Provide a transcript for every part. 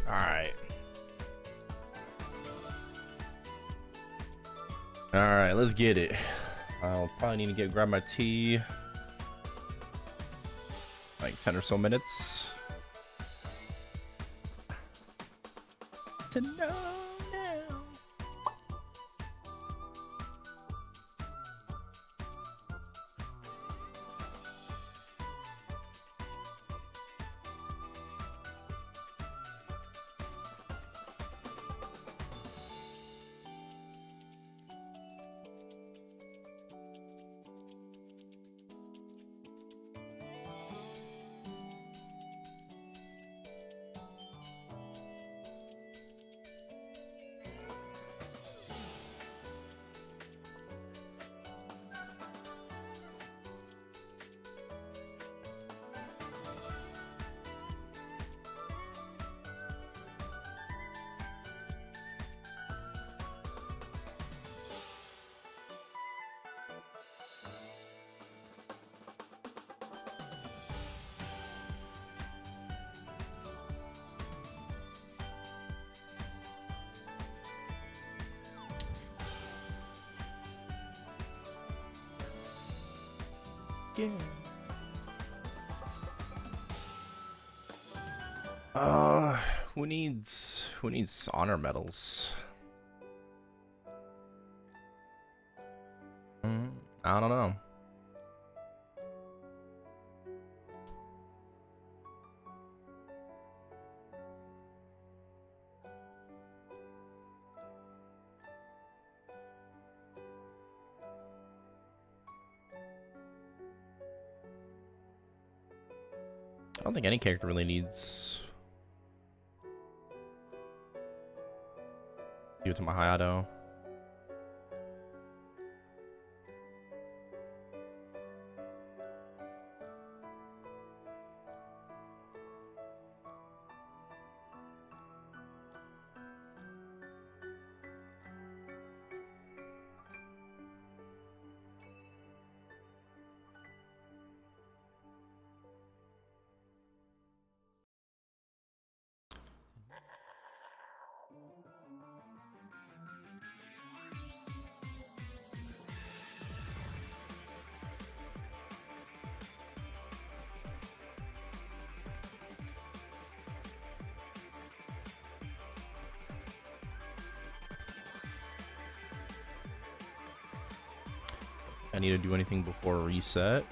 Alright. Alright, let's get it. I'll probably need to grab my tea. Like 10 or so minutes. To know now. Yeah. Who needs honor medals? I don't know. I don't think any character really needs. Give it to my Hayato. I need to do anything before reset.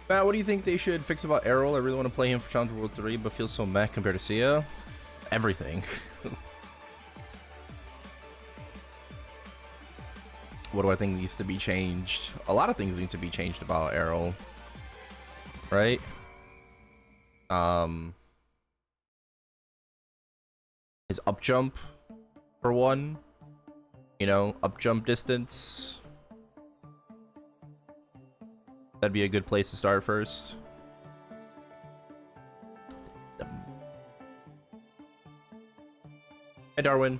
Matt, what do you think they should fix about Erel? I really want to play him for Challenge World 3, but feels so meh compared to Sia. Everything. What do I think needs to be changed? A lot of things need to be changed about Erel. Right? His up jump, for one. You know, up jump distance. That'd be a good place to start first. Hey, Darwin.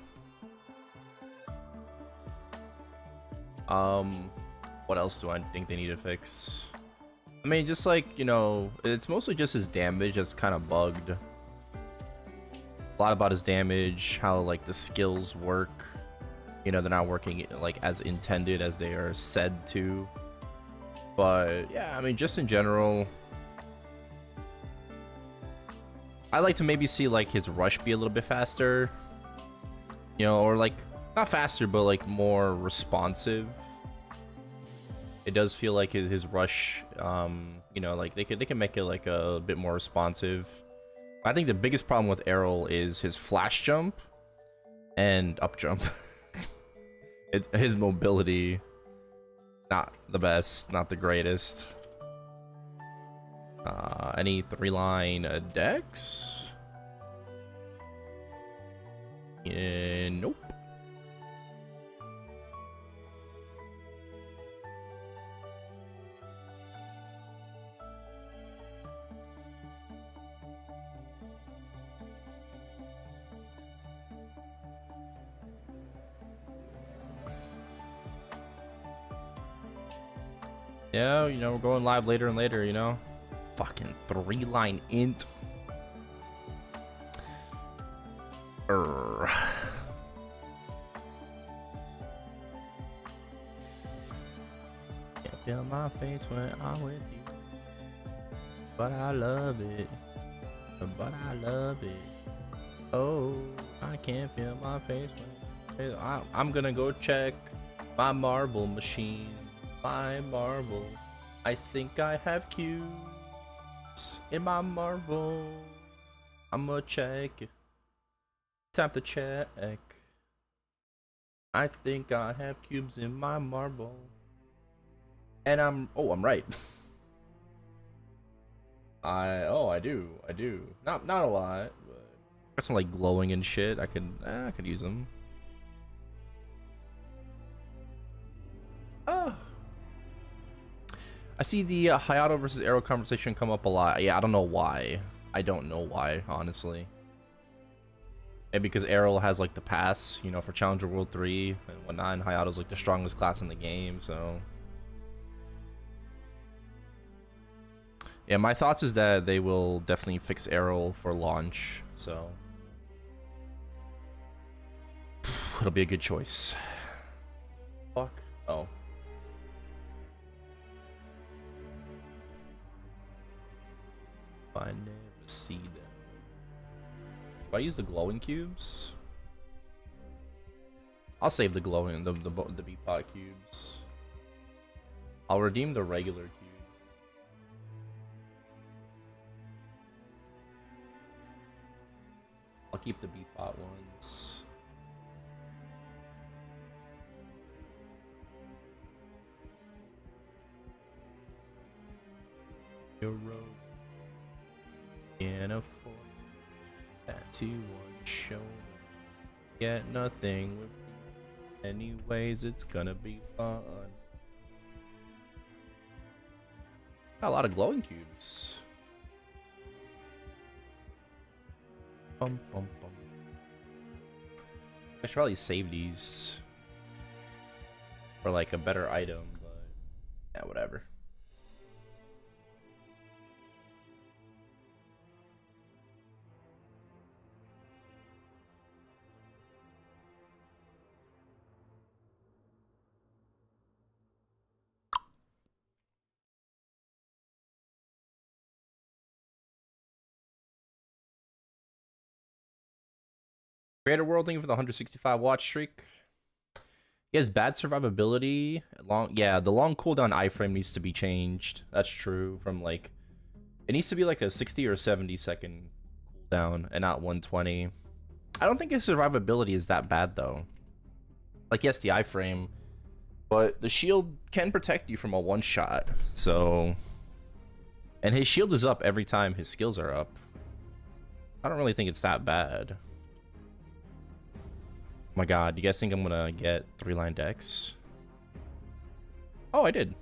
What else do I think they need to fix? I mean, just like, you know, it's mostly just his damage that's kind of bugged. A lot about his damage, how like the skills work. You know, they're not working like as intended as they are said to. But yeah, I mean, just in general, I like to maybe see like his rush be a little bit faster, you know, or like not faster, but like more responsive. It does feel like his rush, you know, like they can make it like a bit more responsive. I think the biggest problem with Erel is his flash jump and up jump. His mobility, not the best, not the greatest. Any 3-line decks? Nope. Yeah, you know, we're going live later and later, you know? Fucking 3-line int. Can't feel my face when I'm with you. But I love it. But I love it. Oh, I can't feel my face when I'm gonna go check my marble machine. My marble. I think I have cubes in my marble. I'ma check. Time to check. I think I have cubes in my marble. And I'm right. I do. Not a lot, but got some like glowing and shit. I could use them. I see the Hayato versus Erel conversation come up a lot. Yeah, I don't know why. I don't know why, honestly. Maybe because Erel has like the pass, you know, for Challenger World 3 and whatnot, and Hayato's like the strongest class in the game, so. Yeah, my thoughts is that they will definitely fix Erel for launch, so. It'll be a good choice. Fuck. Oh. I never see them. Do I use the glowing cubes? I'll save the glowing, the B-pot cubes. I'll redeem the regular cubes. I'll keep the B-pot ones. Your road. Can't afford that to one show. Get nothing with these. Anyways, it's gonna be fun. Got a lot of glowing cubes. Bum, bum, bum. I should probably save these for like a better item, but yeah, whatever. Creator World, thank you for the 165 watch streak. He has bad survivability. Yeah, the long cooldown iframe needs to be changed. That's true. From like, it needs to be like a 60 or 70 second cooldown and not 120. I don't think his survivability is that bad though. Like, yes, the iframe, but the shield can protect you from a one shot. So, and his shield is up every time his skills are up. I don't really think it's that bad. Oh my god, you guys think I'm gonna get 3-line decks? Oh, I did.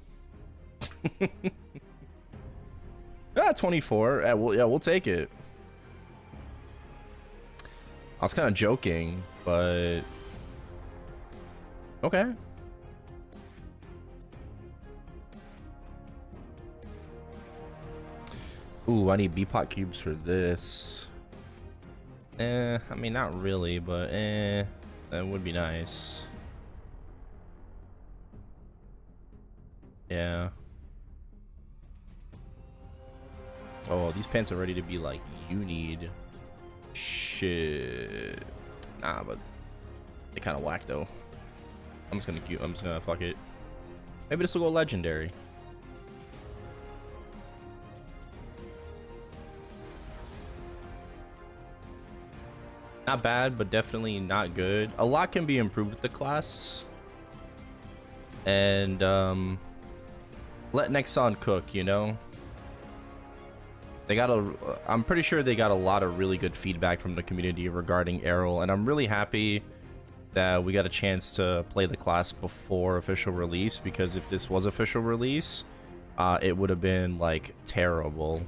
Ah, 24. Yeah, we'll take it. I was kind of joking, but okay. Ooh, I need B-pot cubes for this. I mean, not really, but that would be nice. Yeah. Oh, these pants are ready to be like, you need. Shit. Nah, but they kind of whack though. I'm just gonna fuck it. Maybe this will go legendary. Not bad, but definitely not good. A lot can be improved with the class. And let Nexon cook, you know? They got I'm pretty sure they got a lot of really good feedback from the community regarding Erel, and I'm really happy that we got a chance to play the class before official release, because if this was official release, it would have been like terrible.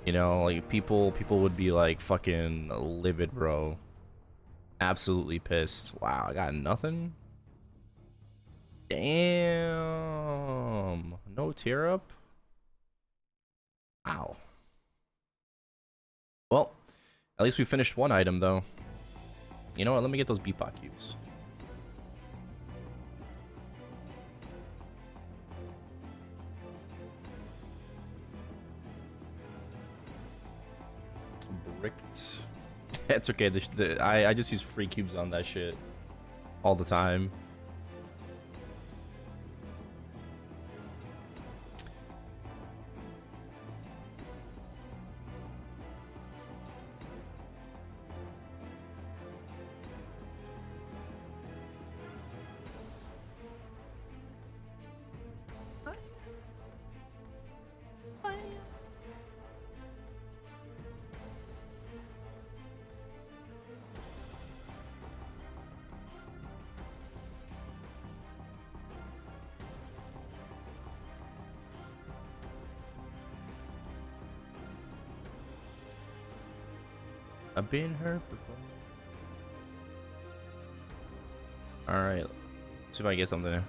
You know, like people would be like fucking livid, bro. Absolutely pissed. Wow, I got nothing. Damn. No tear up. Wow. Well, at least we finished one item though. You know what? Let me get those Beatbot cubes. Bricked. It's okay. I just use free cubes on that shit all the time. I've been hurt before. Alright. See if I get something.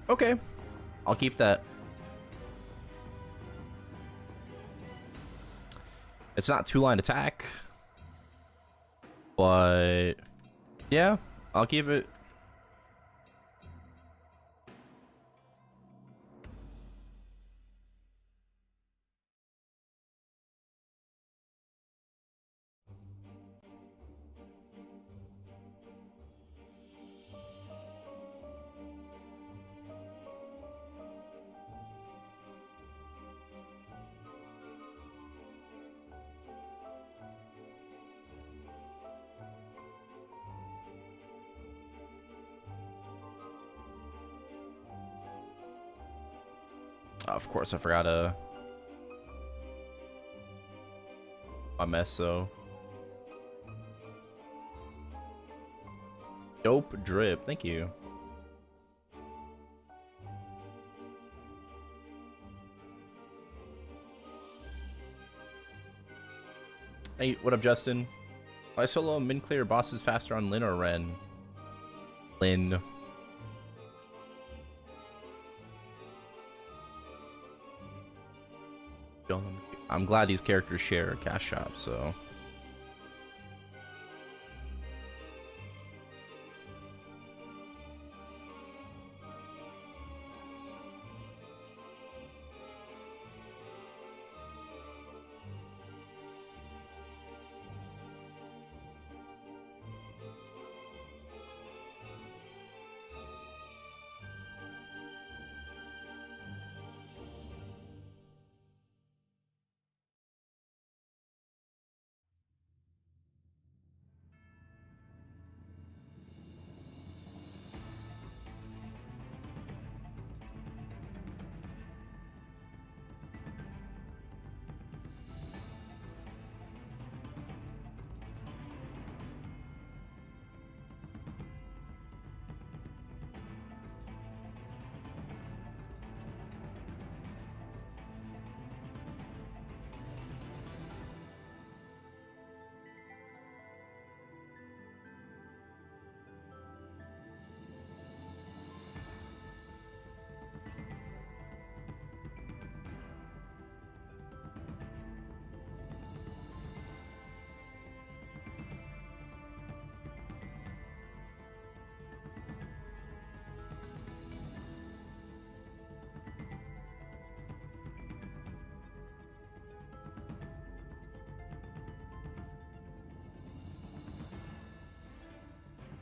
Okay. I'll keep that. It's not two-line attack. But yeah, I'll keep it. Of course, I forgot my mess, so. Dope drip, thank you. Hey, what up, Justin? Why solo min clear bosses faster on Lin or Ren? Lin. I'm glad these characters share a cash shop, so.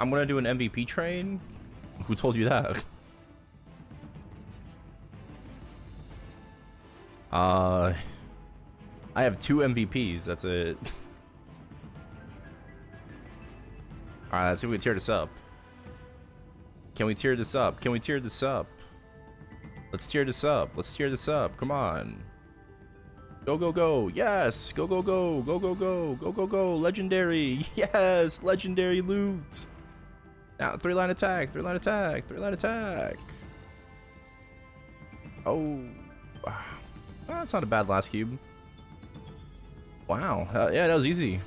I'm gonna do an MVP train? Who told you that? I have 2 MVPs, that's it. Alright, let's see if we can tear this up. Can we tear this up? Can we tear this up? Let's tear this up. Let's tear this up. Come on. Go, go, go. Yes. Go, go, go. Go, go, go. Go, go, go. Legendary. Yes. Legendary loot. Now, 3-line attack. 3-line attack. 3-line attack. Oh. Oh, that's not a bad last cube. Wow. Yeah, that was easy.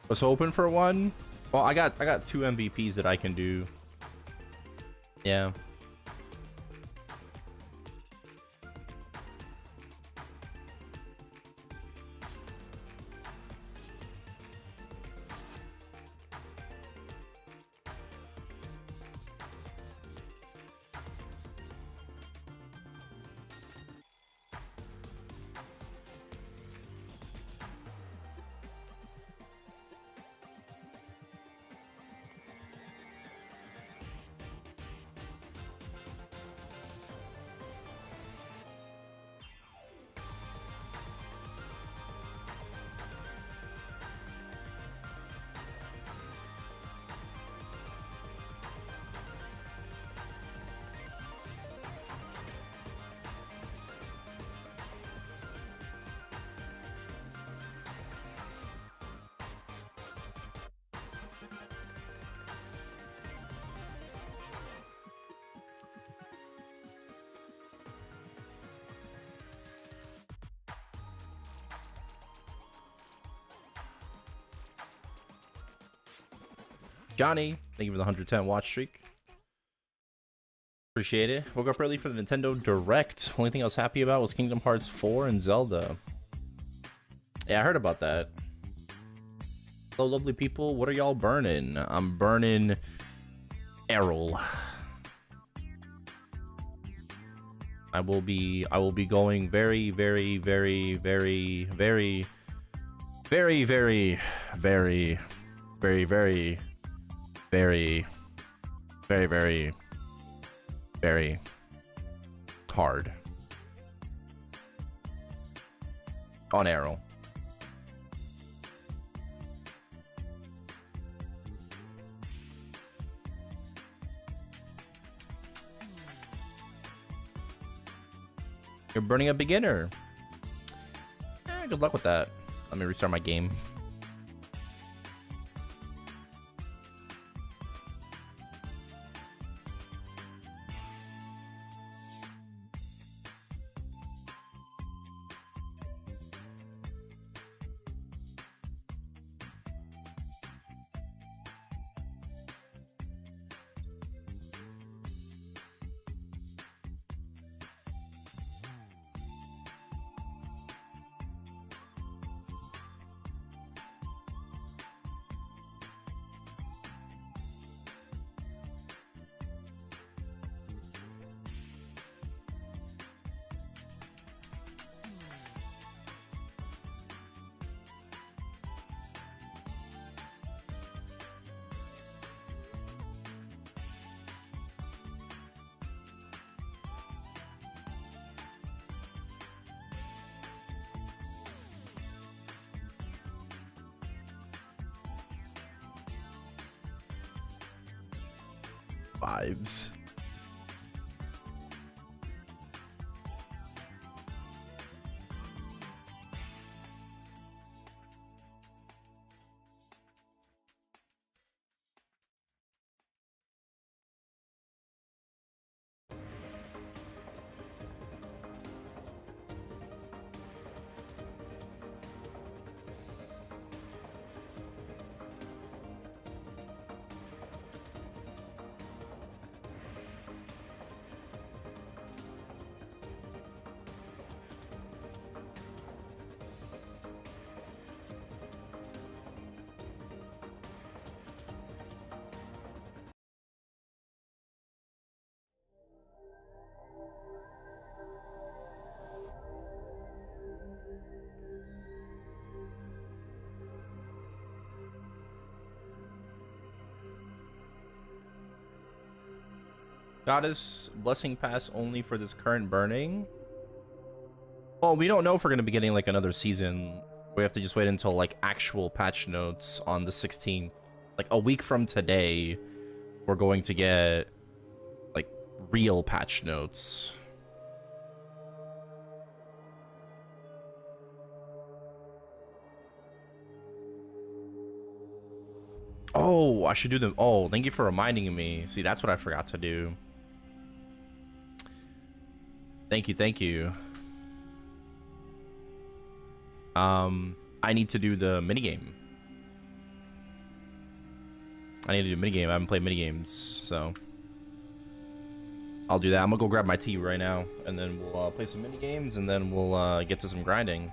Was hoping for one. Well, I got 2 MVPs that I can do. Yeah. Johnny, thank you for the 110 watch streak. Appreciate it. Woke up early for the Nintendo Direct. Only thing I was happy about was Kingdom Hearts 4 and Zelda. Yeah, I heard about that. Hello, lovely people. What are y'all burning? I'm burning Erel. I will be going very, very, very, very, very, very, very, very, very, very, very, very, very, very hard on Erel. You're burning a beginner. Good luck with that. Let me restart my game. Vibes. Goddess blessing pass only for this current burning. Well, we don't know if we're gonna be getting like another season. We have to just wait until like actual patch notes on the 16th. Like a week from today, we're going to get like real patch notes. Oh, I should do them. Oh, thank you for reminding me. See, that's what I forgot to do. Thank you, thank you. I need to do the minigame. I need to do minigame. I haven't played minigames, so I'll do that. I'm gonna go grab my tea right now, and then we'll play some minigames, and then we'll get to some grinding.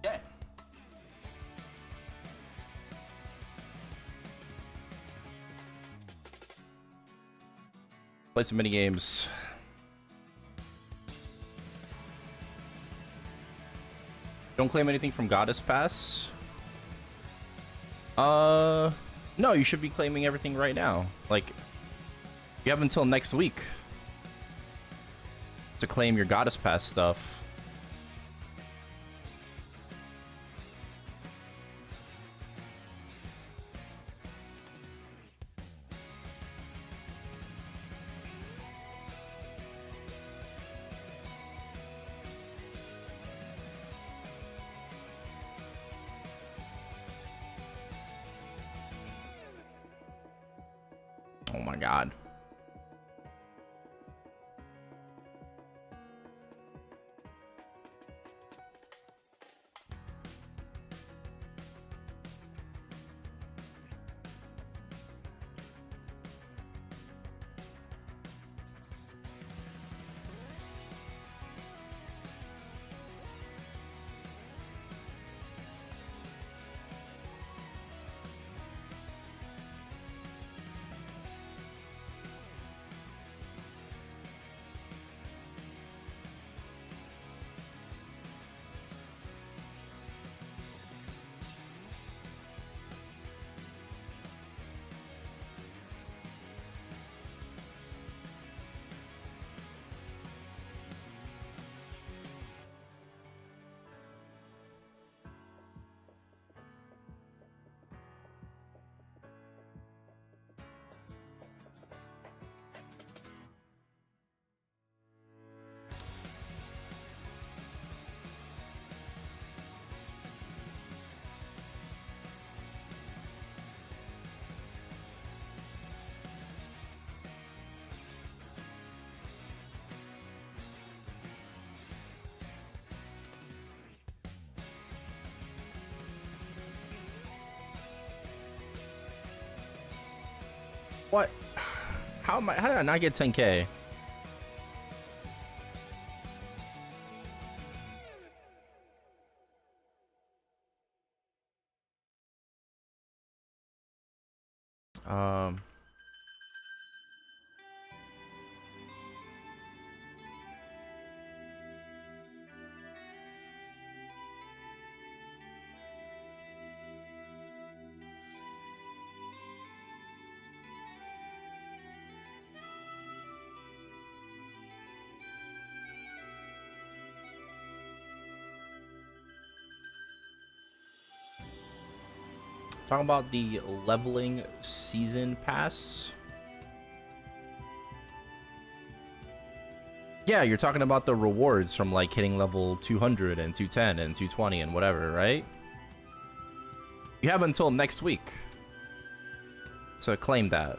Yeah. Play some mini games. don't claim anything from Goddess Pass? No, you should be claiming everything right now. Like, you have until next week to claim your Goddess Pass stuff. Oh my god. What? How did I not get 10K? Um Talking about the leveling season pass. Yeah, you're talking about the rewards from like hitting level 200 and 210 and 220 and whatever, right? You have until next week to claim that.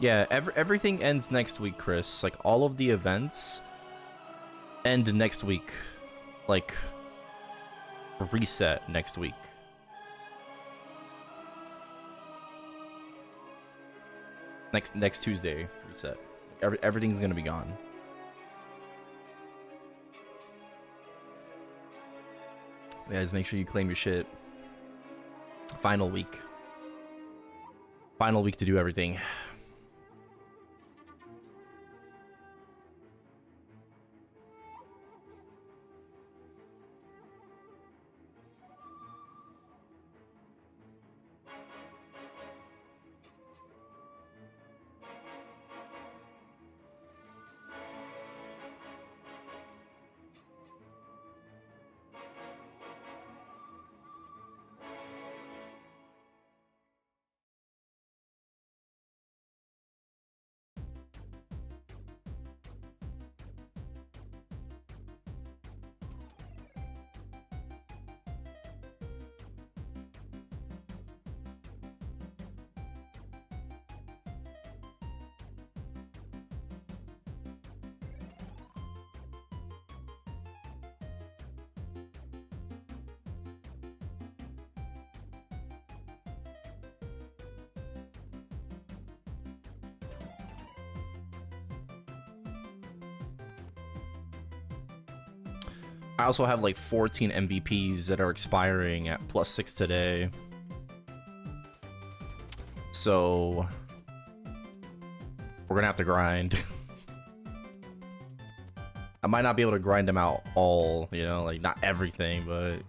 Yeah, everything ends next week, Chris. Like, all of the events end next week. Like, reset next week. Next Tuesday, reset. Everything's gonna be gone. Guys, make sure you claim your shit. Final week. Final week to do everything. I also have like 14 MVPs that are expiring at +6 today. So we're gonna have to grind. I might not be able to grind them out all, you know, like not everything, but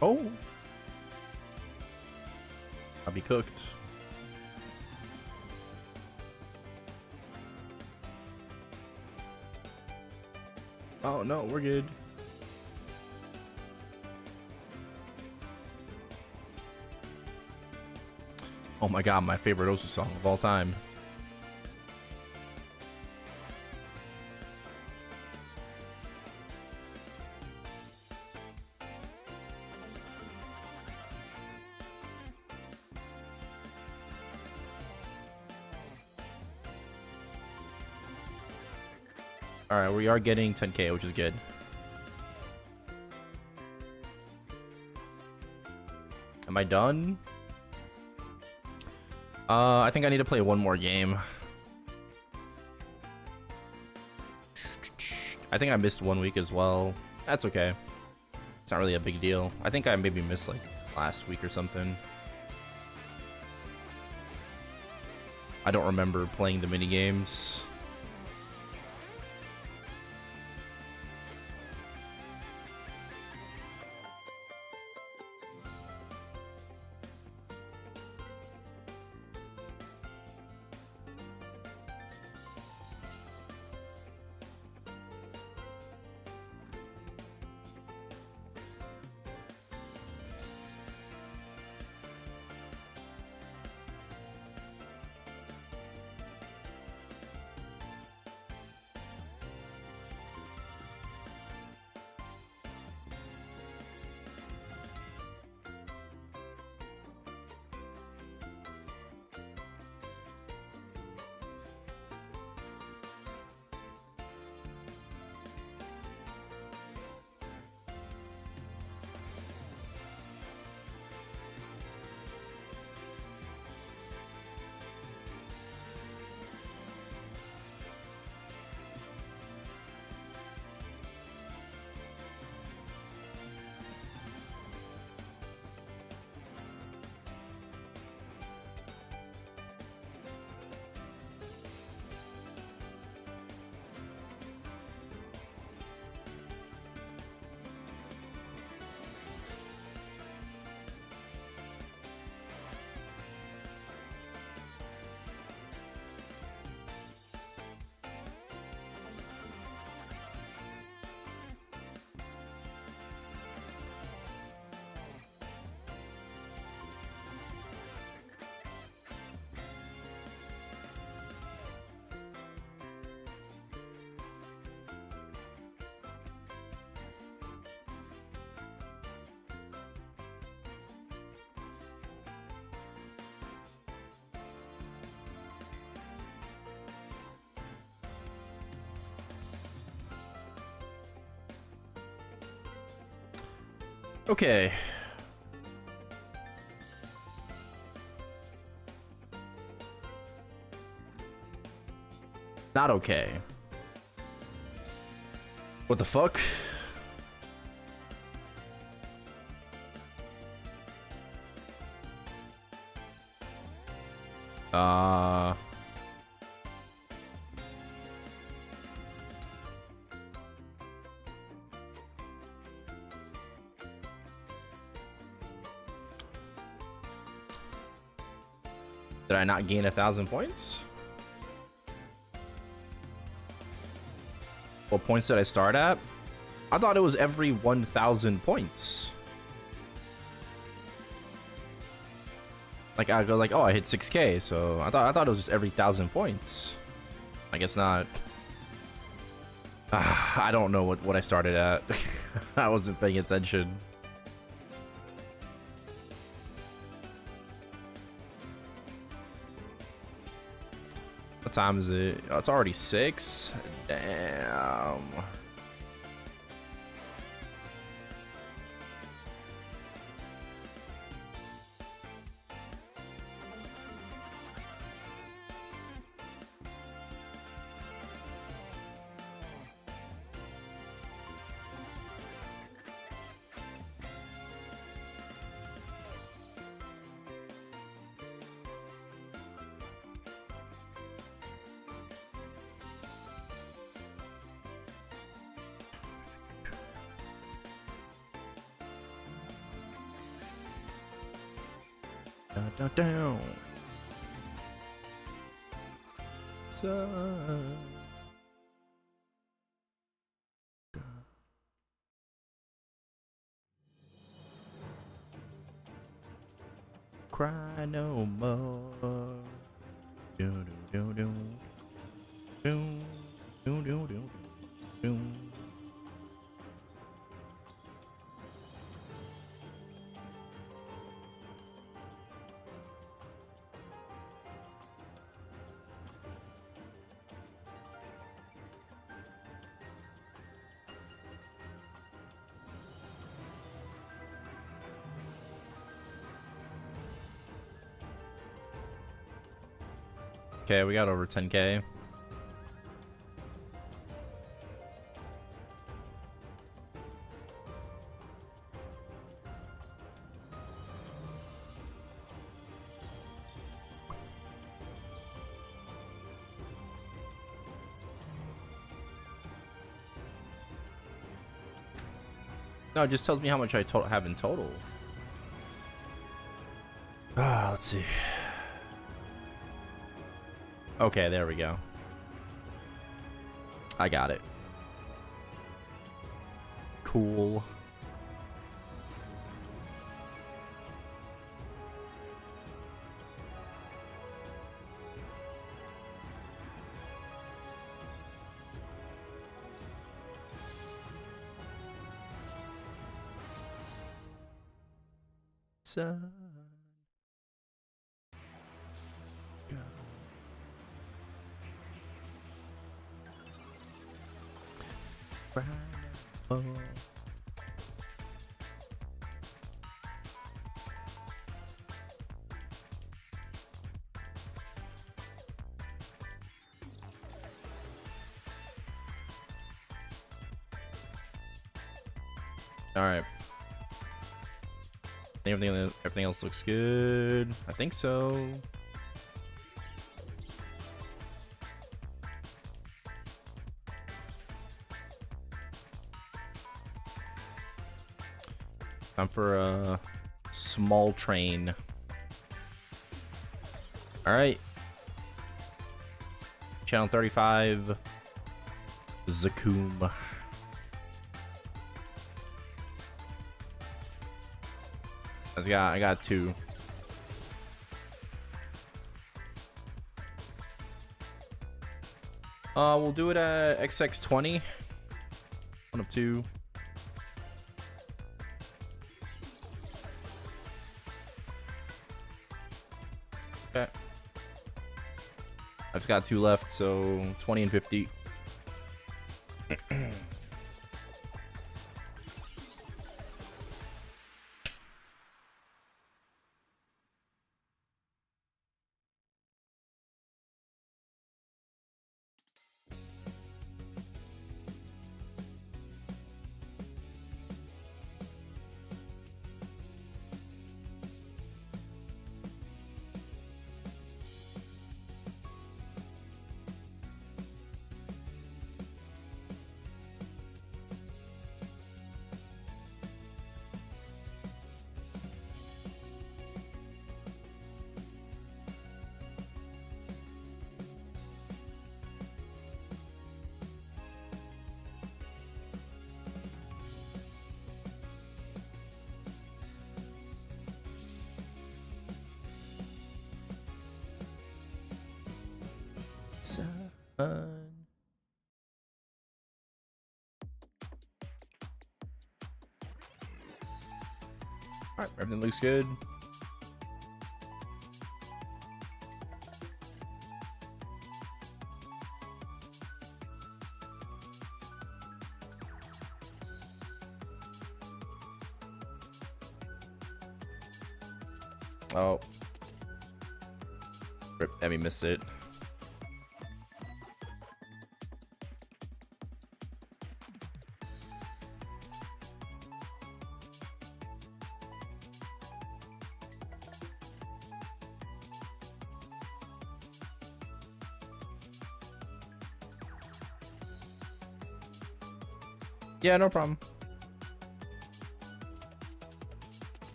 oh, I'll be cooked. Oh no, we're good. Oh my god, my favorite Osu song of all time. Alright, we are getting 10k, which is good. Am I done? I think I need to play one more game. I think I missed 1 week as well. That's okay. It's not really a big deal. I think I maybe missed like last week or something. I don't remember playing the mini games. Okay. Not okay. What the fuck? Did I not gain 1,000 points? What points did I start at? I thought it was every 1,000 points. Like I go like, oh, I hit 6K, so I thought it was just every 1,000 points. I guess not. I don't know what I started at. I wasn't paying attention. What time is it? Oh, it's already 6. Damn. Down. Cry no more. Do do do do do do do do. Okay, we got over 10K. No, it just tells me how much I have in total. Ah, let's see. Okay, there we go. I got it. Cool. Sun. Go. Bravo. All right. Everything else looks good. I think so. Time for a small train. All right. Channel 35. Zakum. I got two. We'll do it at XX20. One of two. Okay. I've just got two left, so 20 and 50. Alright, everything looks good. Oh. Rip, Emmy missed it. Yeah, no problem.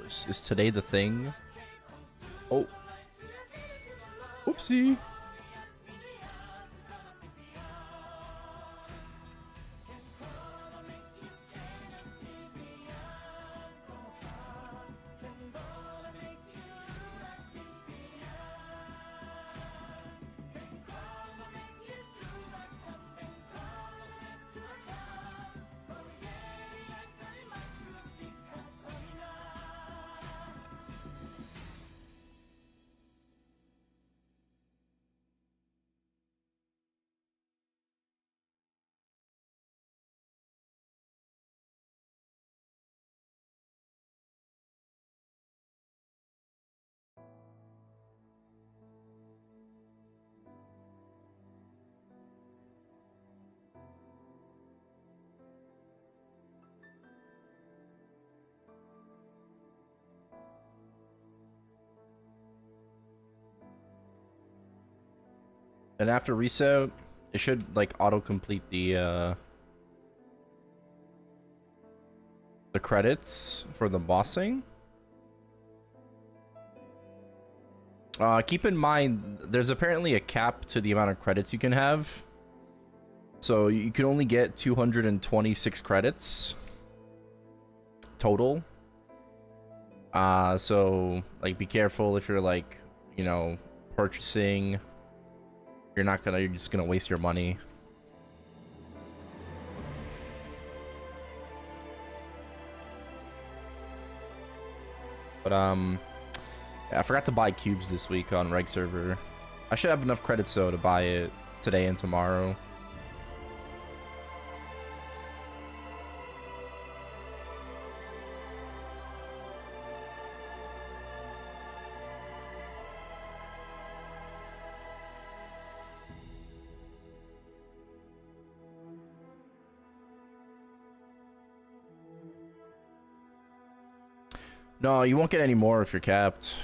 course. Is today the thing? Oh. Oopsie. And after reset, it should like auto-complete the credits for the bossing. Keep in mind, there's apparently a cap to the amount of credits you can have. So you can only get 226 credits total. So like be careful if you're like, you know, purchasing. You're just gonna waste your money. But I forgot to buy cubes this week on reg server. I should have enough credits though to buy it today and tomorrow. No, you won't get any more if you're capped.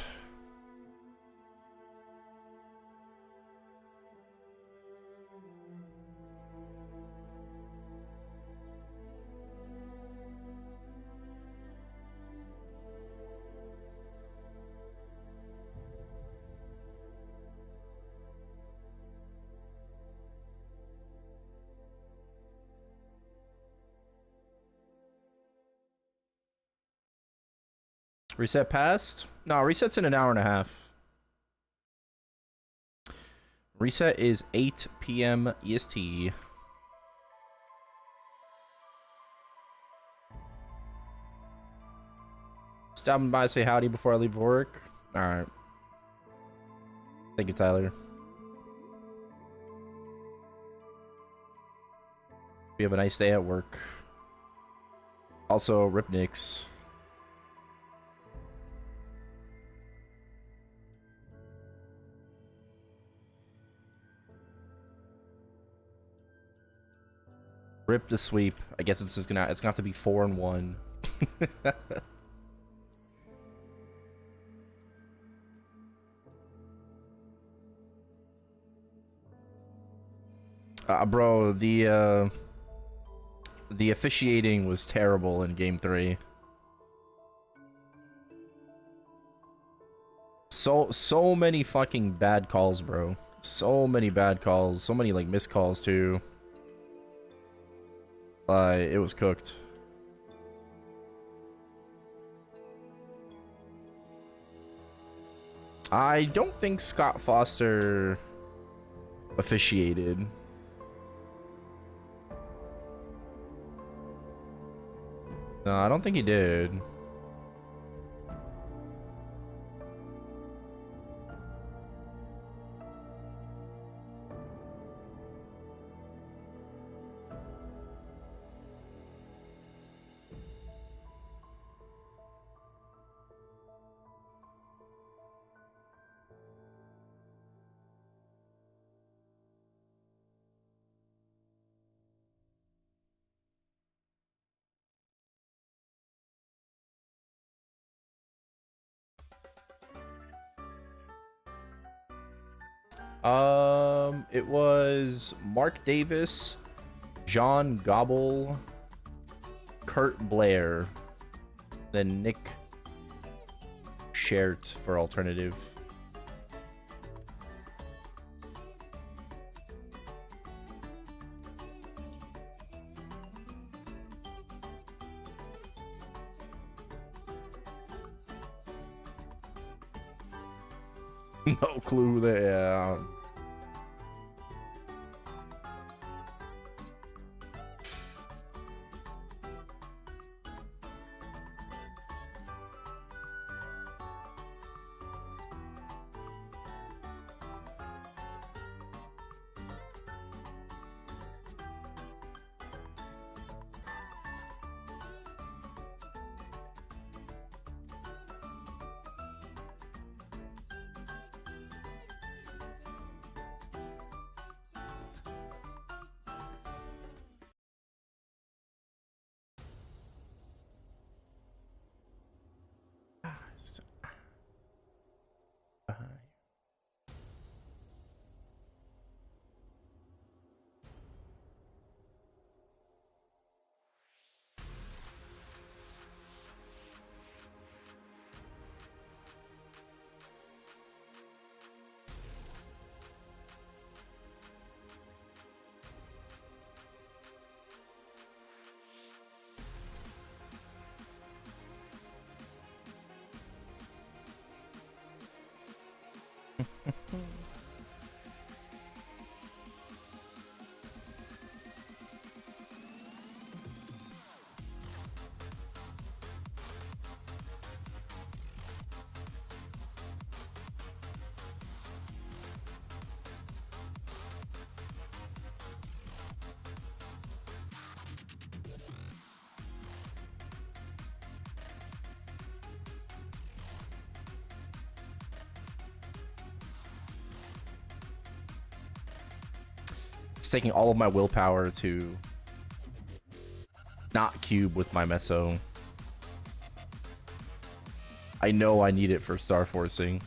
Reset passed? No, reset's in an hour and a half. Reset is 8 p.m. EST. Stopping by to say howdy before I leave work. Alright. Thank you, Tyler. We have a nice day at work. Also, Rip Nix. Rip the sweep. I guess it's gonna have to be 4-1. Bro, the officiating was terrible in game 3. So many fucking bad calls, bro. So many bad calls. So many like missed calls too. It was cooked. I don't think Scott Foster officiated. No, I don't think he did. It was Mark Davis, John Gobble, Kurt Blair, then Nick Chert for alternative. No clue there. It's taking all of my willpower to not cube with my meso. I know I need it for star forcing.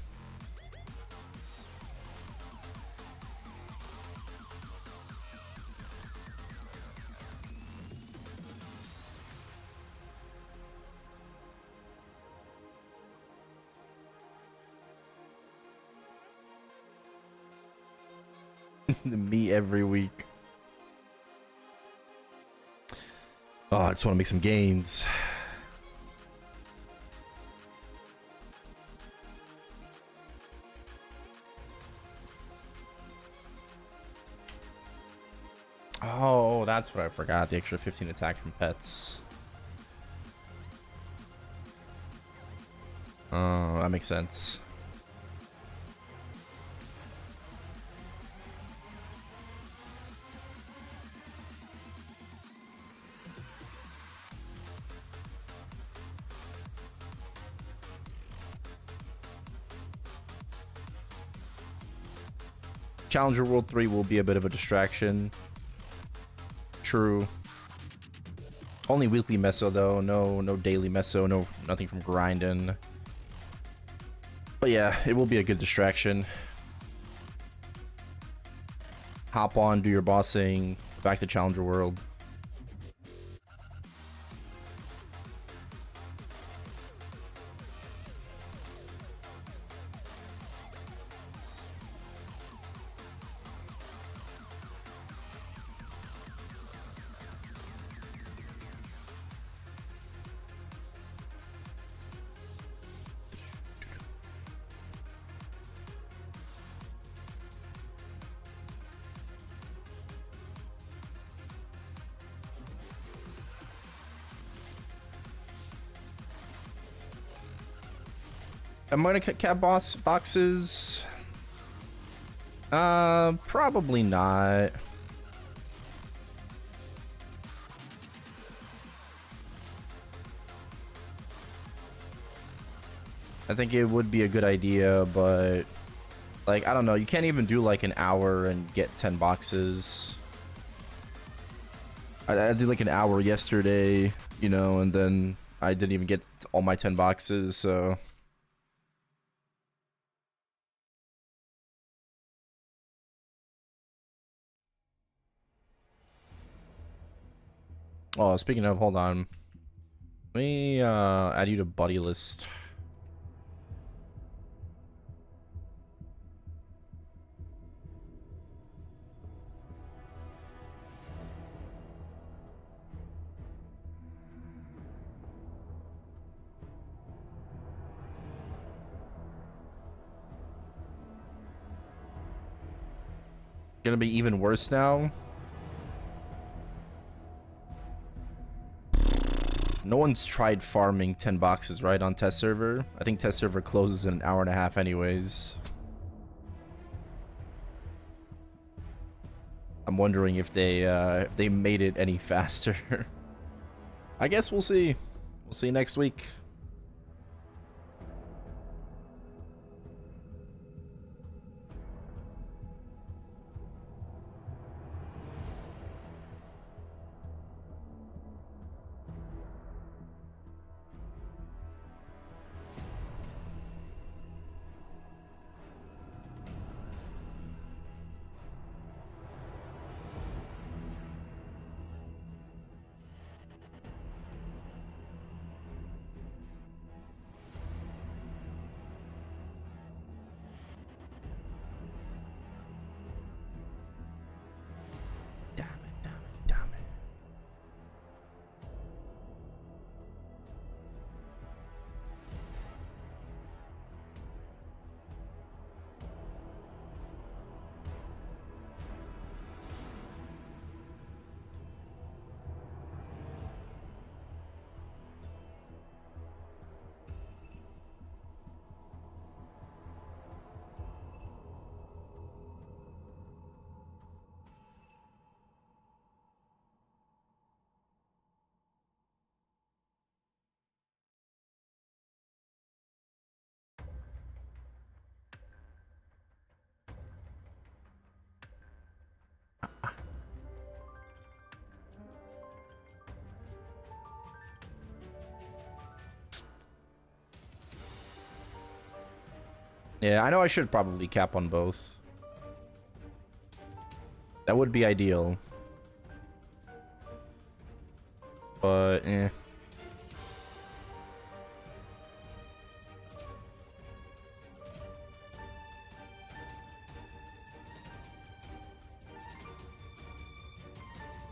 Me every week. Oh, I just want to make some gains. Oh, that's what I forgot. The extra 15 attack from pets. Oh, that makes sense. Challenger World 3 will be a bit of a distraction. True. Only weekly meso though, no daily meso, nothing from grinding. But yeah, it will be a good distraction. Hop on, do your bossing, back to Challenger World. Am I gonna cat boss boxes? Probably not. I think it would be a good idea, but like, I don't know, you can't even do like an hour and get 10 boxes. I did like an hour yesterday, you know, and then I didn't even get all my 10 boxes, so. Oh, speaking of, hold on. Let me add you to buddy list. Gonna be even worse now. No one's tried farming 10 boxes, right, on test server? I think test server closes in an hour and a half anyways. I'm wondering if they made it any faster. I guess we'll see. We'll see next week. Damn it, damn it, damn it. Yeah, I know I should probably cap on both. That would be ideal. But, eh.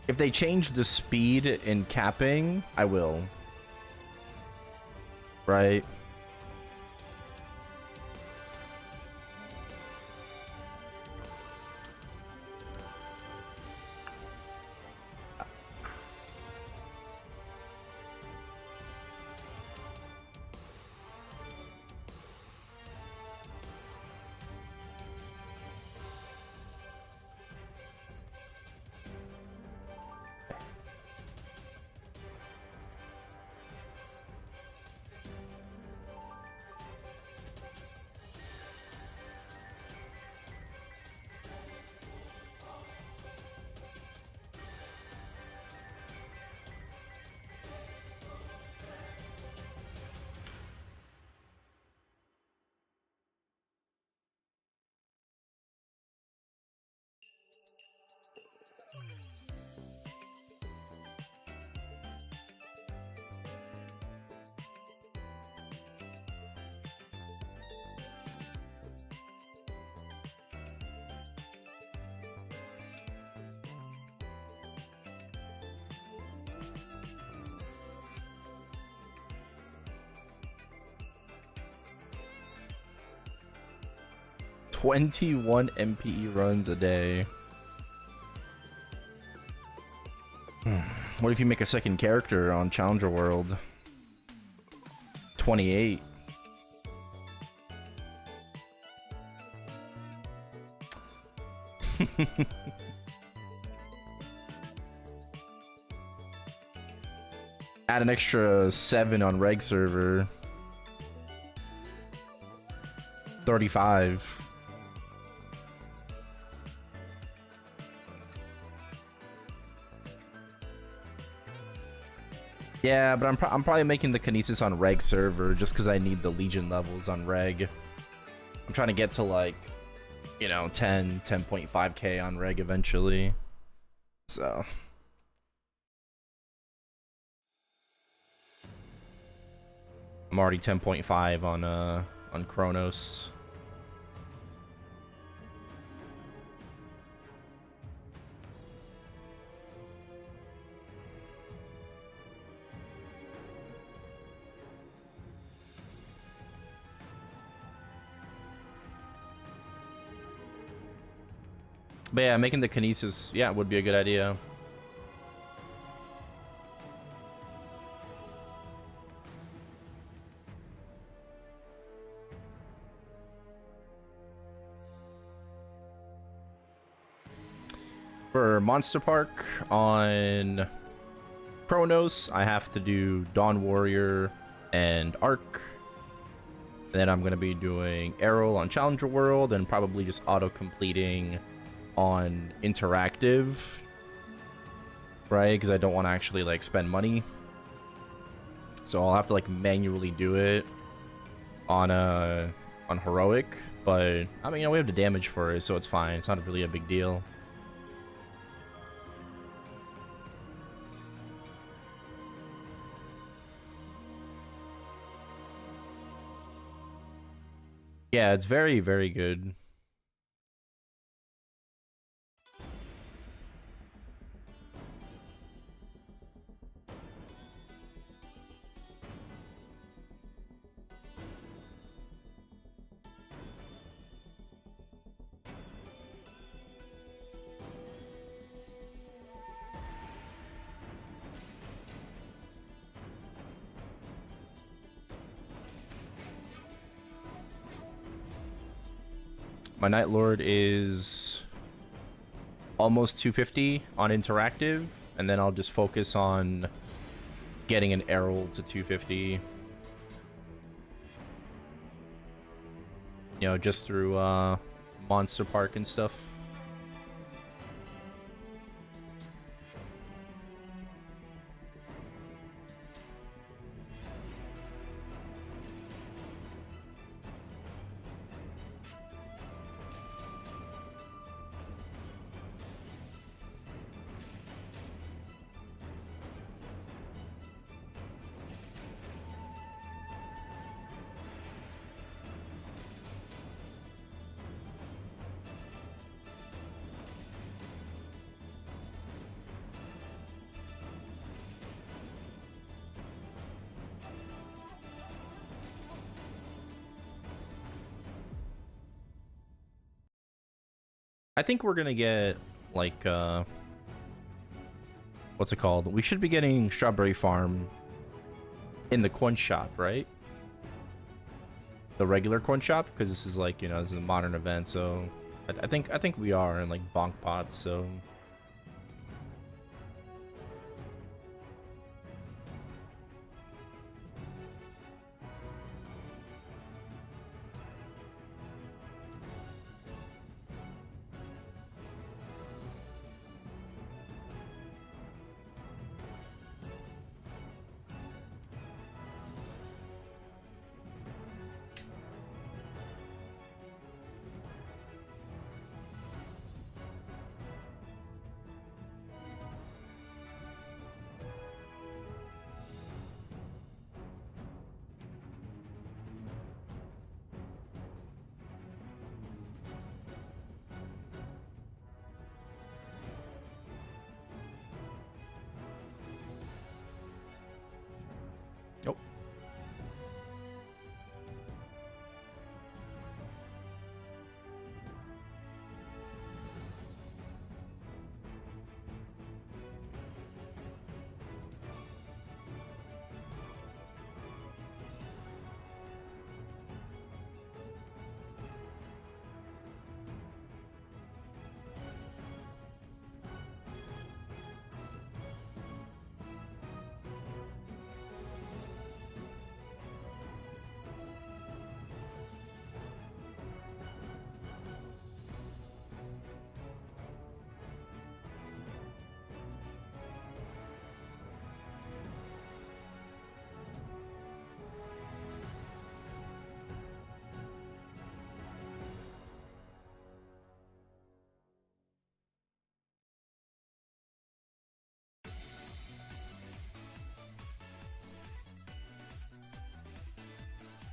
If they change the speed in capping, I will. Right? $21 MPE runs a day. What if you make a second character on Challenger World? 28. Add an extra 7 on reg server. 35. Yeah, but I'm probably making the Kinesis on reg server just because I need the Legion levels on reg. I'm trying to get to like, you know, 10.5k on reg eventually. So I'm already 10.5 on Chronos. But yeah, making the kinesis, yeah, would be a good idea. For Monster Park on Chronos, I have to do Dawn Warrior and Arc. And then I'm going to be doing Erel on Challenger World and probably just auto-completing on Interactive. Right? Because I don't want to actually, like, spend money. So I'll have to, like, manually do it on Heroic. But, I mean, you know, we have the damage for it, so it's fine. It's not really a big deal. Yeah, it's very, very good. My Night Lord is almost 250 on Interactive, and then I'll just focus on getting an Errol to 250. You know, just through Monster Park and stuff. I think we're gonna get, like, what's it called? We should be getting Strawberry Farm in the coin shop, right? The regular coin shop, because this is, like, you know, this is a modern event, so I think we are in, like, bonk pots, so oh.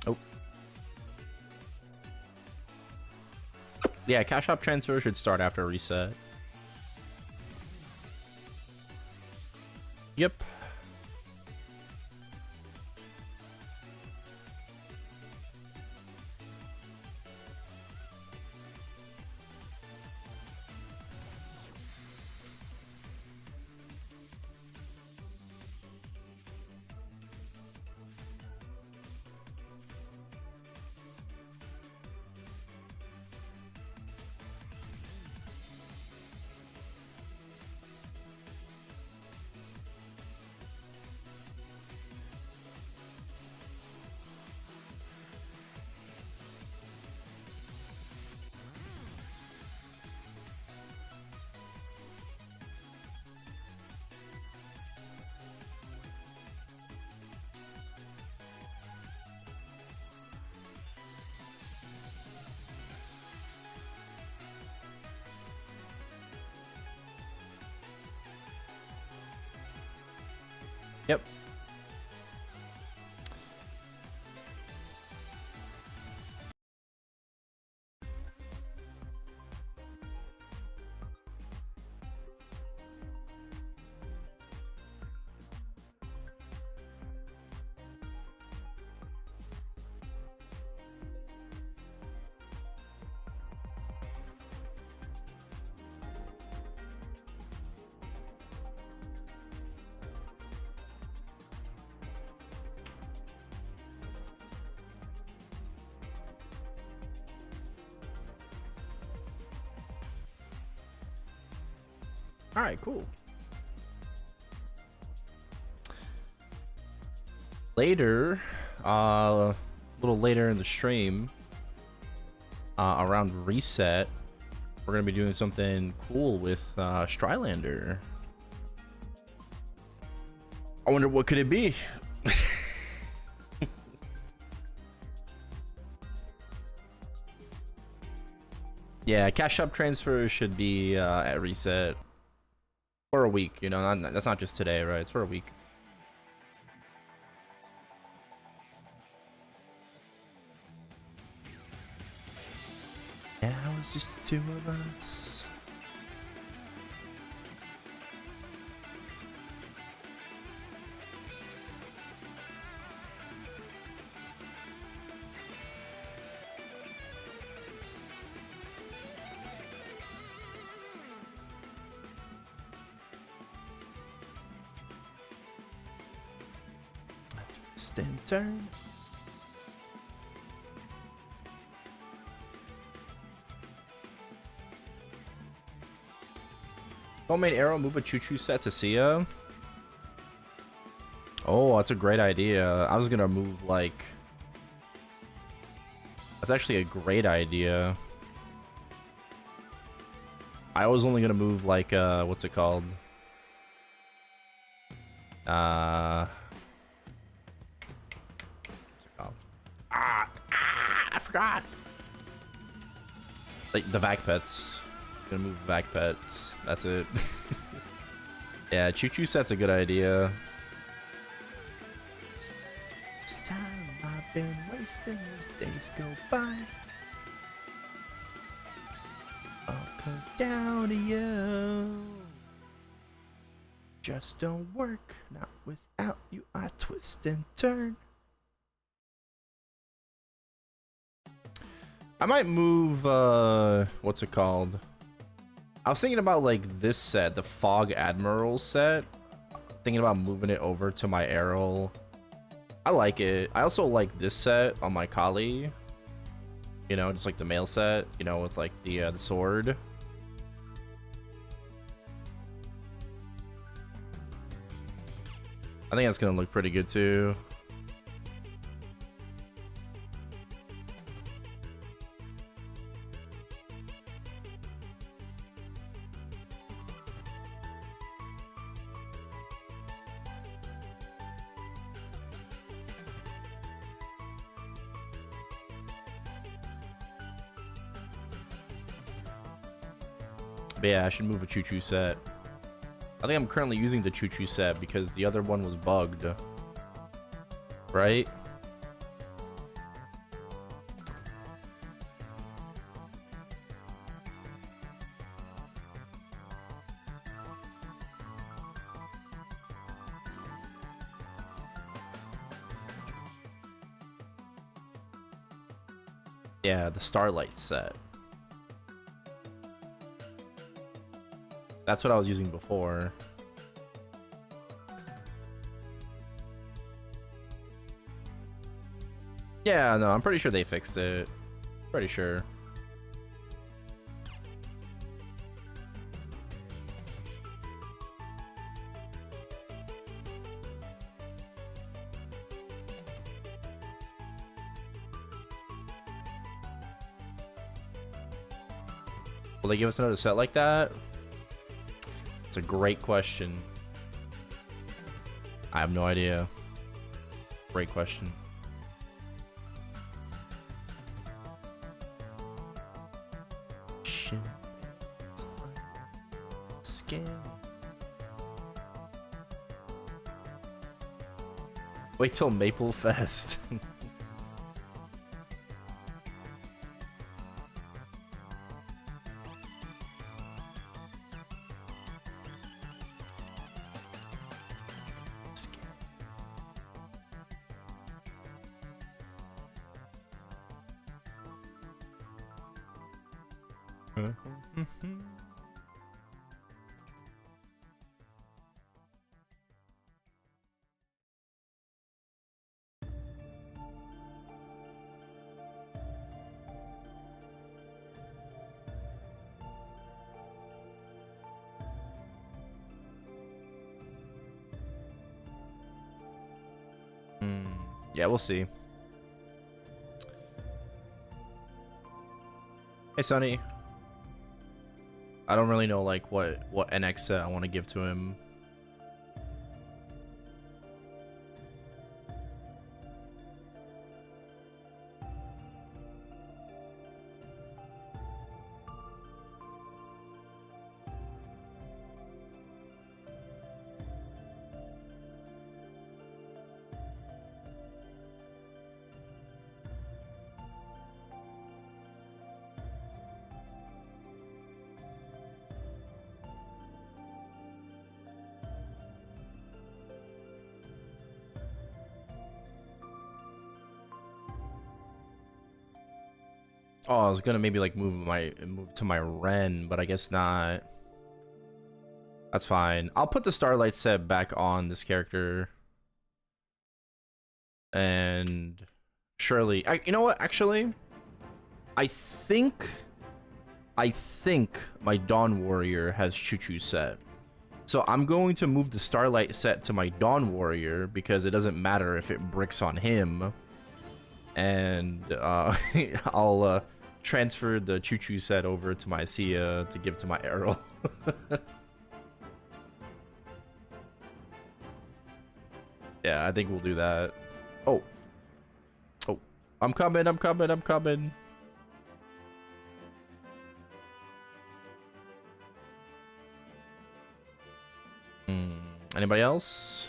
Oh. Yeah, cash shop transfer should start after reset. Yep. Yep. All right, cool. Later, a little later in the stream, around reset, we're gonna be doing something cool with Strylander. I wonder what could it be. Yeah, cash shop transfer should be at reset for a week. You know, that's not just today, right? It's for a week. Yeah, it was just the two of us. Stand turn. Homemade Erel, move a choo-choo set to Sia. Oh, that's a great idea. I was gonna move like... That's actually a great idea. I was only gonna move like, what's it called? What's it called? I forgot! Like, the vac pets. Gonna move vac pets. That's it. Yeah, choo-choo set's a good idea. This time I've been wasting as days go by. All comes down to you. Just don't work, not without you. I twist and turn. I might move, what's it called? I was thinking about like this set, the Fog Admiral set. Thinking about moving it over to my Erel. I like it. I also like this set on my Kali. You know, just like the male set, you know, with like the sword. I think that's gonna look pretty good too. But yeah, I should move a choo-choo set. I think I'm currently using the choo-choo set because the other one was bugged. Right? Yeah, the Starlight set. That's what I was using before. Yeah, no, I'm pretty sure they fixed it. Pretty sure. Will they give us another set like that? It's a great question. I have no idea. Great question. Skin. Wait till Maple Fest. Yeah, we'll see. Hey, Sonny. I don't really know like what NX set I want to give to him. Oh, I was gonna maybe like move to my Ren, but I guess not. That's fine. I'll put the Starlight set back on this character. And surely, you know what? Actually, I think my Dawn Warrior has Choo Choo set. So I'm going to move the Starlight set to my Dawn Warrior because it doesn't matter if it bricks on him. And I'll transfer the Choo Choo set over to my Sia to give to my Erel. Yeah, I think we'll do that. Oh. Oh. I'm coming. Anybody else?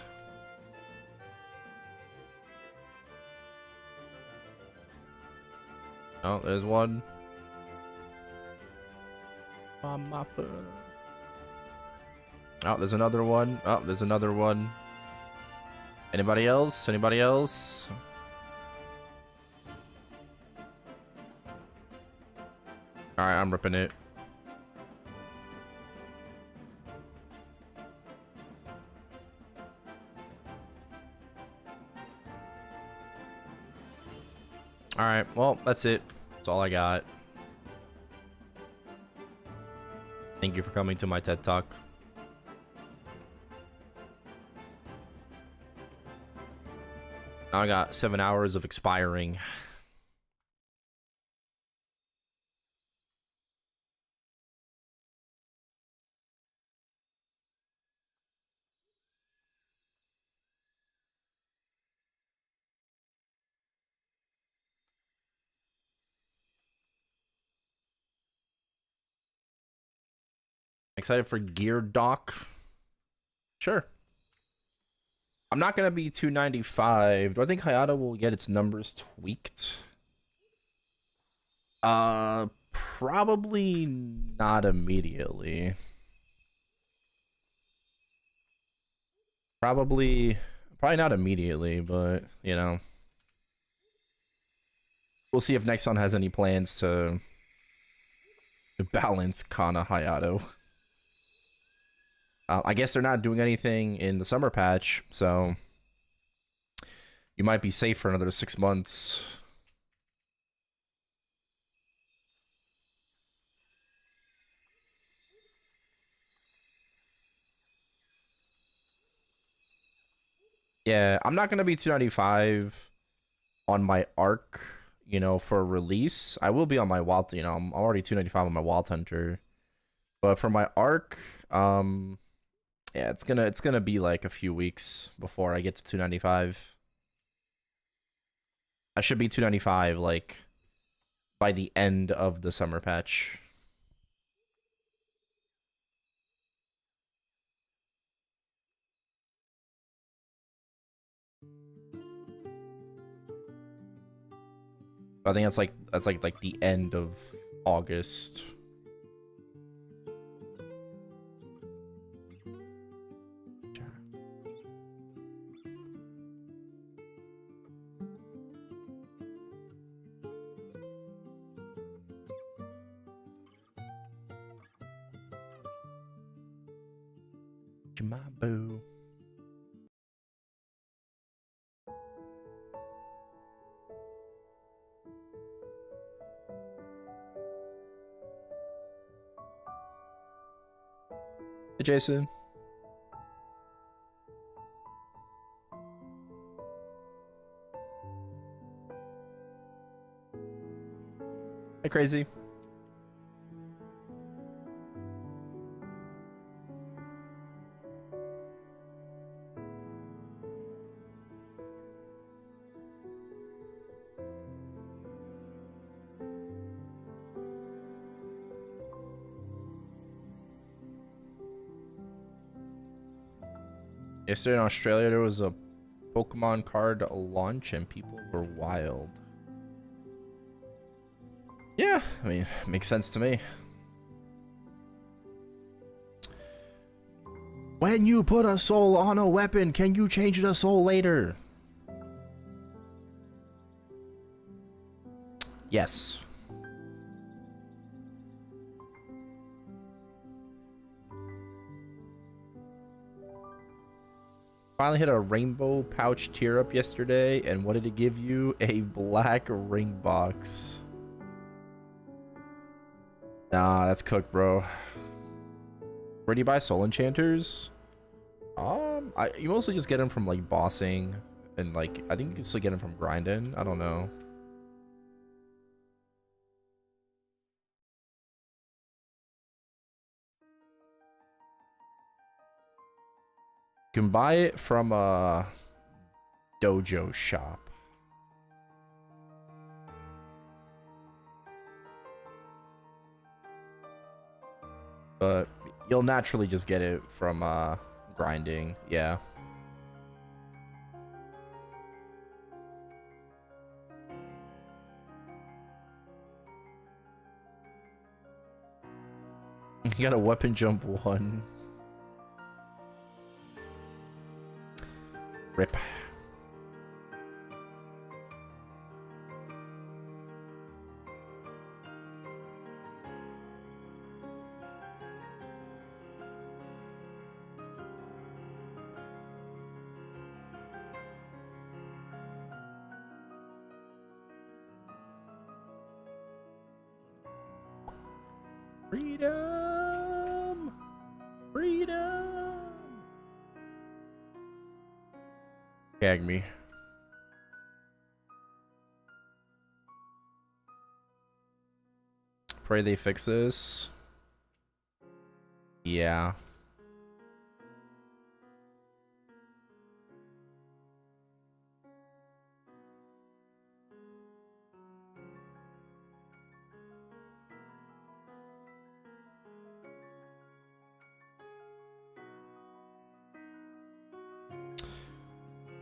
Oh, there's one. Oh, there's another one. Oh, there's another one. Anybody else? Anybody else? Alright, I'm ripping it. Alright, well, that's it. That's all I got. Thank you for coming to my TED Talk. Now I got 7 hours of expiring. Excited for Gear Dock? Sure. I'm not gonna be 295. Do I think Hayato will get its numbers tweaked? Probably not immediately. Probably not immediately, but you know, we'll see if Nexon has any plans to balance Kana Hayato. I guess they're not doing anything in the summer patch, so you might be safe for another 6 months. Yeah, I'm not gonna be 295 on my arc, you know, for release. I will be on my wild, you know, I'm already 295 on my Wild Hunter. But for my arc, yeah, it's gonna be like a few weeks before I get to 295. I should be 295 like by the end of the summer patch. I think that's like the end of August. My boo. Hey, Jason. Hey, Crazy. Yesterday in Australia, there was a Pokemon card launch and people were wild. Yeah, I mean, makes sense to me. When you put a soul on a weapon, can you change the soul later? Yes. Finally hit a rainbow pouch tear up yesterday, and what did it give you? A black ring box. Nah, that's cooked, bro. Where do you buy soul enchanters? You mostly just get them from like bossing, and like I think you can still get them from grinding. I don't know. You can buy it from a dojo shop. But you'll naturally just get it from grinding, yeah. You got a weapon jump 1. Rip. Freedom! Freedom! Gag me. Pray they fix this. Yeah.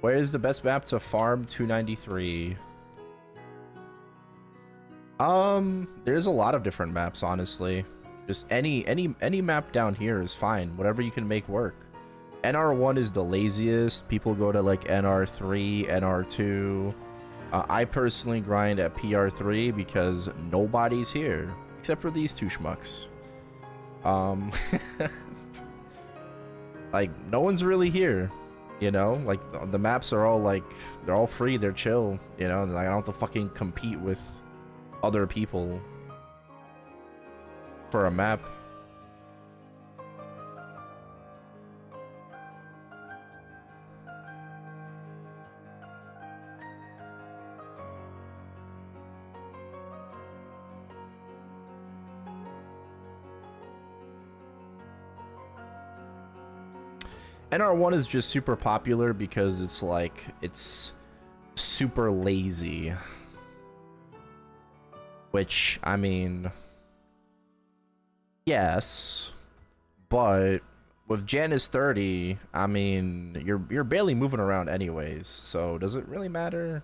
Where is the best map to farm 293? There's a lot of different maps, honestly. Just any map down here is fine. Whatever you can make work. NR1 is the laziest. People go to like NR3, NR2. I personally grind at PR3 because nobody's here except for these two schmucks. Like no one's really here. You know, like the maps are all like, they're all free, they're chill, you know, like I don't have to fucking compete with other people for a map. NR1 is just super popular because it's like, it's super lazy. Which, I mean, yes, but with Janice 30, I mean, you're barely moving around anyways, so does it really matter?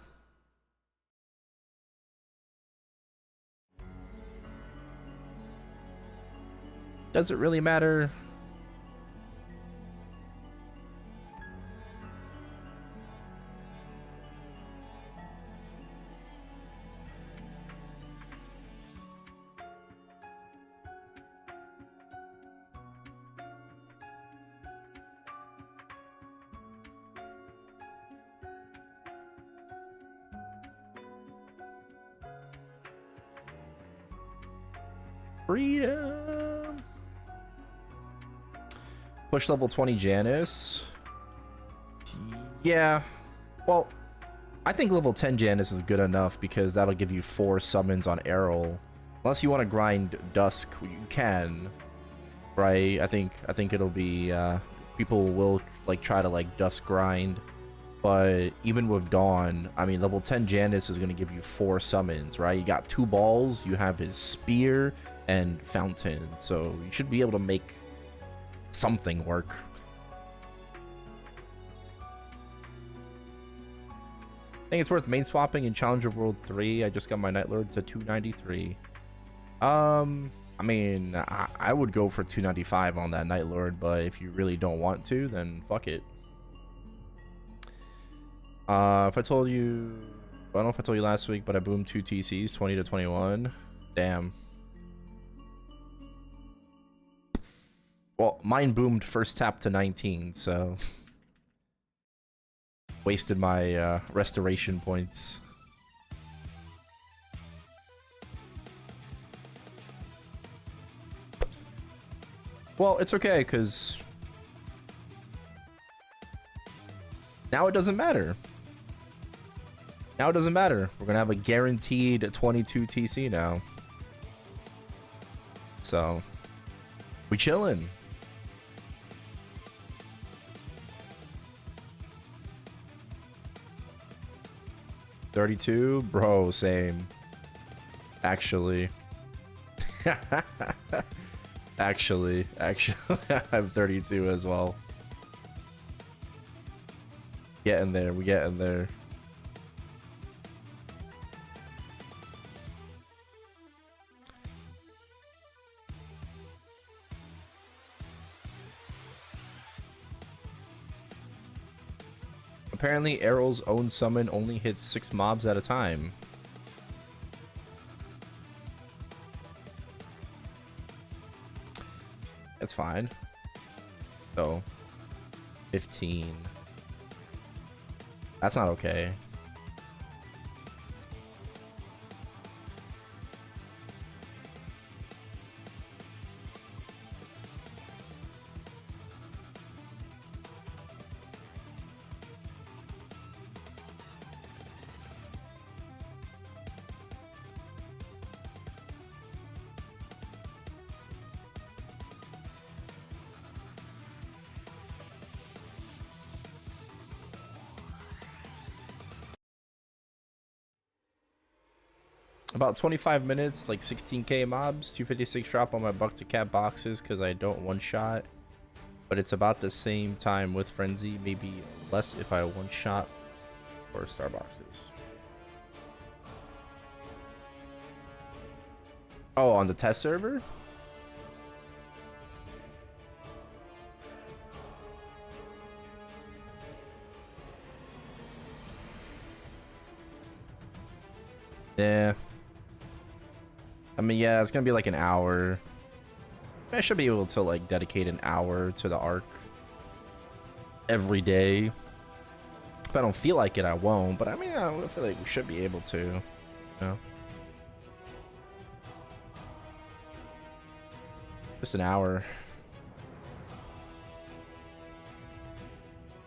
Does it really matter? Freedom. Push level 20 Janice. Yeah. Well, I think level 10 Janice is good enough because that'll give you 4 summons on Erel. Unless you want to grind Dusk, you can. Right? I think it'll be people will like try to like Dusk grind. But even with Dawn, I mean level 10 Janice is gonna give you 4 summons, right? You got 2 balls, you have his spear and fountain, so you should be able to make something work. I think it's worth main swapping in Challenger World 3. I just got my Night Lord to 293. I mean, I would go for 295 on that Night Lord, but if you really don't want to, then fuck it. If I told you, I don't know if I told you last week, but I boomed 2 TCs, 20 to 21. Damn. Well, mine boomed first tap to 19, so wasted my restoration points. Well, it's okay, because now it doesn't matter. Now it doesn't matter. We're gonna have a guaranteed 22 TC now. So, we chillin'. $32? Bro, same. Actually. Actually, I have 32 as well. Getting there, we getting there. Apparently, Erel's own summon only hits 6 mobs at a time. That's fine. So, 15. That's not okay. About 25 minutes, like 16k mobs, 256 drop on my buck to cap boxes because I don't one shot. But it's about the same time with Frenzy, maybe less if I one shot or star boxes. Oh, on the test server? Yeah. I mean, yeah, it's gonna be like an hour. I should be able to like dedicate an hour to the arc every day. If I don't feel like it, I won't. But I mean, I feel like we should be able to. You know? Just an hour.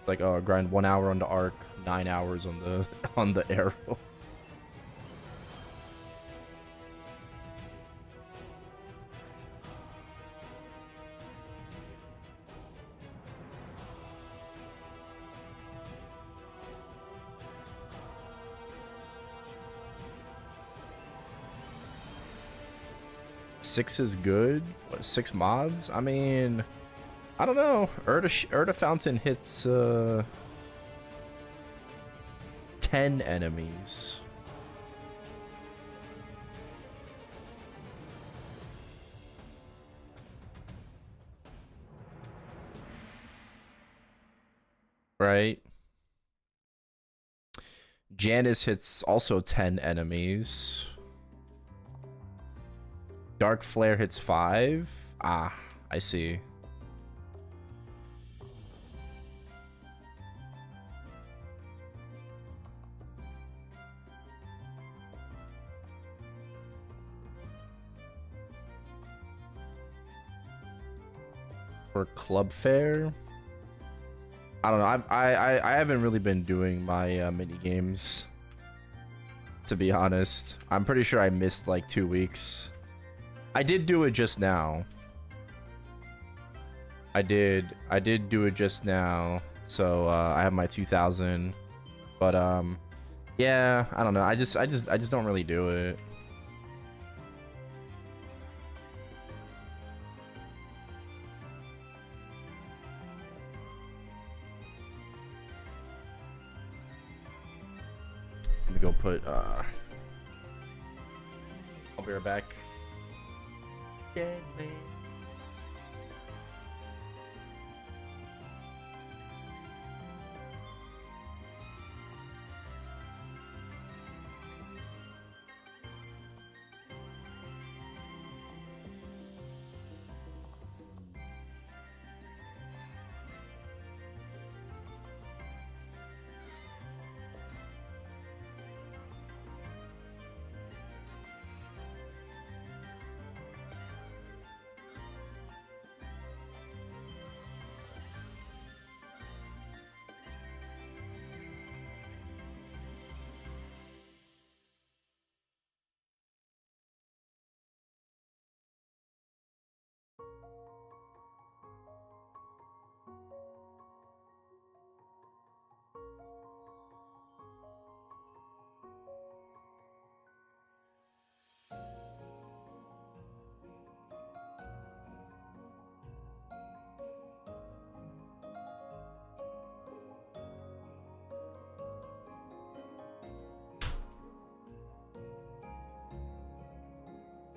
Like, oh, grind 1 hour on the arc, 9 hours on the Erel. Six is good. What, 6 mobs? I mean, I don't know. Erta Fountain hits 10 enemies. right? Janice hits also 10 enemies. Dark Flare hits 5. Ah, I see. For Club Fair, I don't know. I haven't really been doing my mini games, to be honest. I'm pretty sure I missed like 2 weeks. I did do it just now. I did do it just now. So I have my 2000. But yeah, I don't know. I just don't really do it. Let me go put I'll be right back. Dead man.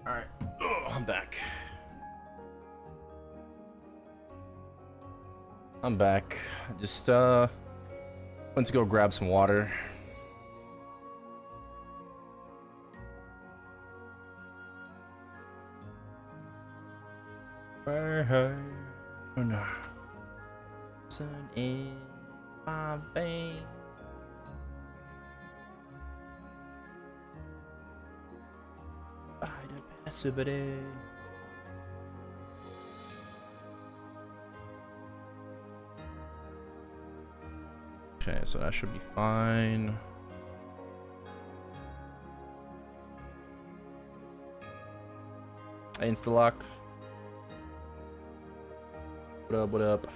All right, I'm back. I'm back. Just went to go grab some water. Sun in my veins. By the passivity. Okay, so that should be fine. Insta-lock. What up, what up?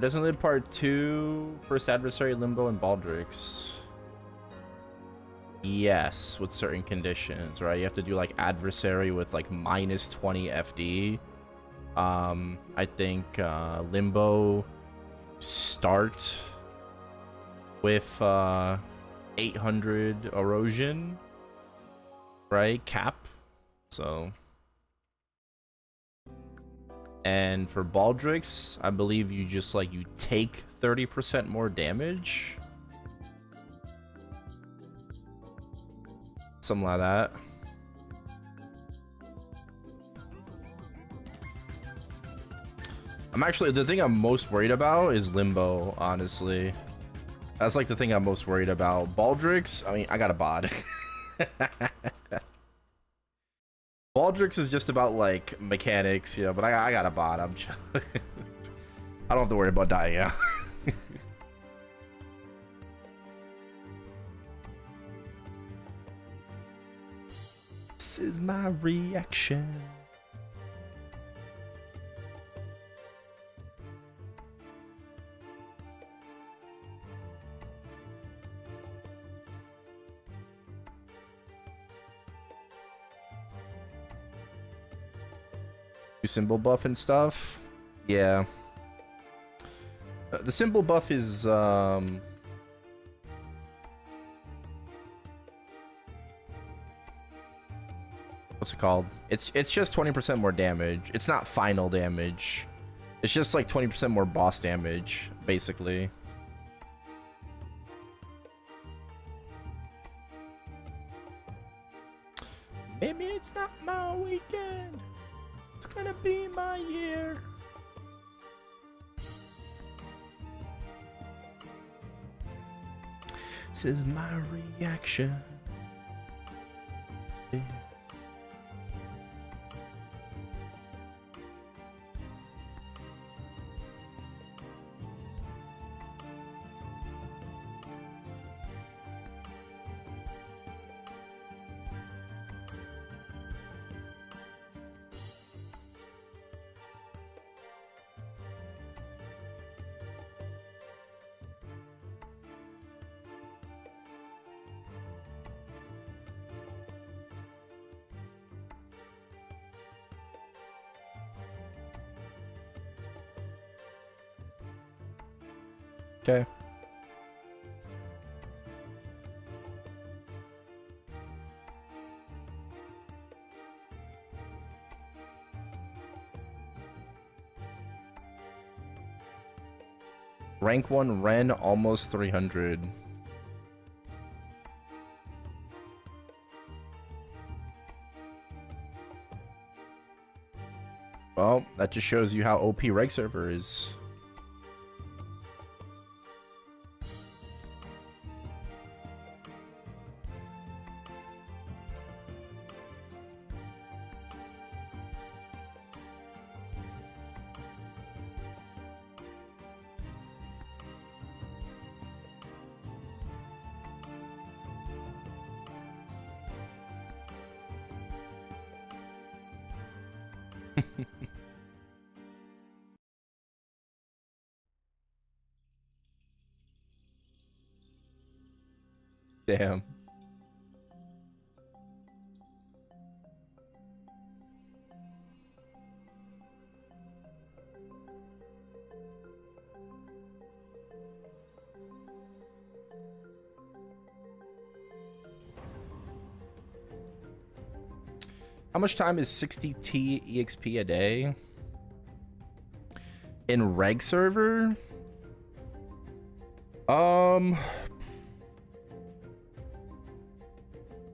Doesn't live part 2, first adversary, Limbo, and Baldrix. Yes, with certain conditions, right? You have to do like adversary with like minus 20 FD. I think Limbo start with 800 erosion, right? Cap. So. And for Baldrix, I believe you just like you take 30% more damage. Something like that. I'm actually, the thing I'm most worried about is Limbo, honestly. That's like the thing I'm most worried about. Baldrix, I mean, I got a bod. Baldrix is just about like mechanics, yeah, but I got a bot. I'm just I don't have to worry about dying out. This is my reaction. Symbol buff and stuff. Yeah. The symbol buff is what's it called? It's just 20% more damage. It's not final damage. It's just like 20% more boss damage, basically. Maybe it's not my weekend. It's gonna be my year. This is my reaction. Yeah. Okay. Rank 1 Ren almost 300. Well, that just shows you how OP reg server is. Damn. How much time is 60T EXP a day? In reg server?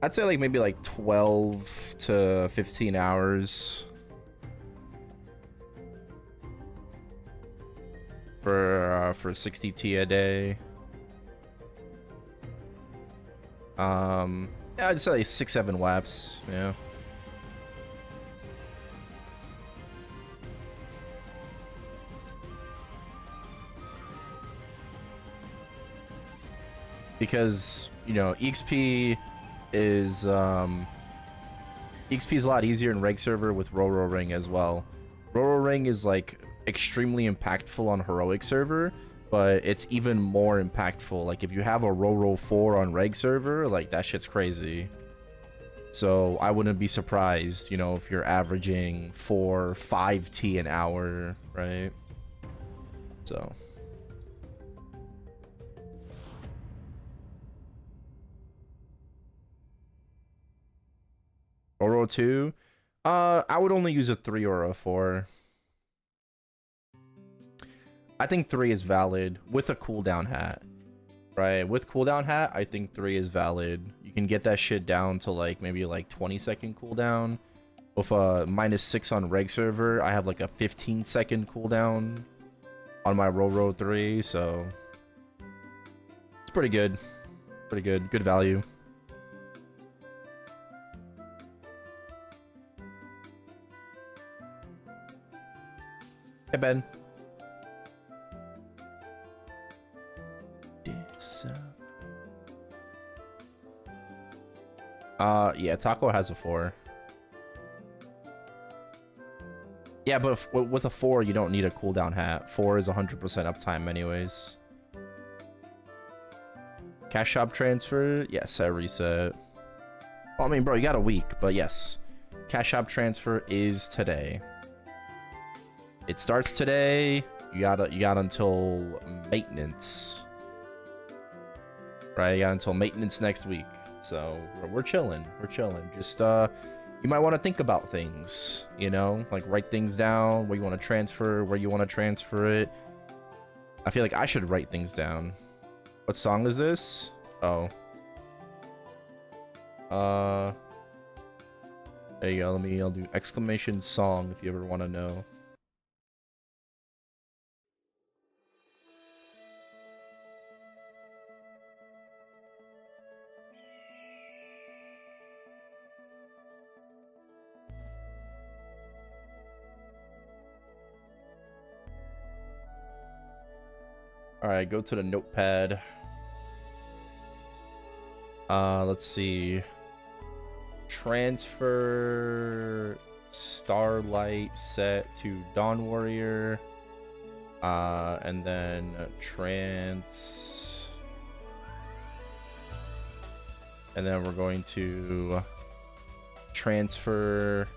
I'd say like maybe like 12 to 15 hours for 60T a day. Yeah, I'd say like 6-7 laps. Yeah. Because, you know, EXP is a lot easier in reg server with Roro Ring as well. Roro Ring is like extremely impactful on heroic server, but it's even more impactful like if you have a Roro 4 on reg server, like that shit's crazy. So I wouldn't be surprised, you know, if you're averaging 4-5T an hour, right? So Oro 2, I would only use a 3 or a 4. I think 3 is valid with a cooldown hat, right? With cooldown hat, I think 3 is valid. You can get that shit down to like maybe like 20-second cooldown. With a -6 on reg server, I have like a 15-second cooldown on my Roro 3, so it's pretty good. Pretty good. Good value. Hey, Ben. Yeah, Taco has a 4. Yeah, but with a 4, you don't need a cooldown hat. 4 is 100% uptime anyways. Cash shop transfer? Yes, I reset. Well, I mean, bro, you got a week, but yes. Cash shop transfer is today. It starts today. You got until maintenance. Right? You got until maintenance next week. So we're chilling. We're chilling. Just you might want to think about things, you know, like write things down, where you want to transfer, where you want to transfer it. I feel like I should write things down. What song is this? Oh. There you go. I'll do exclamation song if you ever want to know. Alright, go to the notepad. Let's see. Transfer Starlight set to Dawn Warrior. And then and then we're going to transfer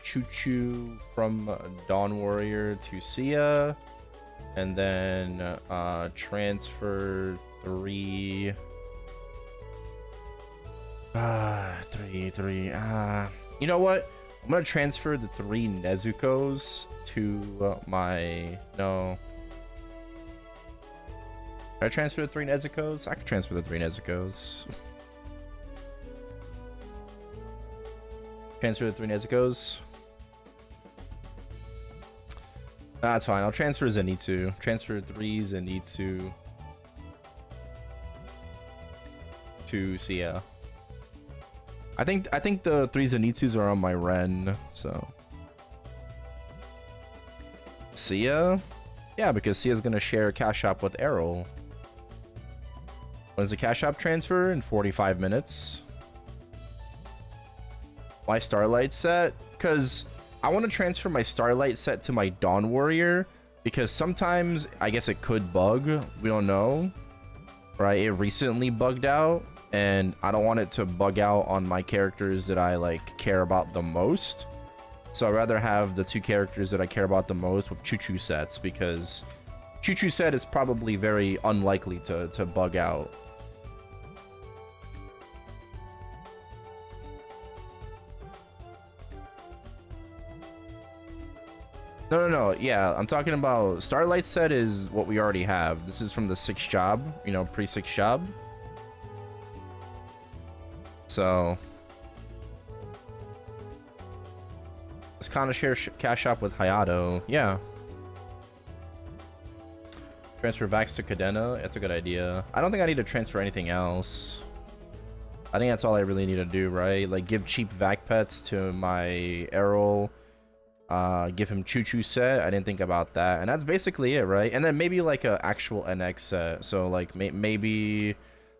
Choo Choo from Dawn Warrior to Sia. And then transfer three. You know what? I'm gonna transfer the 3 Nezukos to my. No. Can I transfer the 3 Nezukos? I can transfer the 3 Nezukos. Transfer the 3 Nezukos. That's fine. I'll transfer Zenitsu. Transfer 3 Zenitsu to Sia. I think the 3 Zenitsus are on my Ren, so Sia? Yeah, because Sia's gonna share a cash shop with Erel. When's the cash shop transfer? In 45 minutes. My Starlight set? Because I want to transfer my Starlight set to my Dawn Warrior, because sometimes I guess it could bug. We don't know. Right? It recently bugged out, and I don't want it to bug out on my characters that I like care about the most. So I'd rather have the 2 characters that I care about the most with Choo Choo sets, because Choo Choo set is probably very unlikely to bug out. No. Yeah, I'm talking about Starlight set is what we already have. This is from the 6th job, you know, pre-6th job. So let's kind of share cash shop with Hayato. Yeah. Transfer Vax to Cadena. That's a good idea. I don't think I need to transfer anything else. I think that's all I really need to do, right? Like give cheap Vac pets to my Erel. Give him Choo Choo set. I didn't think about that, and that's basically it, right? And then maybe like a actual NX set. So like maybe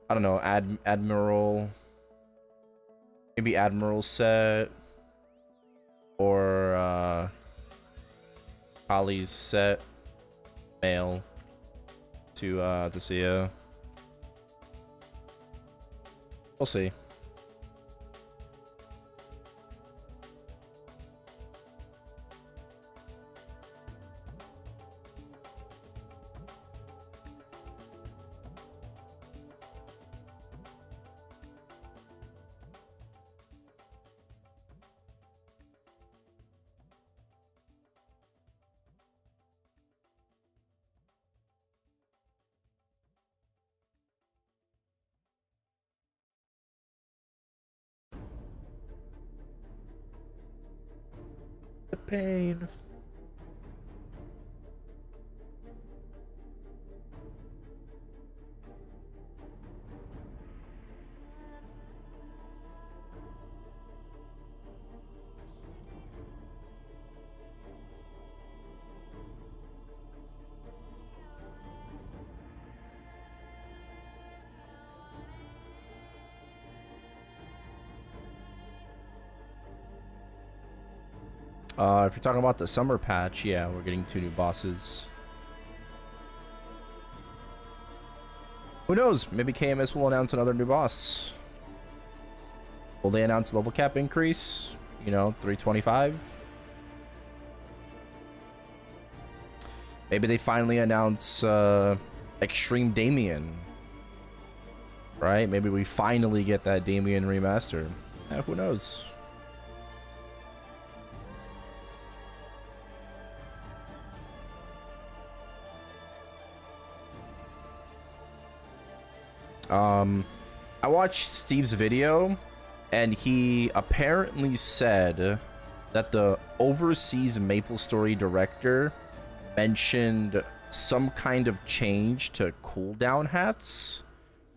I don't know, Admiral, maybe Admiral set, or Holly's set mail to Sia. We'll see. The pain. If you're talking about the summer patch, yeah, we're getting 2 new bosses. Who knows? Maybe KMS will announce another new boss. Will they announce level cap increase? You know, 325? Maybe they finally announce Extreme Damien. Right? Maybe we finally get that Damien remaster. Who knows? I watched Steve's video, and he apparently said that the overseas MapleStory director mentioned some kind of change to cooldown hats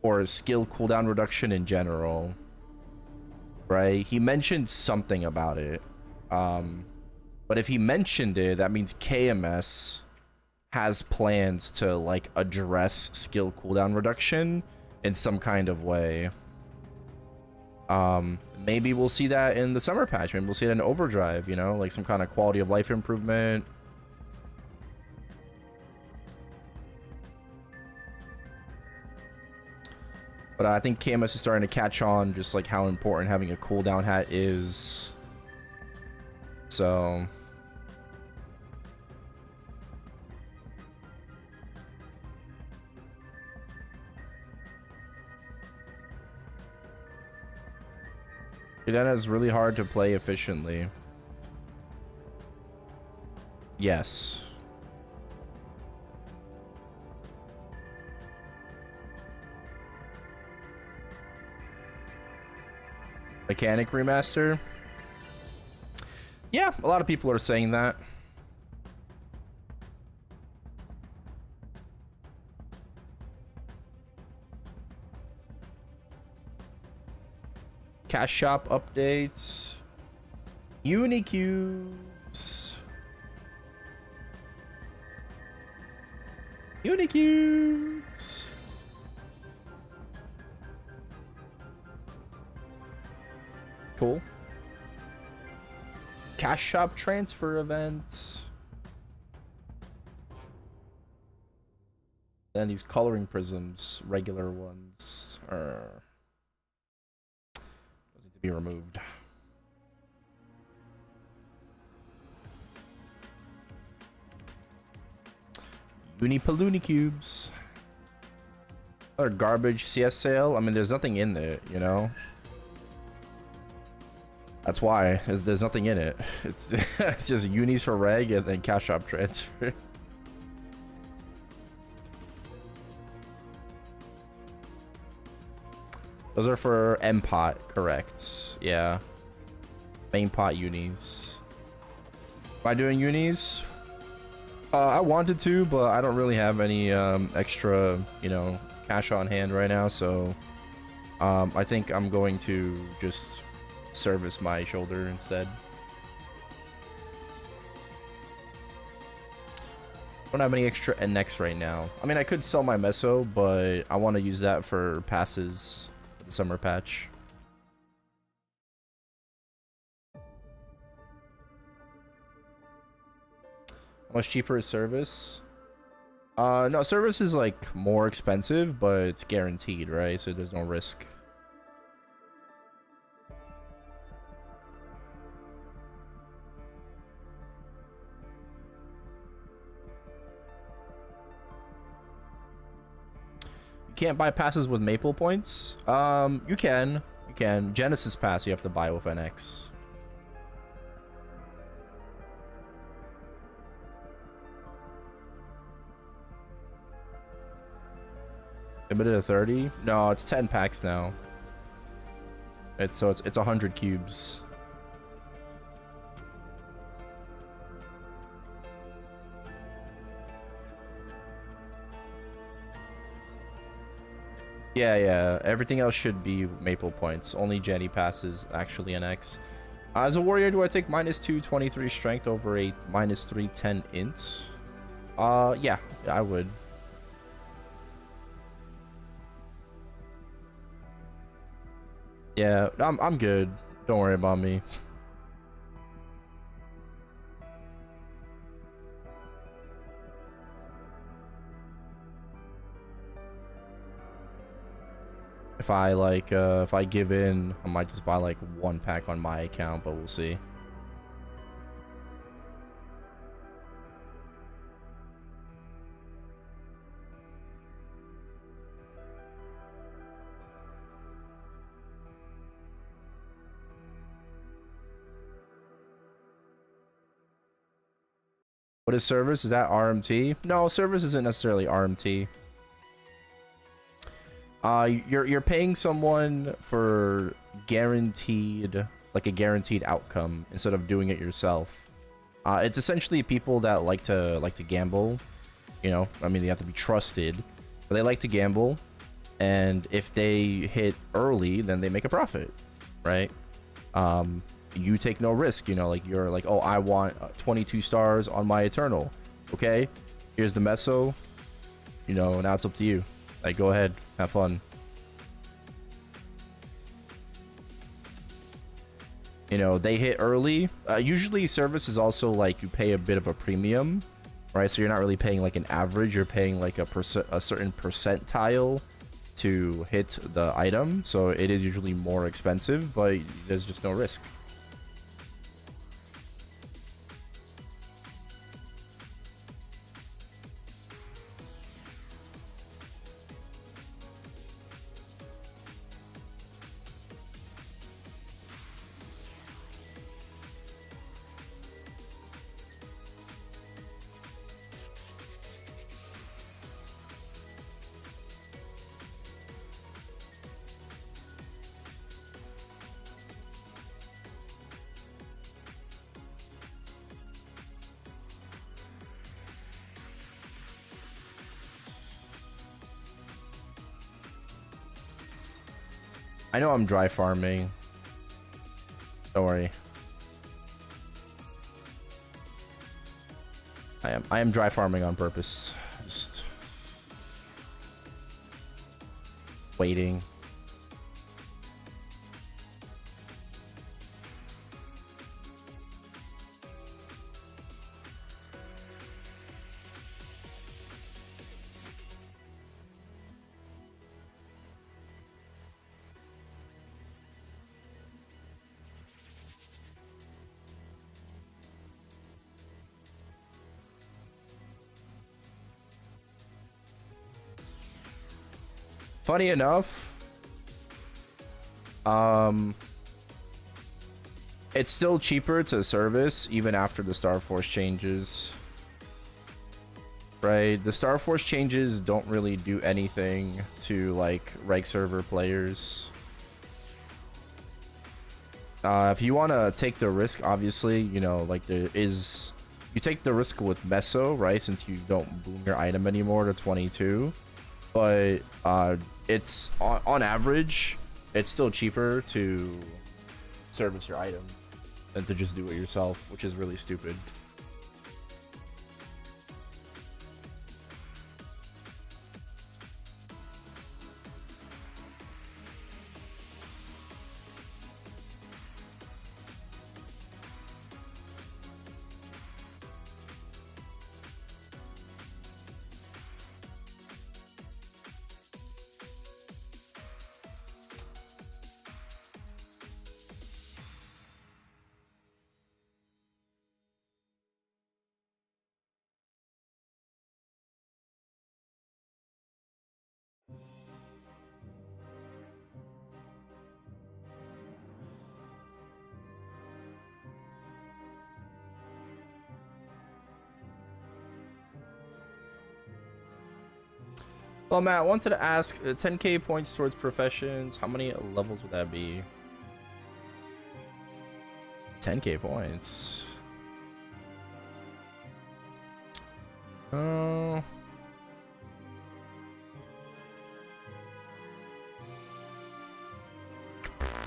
or skill cooldown reduction in general. Right? He mentioned something about it. But if he mentioned it, that means KMS has plans to like address skill cooldown reduction in some kind of way. Maybe we'll see that in the summer patch. Maybe we'll see it in Overdrive, you know, like some kind of quality of life improvement. But I think KMS is starting to catch on just like how important having a cooldown hat is. So that is really hard to play efficiently. Yes. Mechanic remaster? Yeah, a lot of people are saying that. Cash shop updates. Unicubes. Unicubes. Cool. Cash shop transfer event. Then these coloring prisms, regular ones, are need to be removed. Unipaloonie cubes. Another garbage CS sale. I mean, there's nothing in it, you know. That's why there's nothing in it. It's it's just unis for reg and then cash shop transfer. Those are for M pot, correct? Yeah. Main pot unis. Am I doing unis? I wanted to, but I don't really have any extra, you know, cash on hand right now. So I think I'm going to just service my shoulder instead. Don't have any extra NX right now. I mean, I could sell my meso, but I want to use that for passes for the summer patch. How much cheaper is service? No, service is like more expensive, but it's guaranteed, right? So there's no risk. Can't buy passes with maple points. You can Genesis pass you have to buy with NX. Limited to 30? No, it's 10 packs now. It's 100 cubes. Yeah. Everything else should be maple points. Only Jenny passes actually NX. As a warrior, do I take -2 23 strength over a -3 10 int? Yeah, I would. Yeah, I'm good. Don't worry about me. If I like, if I give in, I might just buy like one pack on my account, but we'll see. What is service? Is that RMT? No, service isn't necessarily RMT. You're paying someone for guaranteed, like a guaranteed outcome instead of doing it yourself. It's essentially people that like to gamble. You know, I mean, they have to be trusted, but they like to gamble, and if they hit early, then they make a profit, right? You take no risk. You know, like you're like, oh, I want 22 stars on my Eternal. Okay, here's the meso. You know, now it's up to you. Like, go ahead, have fun. You know, they hit early. Usually service is also like you pay a bit of a premium, right? So you're not really paying like an average, you're paying like a certain percentile to hit the item. So it is usually more expensive, but there's just no risk. I know I'm dry farming. Don't worry. I am dry farming on purpose. Just waiting. Funny enough, it's still cheaper to service even after the Star Force changes. Right? The Star Force changes don't really do anything to like reg server players. If you want to take the risk, obviously, you know, like there is, you take the risk with Meso, right? Since you don't boom your item anymore to 22. But it's on average, it's still cheaper to service your item than to just do it yourself, which is really stupid. Well, Matt, I wanted to ask 10k points towards professions. How many levels would that be? 10k points. I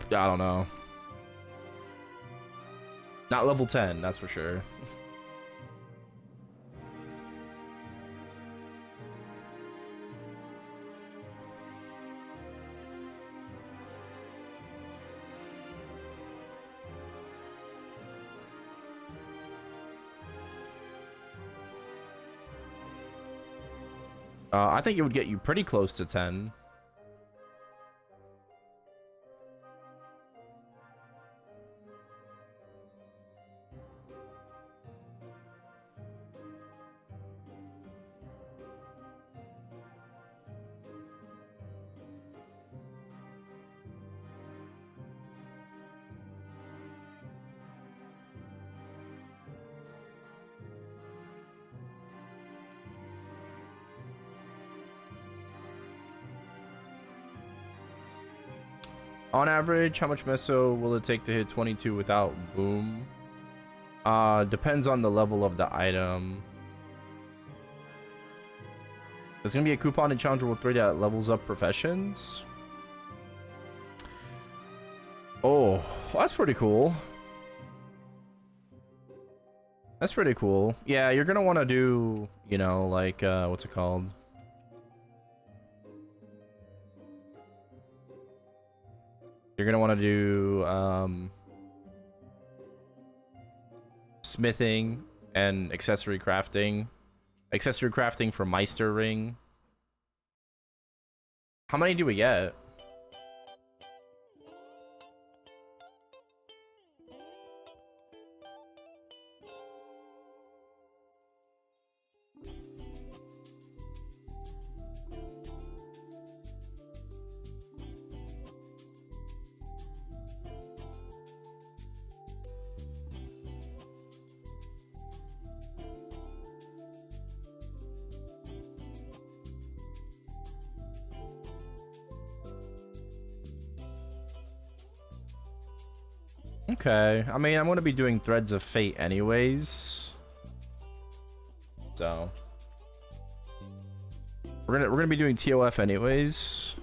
don't know. Not level 10, that's for sure. I think it would get you pretty close to 10. On average, how much meso will it take to hit 22 without boom? Depends on the level of the item. There's gonna be a coupon in Challenger World 3 that levels up professions. Oh, well, that's pretty cool. That's pretty cool. Yeah, you're gonna want to do, you know, like, what's it called? You're gonna want to do, smithing and accessory crafting. Accessory crafting for Meister Ring. How many do we get? Okay, I mean, I'm gonna be doing Threads of Fate anyways, so we're gonna be doing TOF anyways.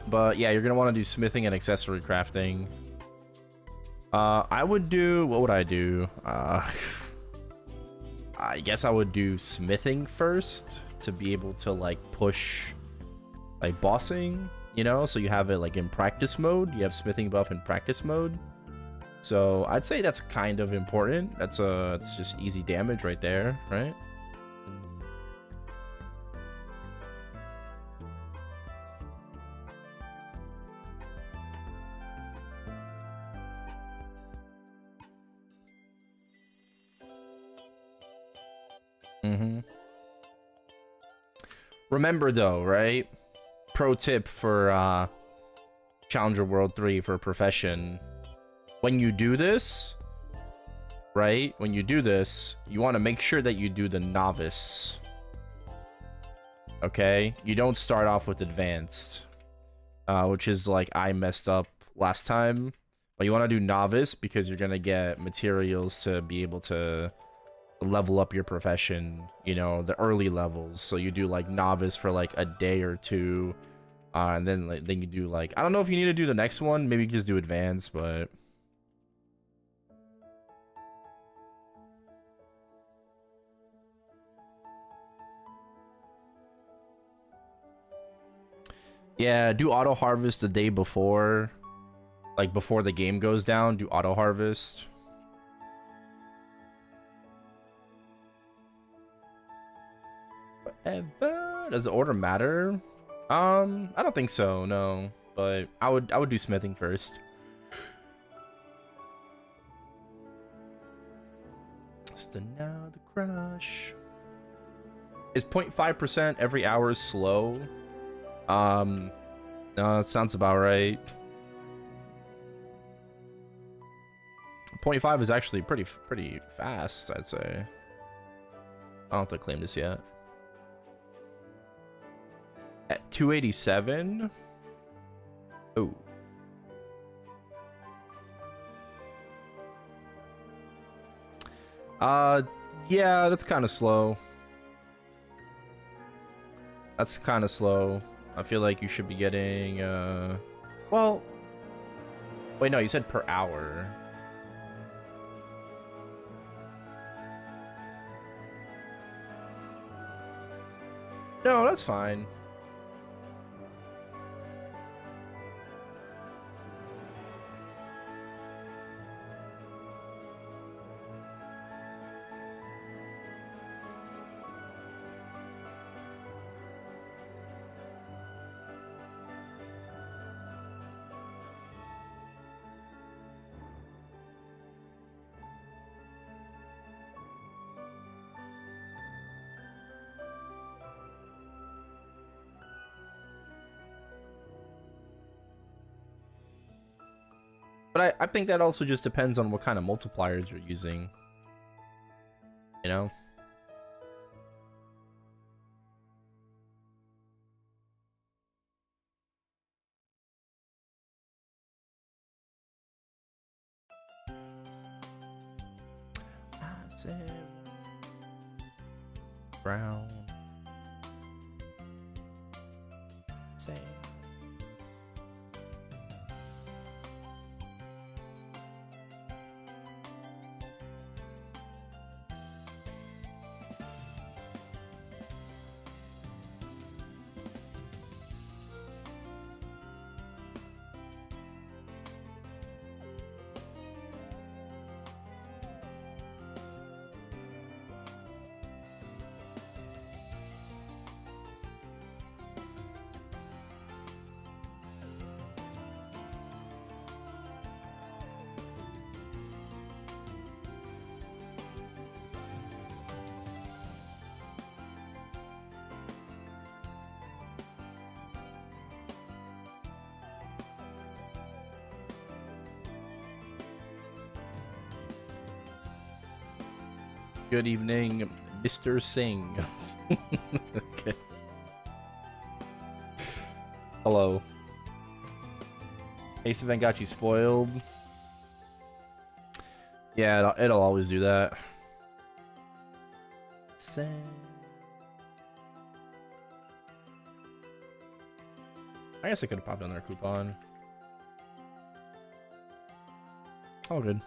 But yeah, you're gonna want to do smithing and accessory crafting. I would do, what would I do? I guess I would do smithing first to be able to like push like bossing, you know, so you have it like in practice mode. You have smithing buff in practice mode. So I'd say that's kind of important. It's just easy damage right there, right? Remember though, right? Pro tip for Challenger World 3 for profession. When you do this, right? When you do this, you want to make sure that you do the novice. Okay? You don't start off with advanced. Which is like I messed up last time. But you want to do novice because you're going to get materials to be able to level up your profession, you know, the early levels. So you do like novice for like a day or two, and then you do like, I don't know if you need to do the next one, maybe you just do advanced, but yeah, do auto harvest the day before, like before the game goes down. Do auto harvest. Does the order matter? I don't think so, no. But I would do smithing first. Just another crush. Is 0.5% every hour slow? No, that sounds about right. 0.5 is actually pretty fast, I'd say. I don't have to claim this yet. At 287? Oh. Yeah, that's kind of slow. That's kind of slow. I feel like you should be getting, well... Wait, no, you said per hour. No, that's fine. But I think that also just depends on what kind of multipliers you're using. You know? Massive. Brown. Say. Good evening, Mr. Singh. Okay. Hello. Ace event got you spoiled. Yeah, it'll always do that. Sing. I guess I could have popped on their coupon. All good.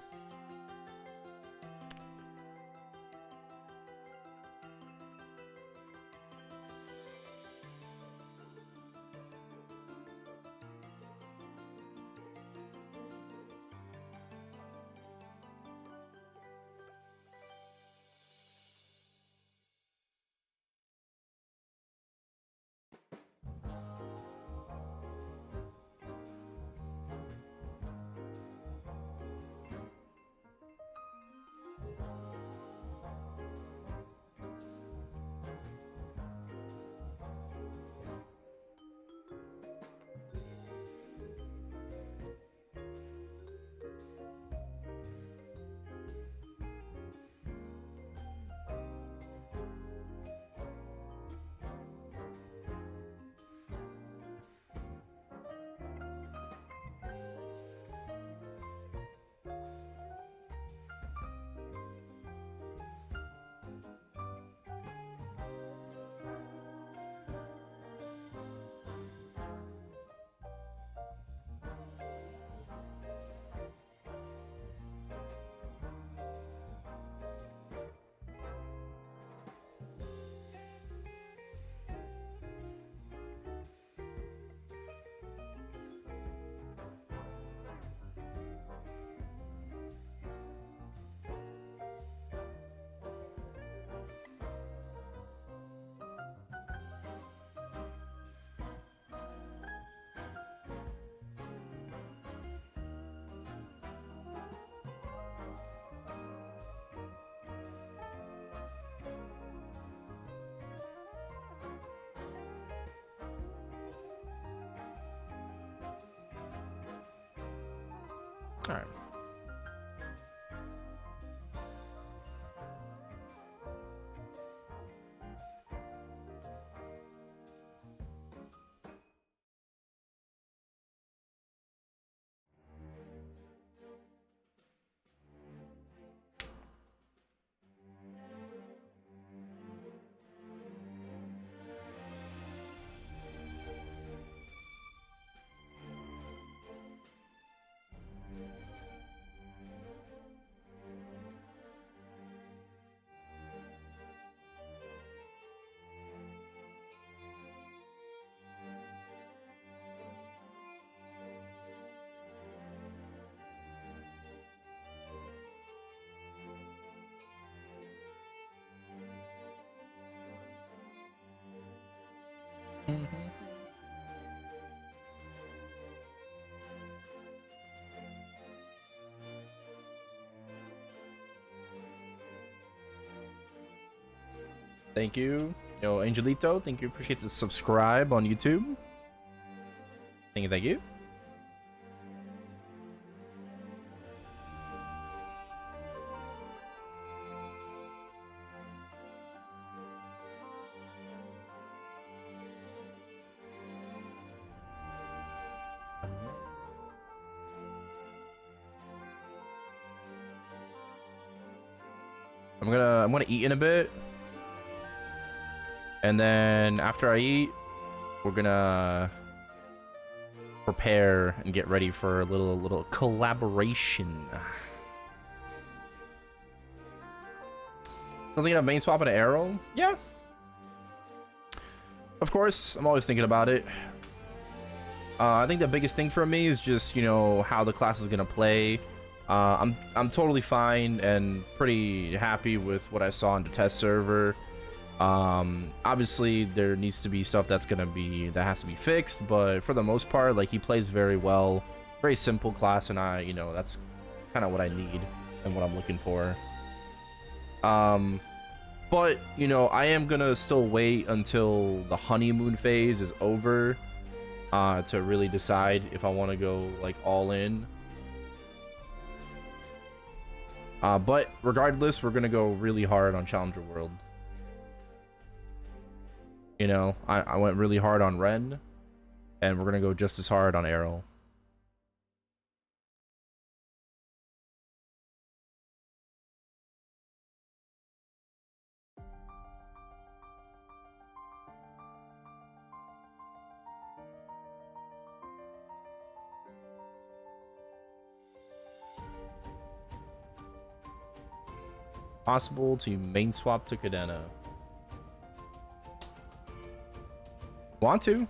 All right. Thank you. Yo, Angelito, thank you. Appreciate the subscribe on YouTube. Thank you, thank you. I'm gonna eat in a bit, and then after I eat, we're gonna prepare and get ready for a little collaboration. Something about main swap and Erel? Yeah. Of course, I'm always thinking about it. I think the biggest thing for me is just, you know, how the class is gonna play. I'm totally fine and pretty happy with what I saw on the test server. Obviously there needs to be stuff that has to be fixed, but for the most part, like, he plays very well. Very simple class, and you know, that's kind of what I need and what I'm looking for. But you know, I am gonna still wait until the honeymoon phase is over to really decide if I want to go like all in. But regardless, we're gonna go really hard on Challenger World. You know, I went really hard on Ren, and we're gonna go just as hard on Erel. Possible to main swap to Cadena. Want to?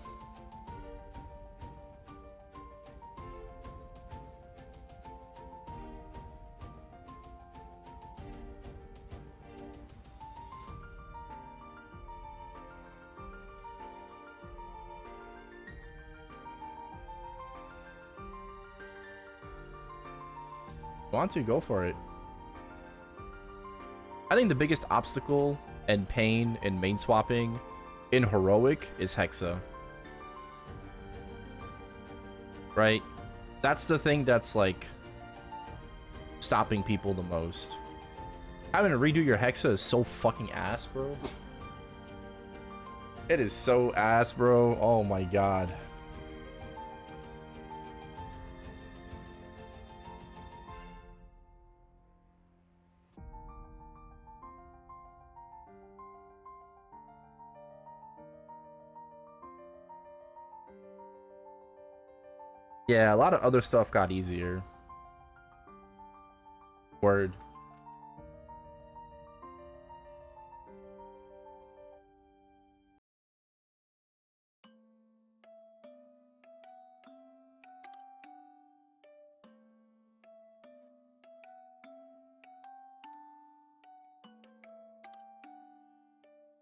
Want to? Go for it. I think the biggest obstacle and pain in main swapping in Heroic is Hexa. Right? That's the thing that's like stopping people the most. Having to redo your Hexa is so fucking ass, bro. It is so ass, bro. Oh my god. Yeah, a lot of other stuff got easier. Word.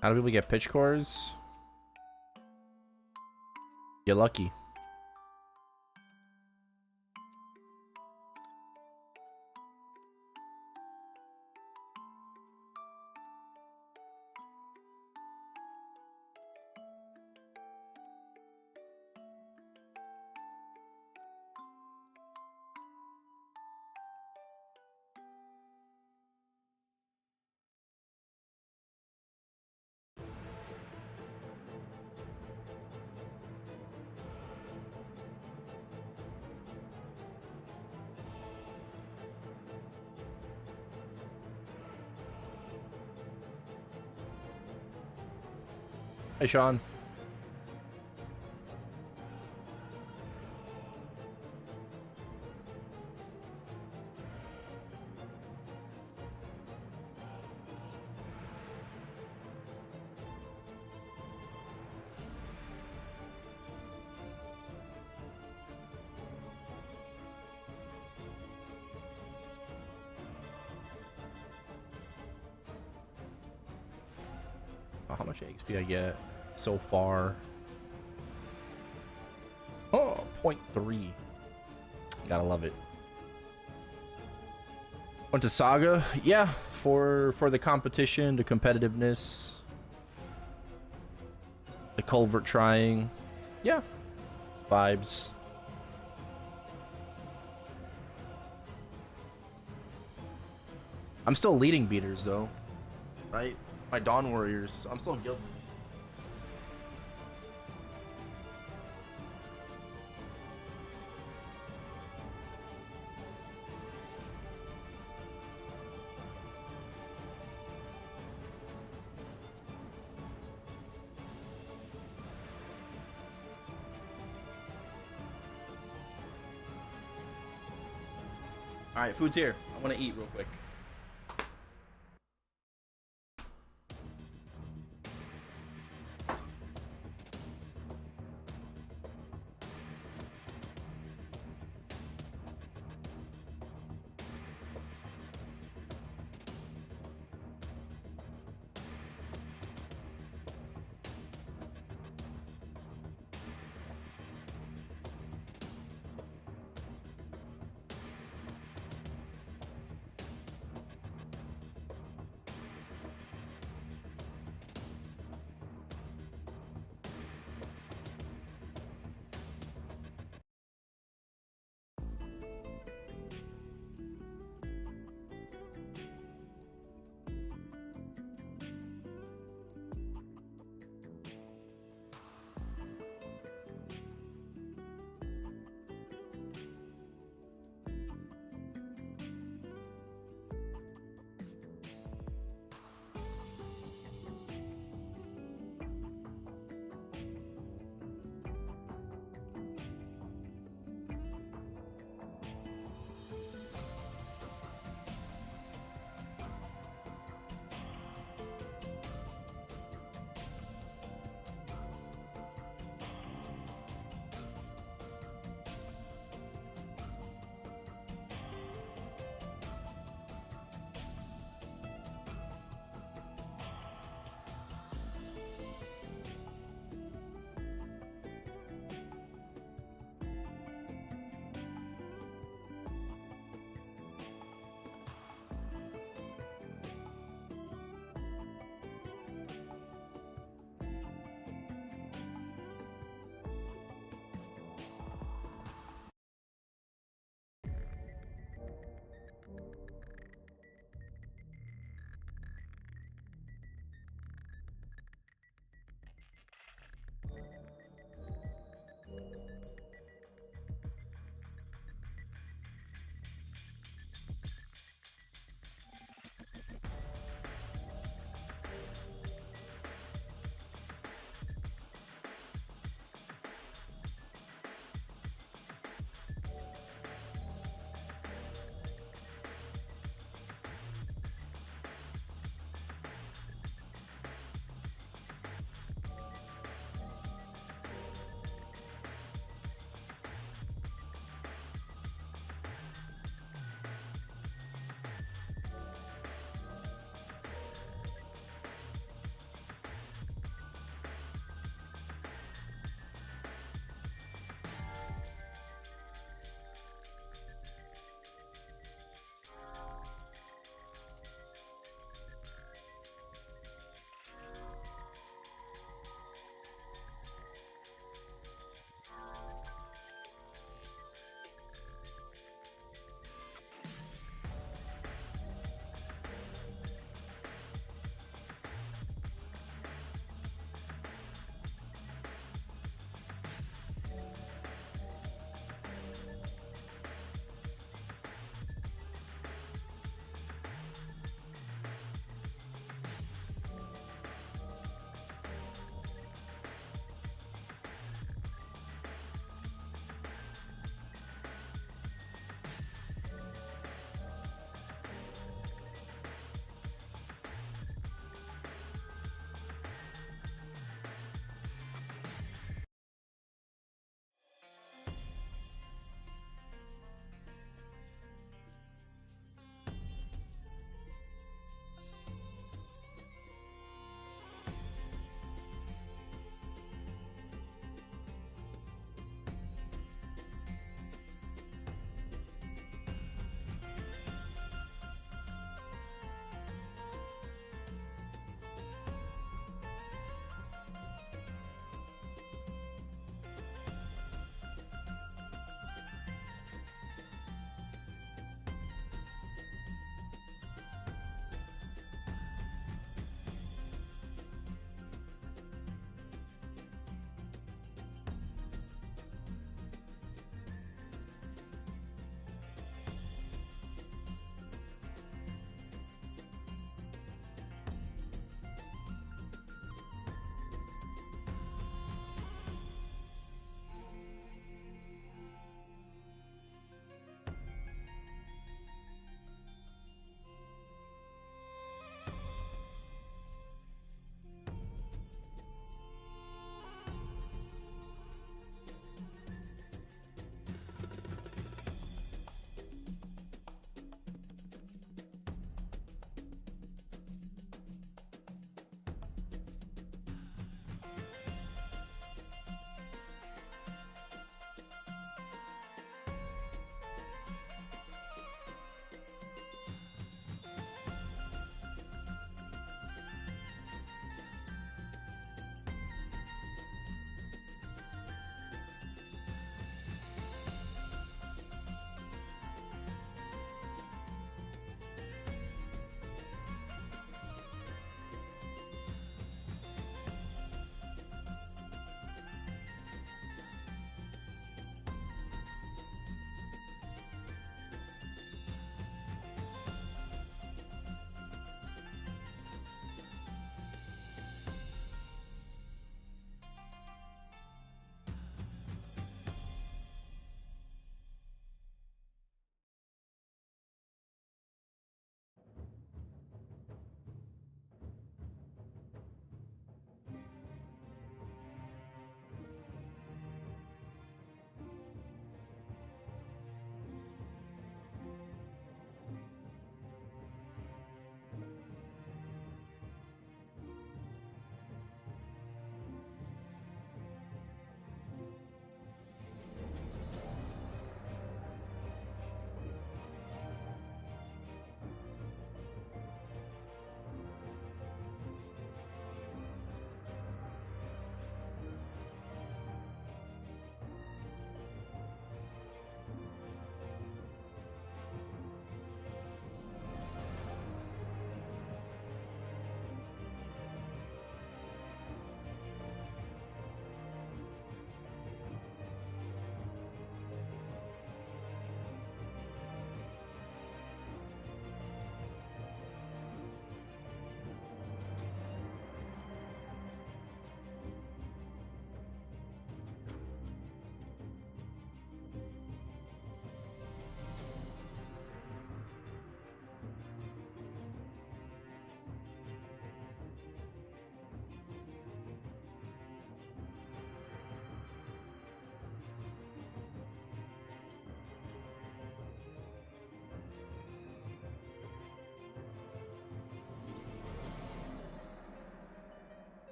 How do people get pitch cores? You're lucky. Hey, Sean. Oh, how much XP I get so far? Oh, 0.3. Gotta love it. Went to Saga, yeah, for the competition, the competitiveness, the culvert trying, yeah, vibes. I'm still leading beaters though, right? My Dawn Warriors, I'm still guilty. Alright, food's here. I want to eat real quick.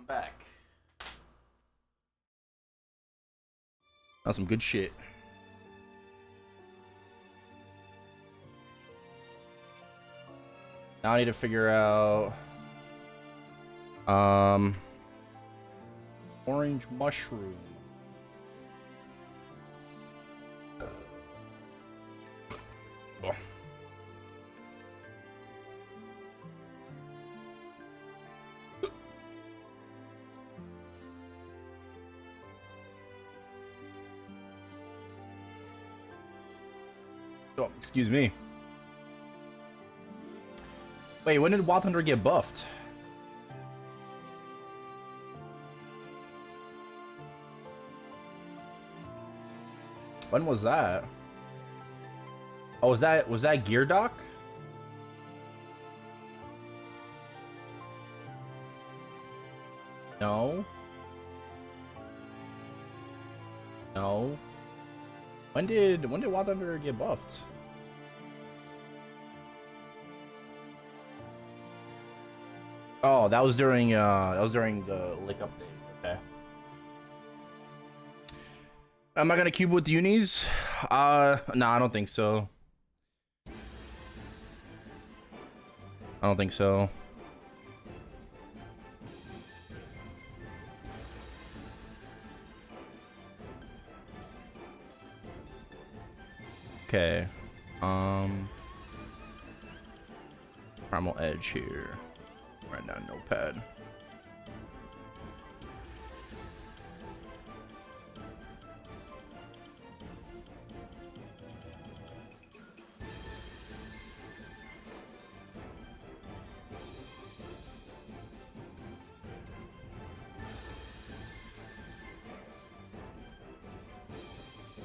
back. That's some good shit. Now I need to figure out orange mushroom. Oh. Oh, excuse me. Wait, when did Wild Thunder get buffed? When was that? Oh, was that Gear Dock? No. No. When did Wild Thunder get buffed? Oh, that was during the Lick update. Okay. Am I gonna cube with unis? No, I don't think so. I don't think so. Okay. Primal Edge here. Right now, notepad.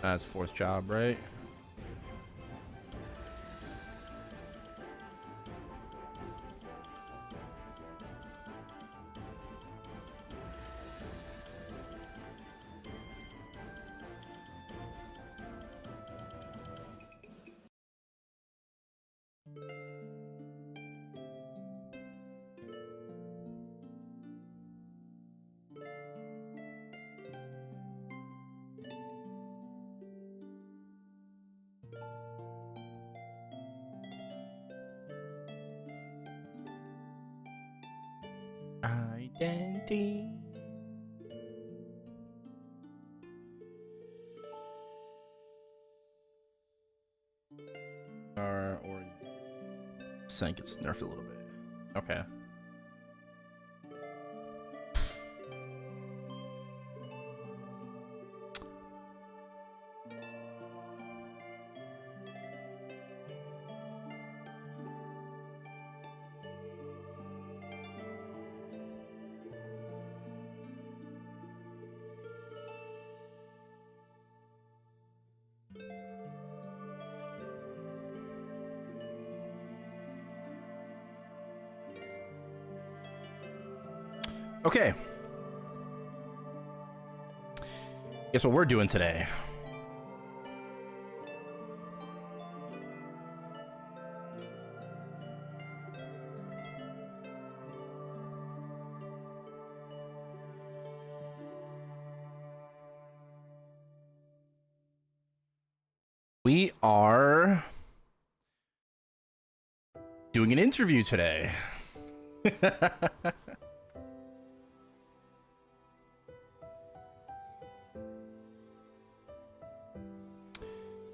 That's fourth job, right? Identity. Or Sank gets nerfed a little bit. Okay. Okay. Guess what we're doing today? We are doing an interview today.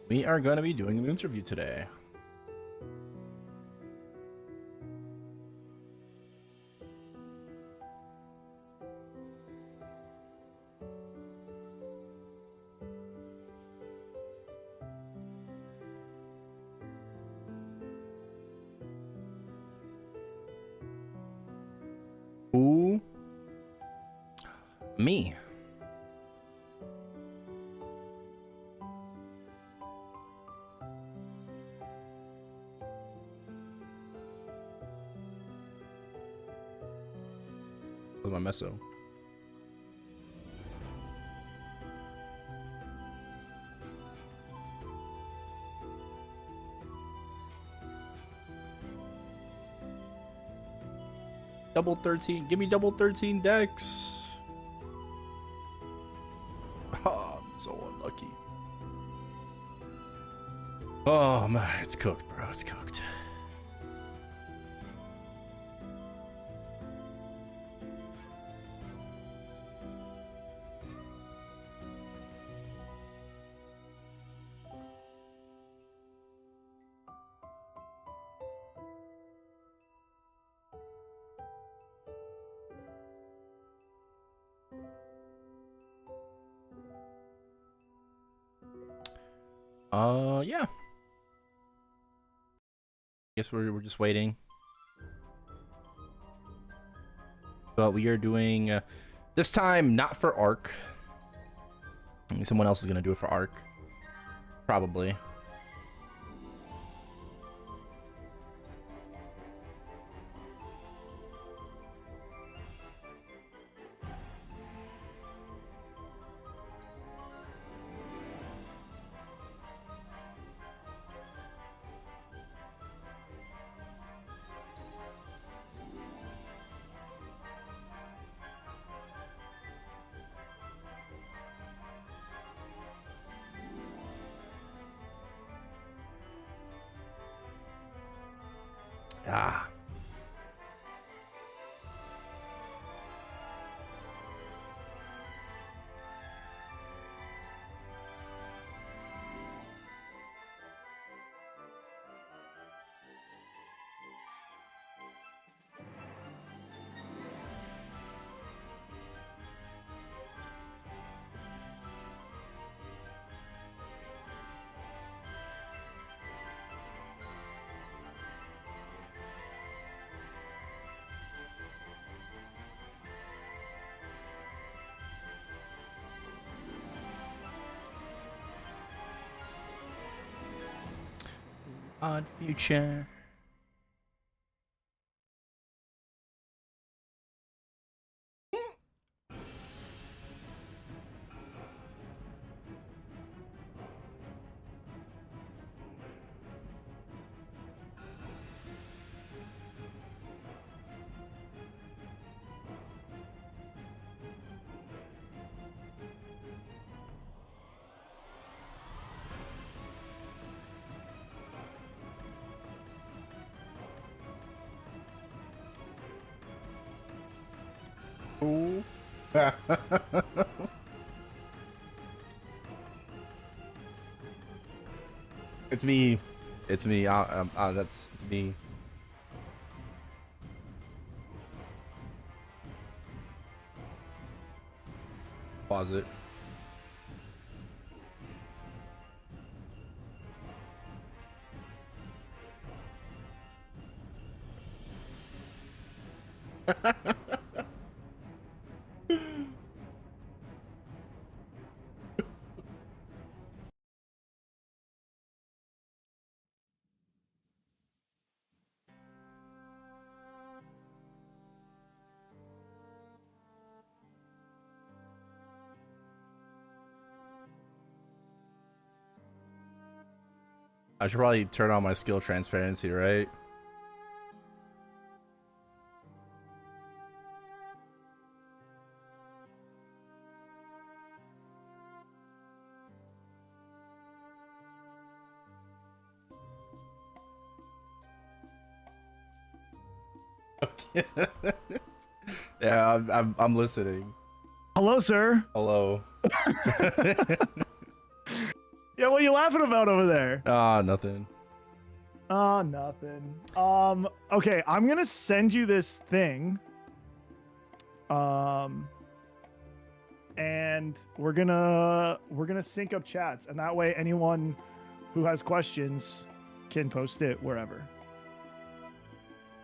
We are going to be doing an interview today. Who? Me. With my meso. Double 13. Give me double 13 decks. Oh, I'm so unlucky. Oh man, it's cooked, bro. It's cooked. Yeah. Guess we're just waiting. But we are doing this time not for Arc. Someone else is gonna do it for Arc, probably. Ah. Odd future. Ooh. It's me. It's me. It's me. Pause it. I should probably turn on my skill transparency, right? Okay. Yeah, I'm listening. Hello, sir. Hello. Yeah, what are you laughing about over there? Ah, nothing. Oh, nothing. Okay, I'm gonna send you this thing. And we're gonna sync up chats, and that way anyone who has questions can post it wherever.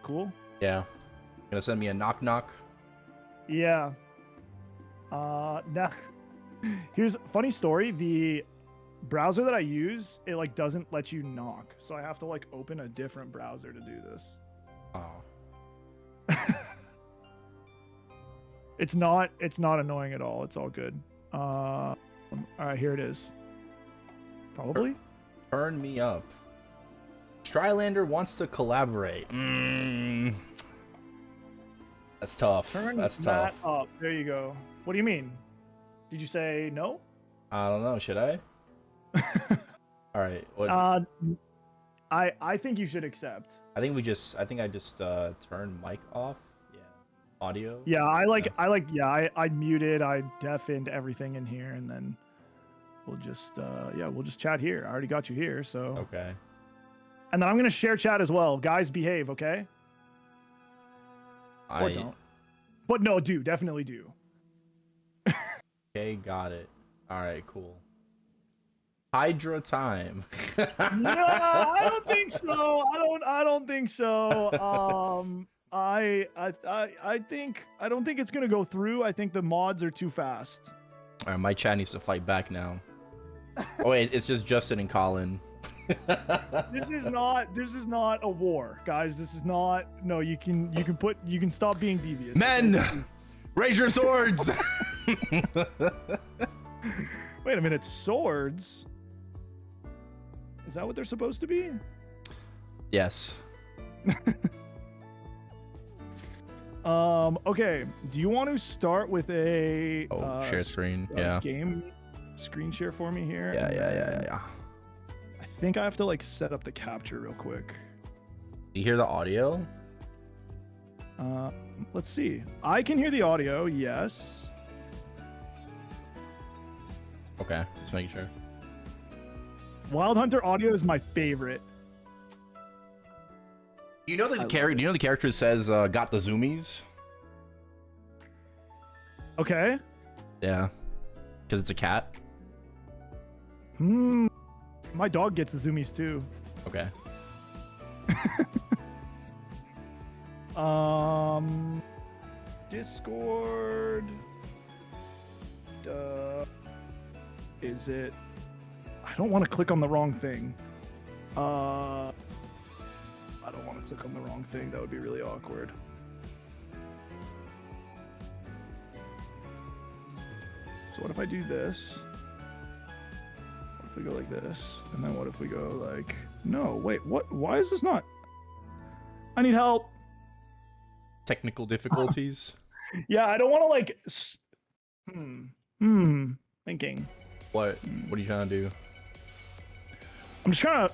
Cool? Yeah. Gonna send me a knock knock. Yeah. Now here's a funny story. The browser that I use, it like doesn't let you knock, so I have to like open a different browser to do this. Oh. It's not annoying at all. It's all good. All right, here it is. Probably. Turn me up. Strylander wants to collaborate. That's tough. Turn That's Matt tough. up. There you go. What do you mean? Did you say no? I don't know. Should I? All right. What? I think you should accept. I think I just turned mic off. Yeah. Audio. Yeah, I muted, I deafened everything in here, and then we'll just chat here. I already got you here, so. Okay. And then I'm gonna share chat as well. Guys, behave, okay? Or don't. But no, do definitely do. Okay, got it. All right, cool. Hydra time. No, I don't think so. I don't think so. I don't think it's gonna go through. I think the mods are too fast. All right, my chat needs to fight back now. Oh wait, it's just Justin and Colin. This is not a war, guys. This is not. No, you can stop being devious. Men, raise your swords. Wait a minute, swords? Is that what they're supposed to be? Yes. Okay. Do you want to start with a share screen? Yeah. Game screen share for me here. Yeah. I think I have to like set up the capture real quick. You hear the audio? Let's see. I can hear the audio. Yes. Okay, just making sure. Wild Hunter audio is my favorite. You know the character. You know the character says "got the zoomies." Okay. Yeah, because it's a cat. My dog gets the zoomies too. Okay. Discord. Is it? I don't want to click on the wrong thing. I don't want to click on the wrong thing. That would be really awkward. So what if I do this? What if we go like this? And then what if we go like... No, wait, what? Why is this not... I need help. Technical difficulties. Yeah, I don't want to like... Thinking. What are you trying to do? I'm just trying to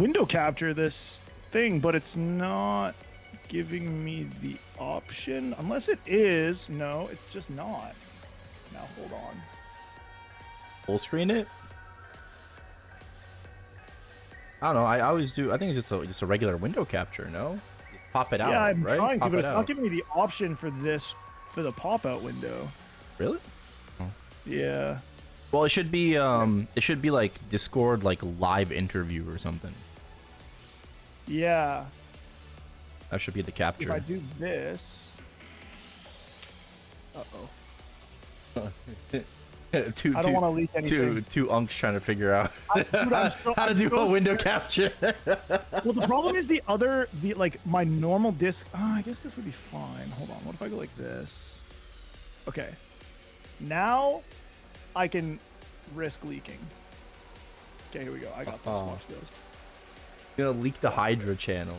window capture this thing, but it's not giving me the option. Unless it is. No, it's just not. Now, hold on. Full screen it? I don't know. I always do. I think it's just a regular window capture, no? Pop it out, yeah, I'm right? trying to, Pop but it it's out. not giving me the option for this, for the pop-out window. Really? Yeah. Well, it should be like Discord, like live interview or something. Yeah. That should be the capture. If I do this... Uh-oh. I don't want to leak anything. Two unks trying to figure out Dude, how to do a window capture. Well, the problem is like my normal disc. I guess this would be fine. Hold on. What if I go like this? Okay. Now I can risk leaking. Okay, here we go. I got this. Watch this. You're gonna leak the Hydra channel.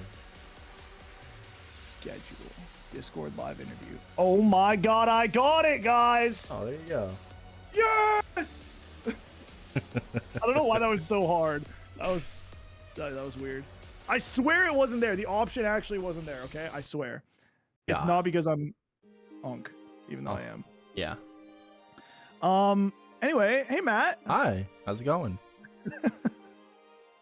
Schedule. Discord live interview. Oh my god, I got it, guys! Oh, there you go. Yes! I don't know why that was so hard. That was weird. I swear it wasn't there. The option actually wasn't there, okay? I swear. It's not because I'm unk, even though I am. Yeah. Anyway, hey Matt. Hi. How's it going?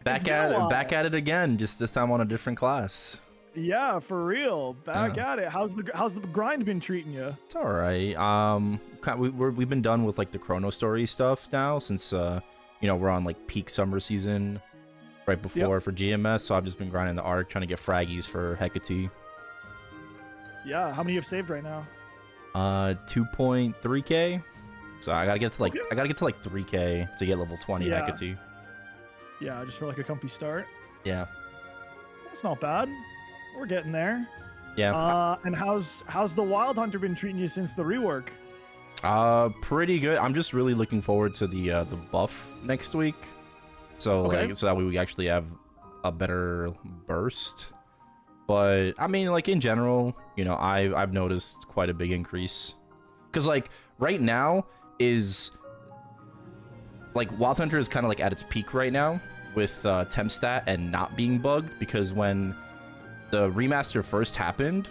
Back at it again, just this time on a different class. Yeah, for real. Back at it. How's the grind been treating you? It's all right. We've been done with like the Chrono Story stuff now since you know, we're on like peak summer season right before for GMS, so I've just been grinding the Arc, trying to get fraggies for Hecate. Yeah, how many you have saved right now? 2.3k. So I gotta get to like 3k to get level 20 Hecate. Yeah, just for like a comfy start. Yeah. That's not bad. We're getting there. Yeah. And how's the Wild Hunter been treating you since the rework? Pretty good. I'm just really looking forward to the buff next week. So so that way we actually have a better burst. But I mean, like in general, you know, I've noticed quite a big increase. Because like right now is like Wild Hunter is kind of like at its peak right now with temp stat and not being bugged, because when the remaster first happened,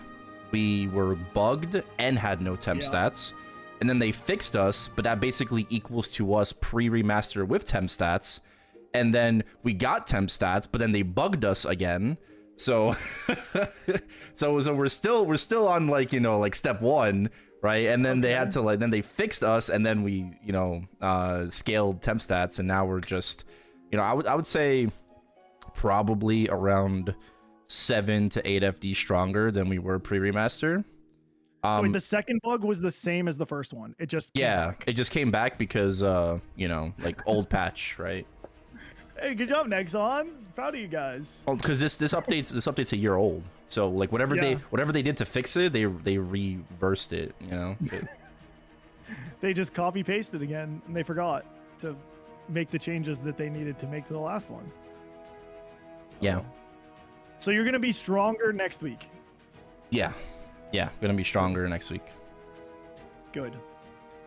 we were bugged and had no temp stats. And then they fixed us, but that basically equals to us pre-remaster with temp stats. And then we got temp stats, but then they bugged us again. So so we're still on like, you know, like step one, right? And then they had to like, then they fixed us, and then we, you know, scaled temp stats, and now we're just, you know, I would say probably around 7 to 8 FD stronger than we were pre-remaster. So wait, the second bug was the same as the first one. It just came back. It just came back because you know, like old patch, right? Hey, good job, Nexon. Proud of you guys. Oh, because this update's a year old. So like whatever they did to fix it, they reversed it, you know. They just copy pasted again, and they forgot to make the changes that they needed to make to the last one. Yeah. So you're gonna be stronger next week. Yeah. Yeah, gonna be stronger next week. Good.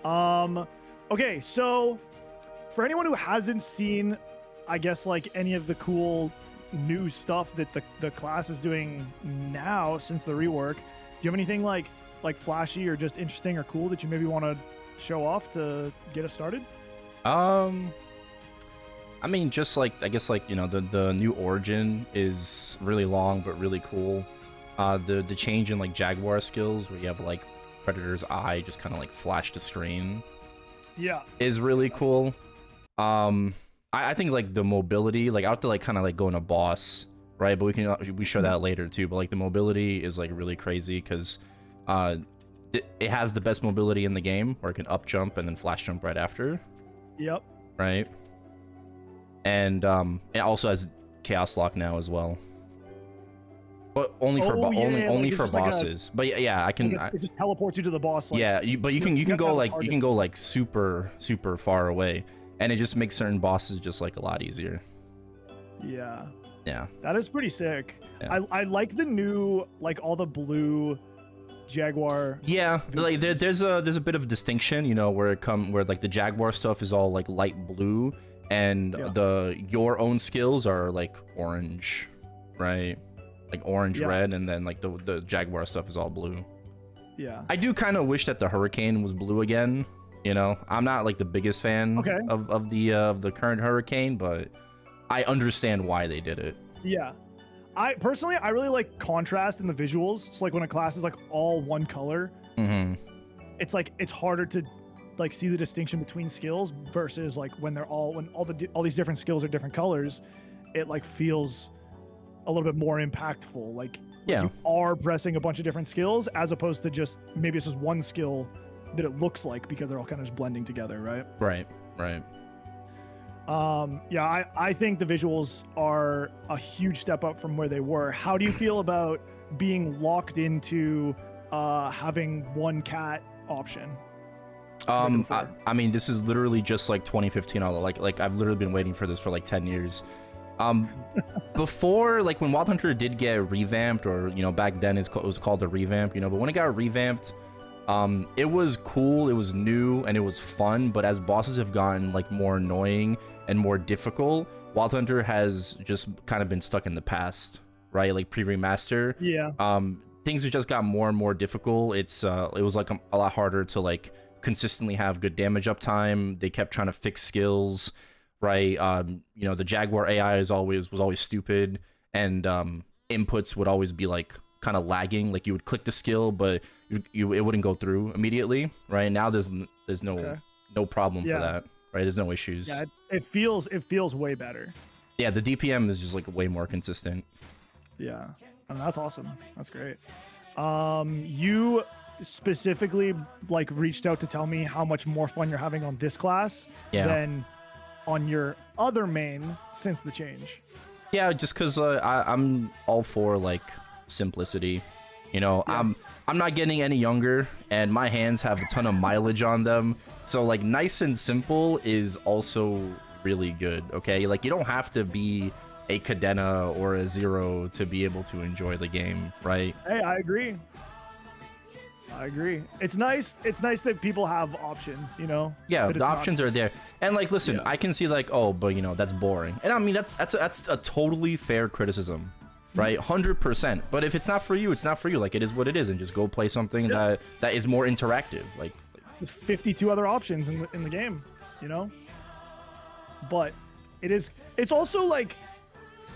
Okay, so for anyone who hasn't seen, I guess, like any of the cool new stuff that the class is doing now since the rework, do you have anything like flashy or just interesting or cool that you maybe want to show off to get us started? I mean, just like, I guess, like, you know, the new origin is really long but really cool. The change in like Jaguar skills, where you have like Predator's eye just kind of like flash the screen, is really cool. I think like the mobility, like I have to like kind of like go in a boss, right? But we show that later too. But like the mobility is like really crazy, because it has the best mobility in the game, where it can up jump and then flash jump right after. Yep. Right. And it also has Chaos Lock now as well. But only for only for bosses. But yeah, I can. It just teleports you to the boss. Like, yeah, but you can go like super far away, and it just makes certain bosses just like a lot easier. Yeah. Yeah. That is pretty sick. Yeah. I like the new, like, all the blue Jaguar. Yeah, like there's a bit of distinction, you know, where like the Jaguar stuff is all like light blue, and your own skills are like orange, right? Like orange, red, and then like the Jaguar stuff is all blue. Yeah. I do kind of wish that the Hurricane was blue again. You know, I'm not like the biggest fan of the current Hurricane, but I understand why they did it. Yeah. I personally really like contrast in the visuals. So like when a class is like all one color, it's like it's harder to like see the distinction between skills versus like when all these different skills are different colors, it like feels a little bit more impactful. Like you are pressing a bunch of different skills, as opposed to just maybe it's just one skill that it looks like, because they're all kind of just blending together, right? Right. Yeah, I think the visuals are a huge step up from where they were. How do you feel about being locked into having one cat option? I mean, this is literally just like 2015. Like I've literally been waiting for this for like 10 years. Before, like when Wild Hunter did get revamped, or you know, back then it was called a revamp, you know, but when it got revamped, it was cool, it was new, and it was fun. But as bosses have gotten like more annoying and more difficult, Wild Hunter has just kind of been stuck in the past, right? Like pre-remaster, things have just got more and more difficult. It was like a lot harder to like consistently have good damage uptime. They kept trying to fix skills, right? You know, the Jaguar AI was always stupid, and inputs would always be like kind of lagging. Like you would click the skill, but it wouldn't go through immediately, right? Now there's no problem for that, right? There's no issues. Yeah, it feels way better. Yeah, the DPM is just like way more consistent. Yeah, and that's awesome. That's great. You specifically like reached out to tell me how much more fun you're having on this class than on your other main since the change. Yeah, just because I'm all for like simplicity. You know, I'm not getting any younger, and my hands have a ton of mileage on them. So like nice and simple is also really good. Okay, like you don't have to be a Cadena or a Zero to be able to enjoy the game, right? Hey, I agree. It's nice that people have options, you know. Yeah, that the options are there. And like, listen, Yeah. I can see like, oh, but you know, that's boring. And I mean, that's a totally fair criticism, right? 100%. But if it's not for you, it's not for you. Like, it is what it is, and just go play something that is more interactive. Like, There's 52 other options in the game, you know. But it's also like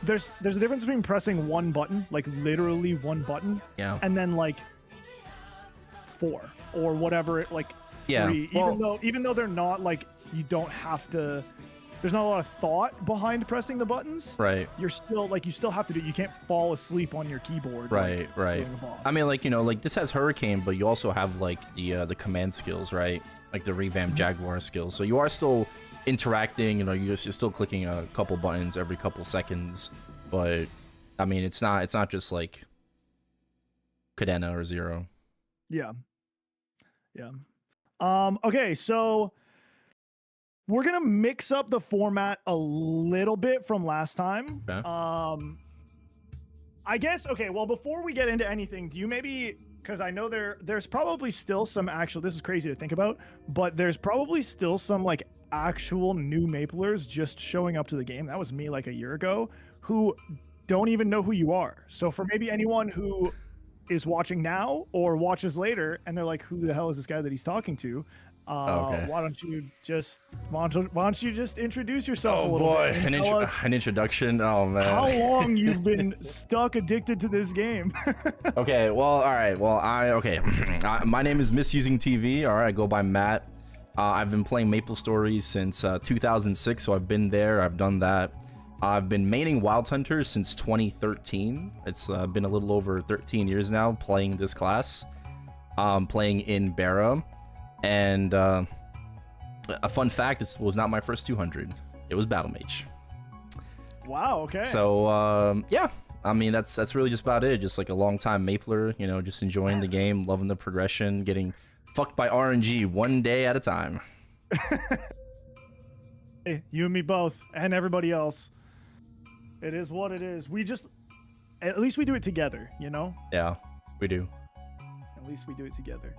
there's a difference between pressing one button, like literally one button, yeah. and then like 4 or whatever it like Yeah, 3. well- Even though they're not like, you don't have to, there's not a lot of thought behind pressing the buttons. Right. You're still like, you still have to do, you can't fall asleep on your keyboard. Right, like, right. doing a boss. I mean, like, you know, like this has Hurricane, but you also have like the command skills, right? Like the revamped Jaguar skills. So you are still interacting, you know, you're still clicking a couple buttons every couple seconds. But I mean, it's not just like Cadena or Zero. Yeah. Okay, so we're gonna mix up the format a little bit from last time. Okay. I guess, okay, well, before we get into anything, do you maybe, because I know there's probably still some actual, this is crazy to think about, but there's probably still some like actual new Maplers just showing up to the game. That was me like a year ago, who don't even know who you are. So for maybe anyone who is watching now or watches later and they're like, who the hell is this guy that he's talking to? Okay. Why don't you just introduce yourself a Oh little boy, bit and tell us an introduction. Oh man. how long you've been stuck addicted to this game. Okay, well, all right. Well, my name is MisusingTV. All right, I go by Matt. I've been playing MapleStory since 2006, so I've been there. I've done that. I've been maining Wild Hunters since 2013. It's been a little over 13 years now playing this class. Playing in Barra. And a fun fact, this was not my first 200. It was Battle Mage. Wow, okay. So, yeah. I mean, that's really just about it. Just like a long time Mapler, you know, just enjoying the game, loving the progression, getting fucked by RNG one day at a time. Hey, you and me both, and everybody else. It is what it is. At least we do it together, you know? Yeah, we do. At least we do it together.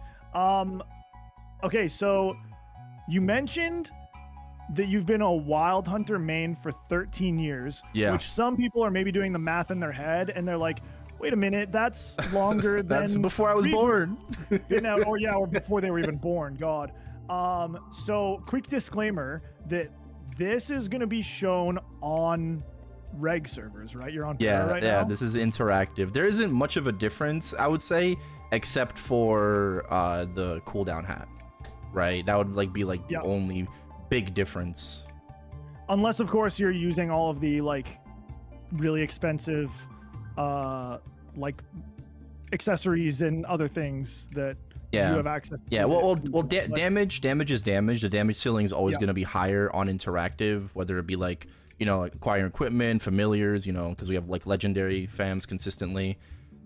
Okay, so you mentioned that you've been a Wild Hunter main for 13 years. Yeah. Which some people are maybe doing the math in their head, and they're like, wait a minute, that's longer than... That's before I was born. You know, or before they were even born, God. So quick disclaimer that this is going to be shown on reg servers, right? You're on Terra right now? This is interactive. There isn't much of a difference, I would say, except for the cooldown hat, right? That would like be like the only big difference. Unless, of course, you're using all of the like really expensive like accessories and other things that you have access to. Yeah, damage is damage. The damage ceiling is always going to be higher on interactive, whether it be like, you know, acquiring equipment, familiars, you know, because we have like legendary fams consistently.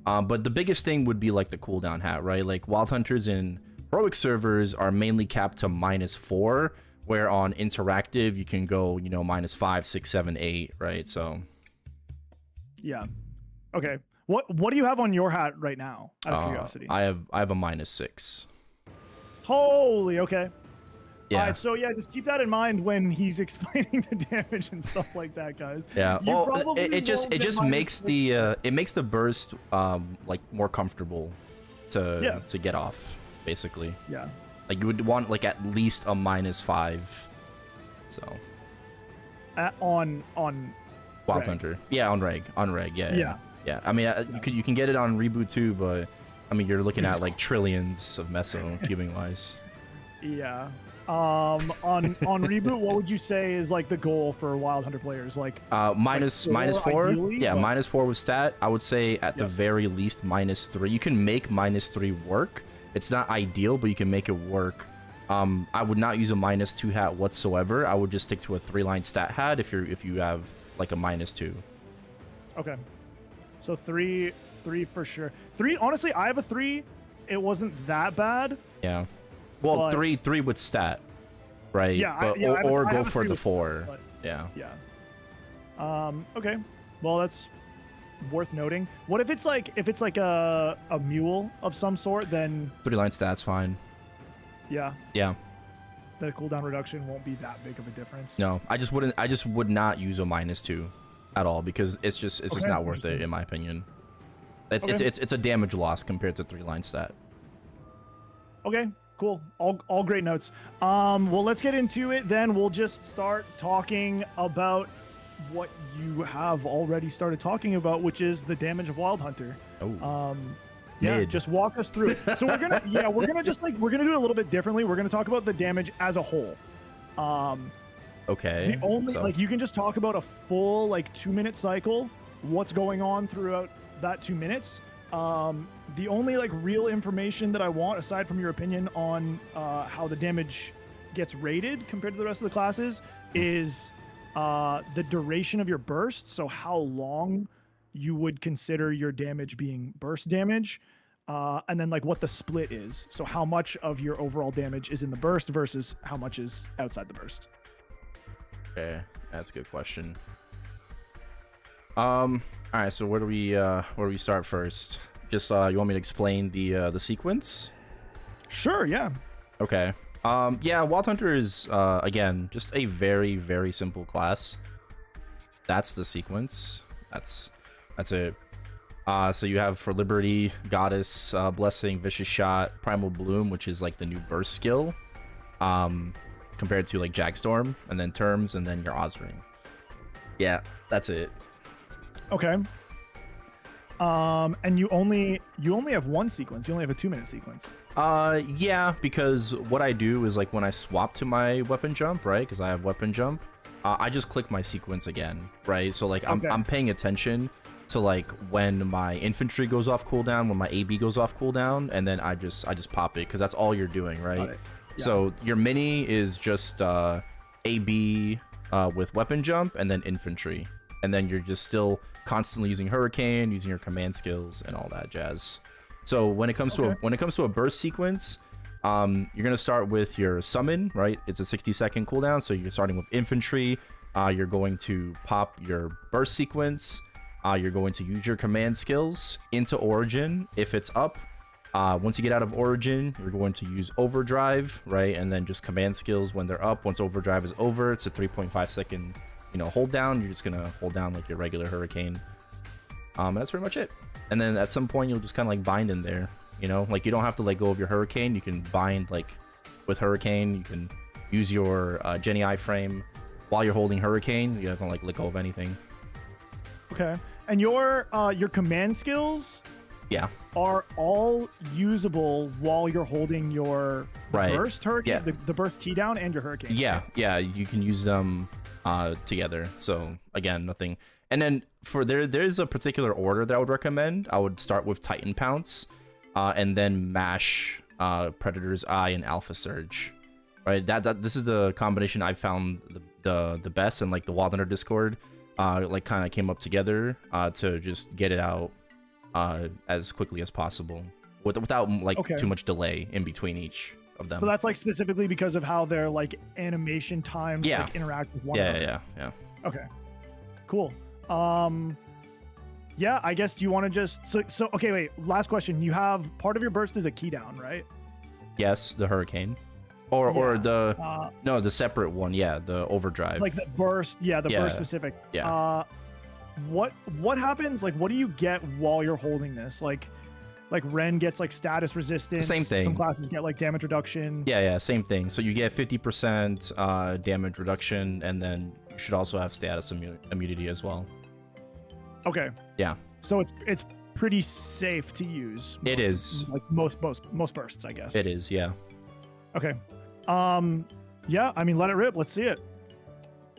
But the biggest thing would be like the cooldown hat, right? Like Wild Hunters in heroic servers are mainly capped to -4, where on interactive you can go, you know, -5, 6, 7, 8, right? So yeah. Okay. What do you have on your hat right now, out of curiosity? I have a -6. Holy, okay. Yeah. All right, so yeah, just keep that in mind when he's explaining the damage and stuff like that, guys. Yeah. You Well, probably it just won't get makes the burst like more comfortable to get off, basically. Yeah. Like you would want like at least a -5. So On Wild reg. Hunter. Yeah, on reg. Yeah. I mean, you can get it on reboot too, but I mean, you're looking at like trillions of meso cubing wise. Yeah. On reboot, what would you say is like the goal for Wild Hunter players? Like minus like -4. ideally, Yeah, but... -4 with stat. I would say at the very least -3. You can make -3 work. It's not ideal, but you can make it work. I would not use a -2 hat whatsoever. I would just stick to a 3-line stat hat if you have like a -2. Okay. So 3 for sure. 3, honestly, I have a 3. It wasn't that bad. Yeah. Well, but... 3 with stat, right? Yeah, but, I or have go a for 3 the with 4. but... Yeah. Yeah. Okay. Well, that's worth noting. What if it's like a mule of some sort? Then 3-line stats fine. yeah, Yeah. the cooldown reduction won't be that big of a difference. No, I just would not use a -2 at all because it's just not worth it in my opinion. It's a damage loss compared to 3-line stat. Okay, cool. All great notes. Well, let's get into it then. We'll just start talking about what you have already started talking about, which is the damage of Wild Hunter. Oh. Yeah, Mid. just walk us through it. So we're gonna do it a little bit differently. We're gonna talk about the damage as a whole. Okay. The only so, like you can just talk about a full like 2-minute cycle, what's going on throughout that 2 minutes. The only like real information that I want, aside from your opinion on how the damage gets rated compared to the rest of the classes, is the duration of your burst. So how long you would consider your damage being burst damage, and then like what the split is. So how much of your overall damage is in the burst versus how much is outside the burst. okay, that's a good question. All right, so where do we start first? Just you want me to explain the sequence? Sure, yeah. Okay. Yeah, Wild Hunter is again just a very, very simple class. That's the sequence. That's it. So you have for Liberty, Goddess, Blessing, Vicious Shot, Primal Bloom, which is like the new burst skill, compared to like Jagstorm, and then Terms, and then your Ozring. Yeah, that's it. Okay. And you only have one sequence. You only have a 2-minute sequence. Yeah, because what I do is like when I swap to my weapon jump, right? Because I have weapon jump, I just click my sequence again, right? So like I'm paying attention to like when my infantry goes off cooldown, when my AB goes off cooldown, and then I just pop it because that's all you're doing, right? Yeah. So your mini is just AB with weapon jump and then infantry, and then you're just still constantly using Hurricane, using your command skills and all that jazz. So when it comes to a burst sequence, you're gonna start with your summon, right? It's a 60-second cooldown, so you're starting with infantry. You're going to pop your burst sequence. You're going to use your command skills into Origin if it's up. Once you get out of Origin, you're going to use Overdrive, right? And then just command skills when they're up. Once Overdrive is over, it's a 3.5-second, hold down. You're just gonna hold down like your regular Hurricane. That's pretty much it. And then at some point, you'll just kind of like bind in there. Like you don't have to let go of your Hurricane. You can bind like with Hurricane. You can use your Jenny iframe while you're holding Hurricane. You don't have to like let go of anything. Okay. And your command skills, yeah, are all usable while you're holding your burst Hurricane, yeah. the burst key down, and your Hurricane. Yeah, yeah, you can use them together. So again, nothing. And then for there's a particular order that I would recommend. I would start with Titan Pounce, and then mash Predator's Eye and Alpha Surge. Right, this is the combination I found the best, and like the Wild Hunter Discord like kind of came up together to just get it out as quickly as possible without like too much delay in between each of them. So that's like specifically because of how their like animation times like interact with one another. Yeah. Okay, cool. Yeah, I guess, do you want to just so okay, wait, last question. You have part of your burst is a key down, right? Yes, the Hurricane. Or the no, the separate one, yeah, the Overdrive. Like the burst, burst specific. Yeah. What happens? Like, what do you get while you're holding this? Like Ren gets like status resistance. Same thing. Some classes get like damage reduction. Yeah, same thing. So you get 50% damage reduction, and then you should also have status immunity as well. Okay. Yeah. So it's pretty safe to use. It is. Like most bursts, I guess. It is, yeah. Okay. Yeah, I mean, let it rip. Let's see it.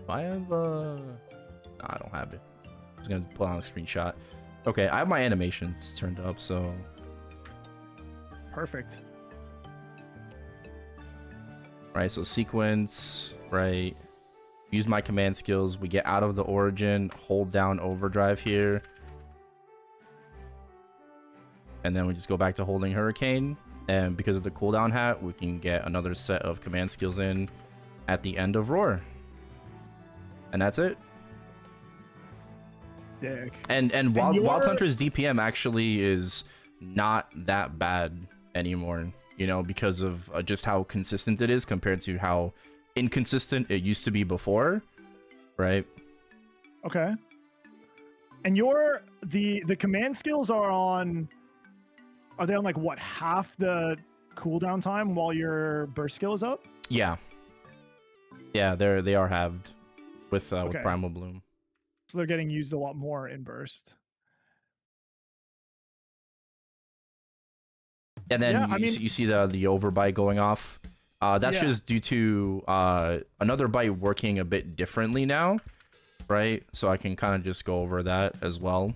I have no, I don't have it. I was gonna pull on a screenshot. Okay, I have my animations turned up, so perfect. Right, so sequence, right? Use my command skills. We get out of the Origin, hold down Overdrive here, and then we just go back to holding Hurricane. And because of the cooldown hat, we can get another set of command skills in at the end of Roar. And that's it. Dick. And Wild Hunter's DPM actually is not that bad anymore, you know, because of just how consistent it is compared to how inconsistent it used to be before, right? Okay. And the command skills are they on like what, half the cooldown time while your burst skill is up? Yeah. Yeah, they are halved with Okay. Primal Bloom. So they're getting used a lot more in burst. And then you see the overbite going off. That's just due to another bite working a bit differently now, right? So I can kind of just go over that as well.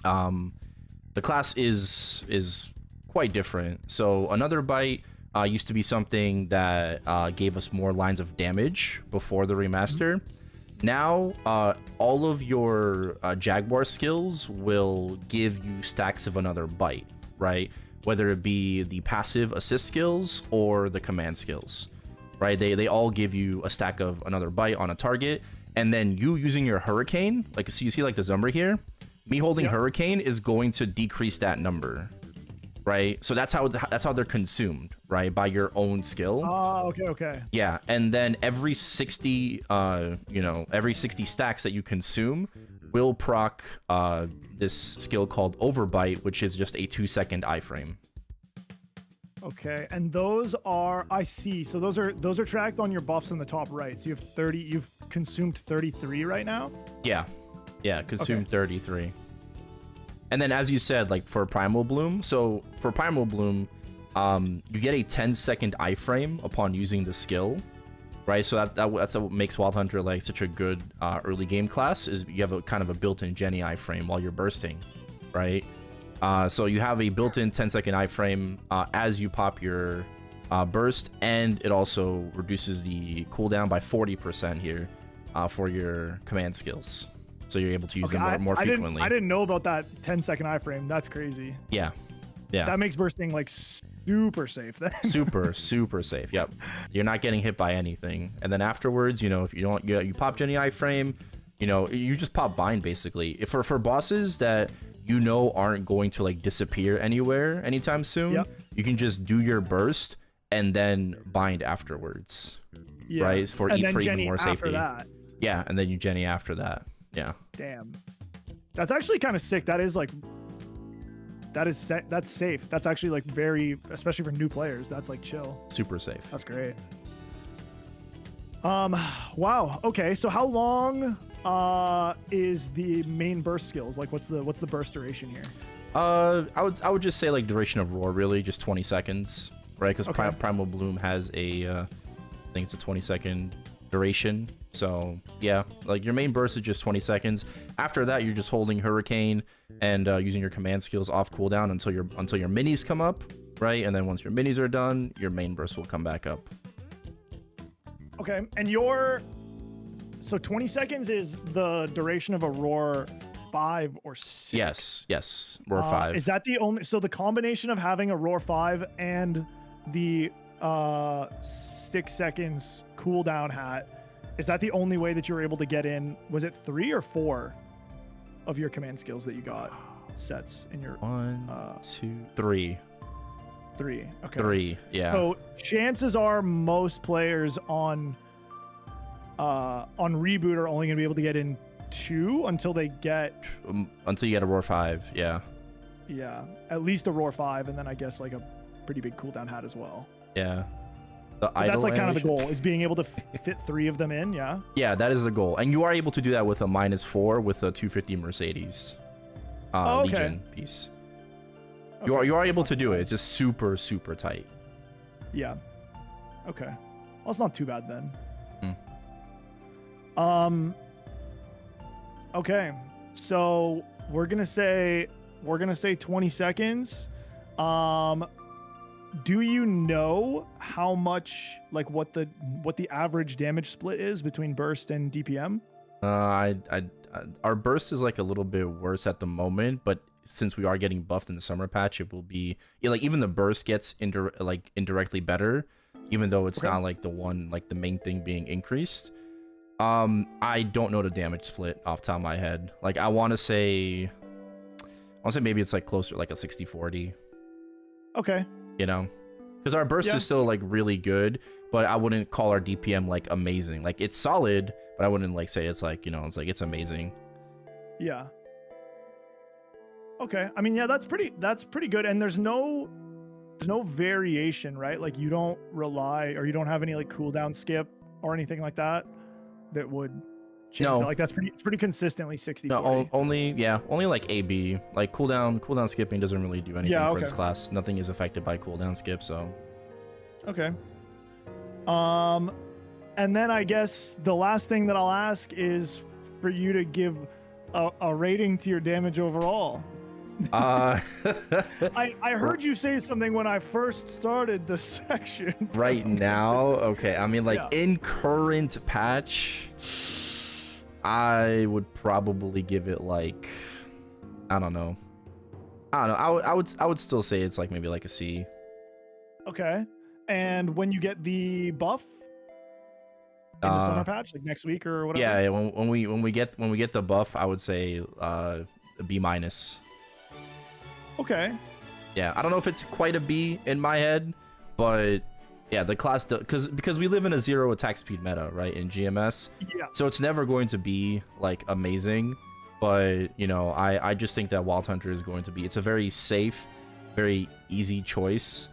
The class is quite different. So another bite used to be something that gave us more lines of damage before the remaster. Now, all of your Jaguar skills will give you stacks of another bite, right? Whether it be the passive assist skills or the command skills, right? They all give you a stack of another bite on a target, and then you using your Hurricane, like, so you see like the Zumbra here, me holding Hurricane is going to decrease that number, right? So that's how they're consumed, right? By your own skill. Oh, okay. Yeah, and then every 60 every 60 stacks that you consume will proc this skill called Overbite, which is just a 2-second iframe. Okay, and those are, I see. So those are tracked on your buffs in the top right. So you've consumed 33 right now? Yeah, consumed 33. And then, as you said, like for Primal Bloom, so for Primal Bloom, you get a 10-second iframe upon using the skill, right? So that's what makes Wild Hunter like such a good early game class, is you have a kind of a built-in Jenny iframe while you're bursting, right? So you have a built-in 10-second iframe as you pop your burst, and it also reduces the cooldown by 40% here for your command skills. So you're able to use them more frequently. I didn't know about that 10-second iframe. That's crazy. Yeah. That makes bursting like super safe then. super safe. Yep. You're not getting hit by anything. And then afterwards, you know, if you don't, you pop Jenny iframe, you know, you just pop bind basically. If for bosses that you know aren't going to like disappear anywhere anytime soon, you can just do your burst and then bind afterwards. Yeah. Right? For even more safety. Yeah, and then you Jenny after that. Yeah. Damn. That's actually kind of sick. That is like, that's safe. That's actually like very, especially for new players, that's like chill. Super safe. That's great. Wow. Okay. So how long is the main burst skills? Like what's the burst duration here? I would just say like duration of roar, really just 20 seconds, right? Because Primal Bloom has I think it's a 20-second duration. So yeah, like your main burst is just 20 seconds. After that, you're just holding Hurricane and using your command skills off cooldown until your minis come up, right? And then once your minis are done, your main burst will come back up. Okay, and so 20 seconds is the duration of a roar 5 or 6? Yes, roar 5. Is that the only? So the combination of having a roar 5 and the 6 seconds cooldown hat, is that the only way that you were able to get in? Was it 3 or 4 of your command skills that you got sets in your 1, 2, 3? 3. Okay. 3. Yeah. So chances are most players on reboot are only going to be able to get in 2 until they get until you get a roar 5. Yeah. Yeah, at least a roar 5, and then I guess like a pretty big cooldown hat as well. Yeah. That's like kind of the goal, is being able to fit 3 of them in. Yeah, that is the goal, and you are able to do that with a -4 with a 250 Mercedes Legion piece. You are able to do it. It's just super tight. Yeah. Okay. Well, it's not too bad then. Okay. So we're gonna say 20 seconds. Do you know how much, like what the average damage split is between burst and DPM? Our burst is like a little bit worse at the moment, but since we are getting buffed in the summer patch, it will be like even the burst gets indirectly better, even though it's not like the main thing being increased. I don't know the damage split off the top of my head. Like, I want to say maybe it's like closer, like a 60-40. Okay. You know, because our burst is still like really good, but I wouldn't call our DPM like amazing. Like, it's solid, but I wouldn't like say it's like, you know, it's like it's amazing. Yeah. Okay. I mean, yeah, that's pretty good. And there's no variation, right? Like, you don't rely, or you don't have any like cooldown skip or anything like that would change. No. Like, it's pretty consistently 60. No, only like AB. Like, cooldown skipping doesn't really do anything for this class. Nothing is affected by cooldown skip, so. Okay. And then I guess the last thing that I'll ask is for you to give a rating to your damage overall. I heard you say something when I first started the section. Right now, okay. I mean, like, in current patch, I would probably give it like, I don't know. I would still say it's like maybe like a C. Okay. And when you get the buff in the summer patch, like next week or whatever. Yeah. When we get the buff, I would say a B-. Okay. Yeah, I don't know if it's quite a B in my head, but yeah, the class because we live in a 0 attack speed meta, right, in GMS. Yeah. So it's never going to be like amazing, but you know, I just think that Wild Hunter is going to be. It's a very safe, very easy choice,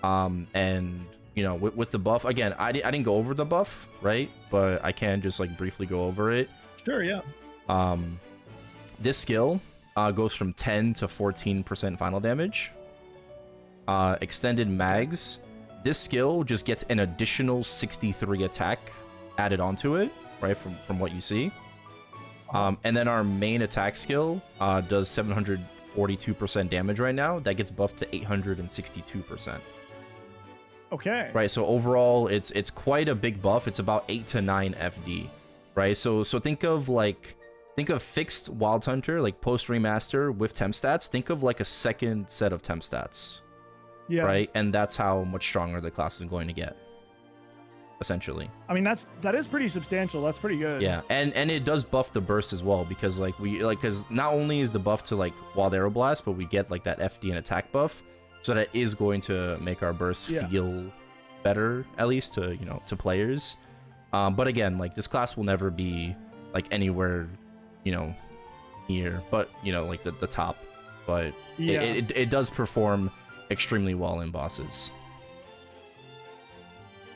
and you know, with the buff again, I didn't go over the buff, right, but I can just like briefly go over it. Sure. Yeah. This skill goes from 10 to 14% final damage. Extended mags. This skill just gets an additional 63 attack added onto it, right, from what you see. And then our main attack skill does 742% damage right now. That gets buffed to 862%. Okay. Right, so overall, it's quite a big buff. It's about 8 to 9 FD, right? So think of fixed Wild Hunter, like post remaster with temp stats. Think of like a second set of temp stats. Yeah. Right? And that's how much stronger the class is going to get. Essentially. I mean, that is pretty substantial. That's pretty good. Yeah. And it does buff the burst as well, because because not only is the buff to like Wild Arrow Blast, but we get like that FD and attack buff. So that is going to make our burst feel better, at least to, you know, to players. But again, like, this class will never be like anywhere, you know, near, but you know, like the top, but it does perform extremely well in bosses.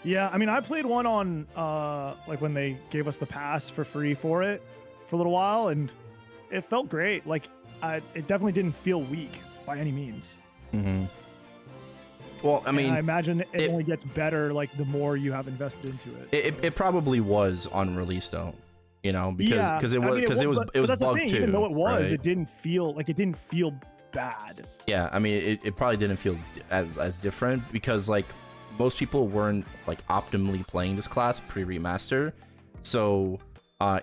Yeah, I mean, I played one on like when they gave us the pass for free for it for a little while, and it felt great. Like, it definitely didn't feel weak by any means. Mm-hmm. Well, I mean, I imagine it only gets better like the more you have invested into it. It probably was on release though. You know, because it was bugged too. Even though it was, right? it didn't feel bad. Yeah, I mean, it probably didn't feel as different because like most people weren't like optimally playing this class pre-remaster. So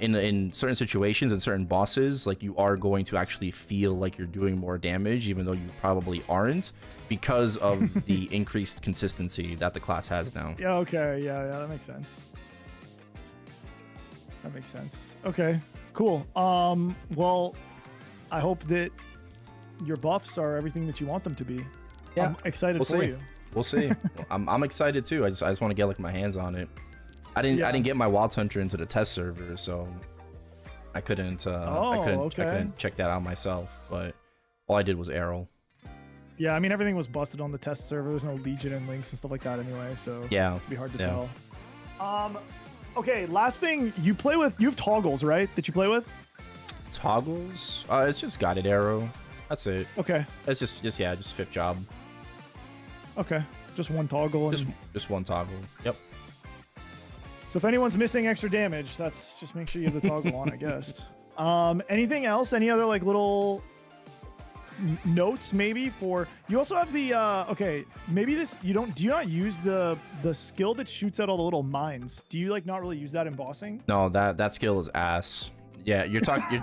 in certain situations and certain bosses, like, you are going to actually feel like you're doing more damage, even though you probably aren't, because of the increased consistency that the class has now. Yeah. Okay. Yeah. That makes sense. That makes sense. Okay, cool. Well, I hope that your buffs are everything that you want them to be. Yeah, I'm excited for you. We'll see. I'm excited too. I just want to get like my hands on it. I didn't get my Wild Hunter into the test server, so I couldn't check that out myself. But all I did was Erel. Yeah, I mean, everything was busted on the test server. There's no Legion and links and stuff like that anyway, so yeah, it'd be hard to tell. Okay, last thing, you have toggles, right, that you play with? Toggles? It's just guided arrow. That's it. Okay. It's just fifth job. Okay, just one toggle. Just one toggle. Yep. So if anyone's missing extra damage, that's just make sure you have the toggle on, I guess. Anything else? Any other like little notes maybe for you? Also have the okay, maybe this do you not use the skill that shoots out all the little mines? Do you like not really use that in bossing? No, that skill is ass. Yeah, you're talking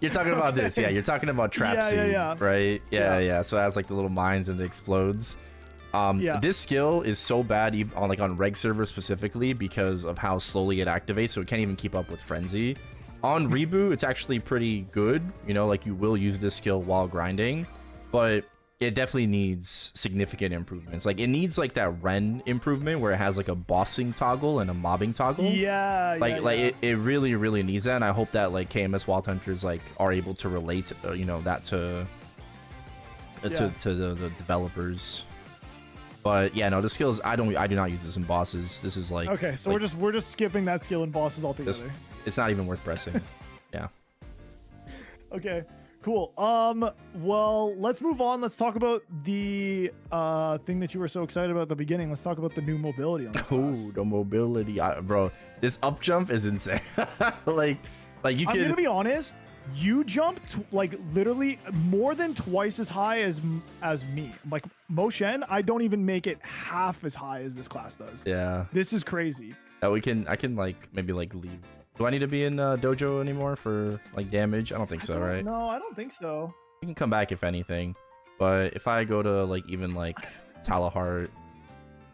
you're talking about this. Yeah, you're talking about trap seed, right? Yeah. So it has like the little mines and it explodes. Yeah. This skill is so bad even on like on reg server specifically because of how slowly it activates, so it can't even keep up with frenzy. On reboot, it's actually pretty good, you know, like you will use this skill while grinding, but it definitely needs significant improvements. Like it needs like that Ren improvement where it has like a bossing toggle and a mobbing toggle. Yeah. It really needs that, and I hope that like KMS Wild Hunters like are able to relate, you know, that to the developers. But yeah, no, the skills I do not use this in bosses. This is like okay, so like, we're just skipping that skill in bosses altogether. It's not even worth pressing. Yeah. Okay, cool. Well, let's move on. Let's talk about the thing that you were so excited about at the beginning. Let's talk about the new mobility on this class. Oh, the mobility, bro. This up jump is insane. like you can. I'm gonna be honest. You jumped like literally more than twice as high as me. Like Moshen, I don't even make it half as high as this class does. Yeah. This is crazy. I can like maybe like leave. Do I need to be in dojo anymore for like damage? I don't think so, right? No, I don't think so. You can come back if anything, but if I go to like even like Talahart,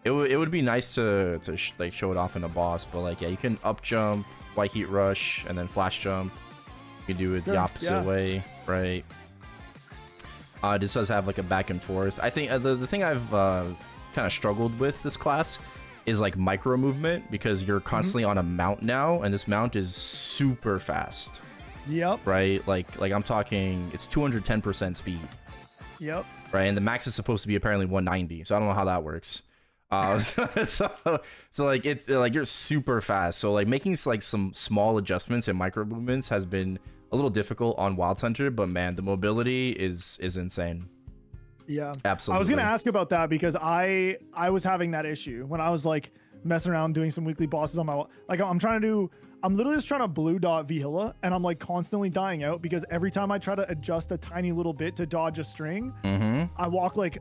it would be nice to like show it off in a boss. But like yeah, you can up jump, white heat rush, and then flash jump. You can do it the opposite way, right? This does have like a back and forth. I think the thing I've kind of struggled with this class is like micro movement, because you're constantly on a mount now, and this mount is super fast. Yep. Right? Like I'm talking, it's 210% speed. Yep. Right? And the max is supposed to be apparently 190, so I don't know how that works. So like it's like you're super fast. So like making like some small adjustments and micro movements has been a little difficult on Wild Hunter, but man, the mobility is insane. Yeah, absolutely. I was gonna ask about that because I was having that issue when I was like messing around doing some weekly bosses on my like I'm literally just trying to blue dot Vihilla, and I'm like constantly dying out because every time I try to adjust a tiny little bit to dodge a string, I walk like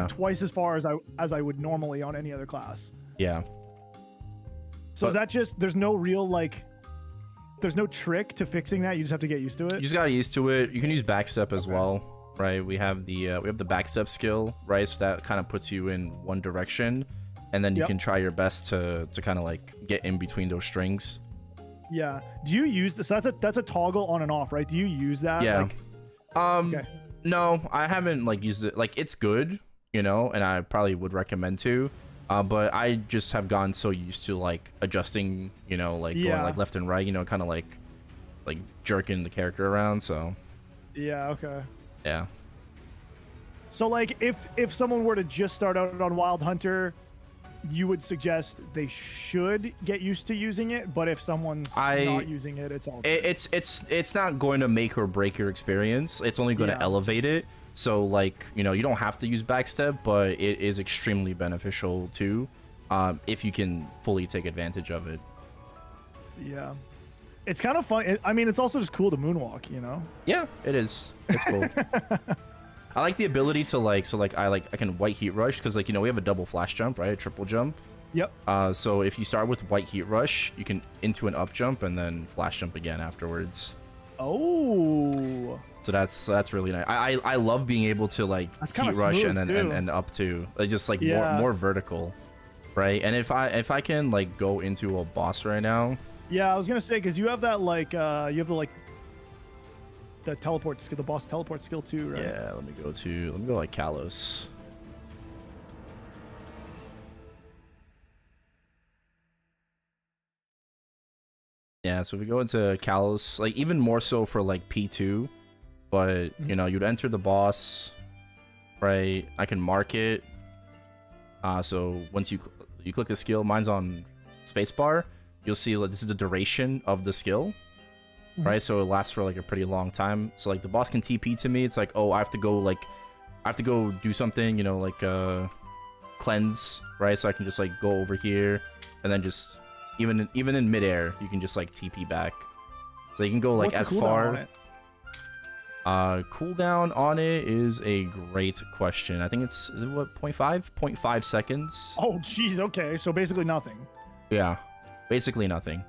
twice as far as I would normally on any other class. Yeah. So is that just there's no real like there's no trick to fixing that? You just have to get used to it. You just got used to it. You can use backstep as well, right? We have the backstep skill, right? So that kind of puts you in one direction, and then you can try your best to kind of like get in between those strings. Yeah. Do you use this? That's a toggle on and off, right? Do you use that? Yeah. Like, no, I haven't like used it. Like it's good, you know, and I probably would recommend to. But I just have gotten so used to like adjusting, you know, like going like left and right, you know, kind of like jerking the character around. So. Yeah. Okay. Yeah. So like if someone were to just start out on Wild Hunter, you would suggest they should get used to using it, but if someone's not using it, it's all good. It's not going to make or break your experience. It's only going to elevate it. So like, you know, you don't have to use backstep, but it is extremely beneficial too, if you can fully take advantage of it. Yeah. It's kind of fun. I mean, it's also just cool to moonwalk, you know? Yeah, it is. It's cool. I like the ability to like, so like I can white heat rush because like, you know, we have a double flash jump, right? A triple jump. Yep. So if you start with white heat rush, you can into an up jump and then flash jump again afterwards. Oh. So that's really nice. I love being able to like heat rush and then and up to like just like more vertical, right? And if I can like go into a boss right now. Yeah, I was gonna say because you have that like you have the like the teleport skill, the boss teleport skill too, right? Yeah, let me go like Kalos. Yeah, so if we go into Kalos, like even more so for like P2, but you know, you'd enter the boss, right? I can mark it. So once you click the skill, mine's on spacebar, you'll see like this is the duration of the skill. Right, so it lasts for like a pretty long time. So like the boss can TP to me. It's like, oh, I have to go do something, you know, like cleanse, right? So I can just like go over here, and then just even in midair, you can just like TP back. So you can go like as far. Cooldown on it is a great question. I think is it what 0.5 seconds. Oh, jeez. Okay, so basically nothing. Yeah, basically nothing.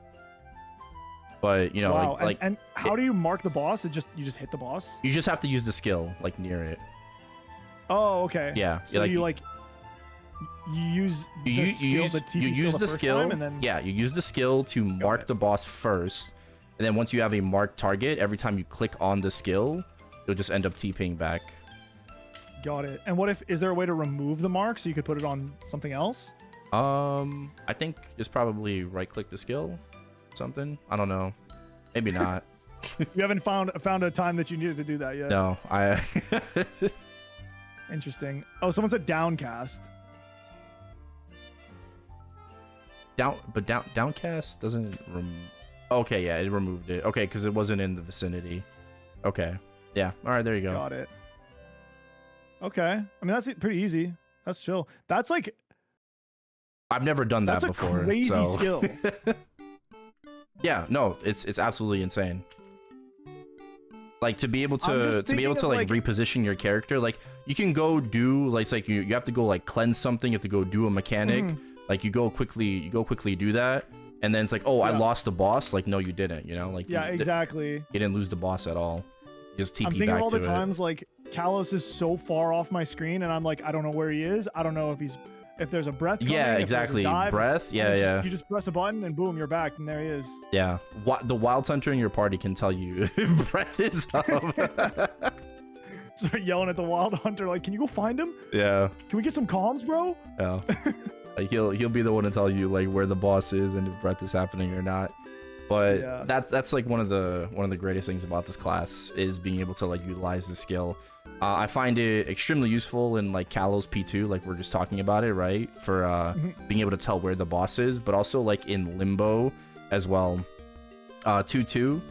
But you know, wow. like and how do you mark the boss? You just hit the boss? You just have to use the skill like near it. Oh, okay. Yeah. So you like You use You the skill, use the TP you use the first skill. time, and then Yeah, you use the skill to mark the boss first, and then once you have a marked target, every time you click on the skill, you'll just end up TPing back. got it. And what if is there a way to remove the mark so you could put it on something else? I think just probably right-click the skill, something. I don't know. Maybe not. You haven't found a time that you needed to do that yet. No, I. Interesting. Oh, someone said downcast. Downcast doesn't okay, yeah, it removed it. Okay, because it wasn't in the vicinity. Okay. Yeah. All right, there you go. Got it. Okay. I mean, that's pretty easy. That's chill. That's like I've never done that that's before. a crazy so. skill. Yeah, no, it's absolutely insane. Like to be able to like reposition your character, like you can go do like it's like you have to go like cleanse something, you have to go do a mechanic. Like you go quickly do that, and then it's like, oh, I lost the boss. Like, no, you didn't. You know, like exactly. You didn't lose the boss at all. You just TP I'm thinking back of all to the times like Kalos is so far off my screen, and I'm like, I don't know where he is. I don't know if there's a breath coming, yeah, exactly. Breath. Yeah. You just press a button and boom, you're back, and there he is. Yeah. The wild hunter in your party can tell you if breath is up. Start yelling at the wild hunter like, can you go find him? Yeah. Can we get some comms, bro? Yeah. Like he'll be the one to tell you like where the boss is and if breath is happening or not. But that's like one of the greatest things about this class is being able to like utilize the skill. I find it extremely useful in like Kalos P2, like we're just talking about it, right? For being able to tell where the boss is, but also like in Limbo as well. 2-2,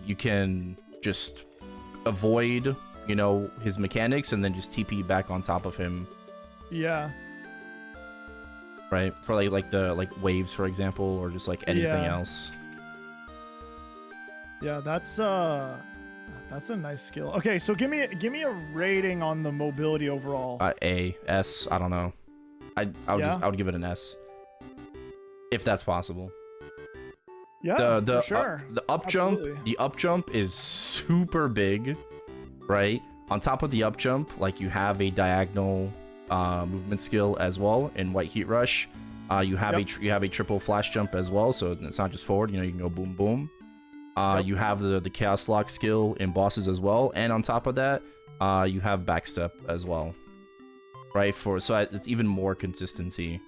you can just avoid, you know, his mechanics and then just TP back on top of him. Yeah. Right? For like the waves, for example, or just like anything else. Yeah, that's a nice skill. Okay, so give me a rating on the mobility overall. A, S, I don't know. I would give it an S. If that's possible. Yeah, for sure. The up jump is super big, right? On top of the up jump, like you have a diagonal movement skill as well in White Heat Rush. You have a triple flash jump as well, so it's not just forward. You know, you can go boom boom. You have the Chaos Lock skill in bosses as well, and on top of that, you have backstep as well, right? So it's even more consistency,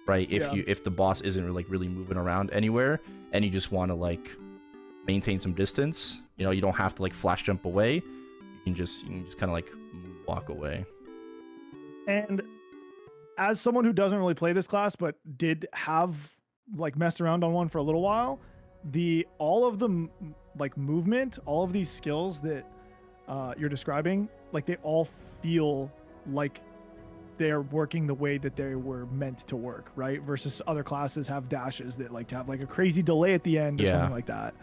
right? If the boss isn't like really moving around anywhere, and you just want to like maintain some distance, you know, you don't have to like flash jump away. You can just kind of like walk away. And as someone who doesn't really play this class, but did have like messed around on one for a little while, all of the like movement, all of these skills that you're describing, like they all feel like they're working the way that they were meant to work, right? Versus other classes have dashes that like to have like a crazy delay at the end or something like that.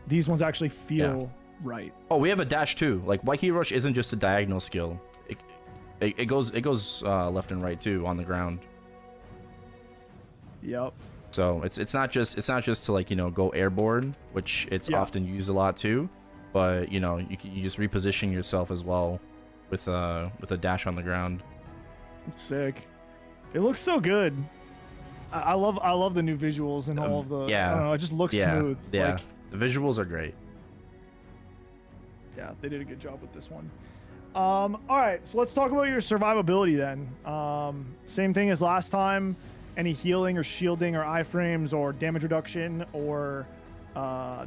These ones actually feel right. Oh, we have a dash too. Like White Heat Rush isn't just a diagonal skill. It goes left and right too on the ground. Yep. So it's not just to like, you know, go airborne, which it's often used a lot too, but you know, you just reposition yourself as well with a dash on the ground. Sick. It looks so good. I love the new visuals and all of the I don't know, it just looks smooth. Yeah. Like, the visuals are great. Yeah, they did a good job with this one. All right, so let's talk about your survivability then. Same thing as last time. Any healing or shielding or iframes or damage reduction or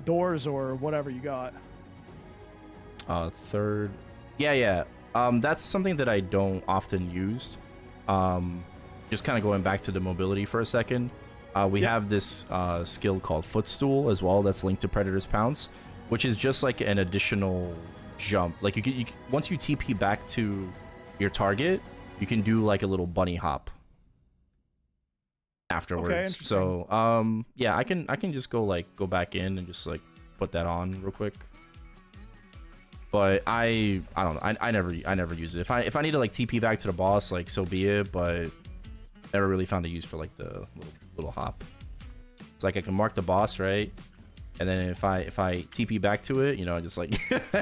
doors or whatever you got. Third. Yeah. That's something that I don't often use. Just kind of going back to the mobility for a second. We have this skill called Footstool as well that's linked to Predator's Pounce, which is just like an additional jump. Like you once you TP back to your target, you can do like a little bunny hop afterwards. Okay, so yeah, I can just go back in and just like put that on real quick. But I don't know. I never use it. If I need to like TP back to the boss, like so be it. But never really found a use for like the little hop. It's like I can mark the boss, right? And then if I TP back to it, you know, just like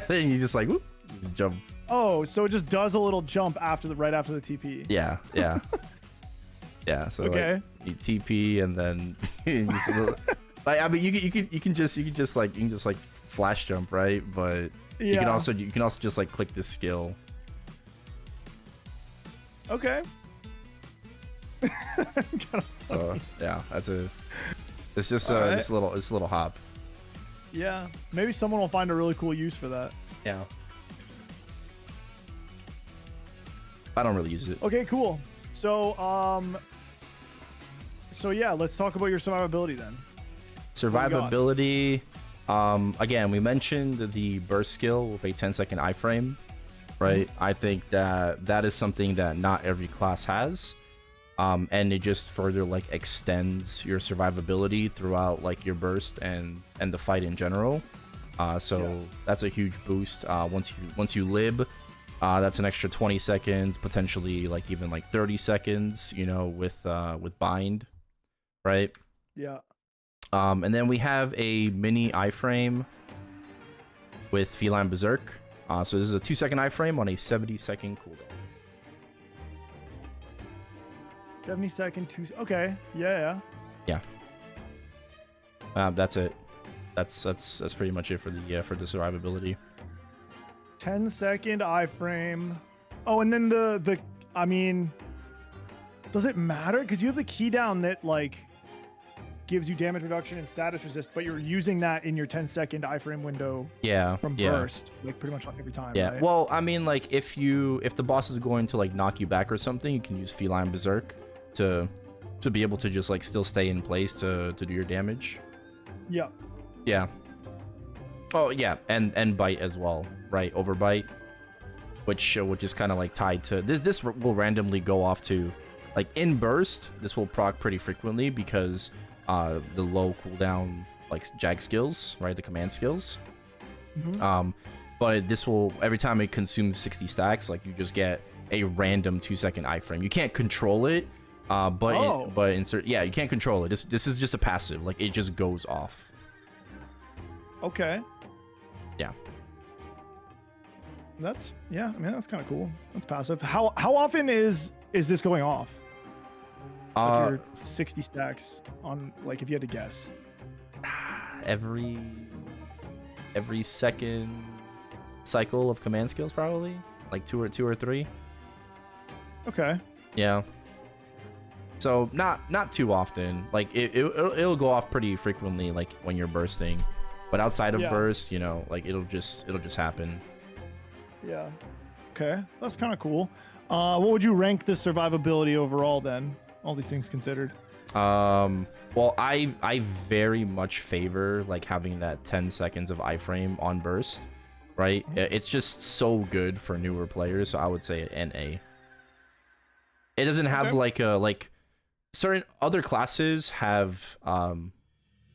then you just like whoop, just jump. Oh, so it just does a little jump right after the TP. Yeah, yeah. Yeah, so Okay. like you TP and then you just like, I mean you can just like flash jump, right? But you can also just like click this skill. Okay. So yeah, it's just All right. this little hop. Yeah, maybe someone will find a really cool use for that. Yeah. I don't really use it. Okay, cool. So yeah, let's talk about your survivability then. Survivability. Again, we mentioned the burst skill with a 10-second iframe, right? I think that is something that not every class has. And it just further like extends your survivability throughout like your burst and the fight in general. So that's a huge boost. Once you lib, that's an extra 20 seconds, potentially like even like 30 seconds, you know, with bind, right? Yeah. And then we have a mini iframe with Feline Berserk. So this is a 2-second iframe on a 70-second cooldown. 70-second, okay. Yeah. That's it. That's pretty much it for the survivability. 10-second iframe. Oh, and then the I mean, does it matter? Because you have the key down that like gives you damage reduction and status resist, but you're using that in your 10-second iframe window. Yeah. From burst, like pretty much every time. Yeah. Right? Well, I mean, like if the boss is going to like knock you back or something, you can use Feline Berserk to be able to just like still stay in place to do your damage. Yeah. Yeah. Oh yeah, and bite as well, right? Overbite, which is kind of like tied to this will randomly go off to, like in burst. This will proc pretty frequently because the low cooldown like jag skills, right? The command skills. But this will, every time it consumes 60 stacks, like you just get a random 2-second iframe. You can't control it, but insert. Yeah, you can't control it. This is just a passive. Like it just goes off. Okay. Yeah. I mean that's kind of cool. That's passive. How often is this going off? Like your 60 stacks on, like, if you had to guess. Every second cycle of command skills, probably like two or three. Okay. Yeah. So not too often. Like it'll go off pretty frequently, like when you're bursting, but outside of burst, you know, like it'll just happen. Yeah. Okay, that's kind of cool. What would you rank the survivability overall then? All these things considered. Well, I very much favor like having that 10 seconds of iframe on burst, right? It's just so good for newer players, so I would say an A. It doesn't have like certain other classes have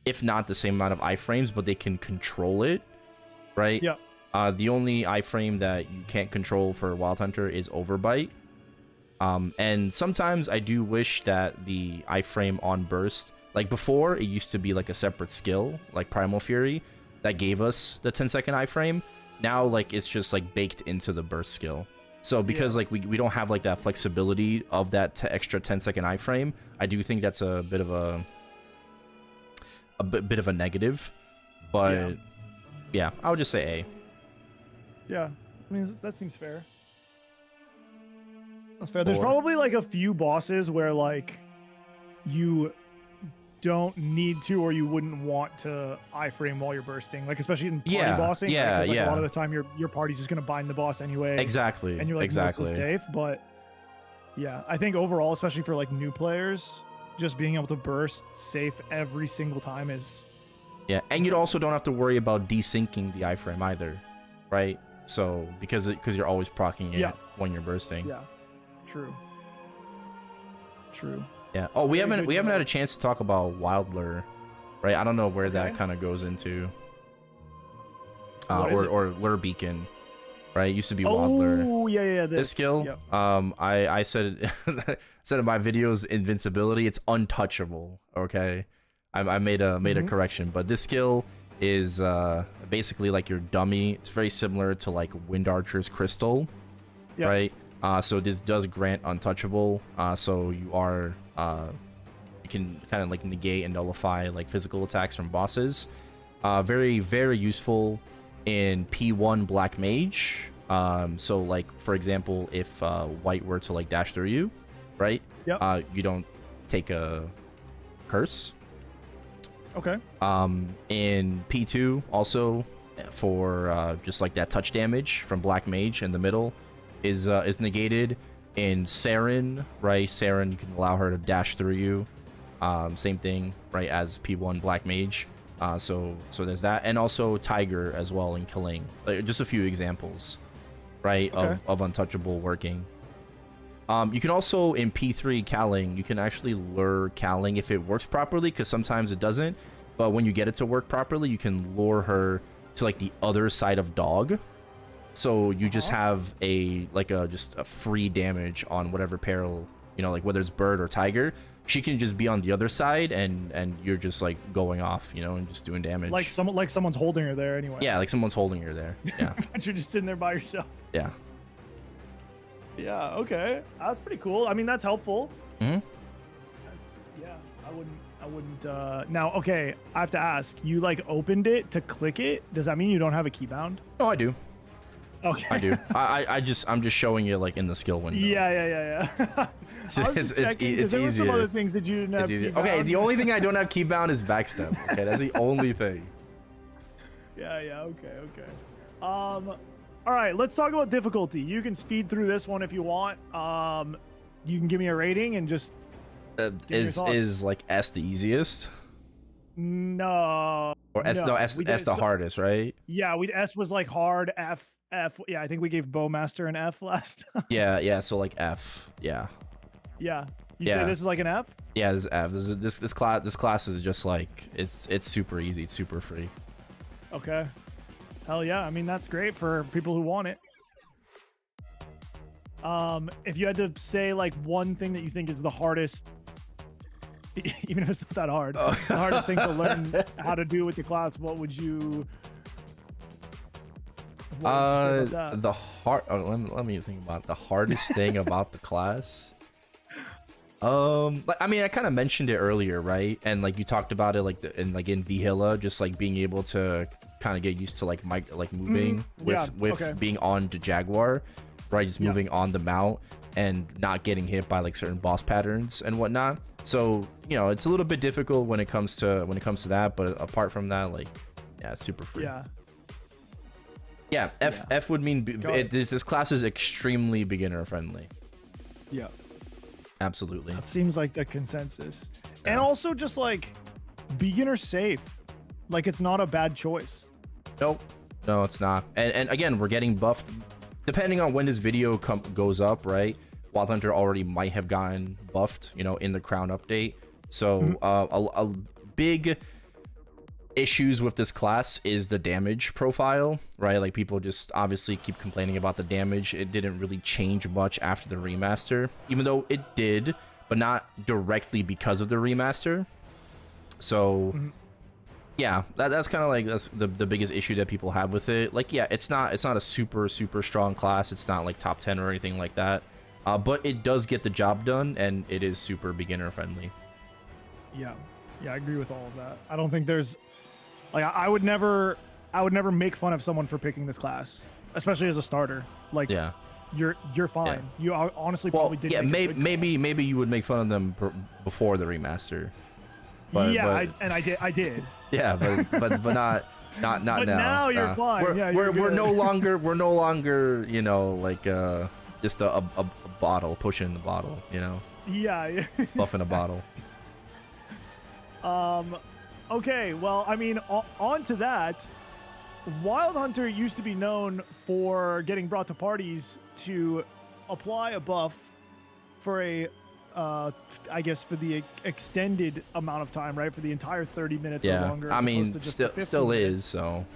if not the same amount of iframes, but they can control it, right? Yeah. The only iframe that you can't control for Wild Hunter is Overbite. And sometimes I do wish that the iframe on burst, like before, it used to be like a separate skill, like Primal Fury, that gave us the 10-second iframe. Now, like, it's just like baked into the burst skill. So because like we don't have like that flexibility of that extra 10-second iframe, I do think that's a bit of a negative. But yeah, I would just say A. Yeah, I mean that seems fair. That's fair. There's probably like a few bosses where like you don't need to, or you wouldn't want to iframe while you're bursting, like especially in party bossing. Yeah, like, a lot of the time your party's just gonna bind the boss anyway. Exactly. And you're like mostly safe. But yeah, I think overall, especially for like new players, just being able to burst safe every single time is. Yeah, and you also don't have to worry about desyncing the iframe either, right? So because you're always proccing it when you're bursting. Yeah. True. Yeah. Oh, we haven't had a chance to talk about Wild Lure, right? I don't know where that kind of goes into. Or Lure Beacon, right? It used to be Wild Lure. Oh, yeah. This skill. Yep. I said said in my videos, invincibility. It's untouchable. Okay. I made a correction, but this skill is basically like your dummy. It's very similar to like Wind Archer's Crystal, Yep. right? So this does grant untouchable. So you are you can kind of like negate and nullify like physical attacks from bosses. Very, very useful in P1 Black Mage. So like for example, if white were to like dash through you, right? Yep. You don't take a curse. Okay. In P2 also for just like that touch damage from Black Mage in the middle is negated. In Saren, right? Saren, you can allow her to dash through you. Same thing, right, as P1 Black Mage. So there's that, and also Tiger as well in killing. Like, just a few examples, right, Okay. of untouchable working. You can also in P3 Calling, you can actually lure Calling if it works properly, because sometimes it doesn't. But when you get it to work properly, you can lure her to like the other side of Dog. So you just have just a free damage on whatever peril, you know, like whether it's bird or tiger. She can just be on the other side, and you're just like going off, you know, and just doing damage. Like someone's holding her there anyway. Yeah, like someone's holding her there. Yeah. And you're just sitting there by yourself. Yeah. Yeah. Okay. That's pretty cool. I mean, that's helpful. Hmm. Yeah. I wouldn't. Now, okay. I have to ask. You like opened it to click it? Does that mean you don't have a keybound? No, I do. Okay. I do. I'm just showing you like in the skill window. Yeah. It's There were some easier. other things that you didn't have. It's easier. keybound. Okay, the only thing I don't have keybound is backstep. Okay, that's the only thing. Yeah. Okay. All right. Let's talk about difficulty. You can speed through this one if you want. You can give me a rating and just. Give me your thoughts. Is like S the easiest? No. Or S? No, S We did- the hardest, right? Yeah, S was like hard. F. Yeah, I think we gave Bowmaster an F last time. Yeah. So like F. Yeah. Yeah. You Yeah. say this is like an F? Yeah, this is F. This class is just like it's super easy. It's super free. Okay. Hell yeah. I mean, that's great for people who want it. If you had to say like one thing that you think is the hardest, even if it's not that hard, the hardest thing to learn how to do with the class, what would you say about that? The hard. Oh, let me think about the hardest thing about the class. Like, I mean, I kind of mentioned it earlier, right? And like you talked about it, like in Vihilla, just like being able to kind of get used to like moving with okay. being on the Jaguar, right? Just moving on the mount and not getting hit by like certain boss patterns and whatnot. So you know, it's a little bit difficult when it comes to that, but apart from that, like, yeah, it's super free. Yeah, F would mean this class is extremely beginner friendly. Yeah. Absolutely. That seems like the consensus. Yeah. And also just like beginner safe. Like it's not a bad choice. Nope. No, it's not. And again, we're getting buffed. Depending on when this video goes up, right? Wild Hunter already might have gotten buffed, you know, in the Crown update. So a big issues with this class is the damage profile, right? Like people just obviously keep complaining about the damage. It didn't really change much after the remaster, even though it did, but not directly because of the remaster. So yeah, that's kind of like that's the biggest issue that people have with it. Like, yeah, it's not a super strong class. It's not like top 10 or anything like that, but it does get the job done, and it is super beginner friendly. Yeah, I agree with all of that. I don't think there's like I would never make fun of someone for picking this class, especially as a starter. Like, Yeah. you're fine. Yeah. You honestly Well, probably did. yeah, make a good maybe you would make fun of them before the remaster. But, yeah, but, I did. yeah, but not But now. now you're fine. We're You're no good. longer you know, like just a bottle, pushing the bottle, you know, Yeah. buffing a bottle. Okay, well, I mean, on to that. Wild Hunter used to be known for getting brought to parties to apply a buff for I guess for the extended amount of time, right? For the entire 30 minutes or Yeah, longer. I as mean, opposed to just the 15 still minutes. is so.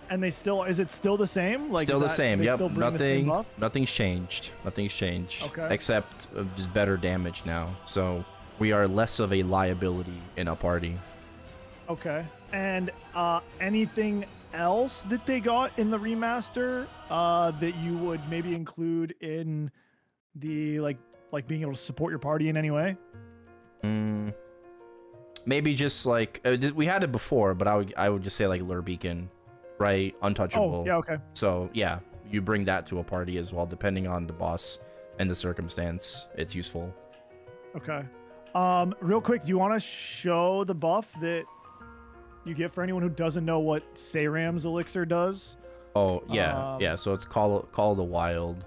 And is it still the same? Like, Still the same. they Yep. still bring the same buff? Nothing's changed. Okay. Except just better damage now. So we are less of a liability in a party. Okay. And anything else that they got in the remaster that you would maybe include in the like being able to support your party in any way? Mm, maybe just like we had it before, but I would just say like Lure Beacon, right? Oh, Untouchable. yeah, okay. So yeah, you bring that to a party as well, depending on the boss and the circumstance. It's useful. Okay. Real quick, do you want to show the buff that you get for anyone who doesn't know what Sayram's elixir does? Oh yeah, Um, yeah. So it's Call of the Wild.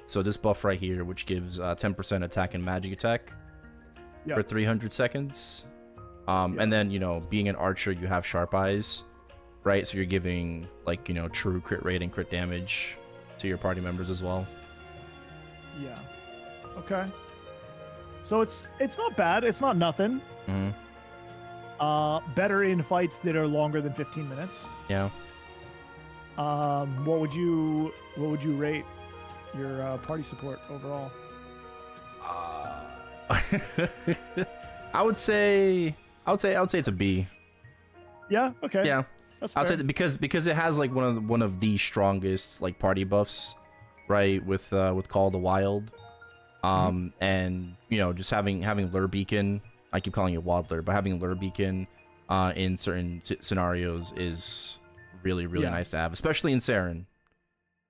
So this buff right here, which gives 10% attack and magic attack Yeah. for 300 seconds. And then, you know, being an archer, you have sharp eyes, right? So you're giving, like, you know, true crit rate and crit damage to your party members as well. Yeah. Okay. So it's not bad. It's not nothing. Hmm. Better in fights that are longer than 15 minutes. Yeah. What would you rate your party support overall? I would say it's a B. Yeah. Okay. Yeah. That's I'd fair. say that because it has like one of the strongest like party buffs, right? With Call of the Wild, and you know, just having Lure Beacon. I keep calling it Wild Lure, but having Lure Beacon, in certain scenarios is really Yeah. nice to have, especially in Saren,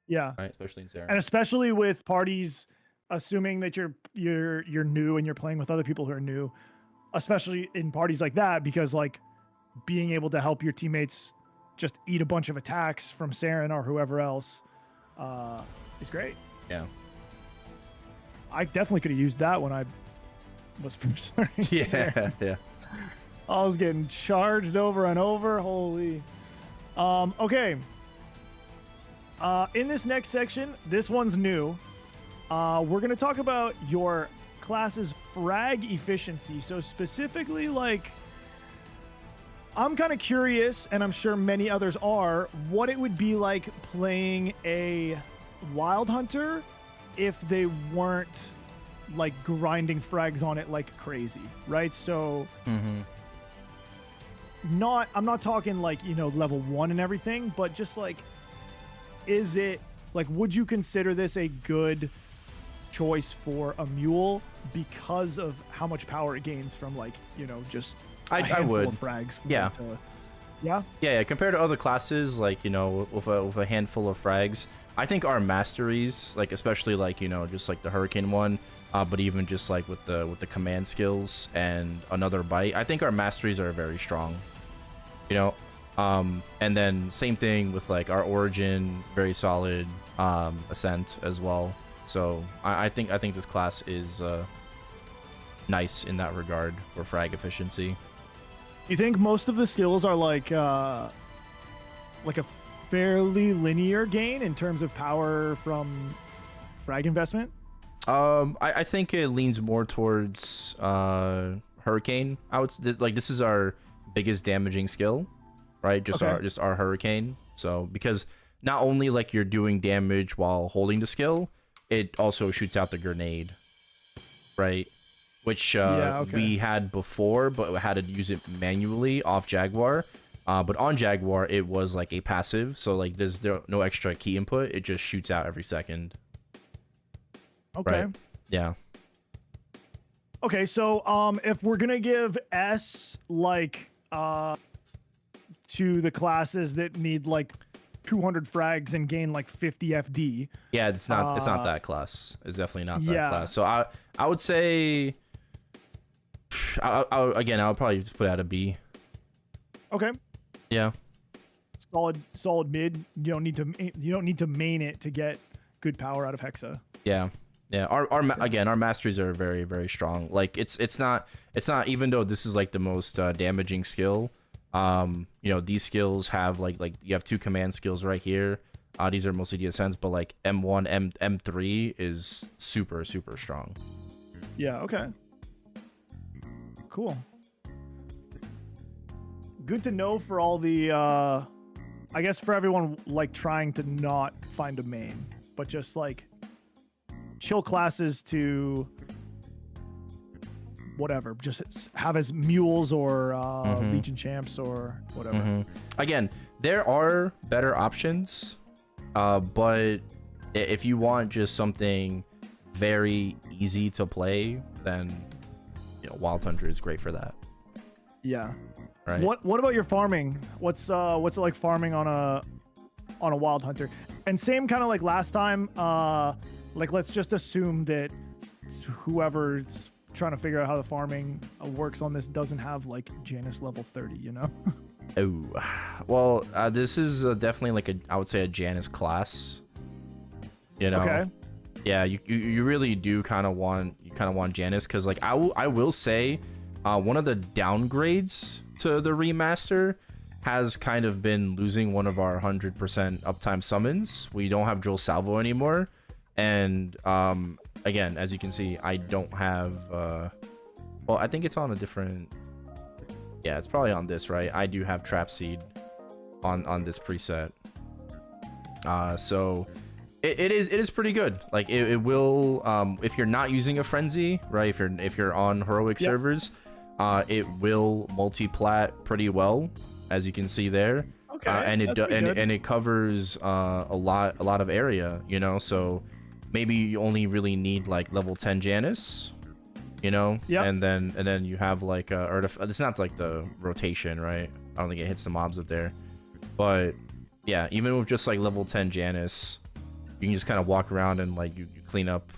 Yeah. right? Especially in Saren. And especially with parties, assuming that you're new and you're playing with other people who are new, especially in parties like that, because like being able to help your teammates just eat a bunch of attacks from Saren or whoever else is great. Yeah. I definitely could have used that when I was first learning Saren. Yeah. Yeah. I was getting charged over and over. Holy. Okay. In this next section, this one's new. We're going to talk about your class's frag efficiency. So specifically, like, I'm kind of curious, and I'm sure many others are, what it would be like playing a wild hunter if they weren't like grinding frags on it like crazy, right? So Mm-hmm. I'm not talking like, you know, level 1 and everything, but just like, is it like, would you consider this a good choice for a mule because of how much power it gains from, like, you know, just I handful would. of frags Yeah. compared to- yeah. Yeah, compared to other classes, like, you know, with a handful of frags, I think our masteries, like especially like, you know, just like the Hurricane one, but even just like with the command skills and another bite, I think our masteries are very strong. You know, and then same thing with like our origin, very solid, ascent as well. So I think this class is nice in that regard for frag efficiency. You think most of the skills are like a fairly linear gain in terms of power from frag investment? I think it leans more towards Hurricane. Like this is our biggest damaging skill, right? Just Okay. our Hurricane. So because not only like you're doing damage while holding the skill, it also shoots out the grenade, right? Which Yeah, okay. we had before, but we had to use it manually off Jaguar. But on Jaguar, it was like a passive, so like there's no extra key input. It just shoots out every second. Okay. Right. Yeah. Okay, so if we're gonna give S like to the classes that need like 200 frags and gain like 50 FD. Yeah, it's not that class. It's definitely not that yeah. class. So I would say I would probably just put out a B. Okay. Yeah. Solid mid. You don't need to main it to get good power out of Hexa. Yeah. Yeah, our masteries are very, very strong. Like it's not even though this is like the most damaging skill. You know, these skills have like you have two command skills right here. These are mostly the ascents, but like M1, M3 is super, super strong. Yeah. Okay. Cool. Good to know for all the I guess for everyone like trying to not find a main, but just like chill classes to whatever. Just have as mules or Mhm. Legion champs or whatever. Again, there are better options, but if you want just something very easy to play, then Wild Hunter is great for that. Yeah. Right. What about your farming? What's it like farming on a Wild Hunter? And same kind of like last time. Like let's just assume that whoever's trying to figure out how the farming works on this doesn't have like Janus level 30, you know? Oh, well, this is definitely like I would say a Janus class. Okay. Yeah, you really do kind of want Janus, because like I will say, one of the downgrades to the remaster has kind of been losing one of our 100% uptime summons. We don't have Joel Salvo anymore, and again, as you can see, I don't have well, I think it's on a different, yeah, it's probably on this, right? I do have Trap Seed on this preset, so it is pretty good. Like it will, if you're not using a frenzy, right? If you're on heroic servers, it will multi-plat pretty well, as you can see there. Okay. And it covers a lot of area, so maybe you only really need like level 10 Janus, and then you have like it's not like the rotation, right? I don't think it hits the mobs up there, but yeah, even with just like level 10 Janus, you can just kind of walk around and like you clean up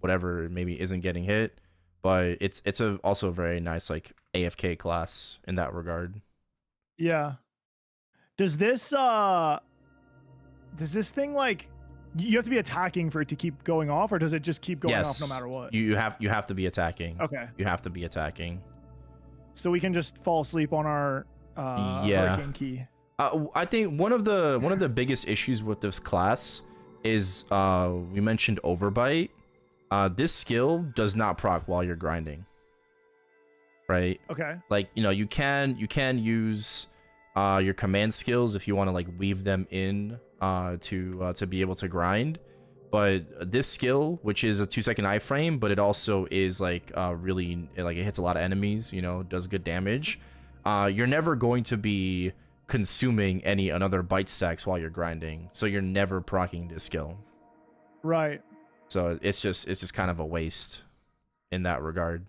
whatever maybe isn't getting hit. But it's also a very nice like AFK class in that regard. Yeah. Does this thing like you have to be attacking for it to keep going off, or does it just keep going off no matter what? You have to be attacking. Okay. You have to be attacking. So we can just fall asleep on our hurricane key. I think one of the biggest issues with this class is we mentioned overbite. This skill does not proc while you're grinding, right? Okay. Like you can use your command skills if you want to like weave them in to be able to grind, but this skill, which is a 2-second iframe, but it also is like really like it hits a lot of enemies, does good damage. You're never going to be consuming another bite stacks while you're grinding, so you're never proccing this skill. Right. So it's just kind of a waste in that regard.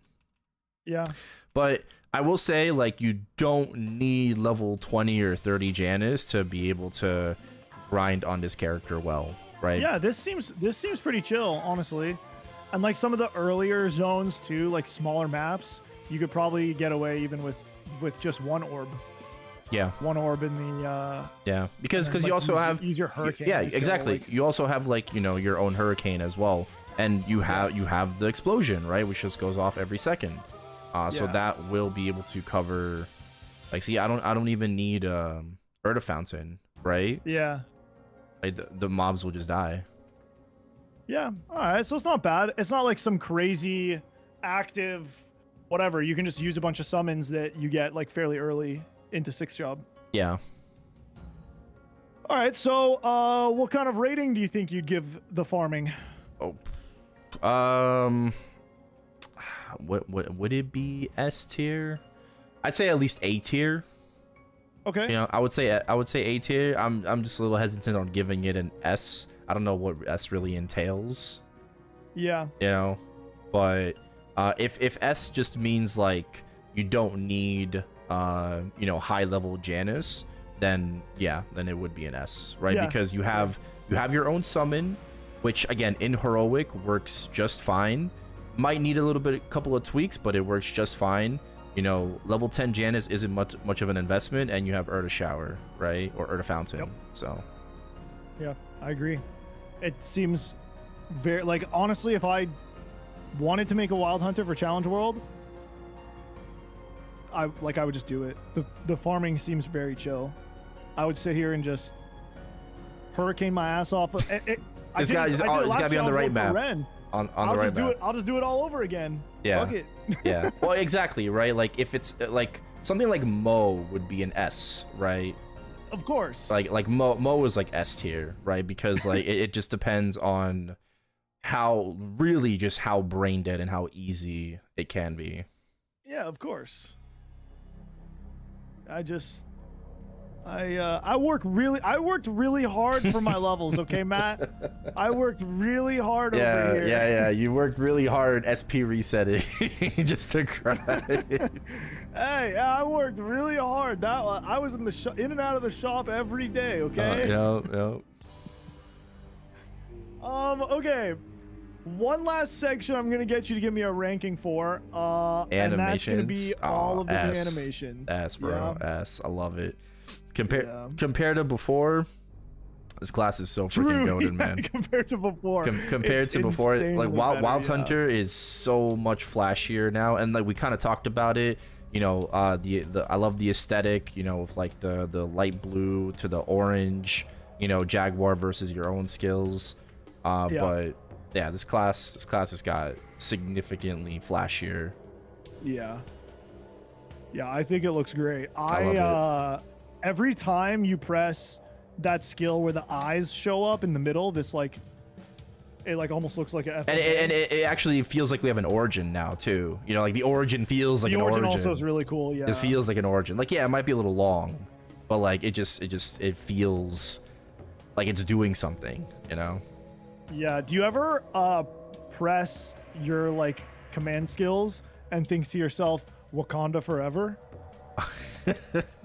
Yeah. But I will say, like, you don't need level 20 or 30 Janus to be able to grind on this character well, right? Yeah, this seems pretty chill, honestly. And like some of the earlier zones too, like smaller maps, you could probably get away even with just one orb. Yeah. One orb in the yeah, because you also use your hurricane. Yeah, exactly. You also have like, your own hurricane as well, and you have the explosion, right, which just goes off every second. So that will be able to cover, like, see, I don't even need Erta Fountain, right? Yeah. Like the mobs will just die. Yeah. All right. So it's not bad. It's not like some crazy active whatever. You can just use a bunch of summons that you get like fairly early into 6th job. Yeah. All right. So what kind of rating do you think you'd give the farming? What would it be? S tier? I'd say at least A tier. Okay. I would say A tier. I'm just a little hesitant on giving it an S. I don't know what S really entails. Yeah. But if S just means like you don't need high level Janus, then it would be an S, right? Yeah. Because you have your own summon, which again in heroic works just fine. Might need a couple of tweaks, but it works just fine. Level 10 Janus isn't much of an investment, and you have Erta Shower, right? Or Erta Fountain. Yep. So yeah, I agree. It seems very like, honestly, if I wanted to make a Wild Hunter for Challenge World, I would just do it. The farming seems very chill. I would sit here and just hurricane my ass off. It's got to be on the right map. On the right map. I'll just do it all over again. Yeah. Fuck it. Yeah. Well, exactly, right? Like if it's like something like Mo would be an S, right? Of course. Like Mo is like S tier, right? Because like it just depends on how brain dead and how easy it can be. Yeah, of course. I worked really hard for my levels, okay, Matt? I worked really hard over here. Yeah. You worked really hard SP resetting just to cry. Hey, I worked really hard. I was in the in and out of the shop every day, okay? Yep. Okay. One last section I'm gonna get you to give me a ranking for. And that's gonna be all of the new animations. S, bro. Yeah. S. I love it. Compared to before, this class is so freaking goated, man. Compared to before. Compared to before, like Wild Hunter is so much flashier now, and like we kind of talked about it. You know, I love the aesthetic. You know, with like the light blue to the orange. You know, Jaguar versus your own skills. But yeah, this class has got significantly flashier. Yeah, I think it looks great. I love it. Every time you press that skill where the eyes show up in the middle, this like it like almost looks like a and it actually feels like we have an origin now too. You know, like the origin feels like an origin. The origin also is really cool. Yeah, it feels like an origin. Like, yeah, it might be a little long, but like it feels like it's doing something, you know? Yeah. Do you ever press your like command skills and think to yourself, Wakanda forever?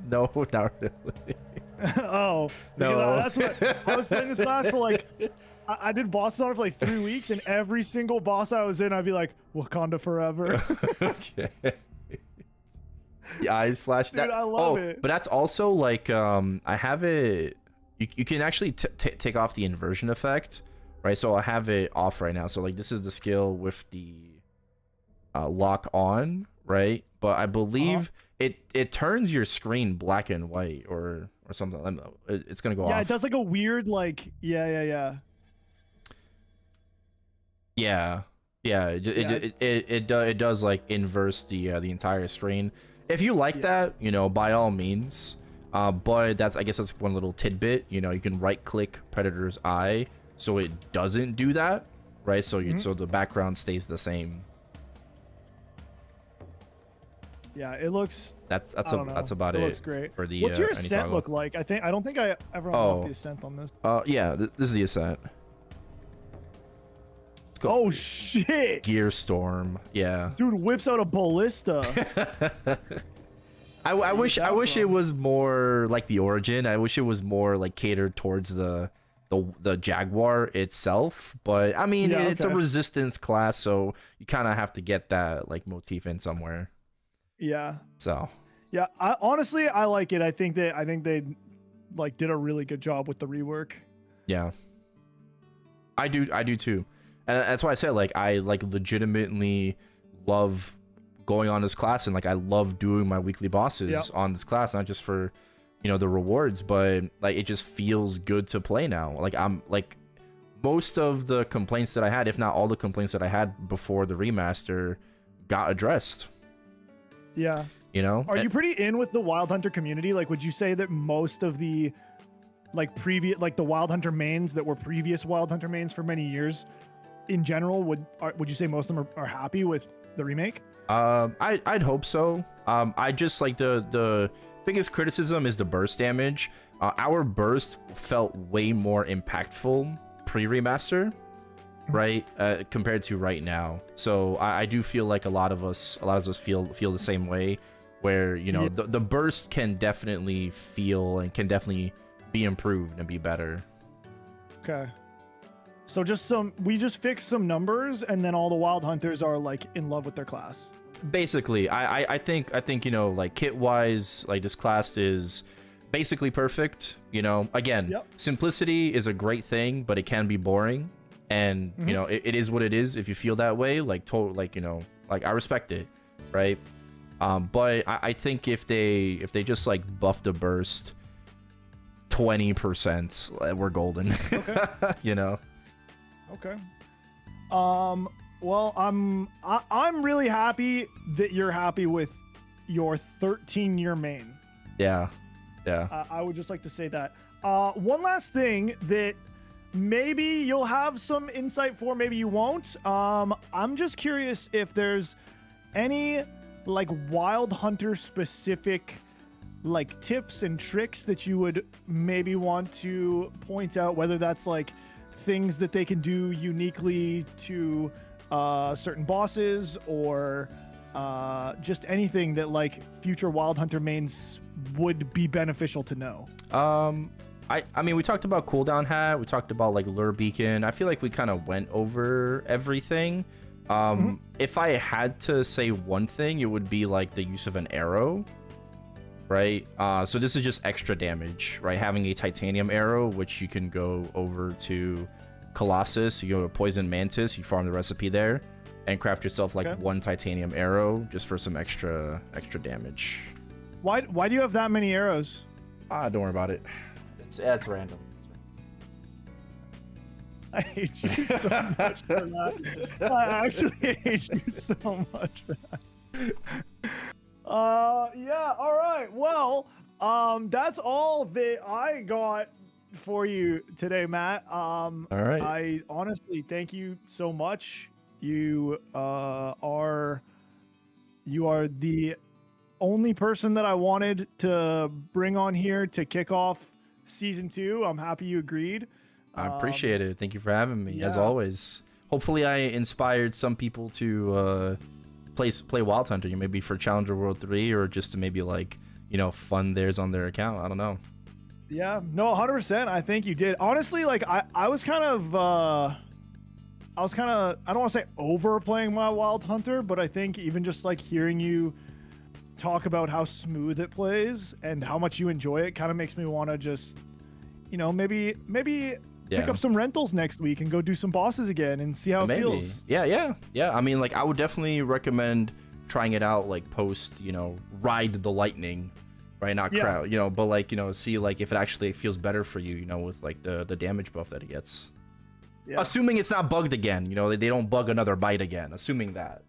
No, not really. Oh, no. That's what I was playing this class for. Like, I did bosses on it for like 3 weeks, and every single boss I was in, I'd be like, Wakanda forever. Okay. The eyes flash. Dude, I love it. But that's also like, I have it. You can actually take off the inversion effect, right? So I have it off right now. So like, this is the skill with the lock on, right? But I believe it turns your screen black and white or something. It's gonna go off. Yeah, it does like a weird like yeah. It does like inverse the entire screen. If you like that, you know, by all means. But I guess that's one little tidbit. You know, you can right click Predator's eye so it doesn't do that, right? So so the background stays the same. Yeah, it looks. That's about it. Looks great. For the what's your ascent look like? I don't think I ever unlocked the ascent on this. Yeah, this is the ascent. Oh shit! Gear Storm, yeah. Dude whips out a ballista. I wish it was more like the origin. I wish it was more like catered towards the Jaguar itself. But I mean, it's a resistance class, so you kind of have to get that like motif in somewhere. Yeah. So. Yeah, honestly, I like it. I think they like did a really good job with the rework. Yeah. I do too. And that's why I said like I like legitimately love going on this class, and like I love doing my weekly bosses on this class, not just for, you know, the rewards, but like it just feels good to play now. Like I'm like most of the complaints that I had, if not all the complaints that I had before the remaster, got addressed. Yeah. You know? Are you pretty in with the Wild Hunter community? Like, would you say that most of the like the Wild Hunter mains that were previous Wild Hunter mains for many years in general, would you say most of them are happy with the remake? I'd hope so. I just like the biggest criticism is the burst damage. Our burst felt way more impactful pre-remaster, right? Compared to right now. So I do feel like a lot of us feel the same way, where, you know, the burst can definitely feel and can definitely be improved and be better. Okay. So we just fixed some numbers, and then all the Wild Hunters are like in love with their class. Basically, I think, you know, like kit wise, like this class is basically perfect. You know, again, simplicity is a great thing, but it can be boring, and you know, it is what it is. If you feel that way, like you know, like I respect it, right? But I think if they just like buff the burst 20%, we're golden. Okay. You know. Okay. Well, I'm really happy that you're happy with your 13-year main. Yeah. I would just like to say that. One last thing that maybe you'll have some insight for, maybe you won't. I'm just curious if there's any like Wild Hunter specific like tips and tricks that you would maybe want to point out, whether that's like things that they can do uniquely to certain bosses, or just anything that like future Wild Hunter mains would be beneficial to know? I mean, we talked about cooldown hat, we talked about like lure beacon. I feel like we kind of went over everything. If I had to say one thing, it would be like the use of an arrow, right? So this is just extra damage, right? Having a titanium arrow, which you can go over to Colossus, you go to Poison Mantis, you farm the recipe there, and craft yourself like one titanium arrow just for some extra damage. Why do you have that many arrows? Don't worry about it. It's random. I hate you so much for that. I actually hate you so much for that. Yeah, all right. Well, that's all that I got for you today, Matt. All right. I honestly thank you so much. You are the only person that I wanted to bring on here to kick off season 2. I'm happy you agreed. I appreciate it. Thank you for having me, as always. Hopefully I inspired some people to play Wild Hunter, maybe for Challenger World 3, or just to maybe like, fund theirs on their account. I don't know. Yeah, no, 100%. I think you did. Honestly, like I was kind of I don't want to say overplaying my Wild Hunter, but I think even just like hearing you talk about how smooth it plays and how much you enjoy it kind of makes me want to just, maybe pick up some rentals next week and go do some bosses again and see how it feels. Yeah. I mean, like, I would definitely recommend trying it out, like, post, Ride the Lightning, right? Not crowd, but like, see like if it actually feels better for you, with like the damage buff that it gets. Yeah. Assuming it's not bugged again, they don't bug another bite again, assuming that.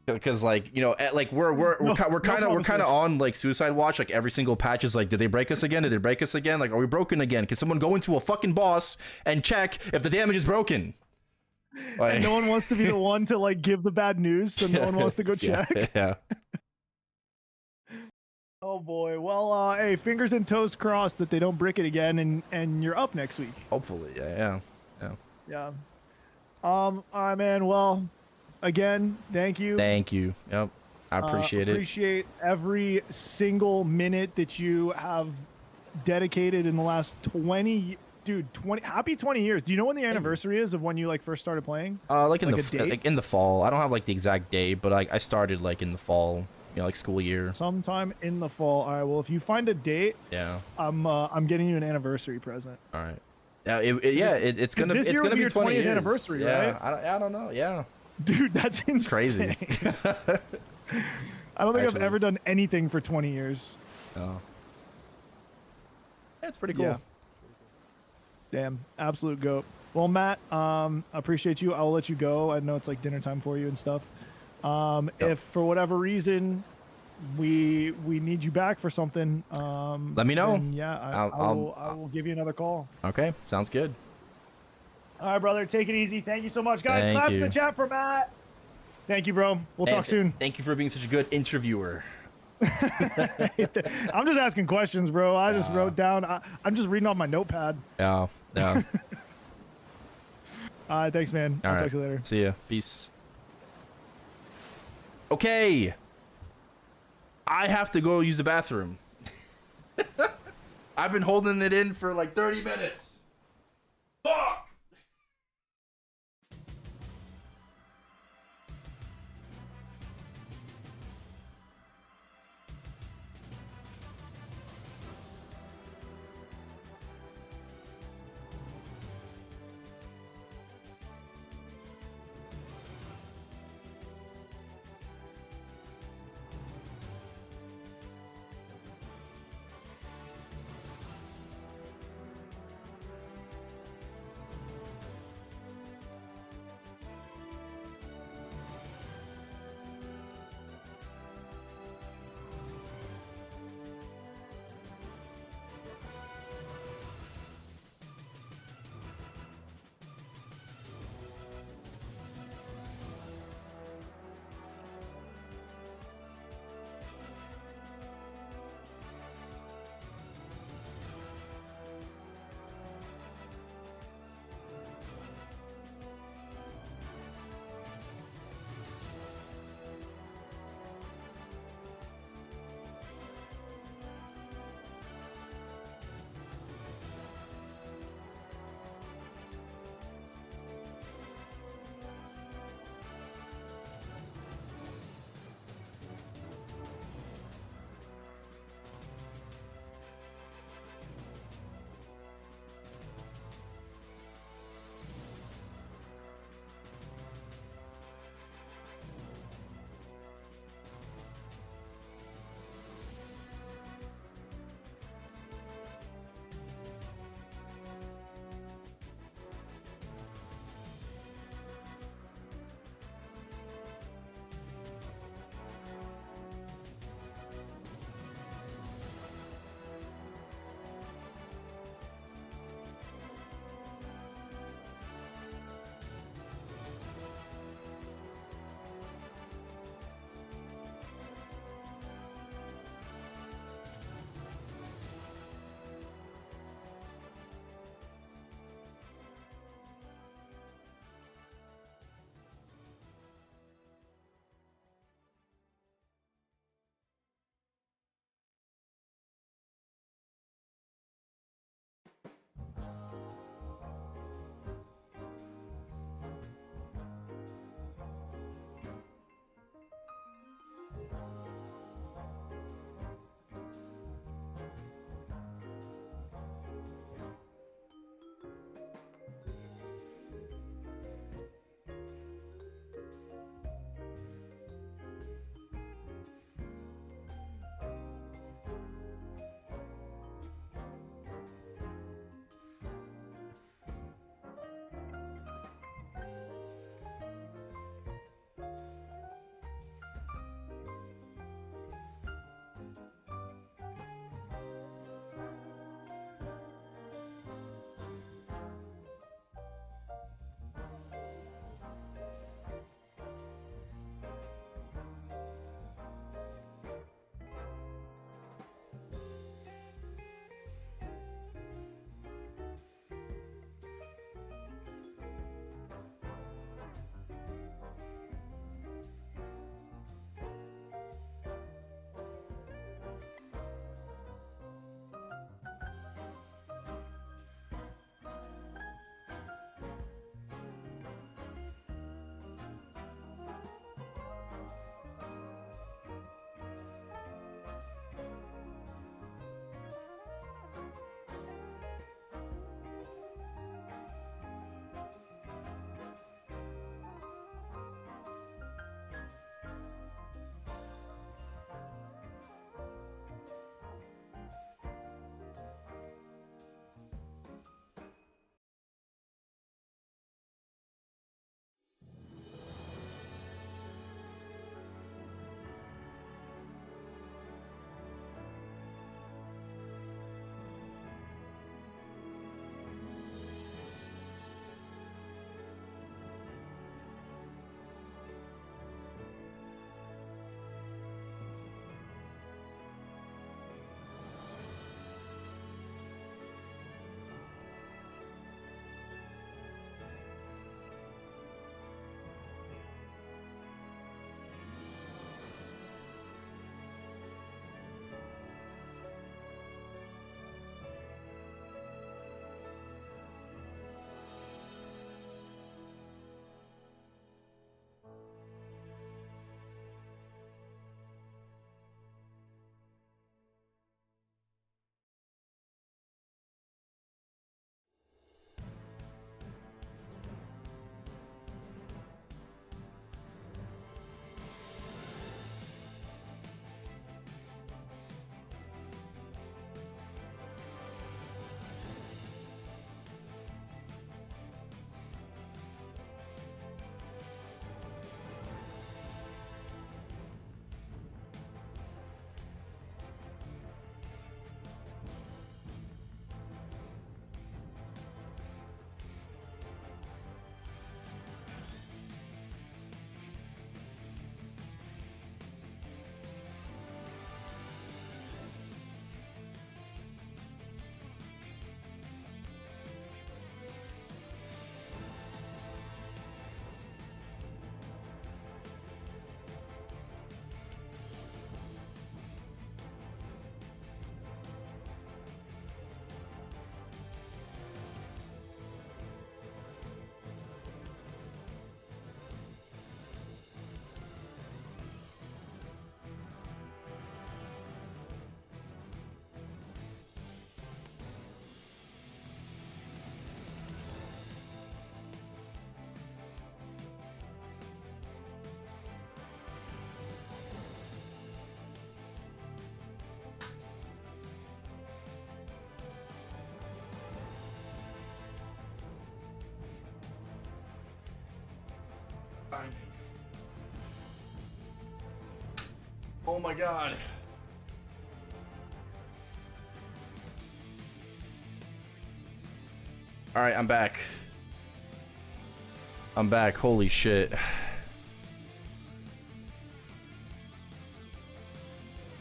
Because like like we're kind of on like suicide watch. Like every single patch is like, did they break us again? Did they break us again? Like, are we broken again? Can someone go into a fucking boss and check if the damage is broken? Like, and no one wants to be the one to like give the bad news, so no one wants to go check. Yeah. Oh boy. Well, hey, fingers and toes crossed that they don't brick it again, and you're up next week. Hopefully, yeah. All right, man. Well, again, thank you. Yep, I appreciate it. Appreciate every single minute that you have dedicated in the last 20. Dude, happy 20 years. Do you know when the anniversary is of when you like first started playing? Like in the fall. I don't have like the exact date, but I started like in the fall, like school year. Sometime in the fall. All right. Well, if you find a date, I'm getting you an anniversary present. All right. Yeah, it's gonna be your 20 years. anniversary, right? I don't know. Yeah. Dude, that's insane. It's crazy. I don't think I've ever done anything for 20 years. Oh. Yeah, it's pretty cool. Yeah. Damn, absolute goat. Well, Matt, I appreciate you. I'll let you go. I know it's like dinner time for you and stuff. If for whatever reason we need you back for something, let me know. Yeah, I will give you another call. Okay, sounds good. All right, brother. Take it easy. Thank you so much, guys. Claps in the chat for Matt. Thank you, bro. We'll talk soon. Thank you for being such a good interviewer. I'm just asking questions, bro. I just wrote down. I'm just reading off my notepad. Yeah. All right, thanks, man. I'll talk to you later. See ya. Peace. Okay. I have to go use the bathroom. I've been holding it in for like 30 minutes. Fuck! Oh my god. Alright, I'm back. I'm back. Holy shit.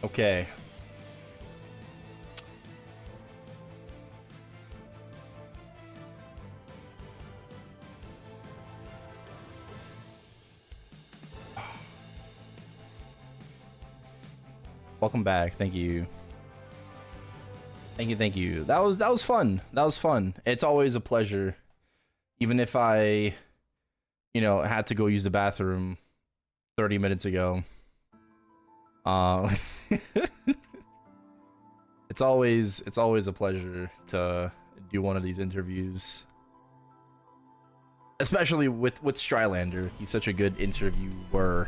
Okay. Welcome back. Thank you. Thank you. That was fun. That was fun. It's always a pleasure. Even if I, you know, had to go use the bathroom 30 minutes ago. It's always a pleasure to do one of these interviews. Especially with Strylander. He's such a good interviewer.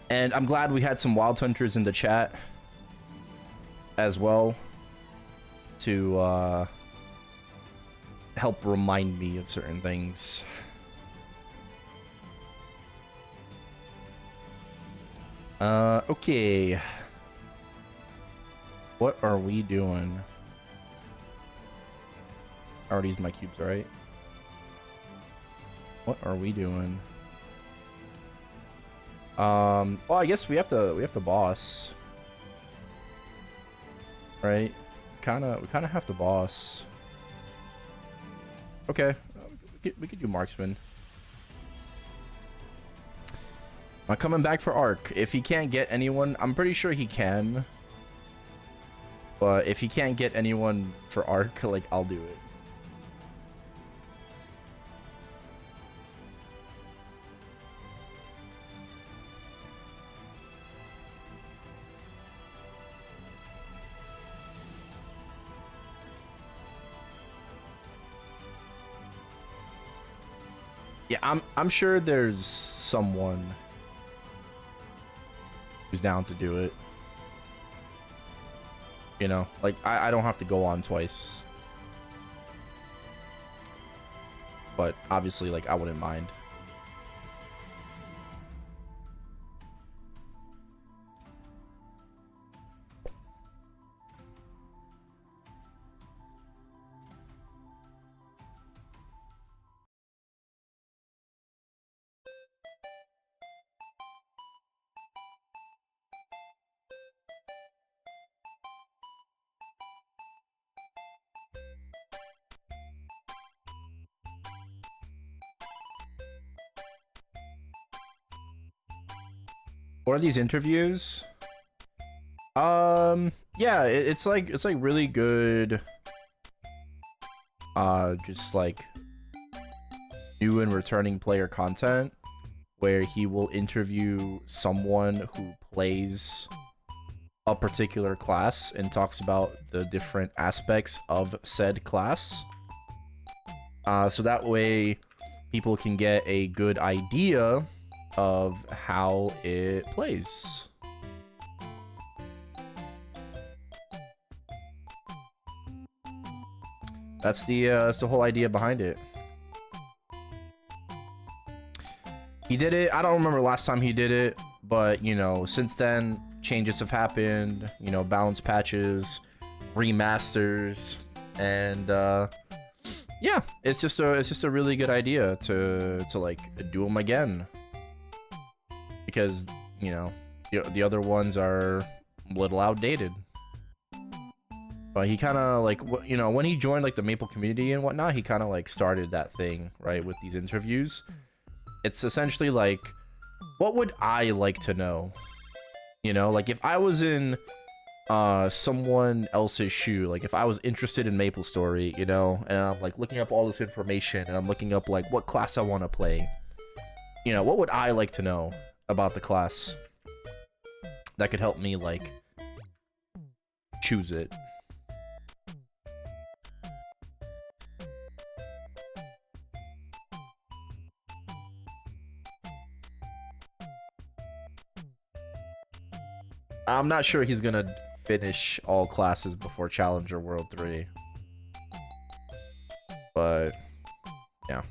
And I'm glad we had some Wild Hunters in the chat as well to help remind me of certain things. Okay. What are we doing? I already used my cubes, right? What are we doing? Well, I guess we have to boss. Right? We kind of have to boss. Okay. We could do marksman. I'm coming back for Arc. If he can't get anyone, I'm pretty sure he can. But if he can't get anyone for Arc, like, I'll do it. Yeah, I'm sure there's someone who's down to do it. You know, like I don't have to go on twice. But obviously, like, I wouldn't mind. What are these interviews? Yeah, it's like really good. Just like new and returning player content where he will interview someone who plays a particular class and talks about the different aspects of said class. So that way people can get a good idea of how it plays. That's the whole idea behind it. He did it. I don't remember last time he did it, but you know, since then changes have happened. You know, balance patches, remasters, and yeah, it's just a really good idea to like do them again. Because, you know, the other ones are a little outdated. But he kind of, like, you know, when he joined, like, the Maple community and whatnot, he kind of, like, started that thing, right, with these interviews. It's essentially, like, what would I like to know? You know, like, if I was in someone else's shoe, like, if I was interested in MapleStory, you know, and I'm, like, looking up all this information, and I'm looking up, like, what class I want to play. You know, what would I like to know about the class that could help me, like, choose it? I'm not sure he's gonna finish all classes before Challenger World 3. But yeah.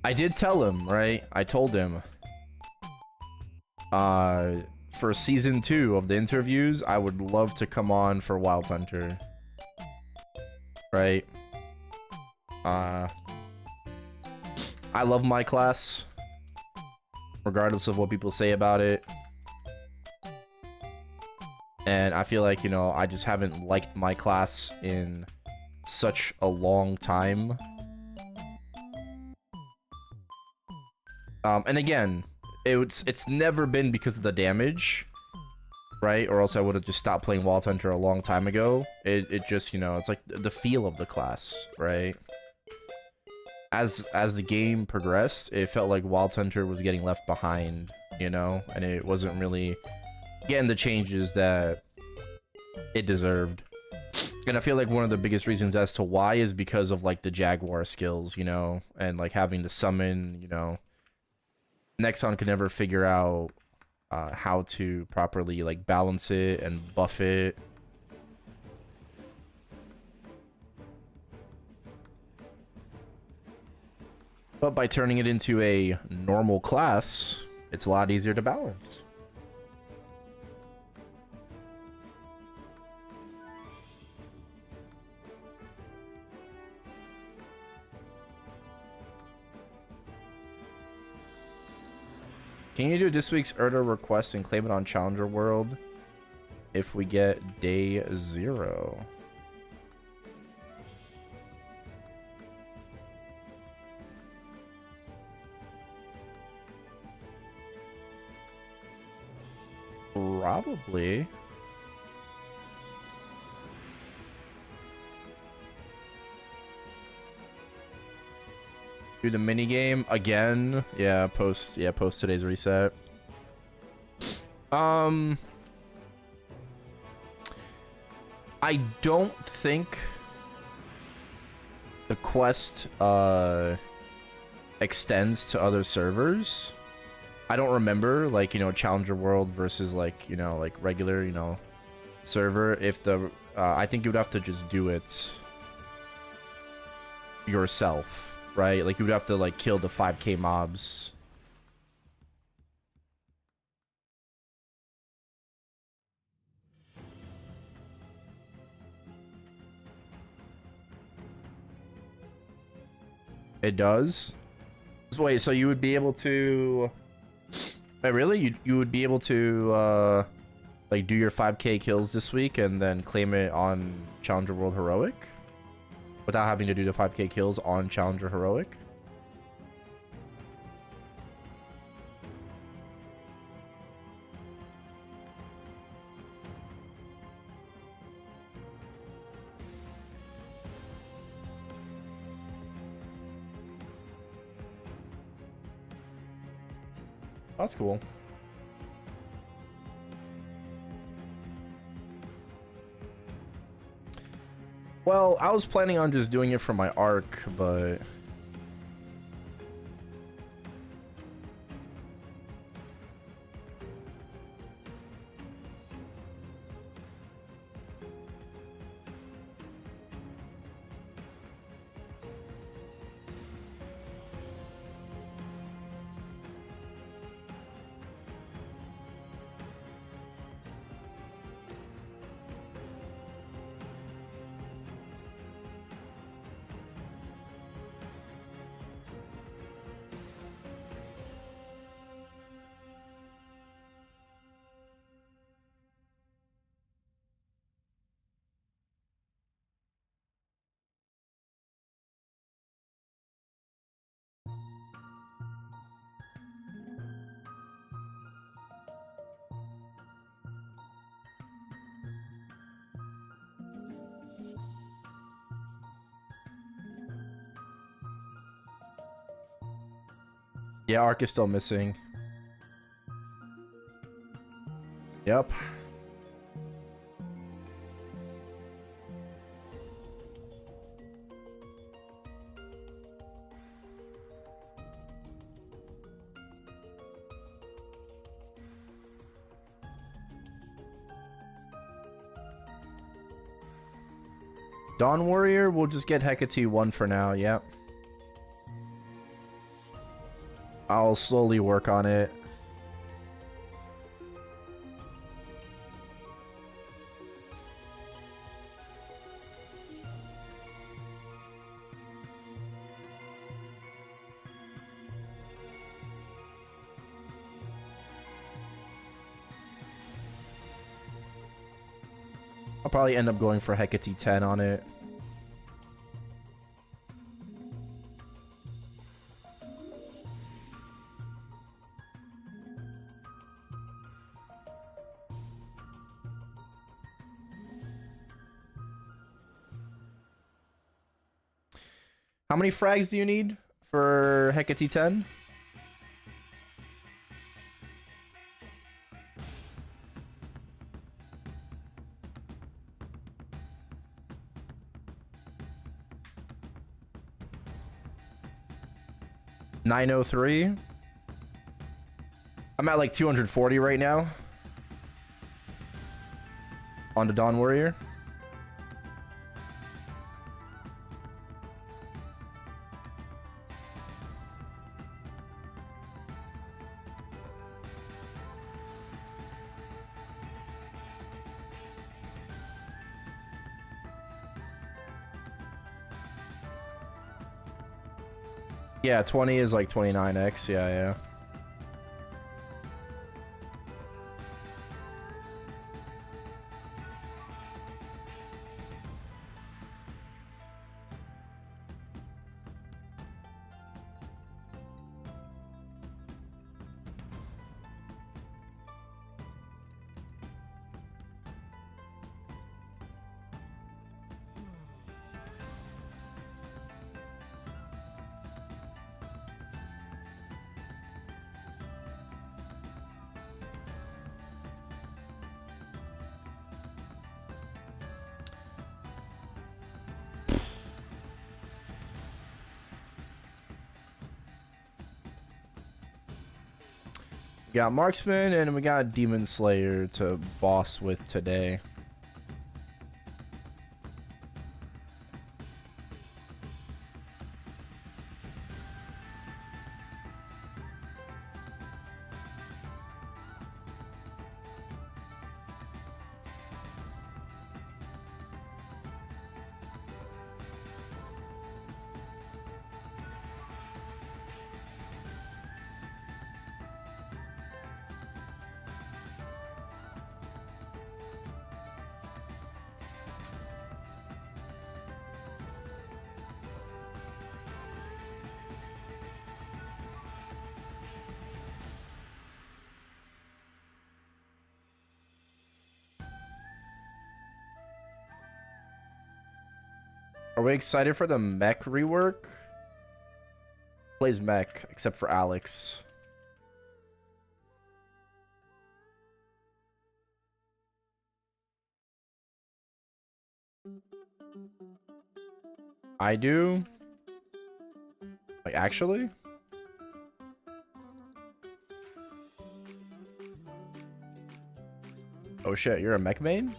I did tell him, right? I told him for season 2 of the interviews, I would love to come on for Wild Hunter. Right? I love my class, regardless of what people say about it. And I feel like, you know, I just haven't liked my class in such a long time. And again, it's never been because of the damage, right? Or else I would have just stopped playing Wild Hunter a long time ago. It just, you know, it's like the feel of the class, right? As the game progressed, it felt like Wild Hunter was getting left behind, you know? And it wasn't really getting the changes that it deserved. And I feel like one of the biggest reasons as to why is because of, like, the Jaguar skills, you know? And, like, having to summon, you know? Nexon could never figure out how to properly, like, balance it and buff it. But by turning it into a normal class, it's a lot easier to balance. Can you do this week's Erda request and claim it on Challenger World if we get day 0? Probably. Do the mini game again? Yeah, post today's reset. I don't think the quest extends to other servers. I don't remember, like, you know, Challenger World versus, like, you know, like regular, you know, server. If the I think you would have to just do it yourself, right? Like, you would have to, like, kill the 5k mobs. It does? Wait, so you would be able to... Wait, really? You would be able to, like, do your 5k kills this week and then claim it on Challenger World Heroic? Without having to do the 5k kills on Challenger Heroic? That's cool. Well, I was planning on just doing it for my arc, but... Yeah, arc is still missing. Yep. Dawn Warrior, we'll just get Hecate 1 for now, yep. I'll slowly work on it. I'll probably end up going for Hecate 10 on it. How many frags do you need for Hecate 10? $903. I'm at like 240 right now on the Dawn Warrior. Yeah, 20 is like 29x. Yeah, yeah. We got Marksman and we got Demon Slayer to boss with today. Are we excited for the mech rework? Plays mech, except for Alex. I do? Like, actually? Oh shit, you're a mech main?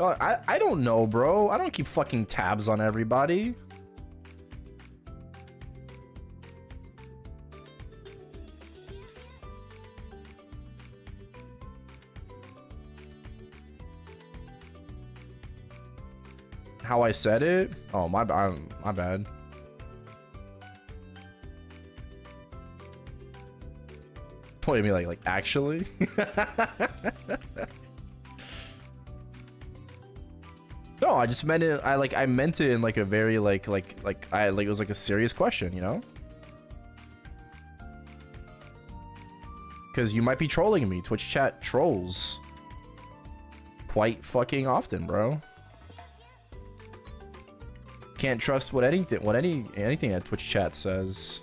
Oh, I don't know, bro. I don't keep fucking tabs on everybody. How I said it? Oh, my bad. What do you mean, like actually? No, I just meant it. I meant it in like a very it was like a serious question, you know? Because you might be trolling me. Twitch chat trolls quite fucking often, bro. Can't trust anything that Twitch chat says.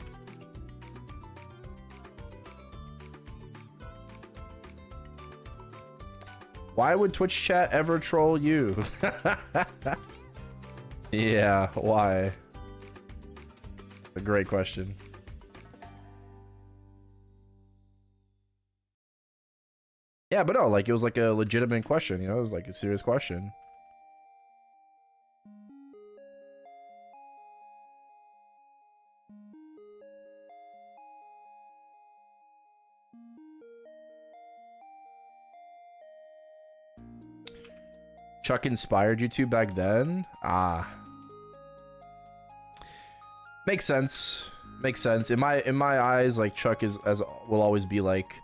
Why would Twitch chat ever troll you? Yeah, why? A great question. Yeah, but no, like it was like a legitimate question, you know, it was like a serious question. Chuck inspired you to back then? Ah. Makes sense. Makes sense. In my eyes, like Chuck will always be like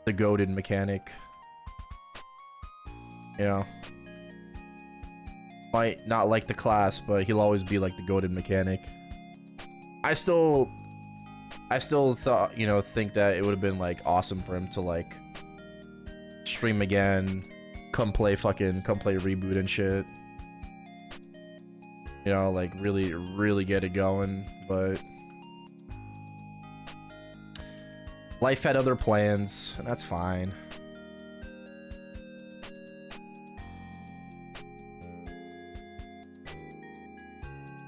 the goated mechanic. You know. Might not like the class, but he'll always be like the goated mechanic. I still thought, you know, think that it would have been like awesome for him to like stream again, come play reboot and shit. You know, like really get it going, but life had other plans, and that's fine.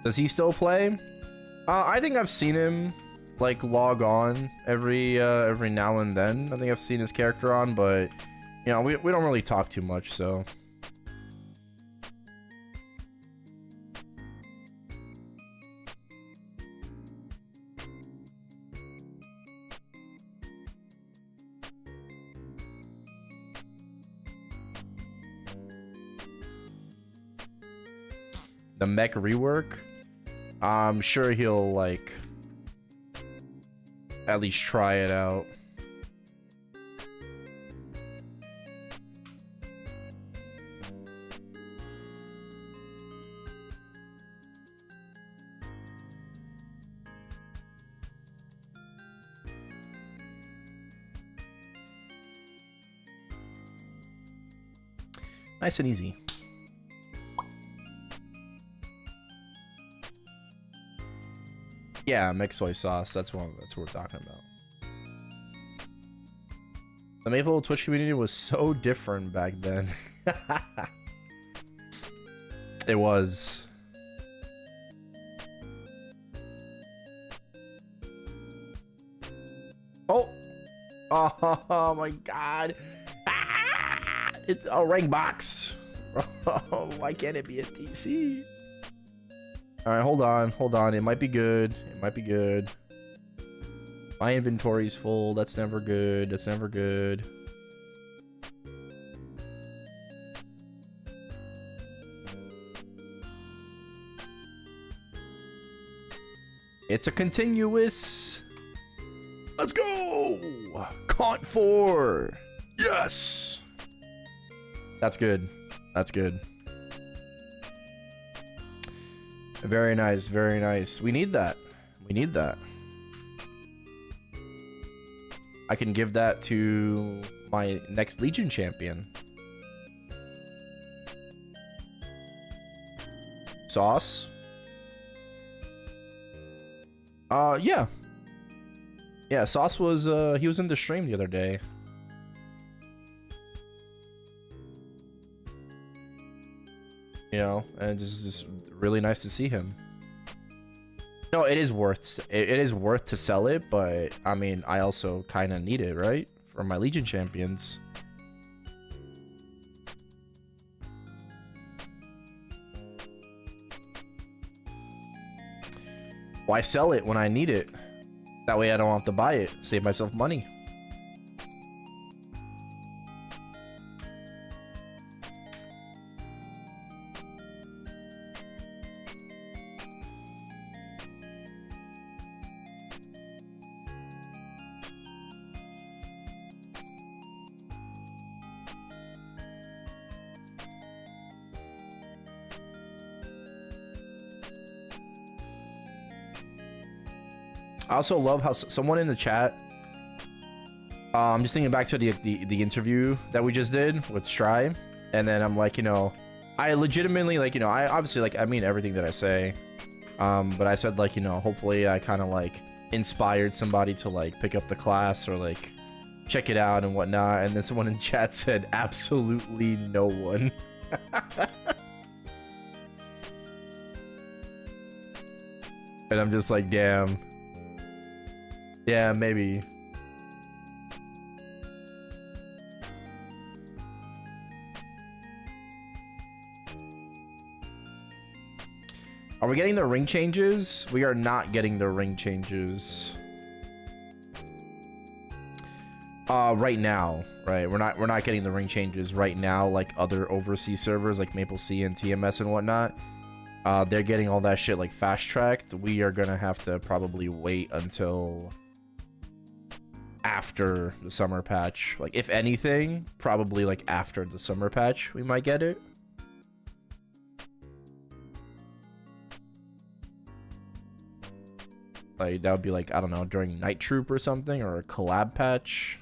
Does he still play? I think I've seen him like log on every now and then. I think I've seen his character on, but you know, we don't really talk too much, so. The mech rework? I'm sure he'll like at least try it out. Nice and easy. Yeah, mixed soy sauce. That's what we're talking about. The Maple Twitch community was so different back then. It was. Oh. Oh my god. Ah! It's a rank box. Oh, why can't it be a TC? All right, hold on. It might be good. It might be good. My inventory's full. That's never good. That's never good. It's a continuous. Let's go. Caught 4. Yes. That's good. That's good. Very nice, very nice. We need that. We need that. I can give that to my next Legion champion. Sauce? Yeah. Yeah, Sauce was, he was in the stream the other day. You know, and it's just really nice to see him. No, it is worth to sell it, but I mean, I also kind of need it, right? For my Legion champions. Why sell it when I need it? That way I don't have to buy it. Save myself money. I also love how someone in the chat, I'm just thinking back to the interview that we just did with Stry, and then I'm like, you know, I legitimately, like, you know, I obviously, like, I mean everything that I say, but I said, like, you know, hopefully I kind of like inspired somebody to like pick up the class or like check it out and whatnot, and then someone in chat said absolutely no one. And I'm just like, damn. Yeah, maybe. Are we getting the ring changes? We are not getting the ring changes. Right now, right? We're not getting the ring changes right now like other overseas servers like MapleC and TMS and whatnot. They're getting all that shit like fast tracked. We are gonna have to probably wait until after the summer patch. Like, if anything, probably like after the summer patch, we might get it. Like, that would be like, I don't know, during Night Troop or something, or a collab patch.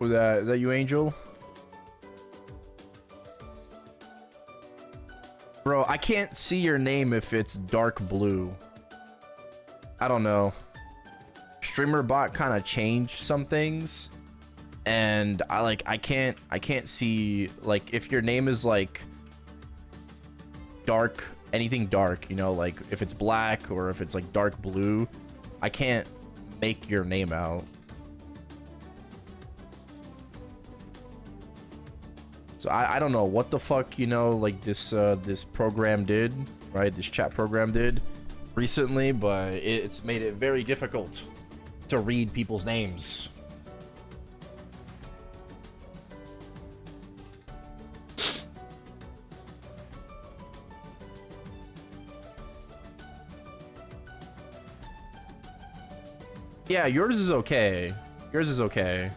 Is that you, Angel? Bro, I can't see your name if it's dark blue. I don't know. Streamer bot kind of changed some things, and I can't see, like, if your name is like dark, anything dark, you know, like if it's black or if it's like dark blue, I can't make your name out. So I don't know what the fuck, you know, like this program did, right? This chat program did recently, but it's made it very difficult to read people's names. Yeah, yours is okay. Yours is okay.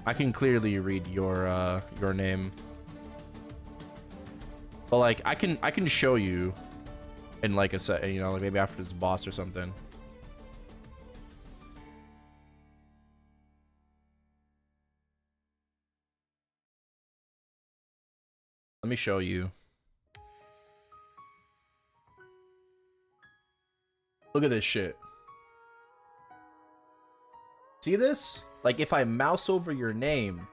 I can clearly read your name. But like I can show you in like a set, you know, like maybe after this boss or something. Let me show you. Look at this shit. See this? Like if I mouse over your name,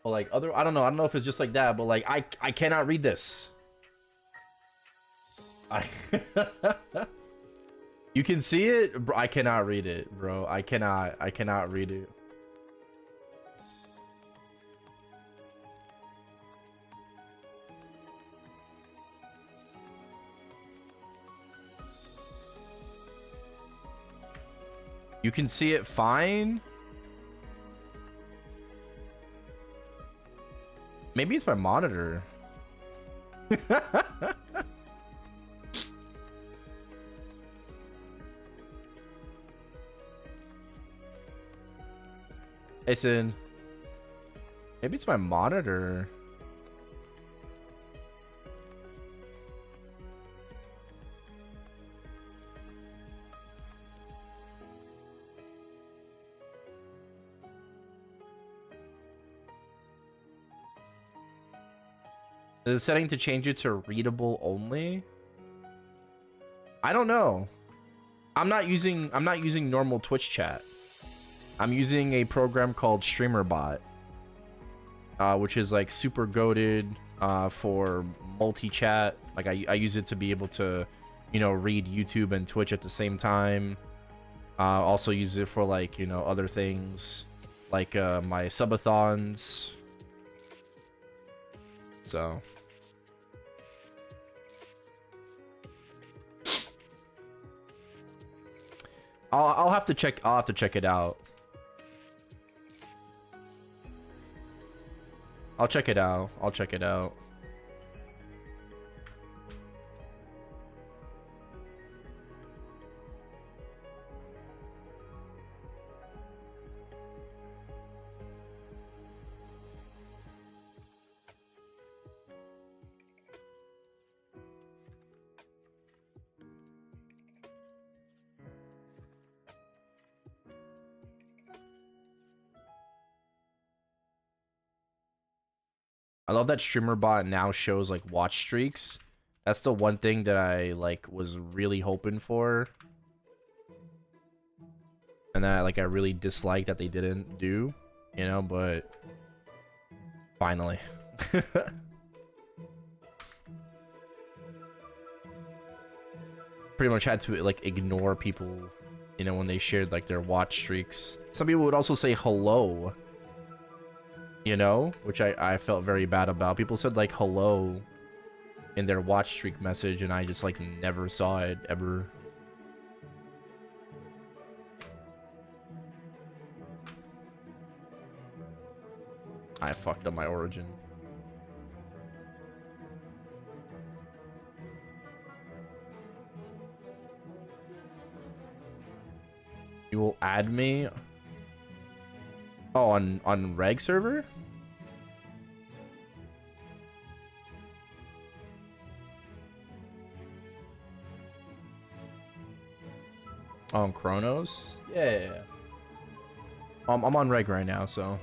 or like other, I don't know if it's just like that, but like I cannot read this. You can see it, bro. I cannot read it, bro. I cannot read it. You can see it fine. Maybe it's my monitor. Listen. Maybe it's my monitor. Is it setting to change it to readable only? I don't know. I'm not using normal Twitch chat. I'm using a program called StreamerBot, which is like super goated for multi-chat. Like I use it to be able to, you know, read YouTube and Twitch at the same time. Also use it for like, you know, other things like my subathons. So I'll have to check it out. I'll check it out. I'll check it out. I love that streamer bot now shows like watch streaks. That's the one thing that I like was really hoping for. And that like I really disliked that they didn't do, you know, but finally. Pretty much had to like ignore people, you know, when they shared like their watch streaks. Some people would also say hello, you know, which I felt very bad about. People said like hello in their watch streak message, and I just like never saw it ever. I fucked up my origin. You will add me? Oh, on reg server? On Chronos? Yeah. I'm on reg right now, so.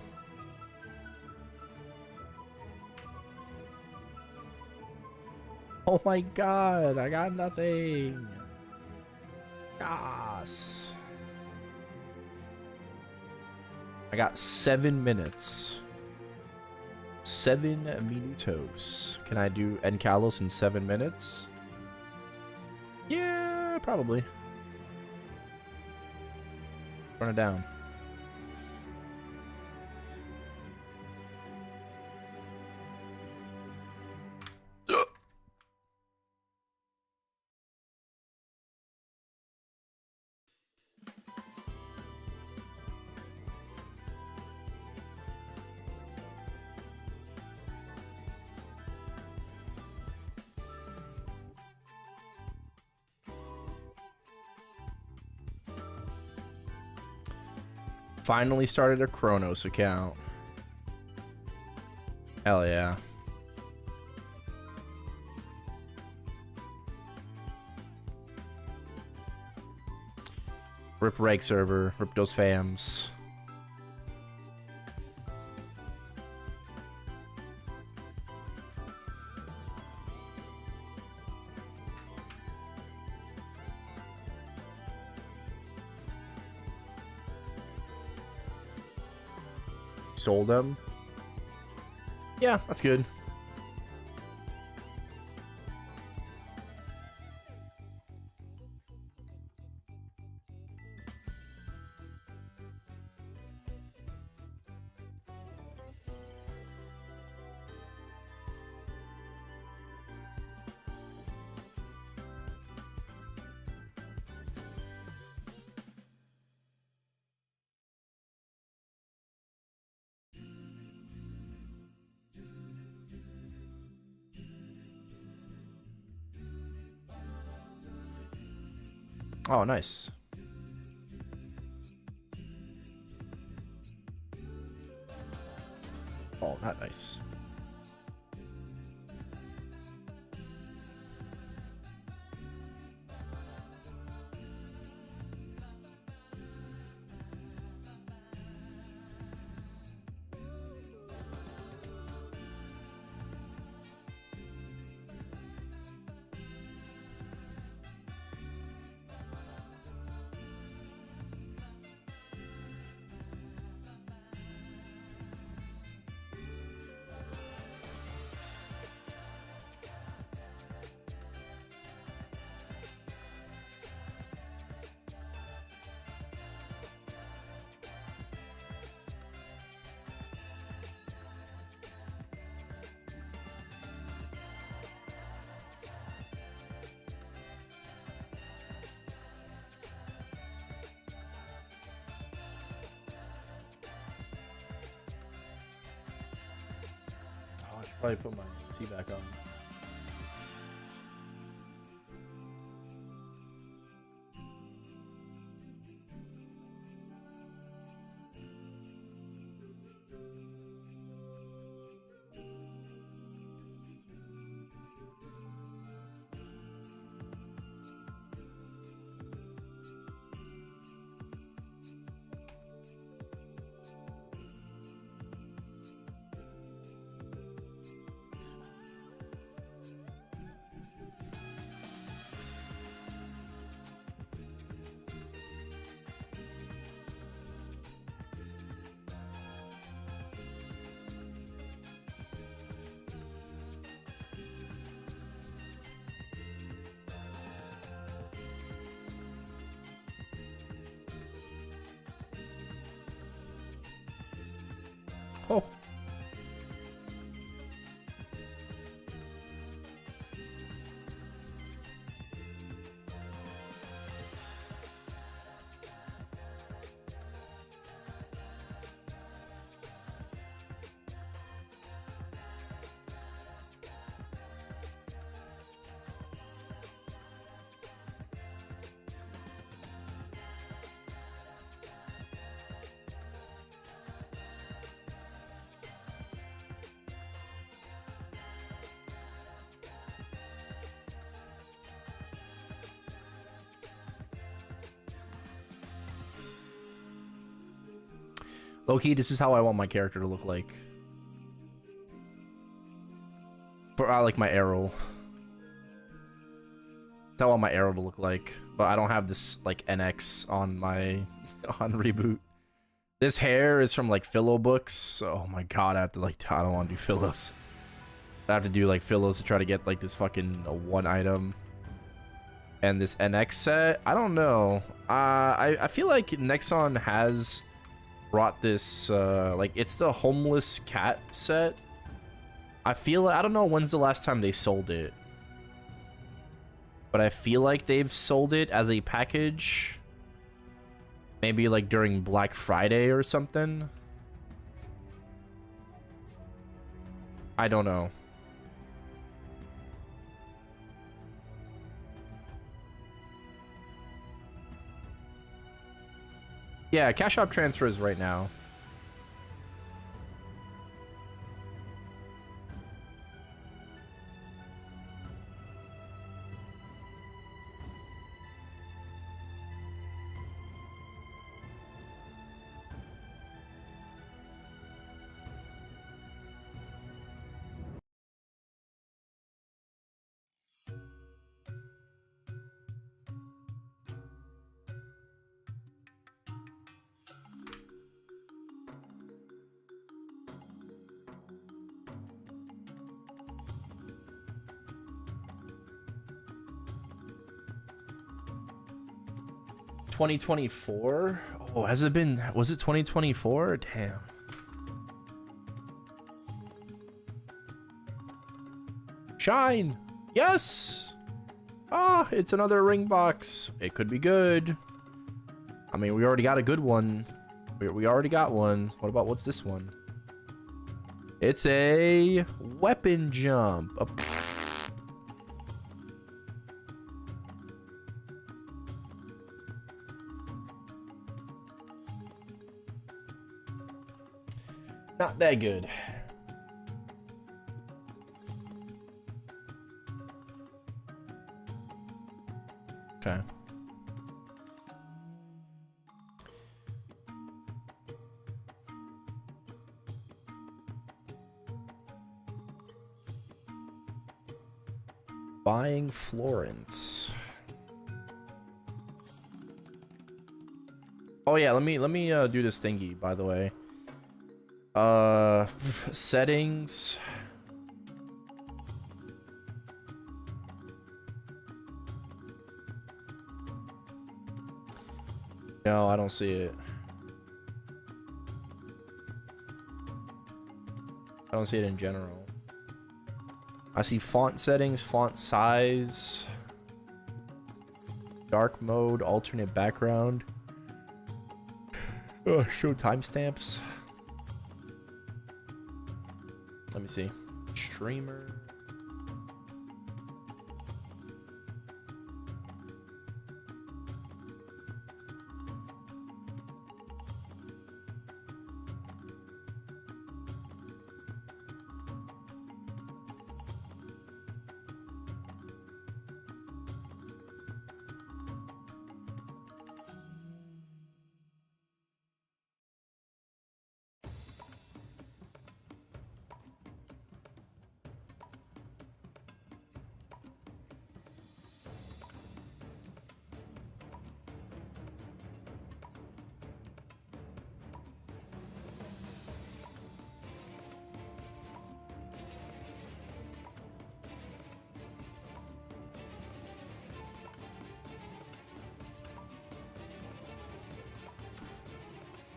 Oh my god, I got nothing. Yes. I got 7 minutes. 7 minutos. Can I do Encalos in 7 minutes? Yeah, probably. Run it down. Finally started a Chronos account. Hell yeah. Rip reg server, rip those fams. Sold them. Yeah, that's good. Oh, nice. Oh, not nice. Probably put my AC back on. Oh. Low-key, this is how I want my character to look like. For I like my Erel. That's how I want my Erel to look like. But I don't have this like NX on my on reboot. This hair is from like Philo books. Oh my god, I have to like I don't want to do Philos. I have to do like Philos to try to get like this fucking one item. And this NX set, I don't know. I feel like Nexon has brought this like it's the homeless cat set. I don't know when's the last time they sold it, but I feel like they've sold it as a package, maybe like during Black Friday or something. I don't know. Yeah, Cash App transfers right now. $2024? Oh, has it been? Was it 2024? Damn. Shine! Yes! Ah, it's another ring box. It could be good. I mean, we already got a good one. We already got one. What about, what's this one? It's a weapon jump. Not that good. Okay. Buying Florence. Oh yeah, let me do this thingy, by the way. Settings. No, I don't see it. I don't see it in general. I see font settings, font size, dark mode, alternate background. Show timestamps. Let me see. Streamer.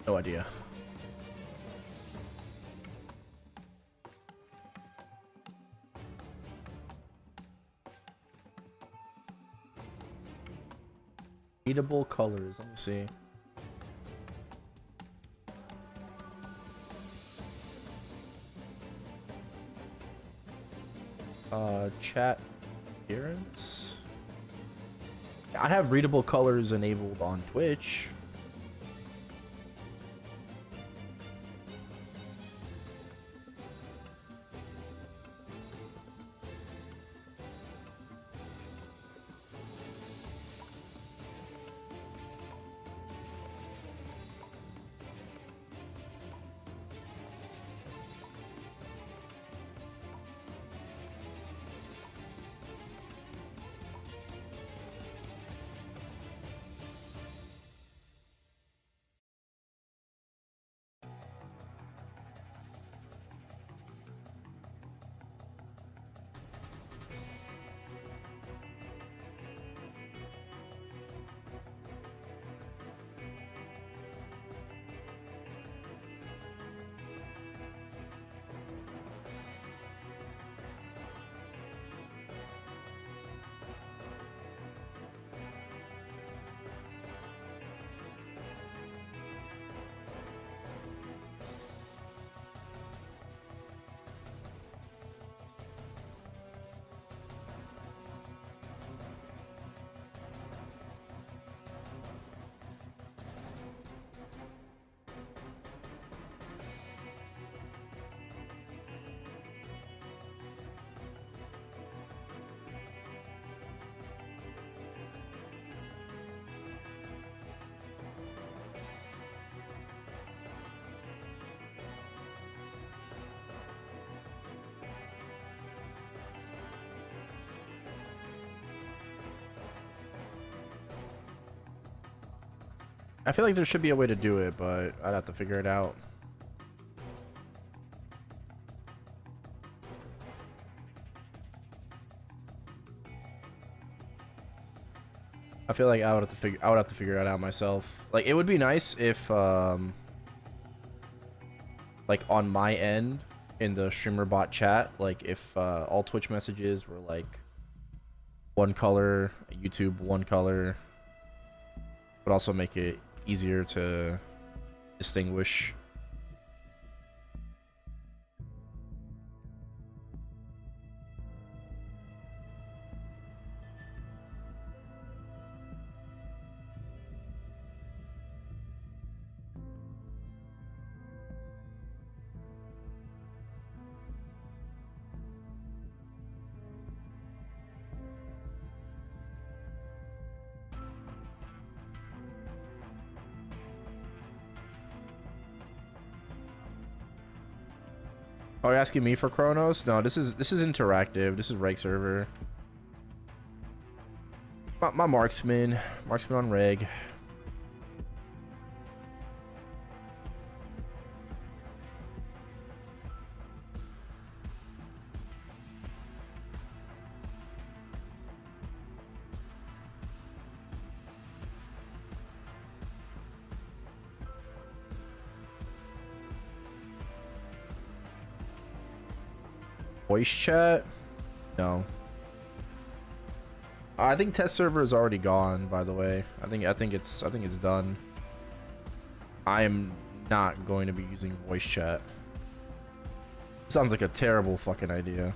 No idea. Readable colors. Let me see. Chat appearance. I have readable colors enabled on Twitch. I feel like there should be a way to do it, but I'd have to figure it out. I feel like I would have to figure it out myself. Like, it would be nice if like on my end in the streamer bot chat, like if all Twitch messages were like one color, YouTube one color, would also make it easier to distinguish. Oh, you're asking me for Chronos? No, this is interactive. This is reg server. My marksman on reg. Voice chat? No. I think test server is already gone, by the way. I think it's done. I am not going to be using voice chat. Sounds like a terrible fucking idea.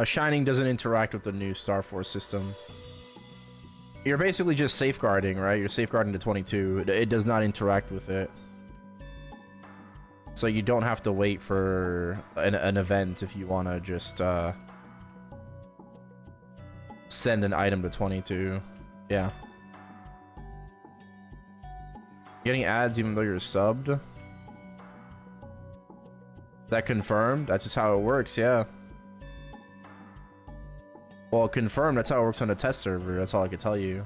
Shining doesn't interact with the new Star Force system. You're basically just safeguarding, right? You're safeguarding the 22. It does not interact with it. So you don't have to wait for an event if you want to just send an item to 22. Yeah. Getting ads even though you're subbed? That confirmed? That's just how it works, yeah. Well, confirmed, that's how it works on a test server. That's all I can tell you.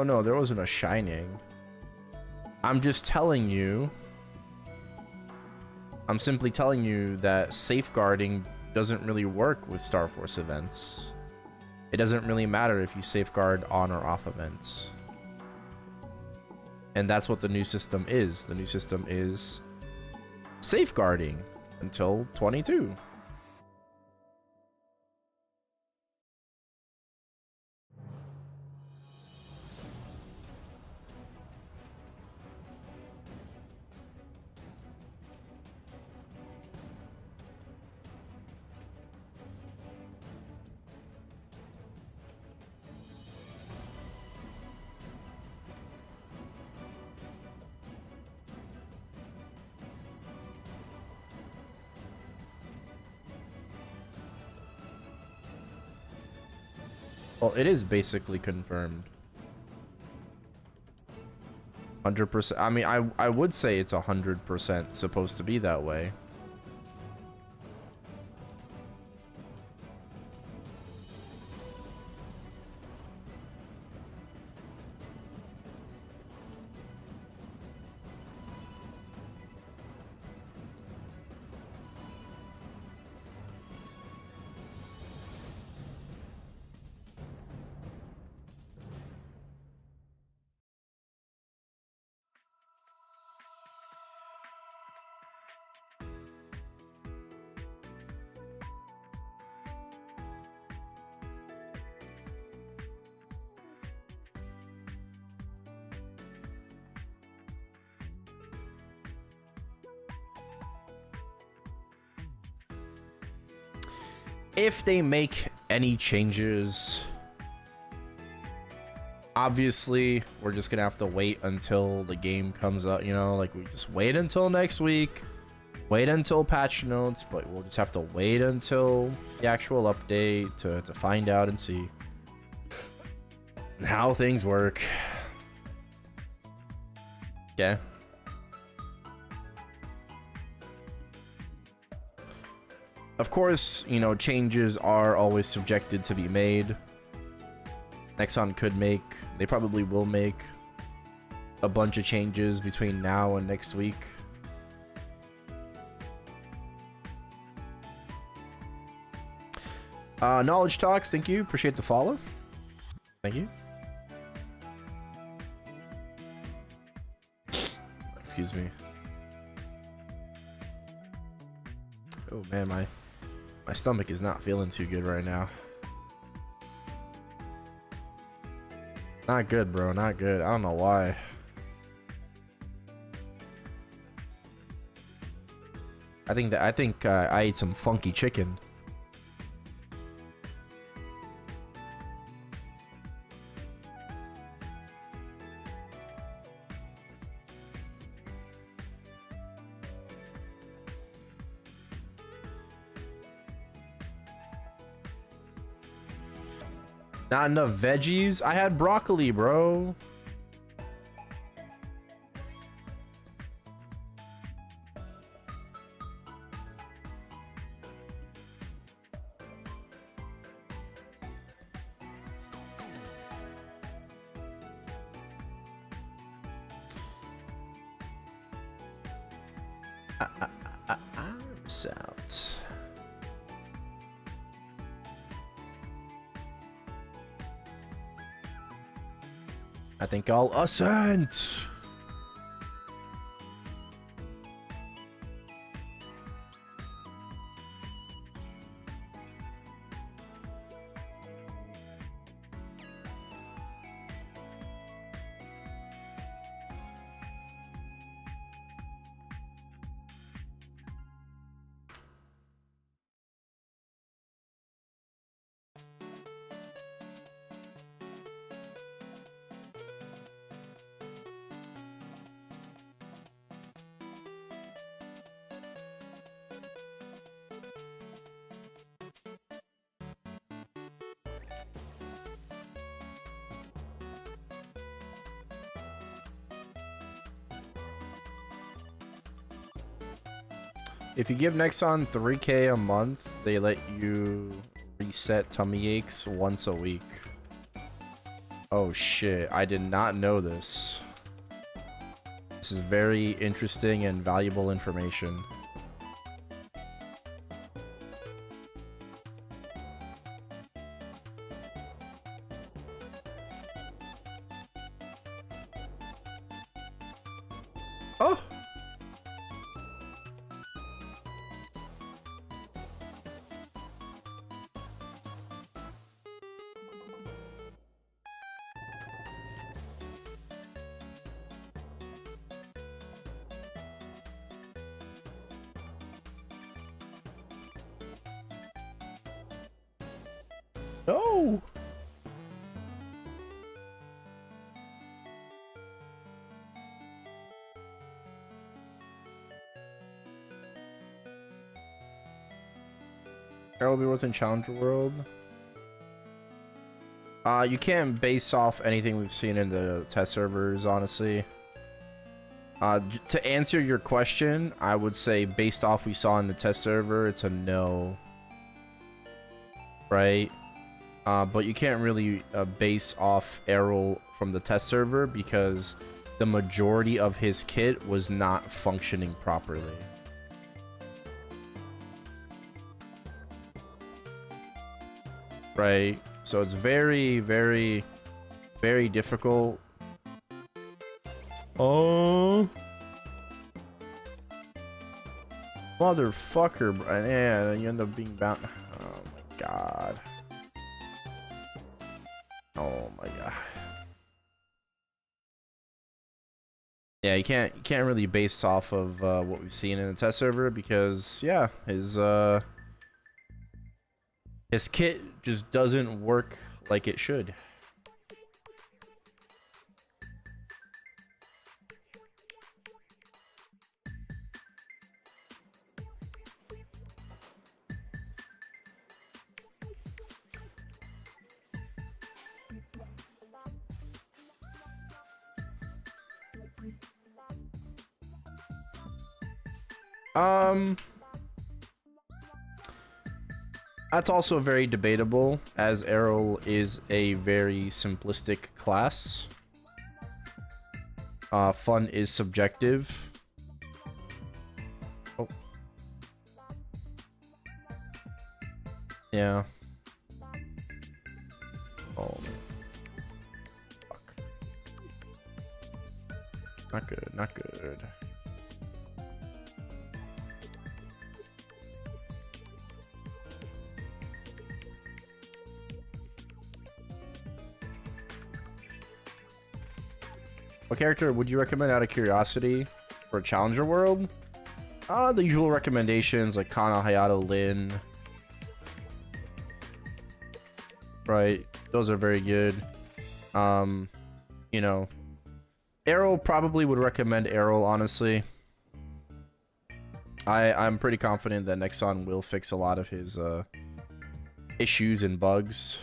No, there wasn't a shining. I'm just telling you. I'm simply telling you that safeguarding doesn't really work with Star Force events. It doesn't really matter if you safeguard on or off events. And that's what the new system is. The new system is safeguarding until 22. Well, it is basically confirmed. 100%. I mean, I would say it's 100% supposed to be that way. If they make any changes, Obviously, we're just gonna have to wait until the game comes up, you know, like we just wait until next week, wait until patch notes, but we'll just have to wait until the actual update to find out and see how things work. Yeah. Of course, you know, changes are always subjected to be made. Nexon could make, they probably will make a bunch of changes between now and next week. Knowledge Talks, thank you. Appreciate the follow. Thank you. Excuse me. Oh man, my stomach is not feeling too good right now. Not good, bro. Not good. I don't know why. I think I ate some funky chicken. Not enough veggies? I had broccoli, bro. Sounds. I think I'll ascend. If you give Nexon 3K a month, they let you reset tummy aches once a week. Oh shit, I did not know this. This is very interesting and valuable information. Oh! No! Erel will be worth in Challenger World. You can't base off anything we've seen in the test servers, honestly. To answer your question, I would say based off we saw in the test server, it's a no. Right? But you can't really base off Erel from the test server because the majority of his kit was not functioning properly. Right? So it's very, very, very difficult. Oh. Motherfucker, bro. Yeah, you end up being bound. Oh my god. Oh my god. Yeah, you can't really base off of what we've seen in the test server because yeah, his kit just doesn't work like it should. That's also very debatable, as Erel is a very simplistic class. Fun is subjective. Oh. Yeah. Oh, man. Fuck. Not good, not good. What character would you recommend out of curiosity for a Challenger World? The usual recommendations like Kana, Hayato, Lin. Right, those are very good. You know, Errol probably would recommend Errol, honestly. I'm pretty confident that Nexon will fix a lot of his issues and bugs.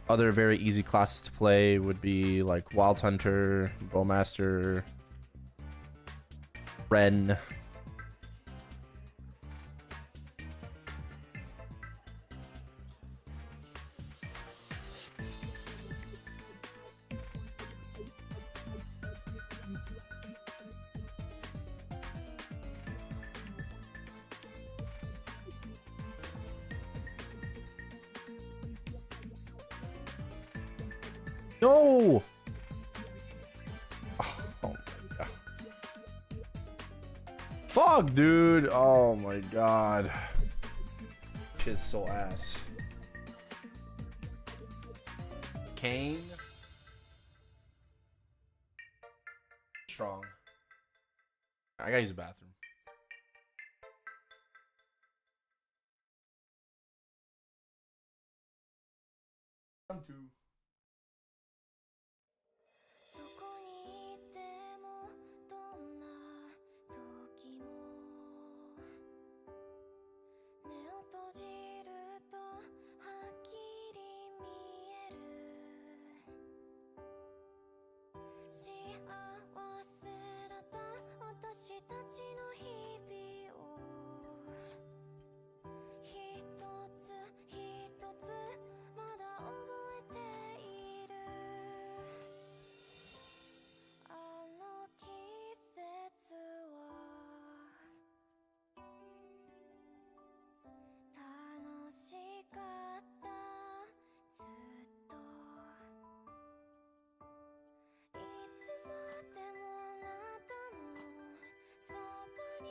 Other very easy classes to play would be like Wild Hunter, Bowmaster, Ren. No! Oh my god. Fuck, dude. Oh my god. Shit's so ass. Kane? Strong. I gotta use the bathroom. I'm too. どこにいてもどんな時も目を閉じるとはっきり見える幸せだった私たちの日々を一つ一つまだ覚えているあの季節は楽しかったずっといつまでもあなたのそばに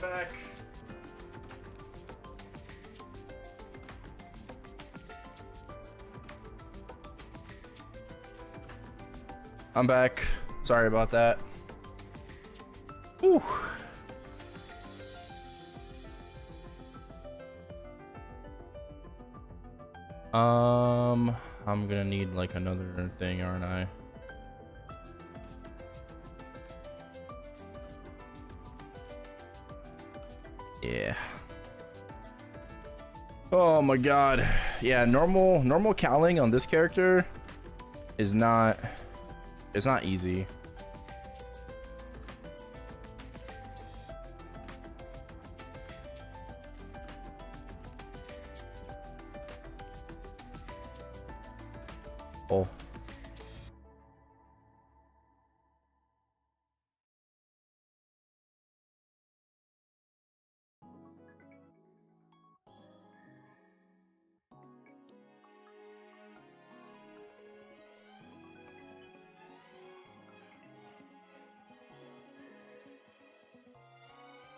back. I'm back. Sorry about that. Whew. I'm gonna need like another thing, aren't I? Yeah. Oh my god. Yeah, normal cowling on this character is not, it's not easy. Oh.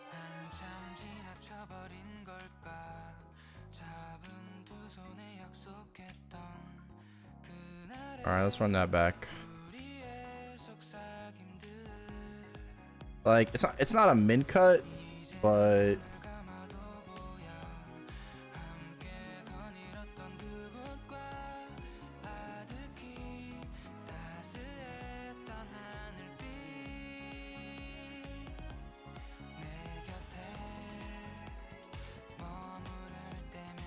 한참 지나쳐버린 걸까 잡은 두 손에 약속했던 그날의 All right, let's run that back. 우리의 속삭임들 Like it's not a min cut, but 감아도 보여 함께 거닐었던 그곳과 아득히 따스했던 하늘빛 내 곁에 머무를 때면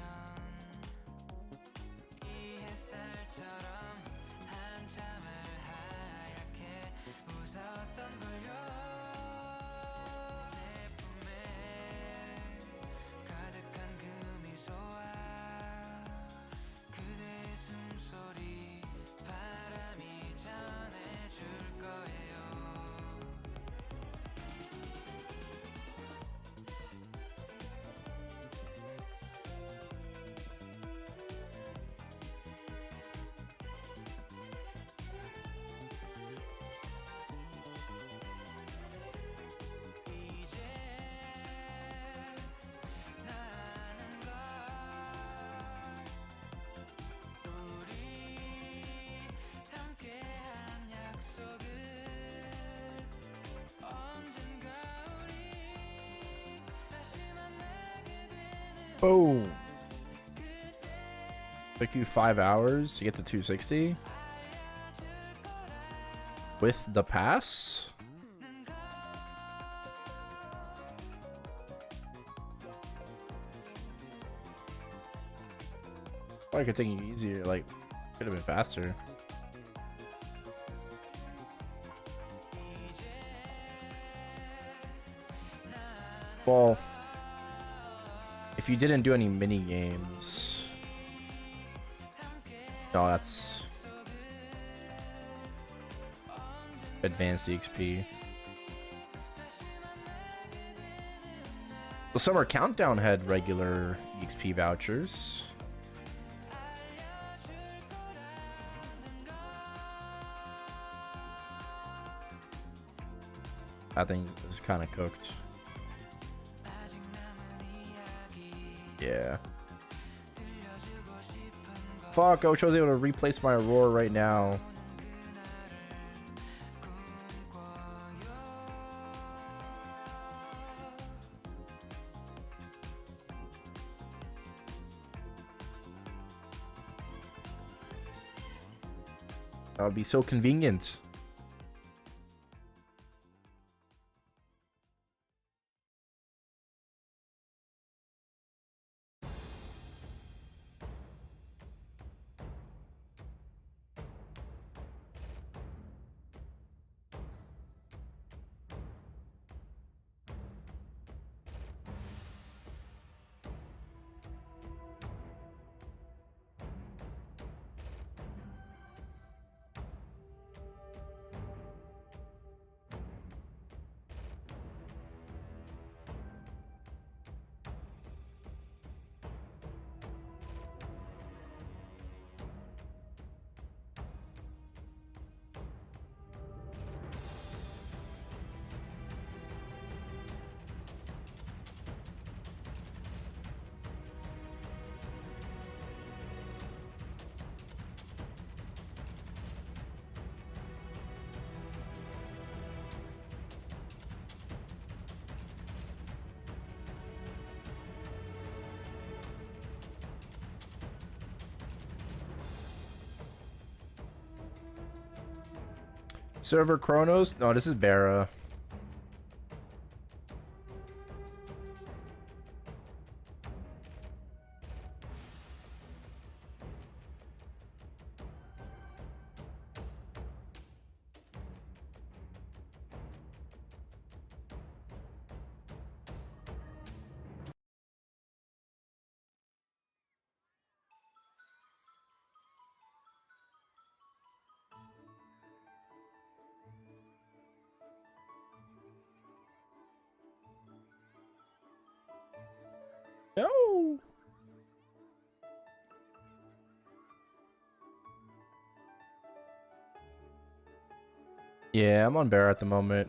이 햇살처럼 한참을 하얗게 웃었던 걸요 내 품에 가득한 그 미소와 그대의 숨소리 바람이 전해줄 거예요 이제 나는 걸 우리 함께한 약속을 언젠가 우리 다시 만나게 되는 boom. Took you 5 hours to get to 260 with the pass. Or I could take it easier, like could have been faster. Well, if you didn't do any mini games, no, that's advanced EXP. The summer countdown had regular EXP vouchers. That thing is kind of cooked. Yeah. Fuck, I wish I was able to replace my Aurora right now. That would be so convenient. Server Chronos? No, this is Bara. No. Yeah, I'm on Bear at the moment.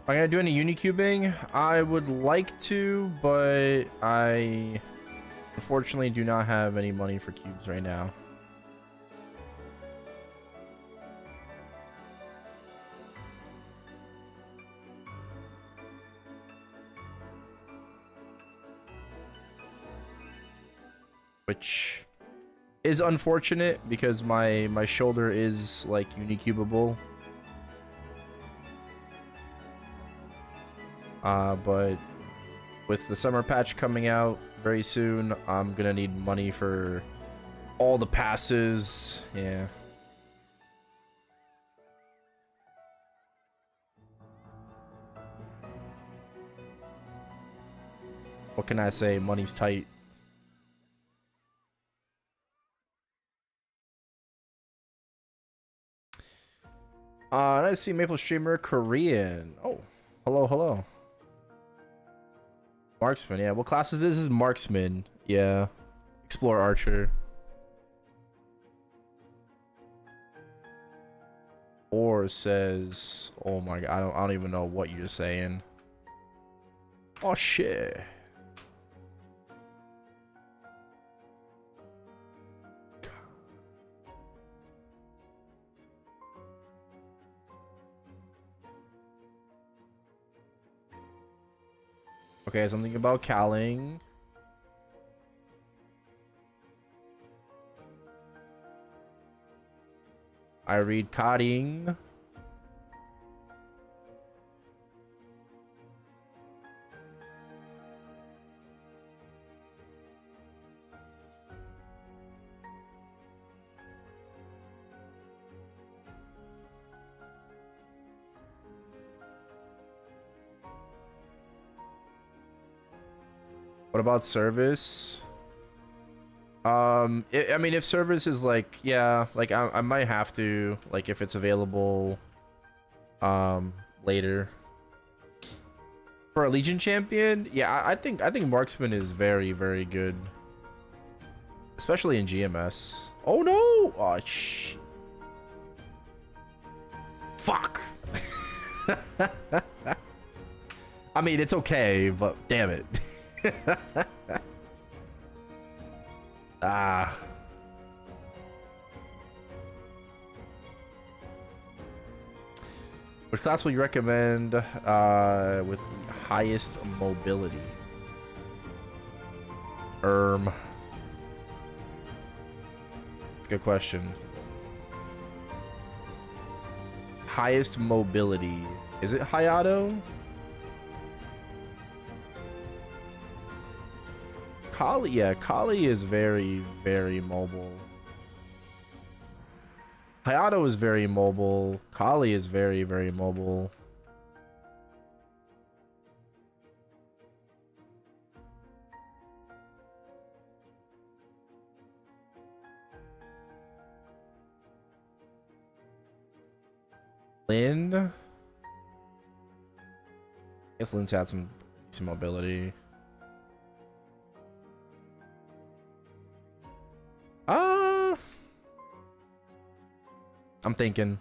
Am I gonna do any unicubing? I would like to, but I unfortunately do not have any money for cubes right now. Which is unfortunate because my shoulder is like unicubable. But with the summer patch coming out very soon, I'm gonna need money for all the passes. Yeah. What can I say? Money's tight. Nice to see Maple Streamer Korean. Oh, hello, hello. Marksman, yeah. What class is this? This is Marksman. Yeah. Explore Archer. Or says, oh my god, I don't even know what you're saying. Oh shit. Okay, something about calling. I read coding. What about service? I mean, if service is like, yeah, like I might have to, like, if it's available, later. For a Legion champion, yeah, I think Marksman is very, very good, especially in GMS. Oh no! Oh shh. Fuck. I mean, it's okay, but damn it. Ah. Which class would you recommend with the highest mobility? It's a good question. Highest mobility. Is it Hayato? Kali, yeah, Kali is very, very mobile. Hayato is very mobile. Kali is very, very mobile. Lynn? I guess Lynn's had some mobility. I'm thinking.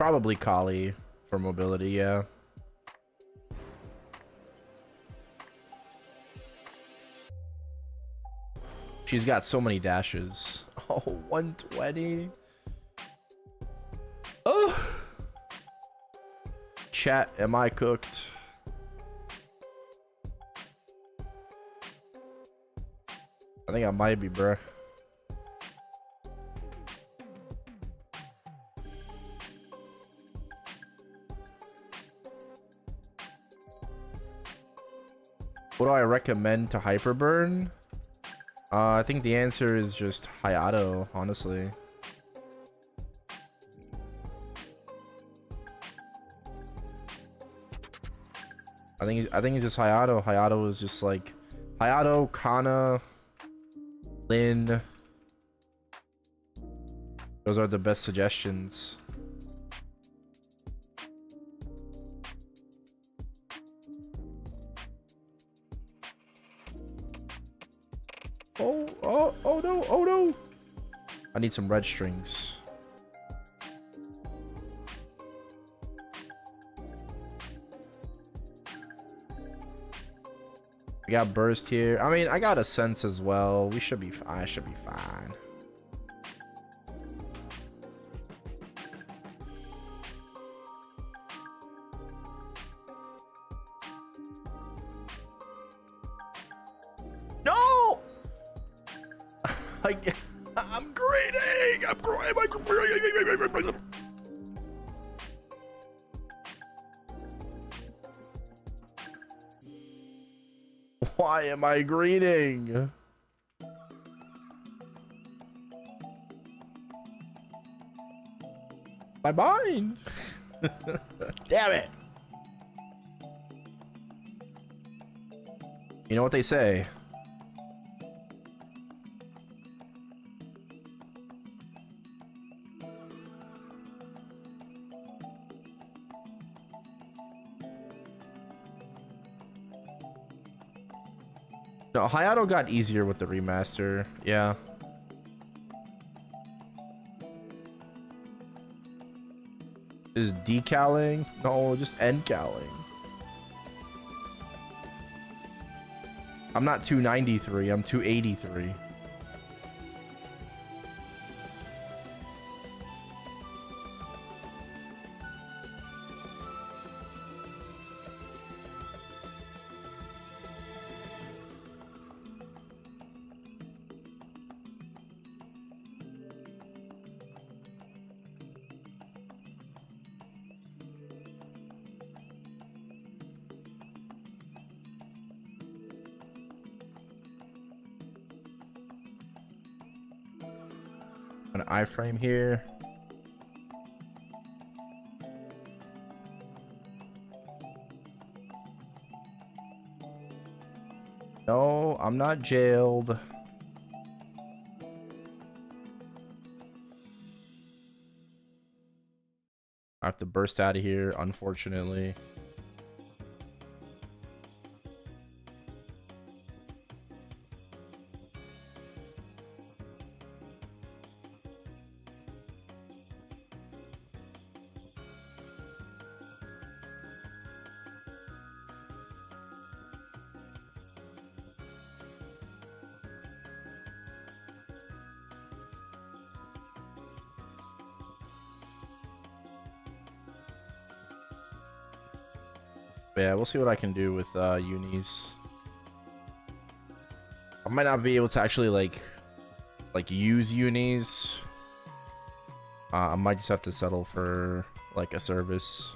Probably Kali for mobility, yeah. She's got so many dashes. Oh, 120. Oh. Chat, am I cooked? I think I might be, bruh. What do I recommend to hyperburn? I think the answer is just Hayato, honestly. I think it's just Hayato. Hayato is just like Hayato, Kana, Lin. Those are the best suggestions. Oh no, oh no. I need some red strings. We got burst here. I mean, I got a sense as well. We should be fine. I should be fine. No! I'm grading! I'm grading! Why am I greening? My mind! Damn it! You know what they say? No, Hayato got easier with the remaster. Yeah. Is decaling? No, just end caling. I'm not 293, I'm 283. An iframe here. No, I'm not jailed. I have to burst out of here, unfortunately. Yeah, we'll see what I can do with unis. I might not be able to actually like use unis. I might just have to settle for like a service.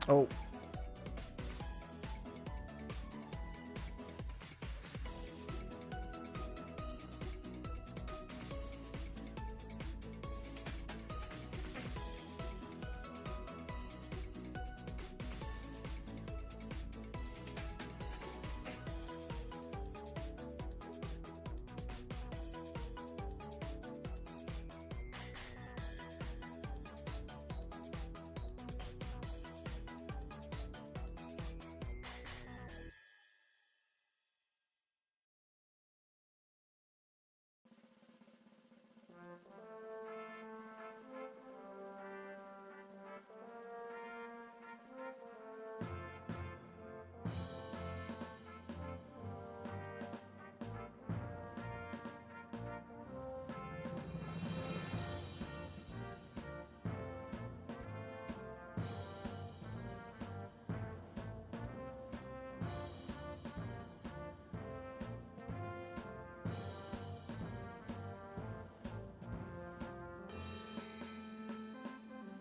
Oh.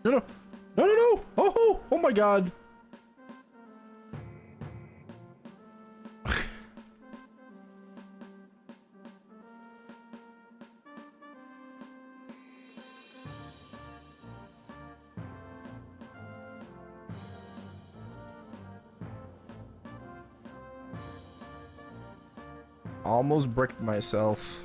No, no, no, no, no! Oh my God! Almost bricked myself.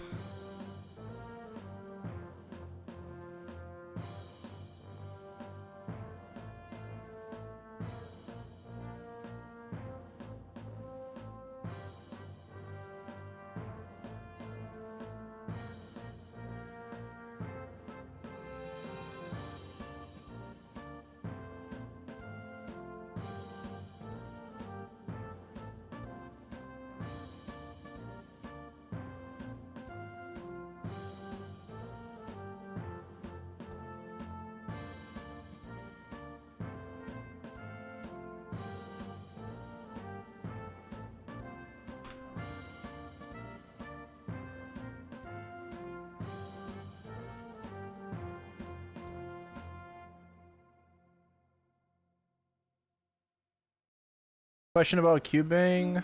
Question about cubing.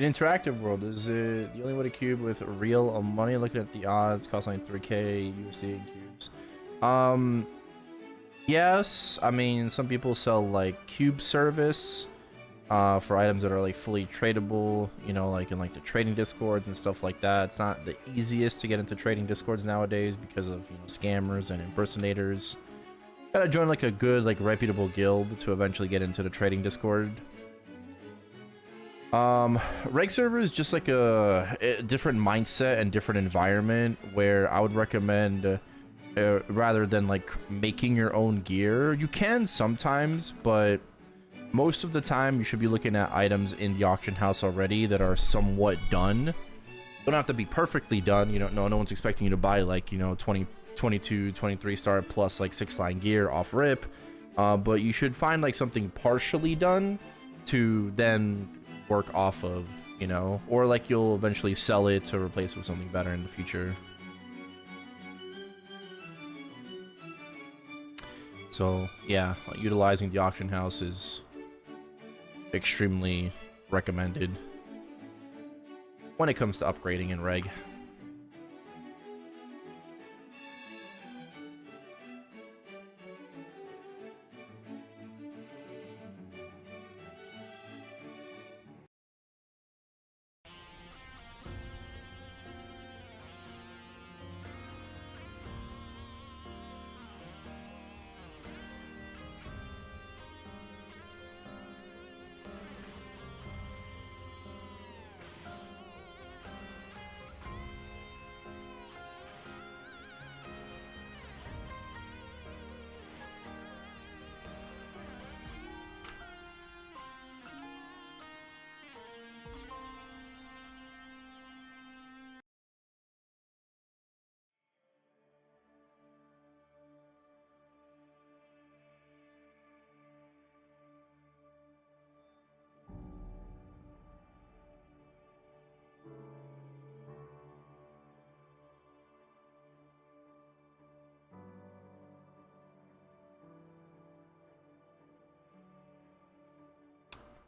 An interactive world, is it the only way to cube with real money? Looking at the odds, cost like 3k USD in cubes. Yes, I mean, some people sell like cube service for items that are like fully tradable, you know, like in like the trading discords and stuff like that. It's not the easiest to get into trading discords nowadays because of, you know, scammers and impersonators. Gotta join like a good, like reputable guild to eventually get into the trading discord. Reg server is just like a different mindset and different environment where I would recommend rather than like making your own gear. You can sometimes, but most of the time you should be looking at items in the auction house already that are somewhat done. Don't have to be perfectly done. You don't know, no one's expecting you to buy like, you know, 22, 23 star plus like 6-line gear off rip. But you should find like something partially done to then work off of, you know, or like you'll eventually sell it to replace it with something better in the future. So yeah, utilizing the auction house is extremely recommended when it comes to upgrading in reg.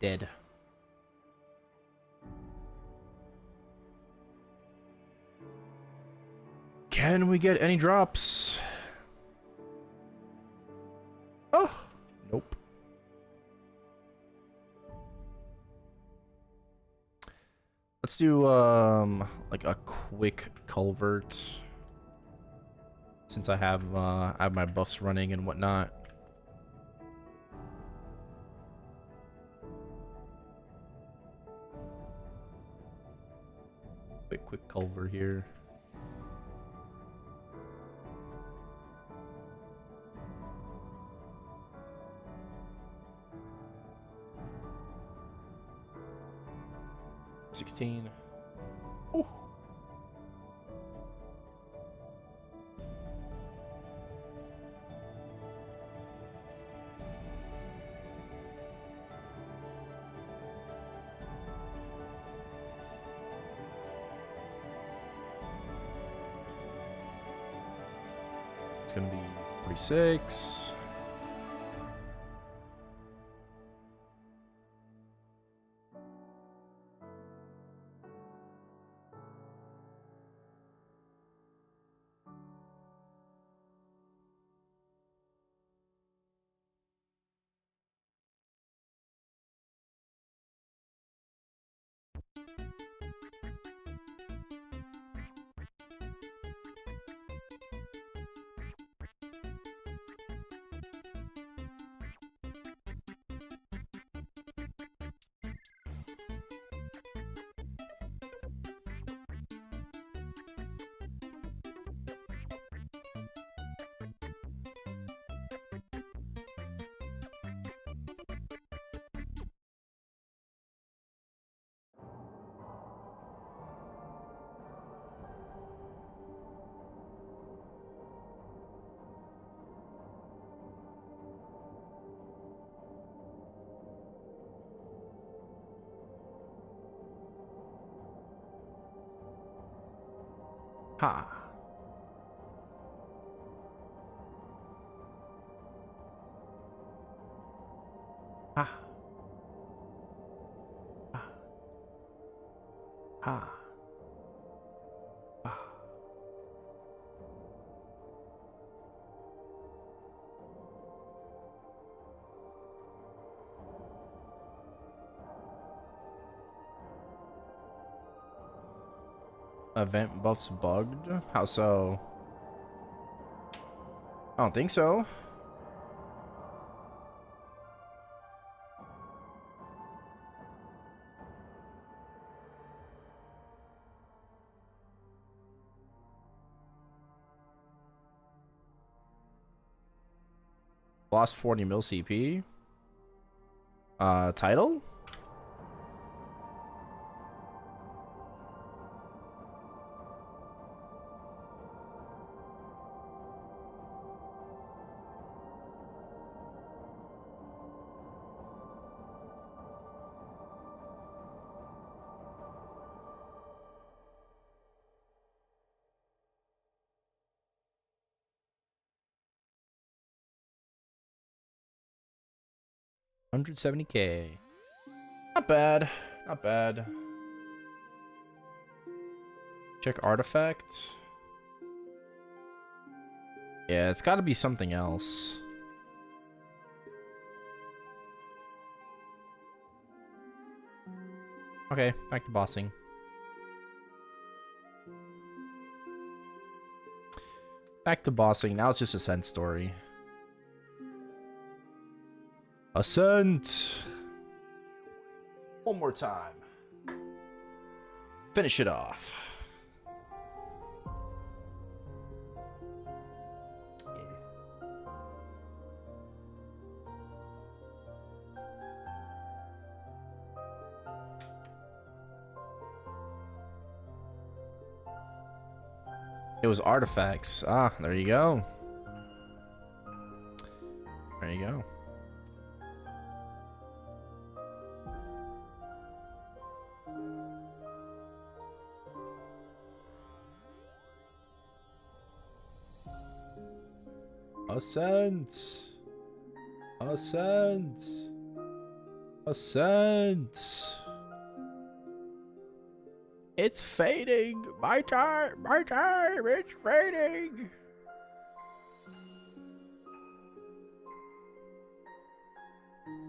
Dead. Can we get any drops? Oh, nope. Let's do like a quick culvert, since I have my buffs running and whatnot. Quick culvert here. $16. Ooh. It's gonna be 46. Ha. Ha. Ha. Ha. Ha. Event buffs bugged? How so? I don't think so. Lost 40 mil CP. Title? $170K. Not bad. Not bad. Check artifact. Yeah, it's got to be something else. Okay, back to bossing. Back to bossing. Now it's just Ascent story. Ascent! One more time. Finish it off. It was artifacts. Ah, there you go. There you go. Ascent. Ascent. Ascent. It's fading. My time. My time. It's fading.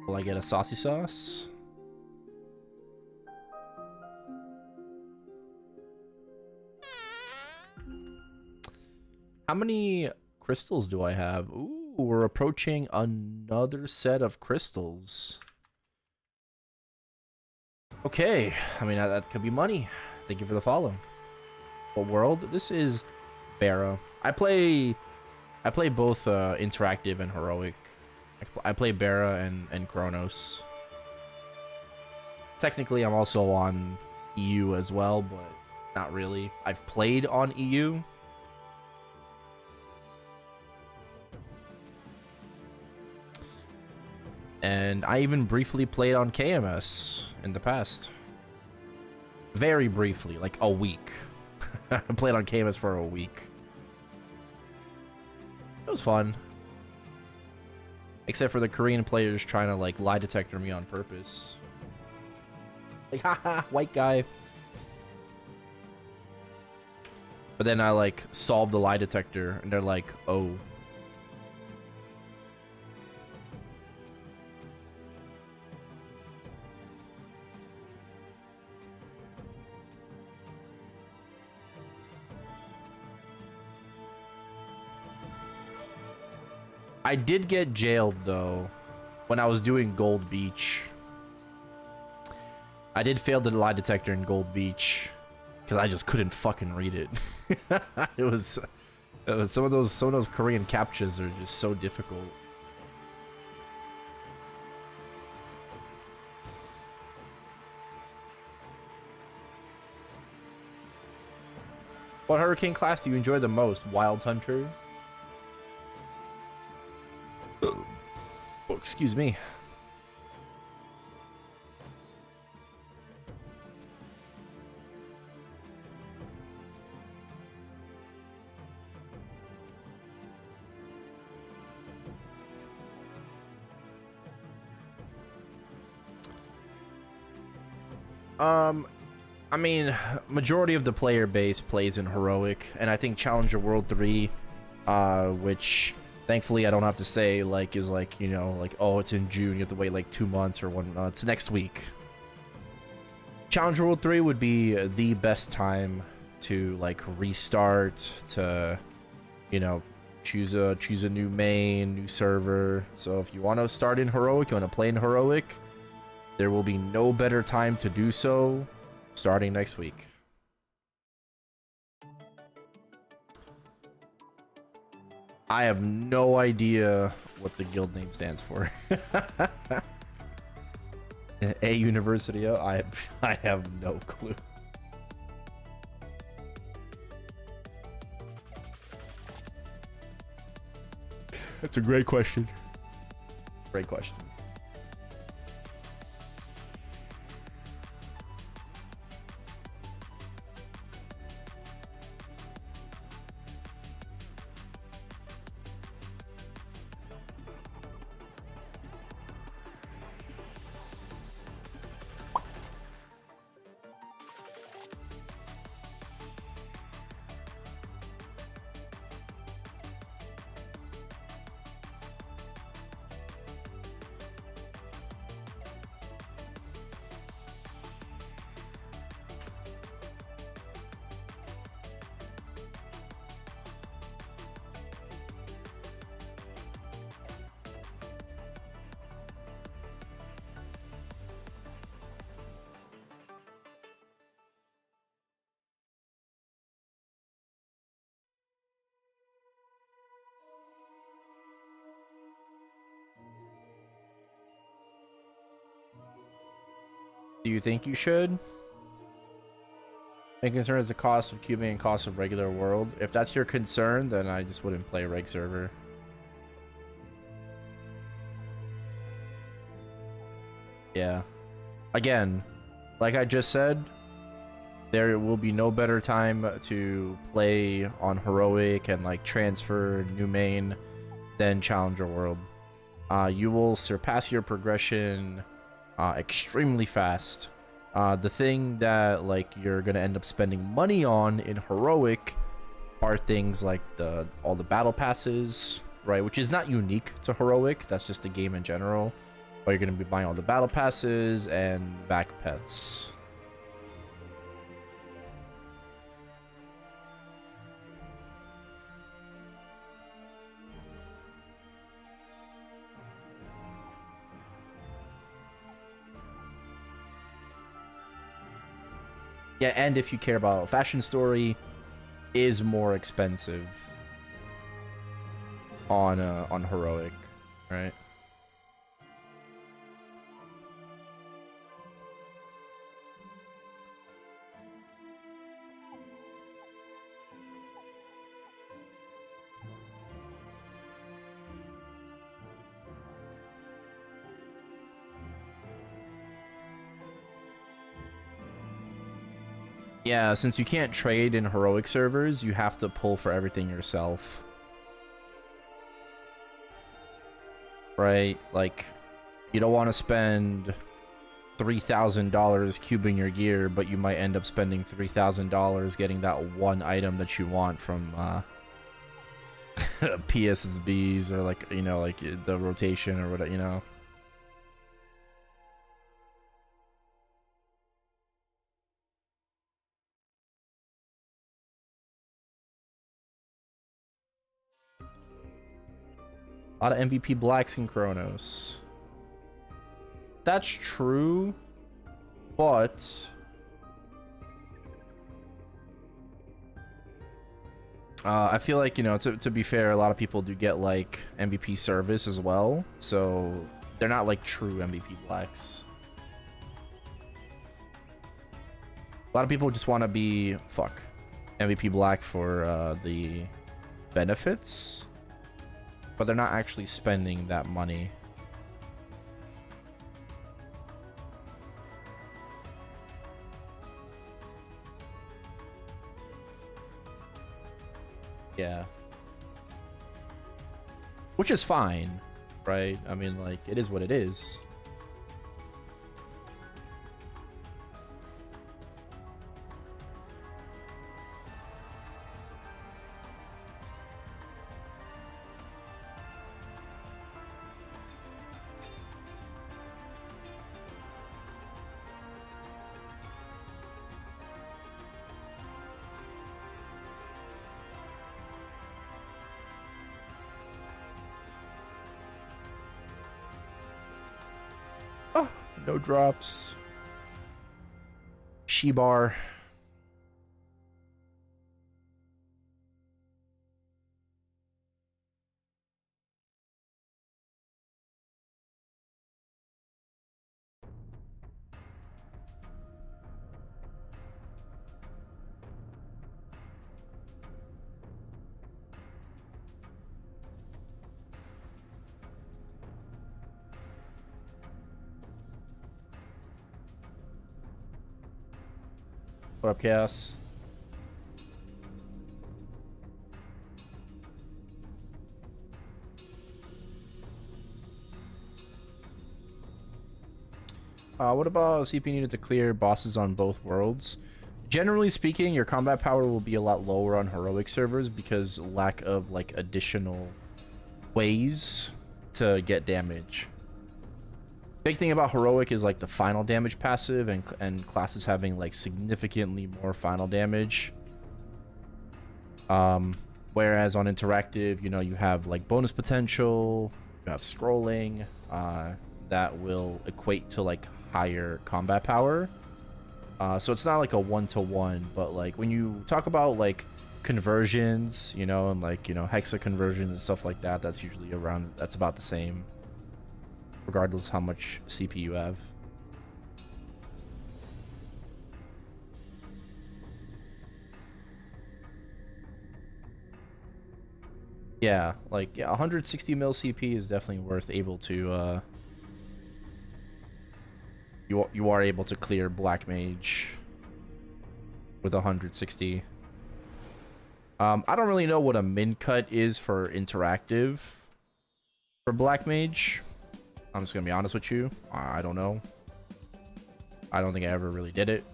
Will I get a saucy sauce? How many crystals do I have? Ooh, we're approaching another set of crystals. Okay, I mean, that could be money. Thank you for the follow. What world? This is Bara. I play both interactive and heroic. I play Bara and Kronos. Technically, I'm also on EU as well, but not really. I've played on EU. And I even briefly played on KMS in the past. Very briefly, like a week. I played on KMS for a week. It was fun. Except for the Korean players trying to like lie detector me on purpose. Like, haha, white guy. But then I like solved the lie detector and they're like, oh. I did get jailed though when I was doing Gold Beach. I did fail the lie detector in Gold Beach because I just couldn't fucking read it. it was some of those Korean captchas are just so difficult. What hurricane class do you enjoy the most? Wild Hunter? Oh, excuse me. I mean, majority of the player base plays in Heroic, and I think Challenger World 3, which thankfully I don't have to say, like, is like, you know, like, oh, it's in June, you have to wait like 2 months or whatnot. It's next week. Challenger World 3 would be the best time to, like, restart, to, you know, choose a new main, new server. So if you want to start in Heroic, you want to play in Heroic, there will be no better time to do so starting next week. I have no idea what the guild name stands for. A University? I have no clue. That's a great question. Great question. Do you think you should? My concern is the cost of cubing and cost of regular world. If that's your concern, then I just wouldn't play a reg server. Yeah. Again, like I just said, there will be no better time to play on Heroic and like transfer new main than Challenger World. You will surpass your progression extremely fast. The thing that like you're gonna end up spending money on in heroic are things like all the battle passes, right? Which is not unique to heroic. That's just a game in general. But you're gonna be buying all the battle passes and vac pets. Yeah, and if you care about fashion story, is more expensive on heroic, right? Yeah, since you can't trade in heroic servers, you have to pull for everything yourself. Right? Like, you don't want to spend $3,000 cubing your gear, but you might end up spending $3,000 getting that one item that you want from PSSBs or like, you know, like the rotation or whatever, you know. A lot of MVP blacks in Chronos. That's true, but I feel like, you know, to be fair, a lot of people do get like MVP service as well, so they're not like true MVP blacks. A lot of people just want to be MVP black for the benefits, but they're not actually spending that money. Yeah. Which is fine, right? I mean, like, it is what it is. Oh, no drops. She-bar. What up, Chaos? What about CP needed to clear bosses on both worlds? Generally speaking, your combat power will be a lot lower on heroic servers because lack of like additional ways to get damage. Big thing about heroic is like the final damage passive and classes having like significantly more final damage. Whereas on interactive, you know, you have like bonus potential, you have scrolling, that will equate to like higher combat power. So it's not like a one-to-one, but like when you talk about like conversions, you know, and like, you know, hexa conversions and stuff like that, that's usually around, that's about the same, regardless of how much CP you have. Yeah, like, yeah, 160 mil CP is definitely worth able to, you are able to clear Black Mage with 160. I don't really know what a min cut is for interactive for Black Mage. I'm just gonna be honest with you. I don't know. I don't think I ever really did it.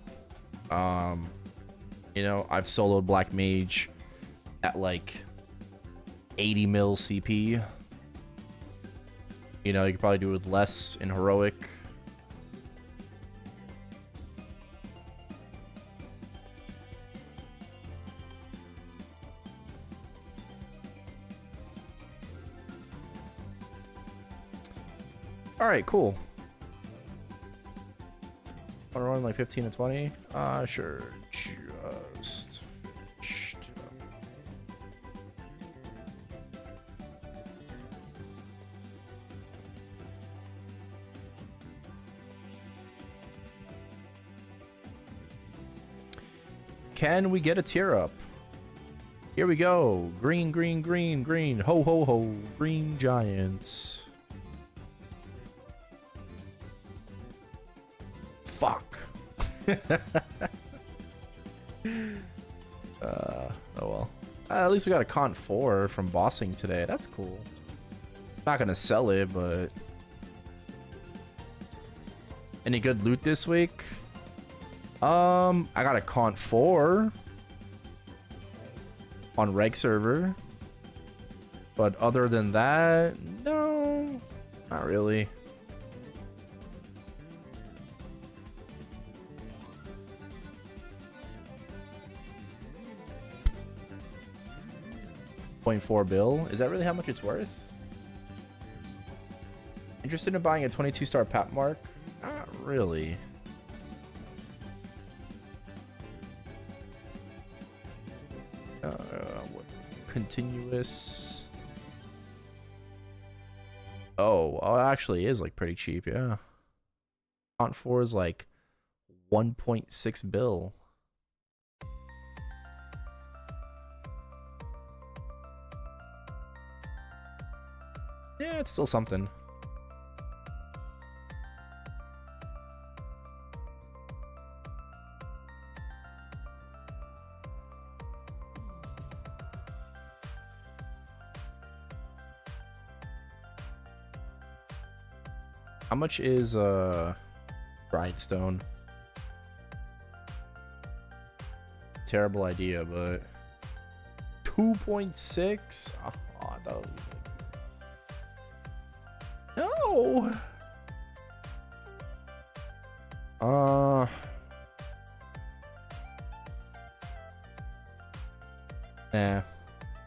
You know, I've soloed Black Mage at like 80 mil CP. You know, you could probably do it with less in Heroic. Alright, cool. Want to run like 15 and 20? Sure. Just finished. Can we get a tier up? Here we go. Green, green, green, green. Ho, ho, ho. Green giants. Fuck. Oh well. At least we got a Cont 4 from bossing today. That's cool. Not gonna sell it, but... Any good loot this week? I got a Cont 4 on reg server. But other than that, no, not really. $0.4 bill. Is that really how much it's worth? Interested in buying a 22-star pap mark? Not really. What's continuous? Oh, it actually is like pretty cheap, yeah. Cont 4 is like 1.6 bill. Yeah, it's still something. How much is grindstone? Terrible idea, but 2.6? Oh, I thought it was no. Nah,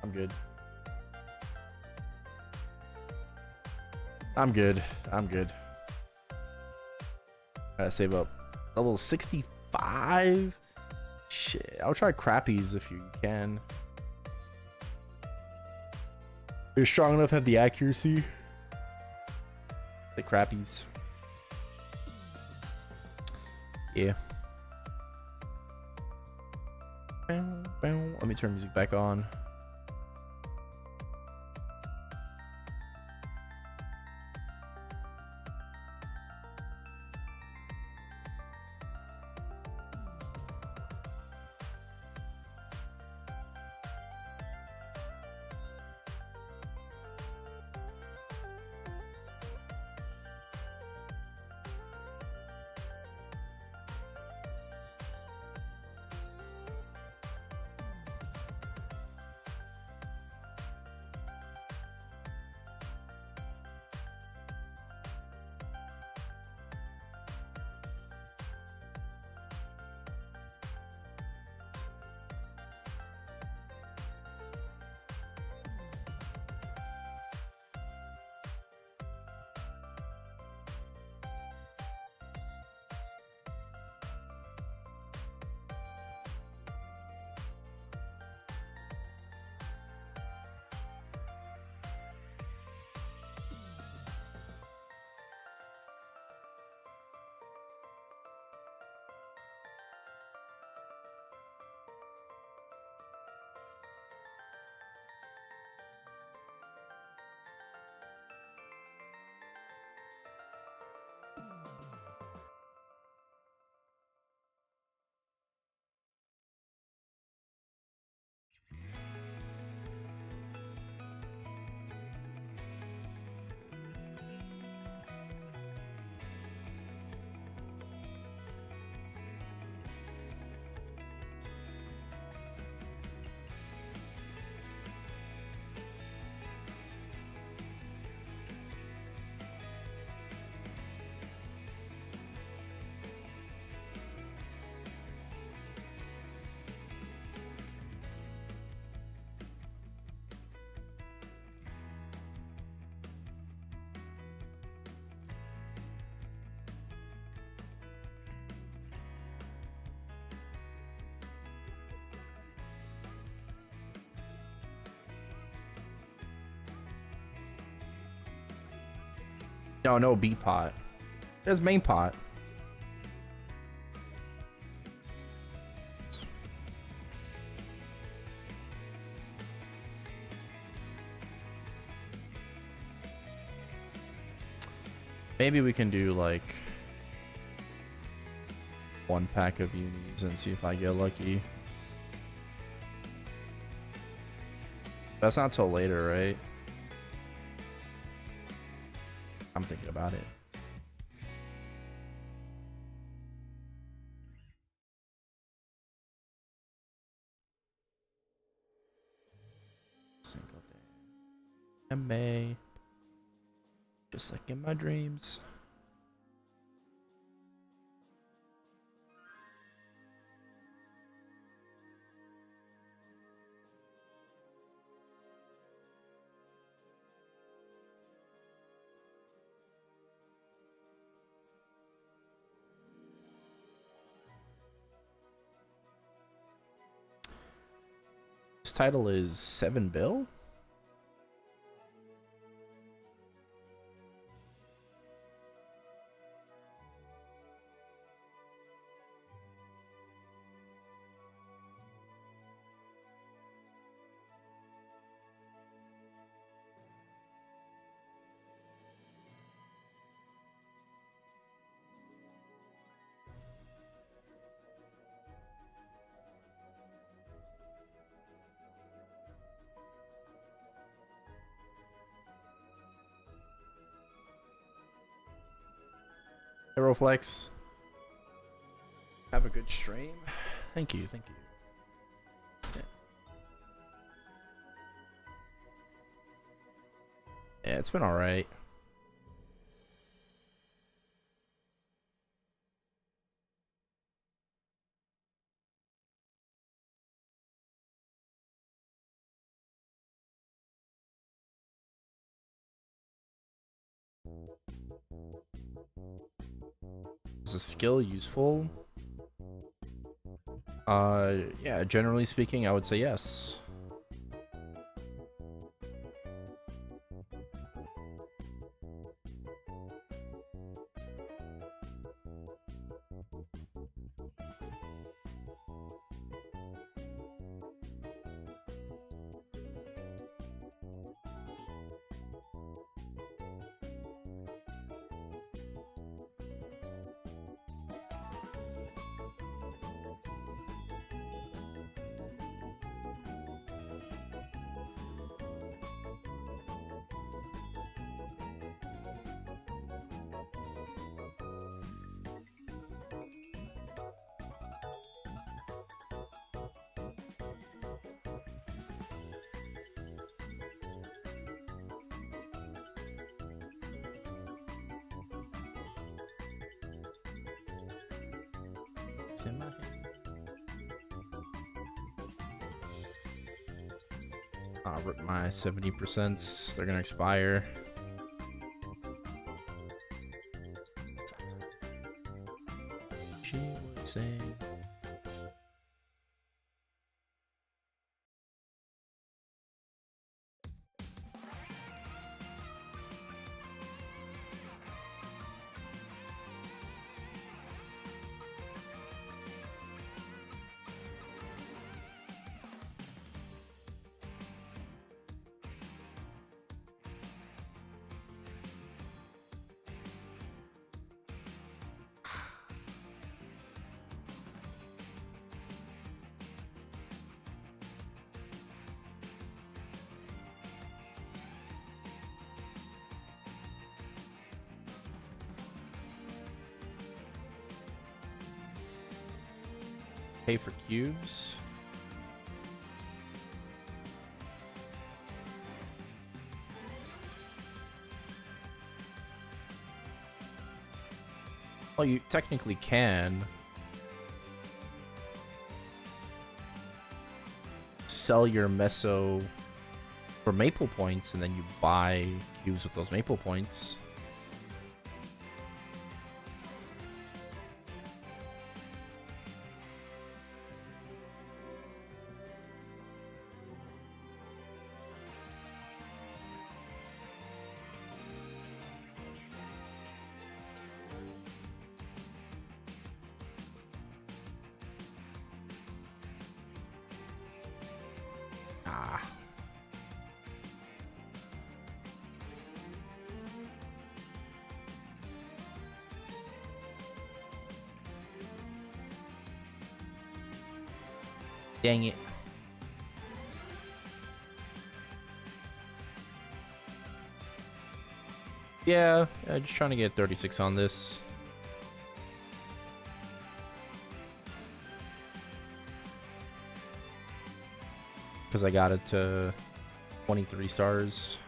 I'm good. I'm good. I'm good. Gotta save up. Level 65? Shit, I'll try crappies if you can. You're strong enough to have the accuracy. The crappies. Yeah. Let me turn music back on. No, no B pot. There's main pot. Maybe we can do like 1 pack of unis and see if I get lucky. That's not till later, right? I'm thinking about it. Single day. MA. Just like in my dreams. This title is 7 Bill? Aeroflex. Have a good stream. Thank you, thank you. Yeah, it's been alright. Is a skill useful? Yeah, generally speaking, I would say yes. It's in my hand. Rip my 70%. They're gonna expire. She would say. Pay for cubes. Well, you technically can sell your meso for maple points, and then you buy cubes with those maple points. Dang it. Yeah, just trying to get 36 on this. Because I got it to 23 stars.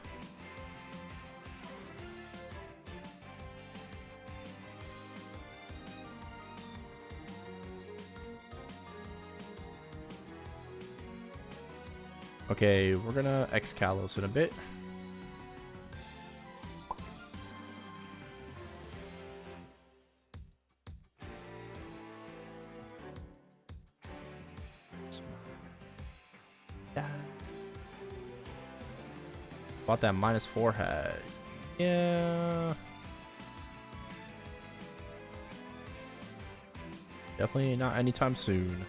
Okay, we're gonna X-Kalos in a bit. Yeah. Bought that -4 hat. Yeah. Definitely not anytime soon.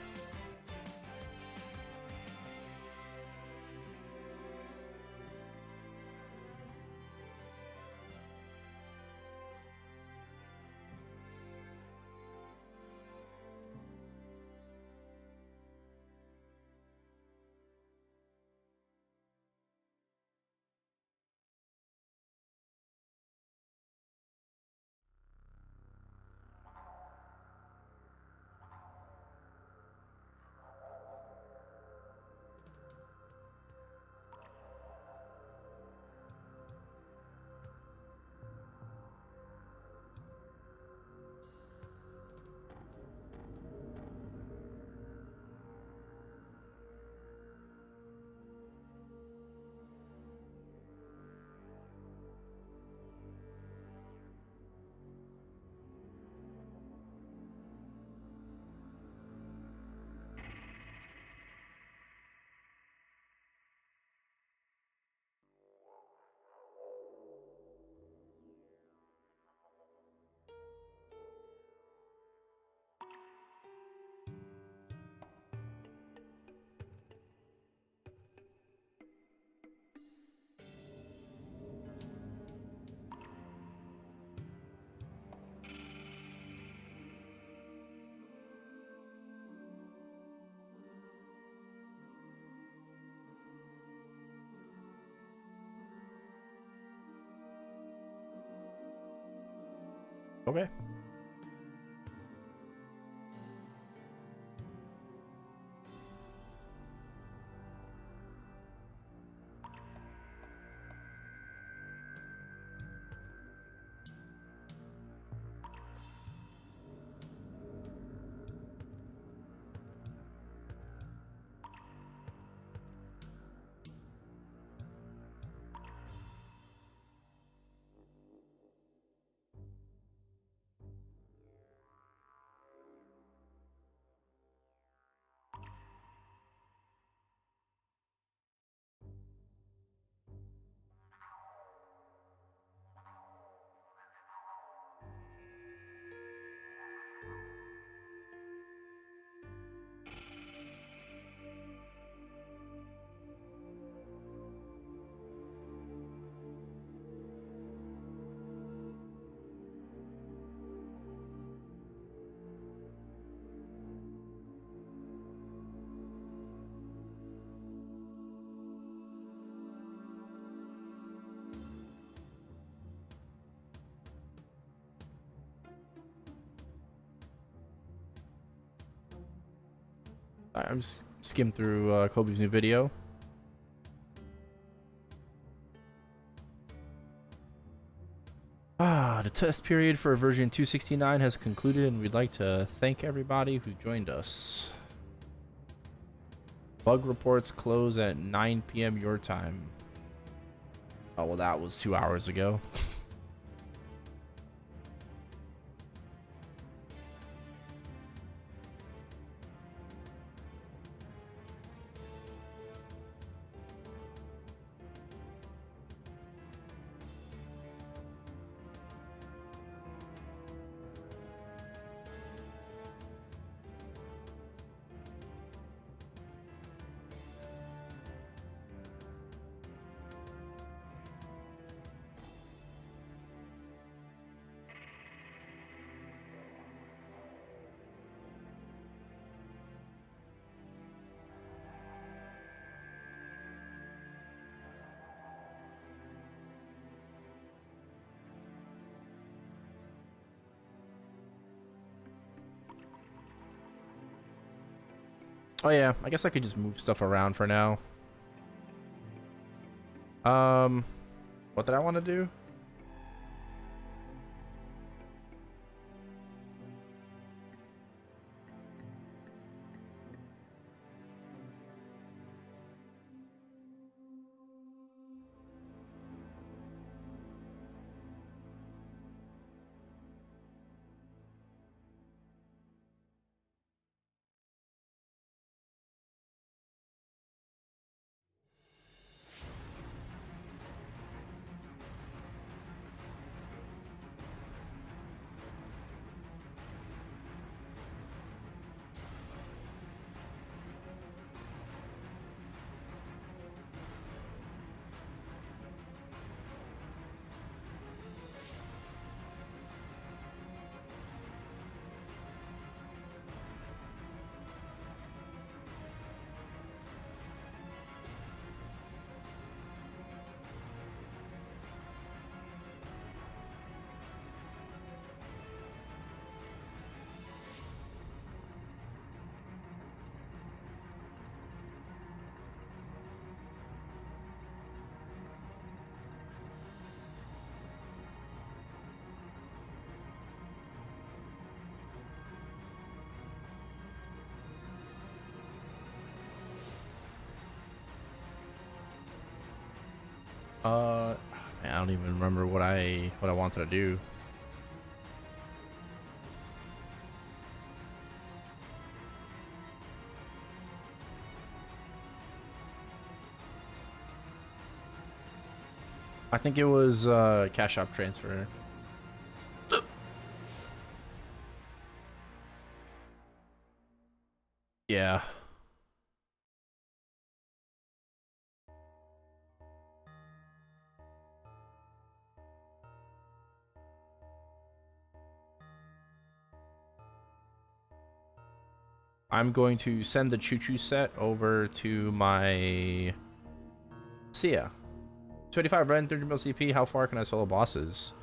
Okay. I'm just skimmed through Kobe's new video. The test period for version 269 has concluded, and we'd like to thank everybody who joined us. Bug reports close at 9 p.m. your time. Oh, well, that was 2 hours ago. Oh yeah, I guess I could just move stuff around for now. What did I want to do? Man, I don't even remember what I wanted to do. I think it was cash app transfer. Yeah. I'm going to send the choo-choo set over to my... See ya. 25 red, 30 mil CP. How far can I solo bosses?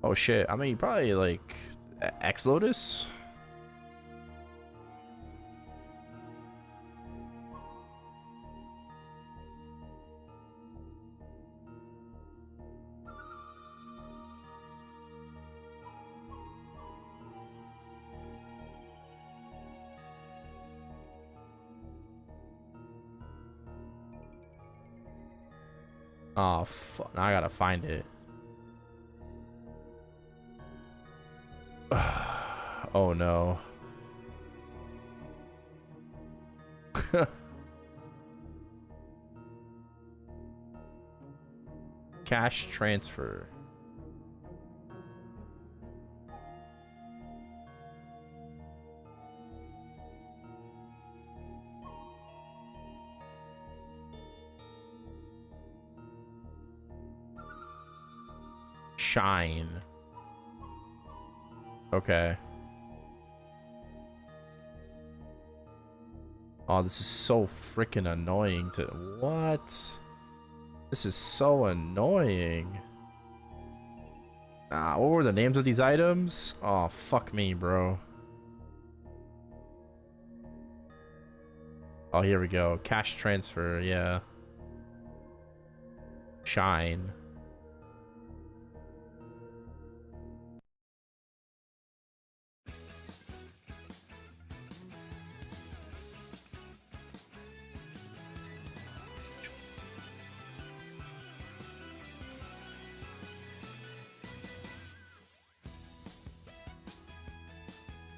Oh shit. I mean, probably like X Lotus? Oh, fuck. Now I gotta find it. Oh, no. Cash transfer. Shine. Okay. Oh, this is so freaking annoying to... What? This is so annoying. What were the names of these items? Oh, fuck me, bro. Oh, here we go. Cash transfer, yeah. Shine.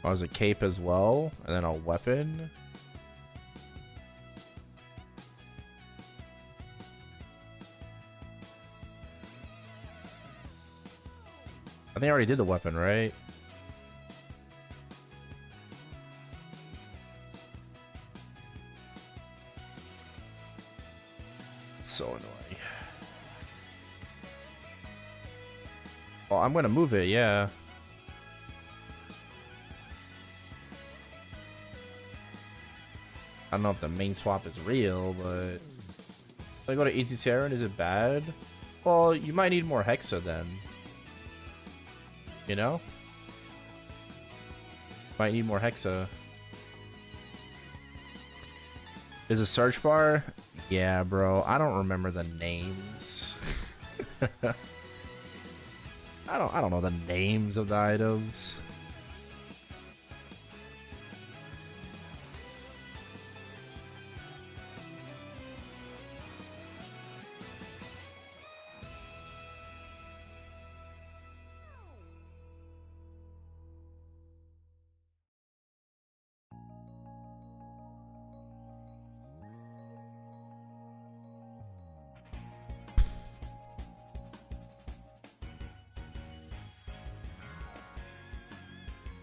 Oh, there's a cape as well, and then a weapon. I think I already did the weapon, right? It's so annoying. Oh, I'm gonna move it, yeah. I don't know if the main swap is real, but if I go to ET Terran, is it bad? Well, you might need more Hexa then. You know? Might need more Hexa. Is a search bar? Yeah, bro. I don't remember the names. I don't know the names of the items.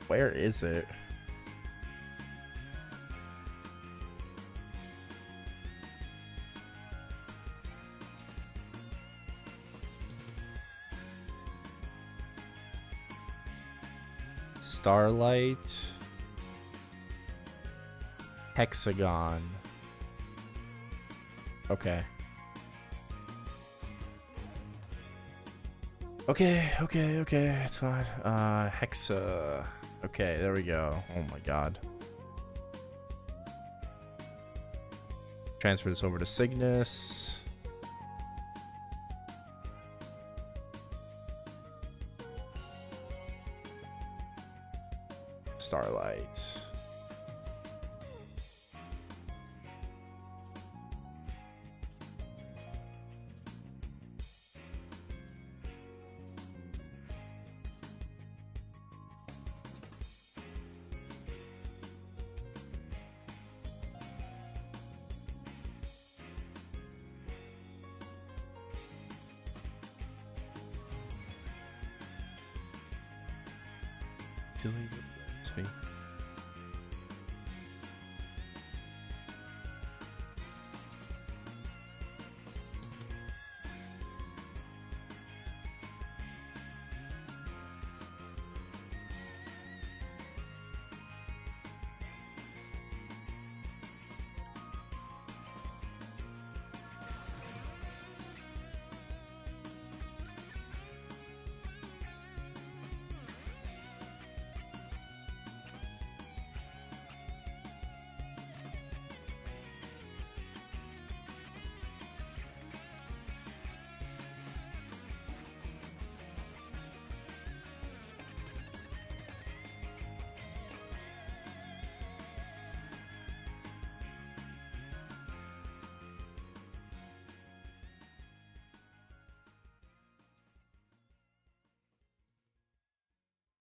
Where is it? Starlight. Hexagon. Okay. Okay, it's fine. Hexa. Okay, there we go. Oh my god. Transfer this over to Cygnus. Starlight. Me.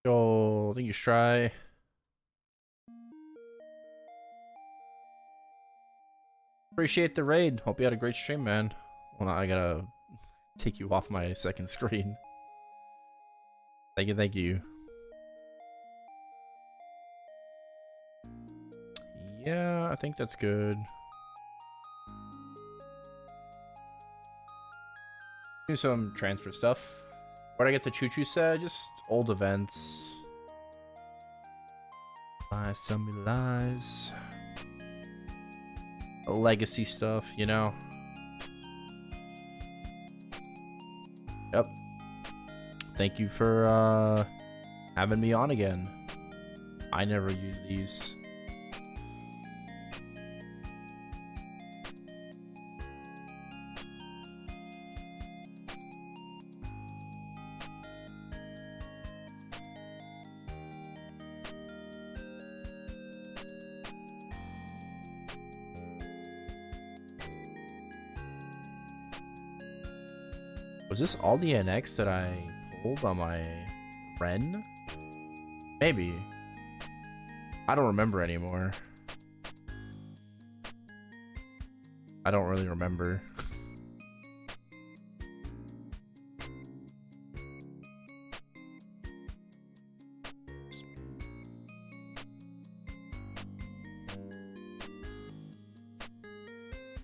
Go, thank you, Stry. Appreciate the raid. Hope you had a great stream, man. Well, now I gotta take you off my second screen. Thank you, thank you. Yeah, I think that's good. Do some transfer stuff. Where'd I get the choo-choo set? Just old events. Lies, tell me lies. Legacy stuff, you know? Yep. Thank you for having me on again. I never use these. Was this all the NX that I pulled on my Ren? Maybe. I don't remember anymore. I don't really remember.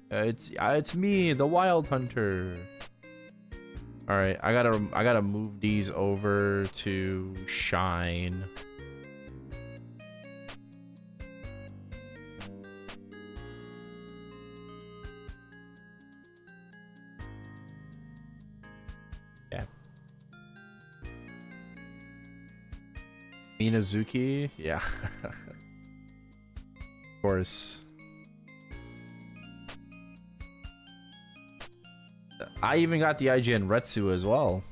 It's me, the Wild Hunter. All right, I gotta move these over to Shine. Yeah. Minazuki, yeah. Of course. I even got the IGN Retsu as well.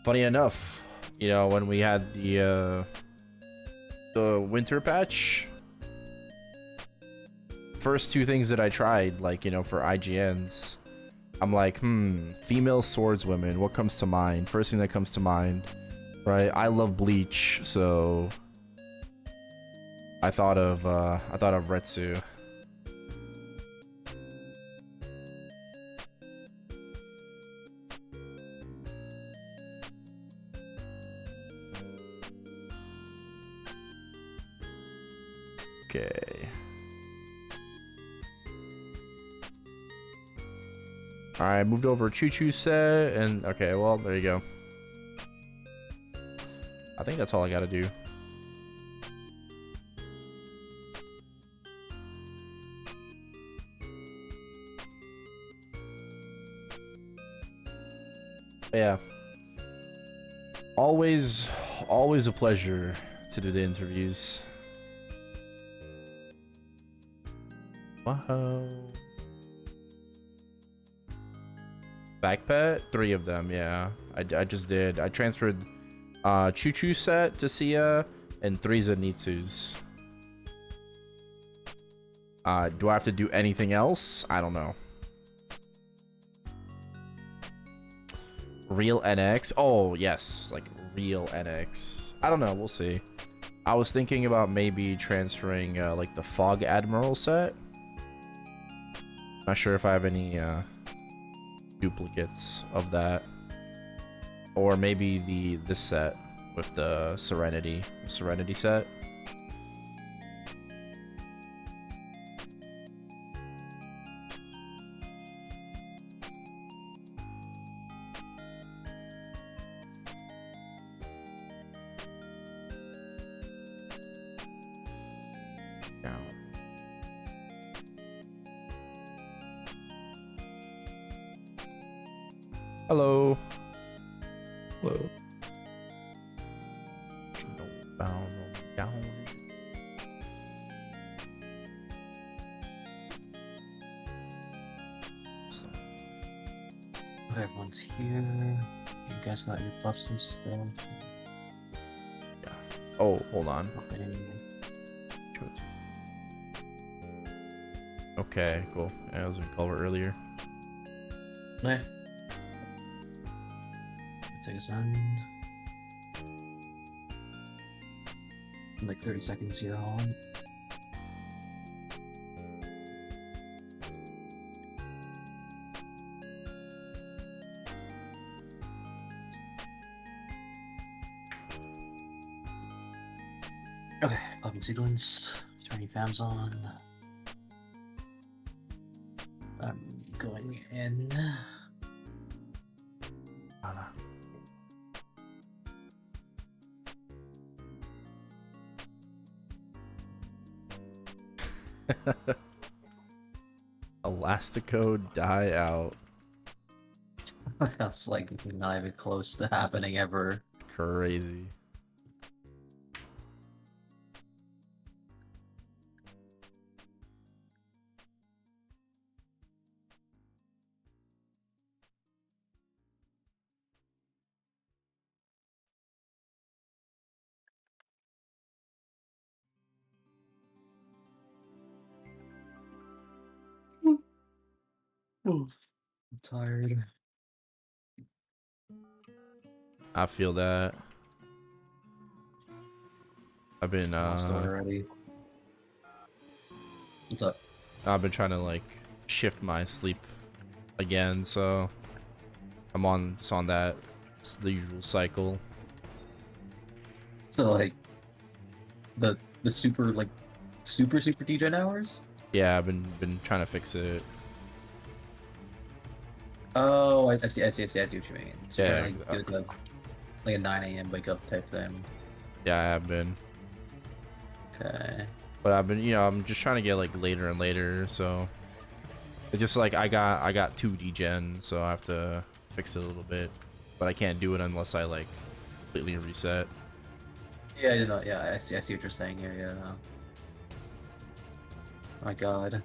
Funny enough, you know, when we had the winter patch, first two things that I tried, like, you know, for IGNs, I'm like, female swordswomen, what comes to mind? First thing that comes to mind, right? I love Bleach, so I thought of Retsu. Okay. I moved over Choo Choo set, and okay, well, there you go. I think that's all I gotta do. Yeah. Always a pleasure to do the interviews. Wow. Backpet? 3 of them, yeah. I just did. I transferred Choo Choo set to Sia and 3 Zenitsus. Do I have to do anything else? I don't know. Real NX? Oh, yes. Like, real NX. I don't know. We'll see. I was thinking about maybe transferring, like, the Fog Admiral set. Not sure if I have any, duplicates of that. Or maybe this set with the Serenity set. Hello. Hello. Down. Everyone's here. You guys got your buffs and stuff. Yeah. Oh, hold on. Okay, cool. Yeah, I was in color earlier. Yeah. Take a second. In like 30 seconds here on. Okay, popping sequence. Turning fams on. I'm going in. Elastico die out. That's like not even close to happening ever. Crazy. I'm tired. I feel that. I've been Lost already. What's up? I've been trying to like shift my sleep again, so I'm on just on that. It's the usual cycle. So like the super DJ hours? Yeah, I've been trying to fix it. Oh, I see what you mean. So Yeah, trying to like, do like a 9 a.m. wake up type thing. Yeah, I have been. Okay. But I've been, you know, I'm just trying to get like later and later, so it's just like I got 2 degen, so I have to fix it a little bit. But I can't do it unless I like completely reset. Yeah, you know, yeah, I see what you're saying here, yeah. My god.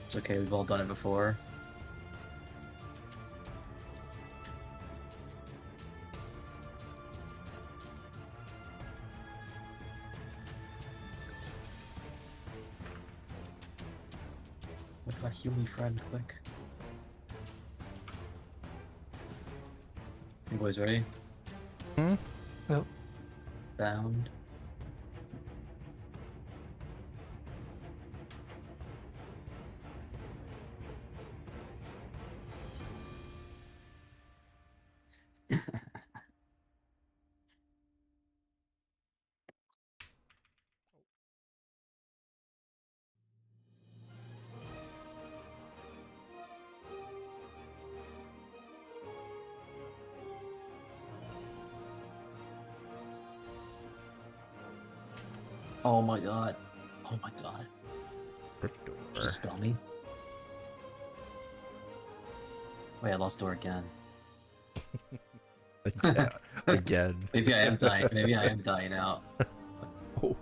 It's okay, we've all done it before. What if I heal me friend quick? You boys ready? Hmm? Yep. Bound. Oh my god. Oh my god. Just spell me. Wait, I lost door again. Again. Again. Maybe I am dying. Maybe I am dying out. Oh.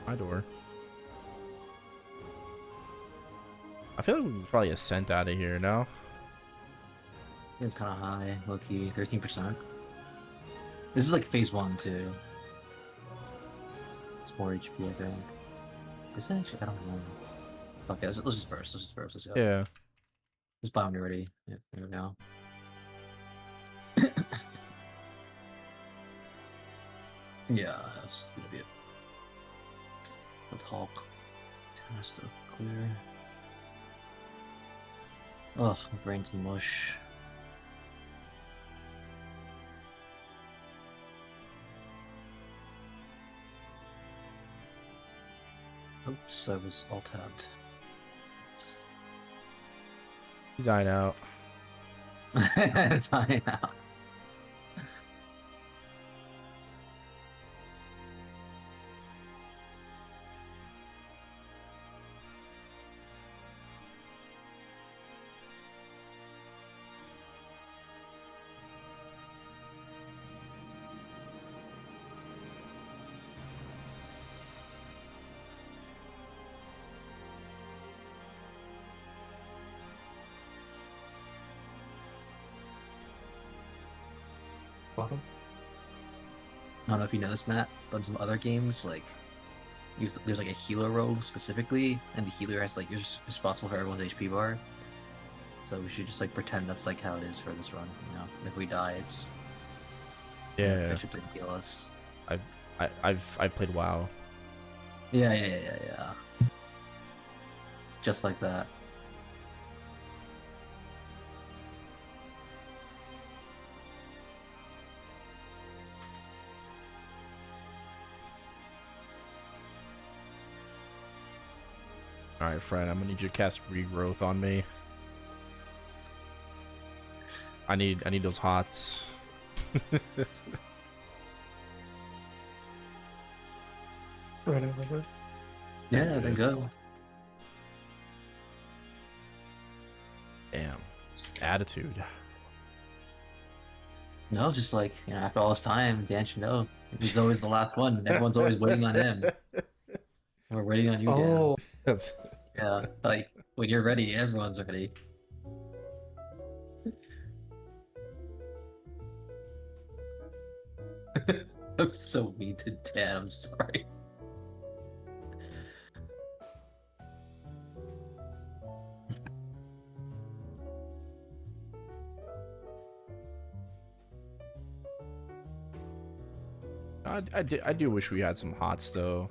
My door. I feel like we can probably ascent out of here now. It's kind of high, low key, 13%. This is like phase 1 too. It's more HP, I think. Is it actually? I don't know. Okay, let's just burst. Let's just burst. Let's go. Yeah. Just buy when you're ready. Yeah, there we go. Yeah, that's gonna be it. The talk. Task to clear. Ugh, my brain's mush. Oops, I was all tabbed. He's dying out. Dying out. Bottom. I don't know if you know this, Matt, but in some other games, like, there's like a healer rogue specifically, and the healer has like, you're responsible for everyone's HP bar. So we should just like pretend that's like how it is for this run, you know? And if we die, it's Yeah. Bishop didn't heal us. I've played WoW. Yeah. Just like that. Alright, friend, I'm gonna need you to cast regrowth on me. I need those hots. Right over there. Yeah, then go. Damn. Attitude. No, it's just like, you know, after all this time, Dan should know. He's always the last one. Everyone's always waiting on him. We're waiting on you, Dan. Oh, Yeah, like, when you're ready, everyone's ready. I'm so mean to Dan, I'm sorry. I do wish we had some hots though.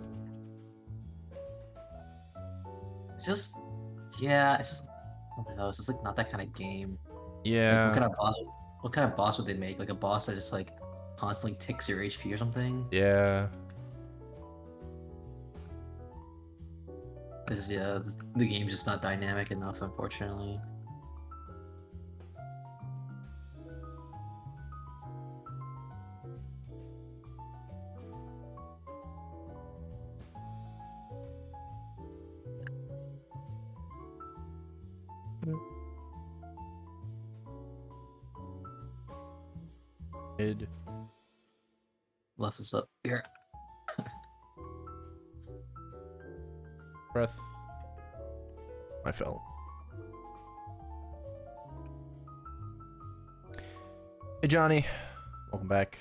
It's just, yeah, it's just, I don't know, it's just like not that kind of game. Like, Yeah. what kind of boss would they make? Like a boss that just like constantly ticks your HP or something? Yeah. Because yeah, the game's just not dynamic enough, unfortunately. Mid. Left is up here. Breath. I fell. Hey Johnny, welcome back.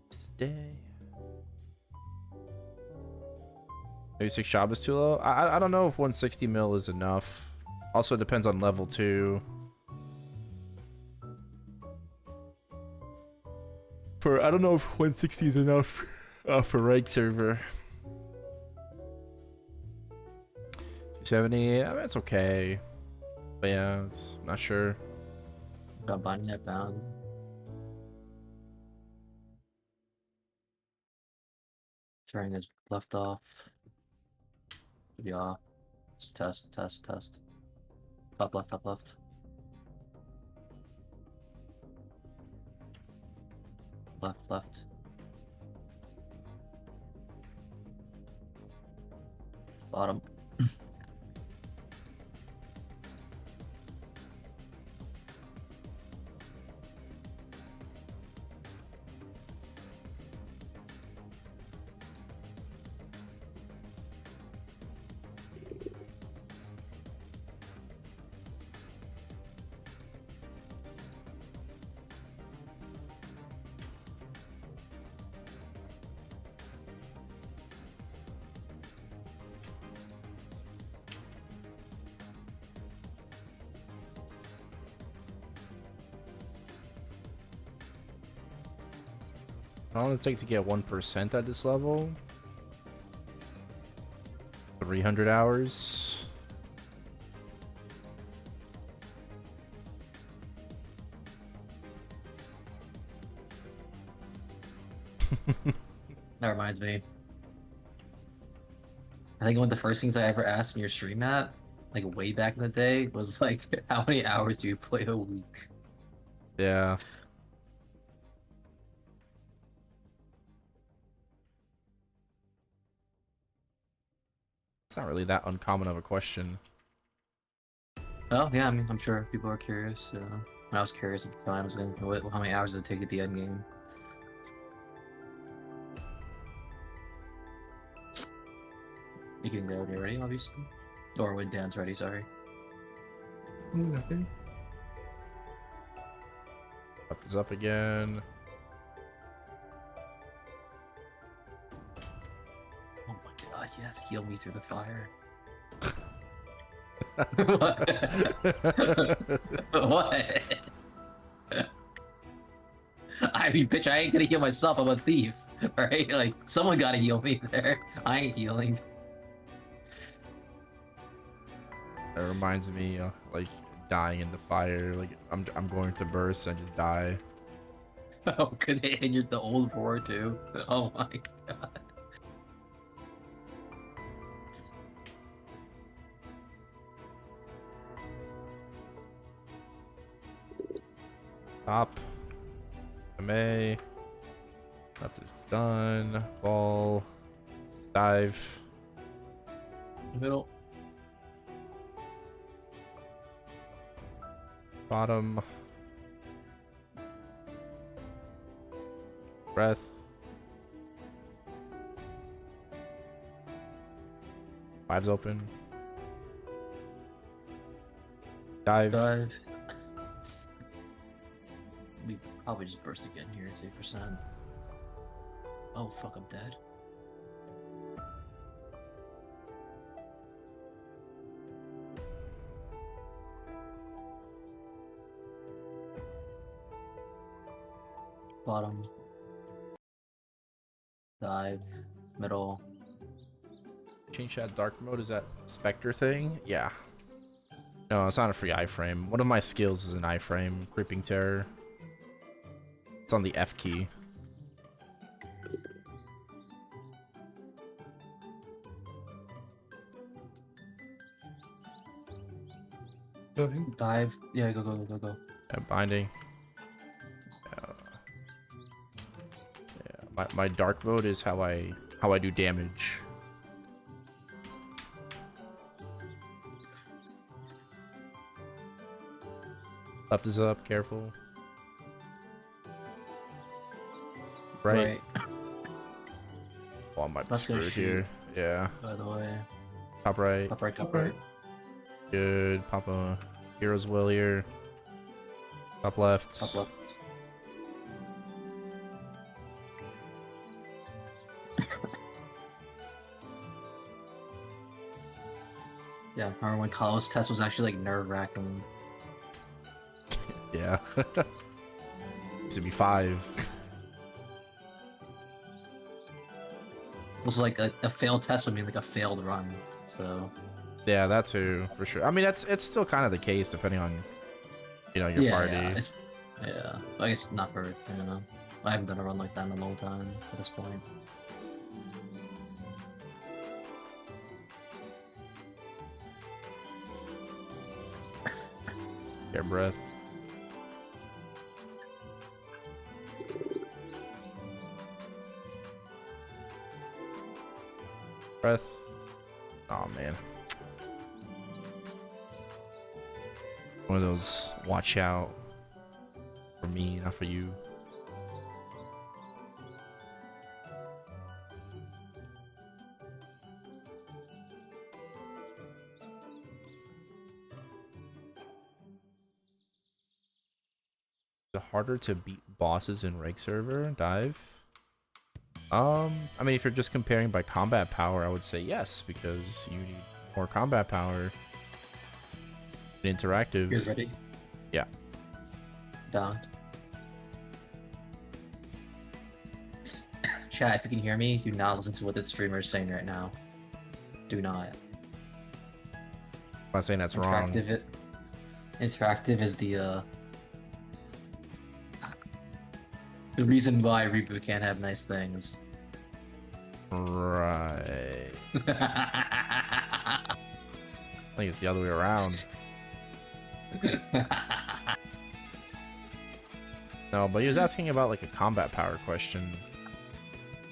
Today. Maybe 6 shop is too low. I don't know if 160 mil is enough. Also depends on level 2. I don't know if 160 is enough for rank server. 270, I mean, it's okay. But yeah, it's not sure. Got binding net bound. Turning his left off. Should be off. Let's test. Top left, top left. Left. Bottom. How long does it take to get 1% at this level? 300 hours. That reminds me. I think one of the first things I ever asked in your stream, Matt, like way back in the day, was like, how many hours do you play a week? Yeah. It's not really that uncommon of a question. Oh yeah, I mean, I'm sure people are curious. I was curious at the time. I was going, how many hours does it take to be end game? You can go when you're ready, obviously. Or when Dan's ready, sorry. Nothing. Up this up again. Oh my god, yes, heal me through the fire. What? I mean, bitch, I ain't gonna heal myself. I'm a thief, right? Like, someone gotta heal me there. I ain't healing. That reminds me of like dying in the fire. Like I'm going to burst and just die. Oh, because you're the old roar too. Oh my god. Top. MA. Left is done. Ball. Dive. Middle. Bottom. Breath. Five's open. Dive. We probably just burst again here at 8%. Oh fuck, I'm dead. Bottom. dive, middle. Change that dark mode. Is that Spectre thing? Yeah. No, it's not a free iframe. One of my skills is an iframe. Creeping Terror. It's on the F key. Go ahead. Dive. Yeah, go. Yeah, binding. Yeah, my dark mode is how I do damage. Left is up, careful. Right. Oh, I might be Let's go screwed shoot. here. Yeah. By the way. Top right. Top right, top Top right. right. Good. Papa. Hero's Will here. Top left. Top left. Yeah, I remember when Kyle's test was actually like nerve-wracking. Yeah. Used to be 5. It was like a failed test would mean like a failed run. So Yeah, that too, for sure. I mean, it's still kind of the case depending on, your party. Yeah, I guess not for I haven't done a run like that in a long time at this point. Get breath. Breath. Oh man. One of those watch out for me, not for you. Is it harder to beat bosses in reg server dive? I mean, if you're just comparing by combat power, I would say yes, because you need more combat power in interactive. You guys ready? Yeah. Down. Chat, if you can hear me, do not listen to what the streamer is saying right now. Do not. I'm not saying that's wrong. Interactive is the reason why Reboot can't have nice things. Right. I think it's the other way around. No, but he was asking about like a combat power question.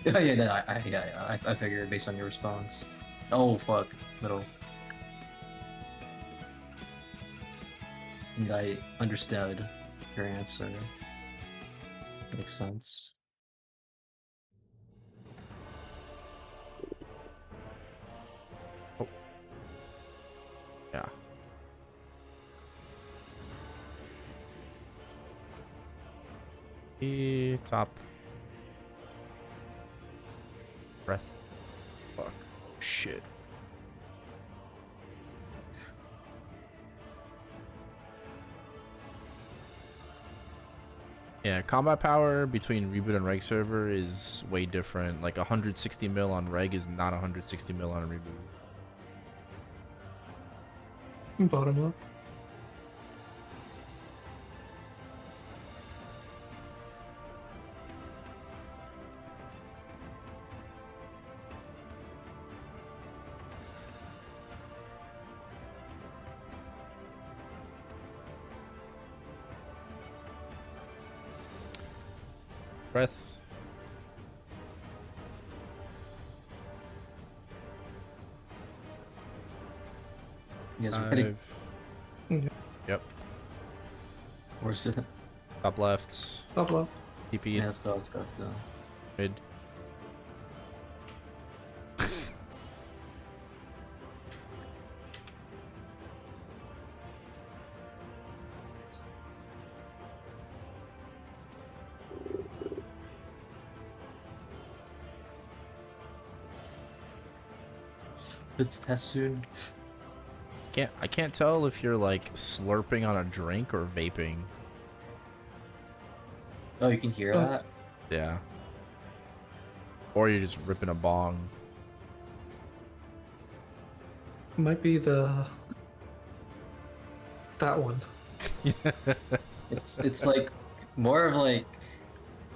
I figured based on your response. Oh fuck, middle. And I understood your answer. Makes sense. Oh. Yeah. Top. Breath. Fuck. Shit. Yeah, combat power between reboot and reg server is way different. Like 160 mil on reg is not 160 mil on reboot. Bottom up. Breath. You guys ready? Dive. Okay. Yep. Where's it? Top left. Top left. TP. Yeah, let's go. Mid. It's test soon. I can't tell if you're like slurping on a drink or vaping. Oh, you can hear Oh. that? Yeah. Or you're just ripping a bong. Might be that one. It's like more of like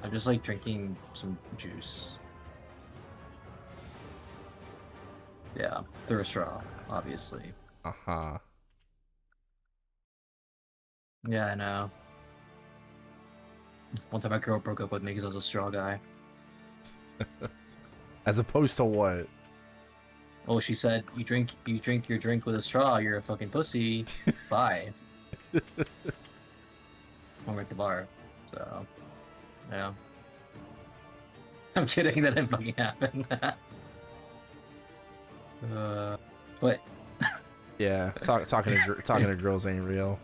I'm just like drinking some juice. Yeah, through a straw, obviously. Uh-huh. Yeah, I know. One time my girl broke up with me because I was a straw guy. As opposed to what? Oh, she said, you drink your drink with a straw, you're a fucking pussy. Bye. When we're at the bar. So, yeah. I'm kidding, that didn't fucking happen. But Yeah, talking to girls ain't real.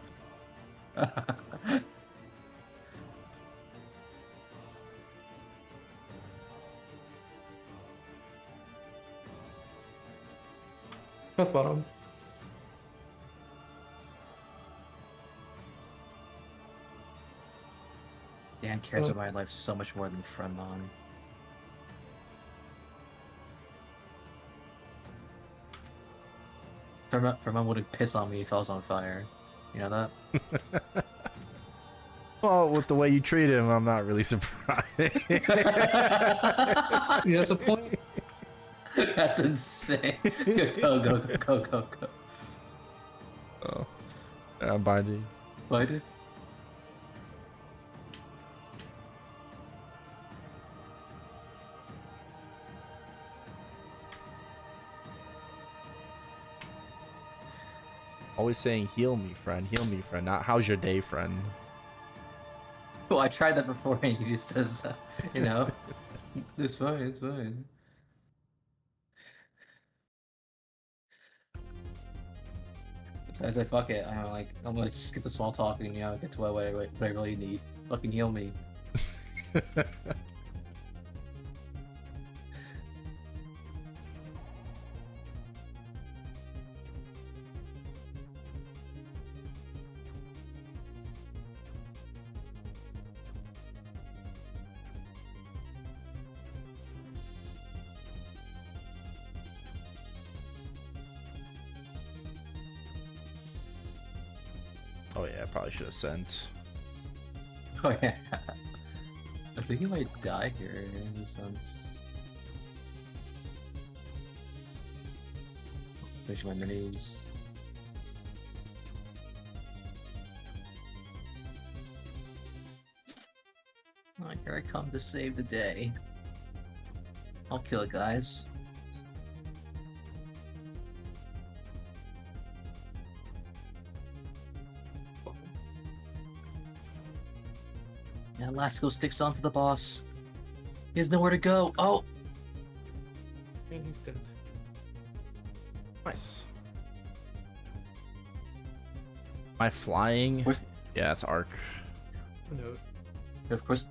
Both bottom. Dan cares about my life so much more than Fremon. Fremon wouldn't piss on me if I was on fire. You know that? Well, with the way you treat him, I'm not really surprised. He has a point. That's insane. Go. Oh, I'm binding. Why did? Always saying, heal me, friend, not how's your day, friend. Well, I tried that before and he just says, you know, it's fine. So I was like, fuck it. I'm gonna just get the small talk and, you know, get to what I really need. Fucking heal me. Oh yeah, I probably should have sent. Oh yeah. I think he might die here in a sense. Finish my minis. Alright, here I come to save the day. I'll kill it, guys. And Lasco sticks onto the boss. He has nowhere to go. Oh! And he's dead. Nice. My flying? Where's- Yeah, that's arc. No. Of course,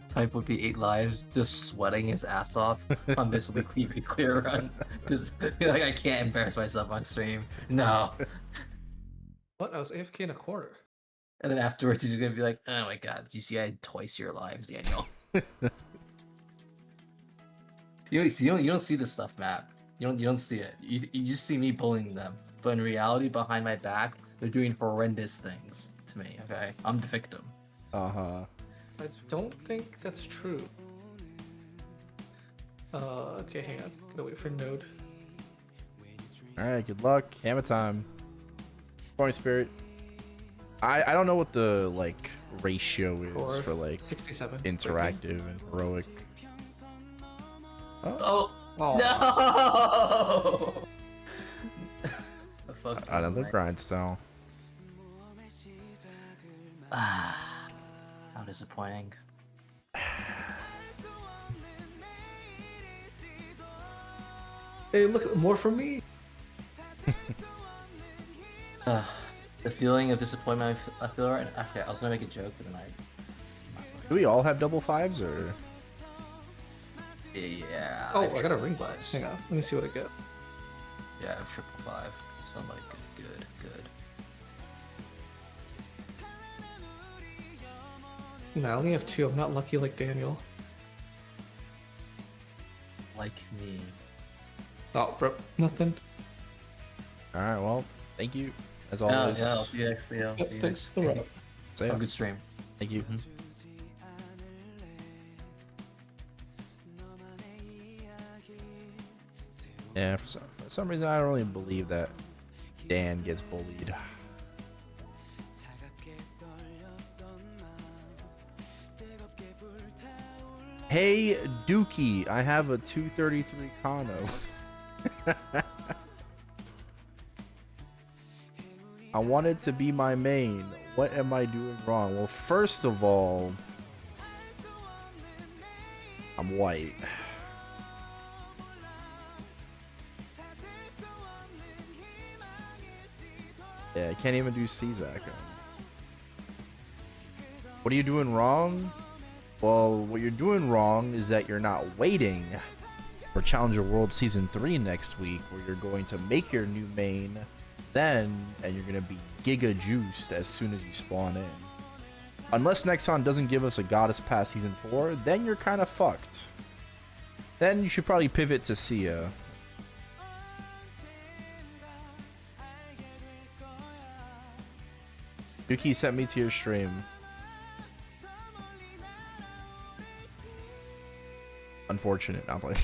Type would be 8 lives, just sweating his ass off on this weekly clear run. Just like I can't embarrass myself on stream. No. What? I was AFK in a quarter. And then afterwards, he's gonna be like, "Oh my god, did you see I had twice your lives, Daniel?" you don't see this stuff, Matt. You don't see it. You just see me bullying them. But in reality, behind my back, they're doing horrendous things to me. Okay, I'm the victim. Uh-huh. I don't think that's true. Okay, hang on. Gotta wait for Node. Alright, good luck. Hammer time. Point spirit. I don't know what the like ratio is Score for like 67. interactive and heroic. Oh Oh. no! Fuck Another me. grindstone. Ah, how disappointing. Hey, look, more from me. The feeling of disappointment I feel right now. Okay, I was gonna make a joke, but then Do we all have double fives or? yeah. Oh, have I got a triple ring fives. blast. Hang on, let me see what I get. Yeah, I have 555. So I'm like, good. No, I only have 2. I'm not lucky like Daniel. like me. Oh, bro, nothing. All right, well, thank you as Yeah, always. yeah, I'll see you next. Yeah, I'll see you Thanks next. for the run. See Have ya. a good stream. Thank you. Mhm. Yeah, for some reason I don't really believe that Dan gets bullied. Hey Dookie, I have a 233 Kano. I want it to be my main. What am I doing wrong? Well, first of all, I'm white. Yeah, I can't even do CZAC. What are you doing wrong? Well, what you're doing wrong is that you're not waiting for Challenger World Season 3 next week, where you're going to make your new main then, and you're going to be giga juiced as soon as you spawn in. Unless Nexon doesn't give us a Goddess Pass Season 4, then you're kind of fucked. Then you should probably pivot to Sia. Yuki sent me to your stream. Unfortunate, not playing.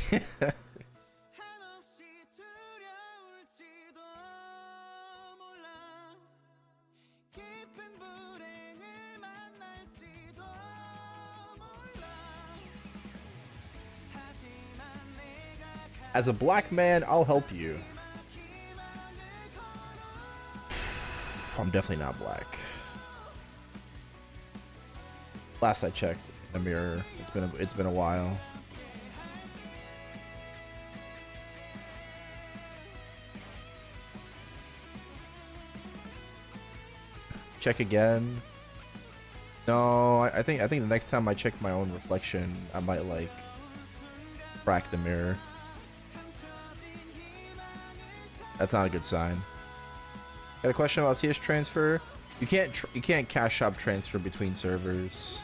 As a black man, I'll help you. I'm definitely not black. Last I checked in the mirror, it's been a while. Check again. No, I think the next time I check my own reflection, I might like crack the mirror. That's not a good sign. Got a question about CS transfer? You can't cash shop transfer between servers.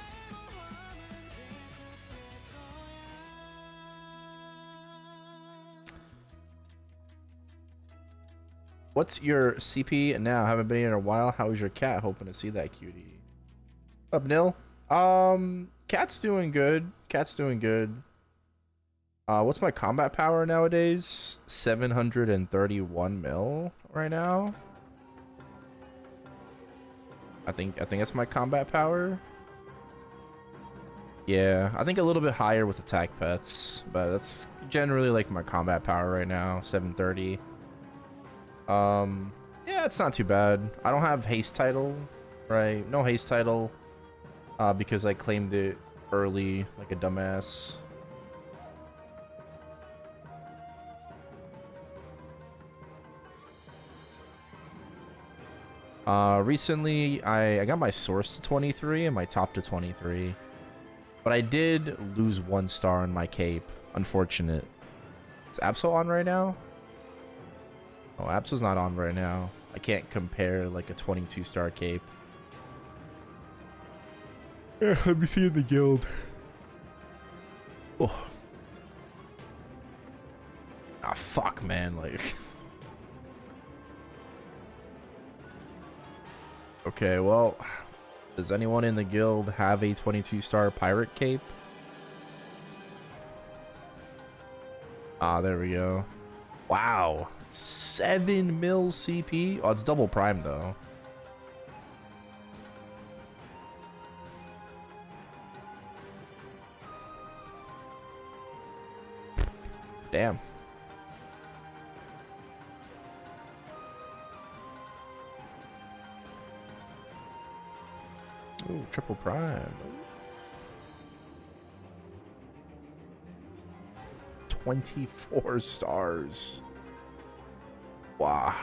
What's your CP now? Haven't been here in a while. How is your cat? Hoping to see that cutie. Up, Nil? Cat's doing good. Cat's doing good. What's my combat power nowadays? 731 mil right now. I think that's my combat power. Yeah, I think a little bit higher with attack pets, but that's generally like my combat power right now, 730. Yeah, it's not too bad. I don't have haste title, right? No haste title, because I claimed it early like a dumbass. Recently I got my source to 23 and my top to 23, but I did lose 1 star on my cape. Unfortunate. Is Absol on right now? Oh, Absol's not on right now. I can't compare like a 22 star cape. Yeah, let me see in the guild. Oh. Ah, fuck, man. Like. Okay, well, does anyone in the guild have a 22 star pirate cape? Ah, there we go. Wow. 7 mil CP? Oh, it's double prime though. Damn. Ooh, triple prime. 24 stars. Wow.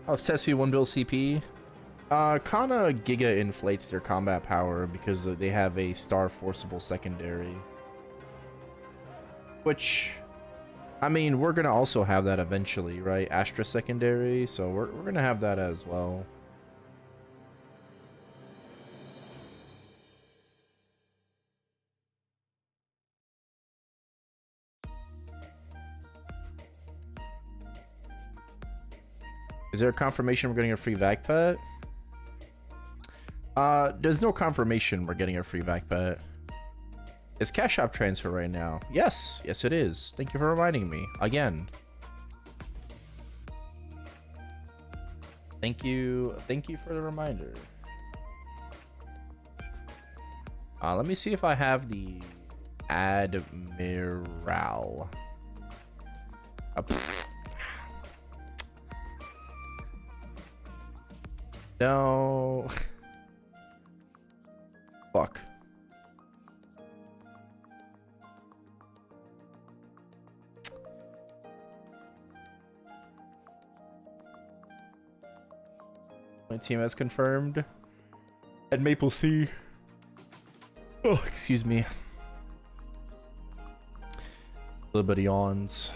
Oh, Tessie 1 bill CP. Kana Giga inflates their combat power because they have a star forcible secondary. Which, I mean, we're gonna also have that eventually, right? Astra secondary, so we're gonna have that as well. Is there a confirmation we're getting a free vac pet? There's no confirmation we're getting a free vac pet. It's cash shop transfer right now. Yes, yes it is. Thank you for reminding me again. Thank you for the reminder. Let me see if I have the Admiral. No. Fuck. My team has confirmed. At Maple C. Oh, excuse me. A little bit of yawns.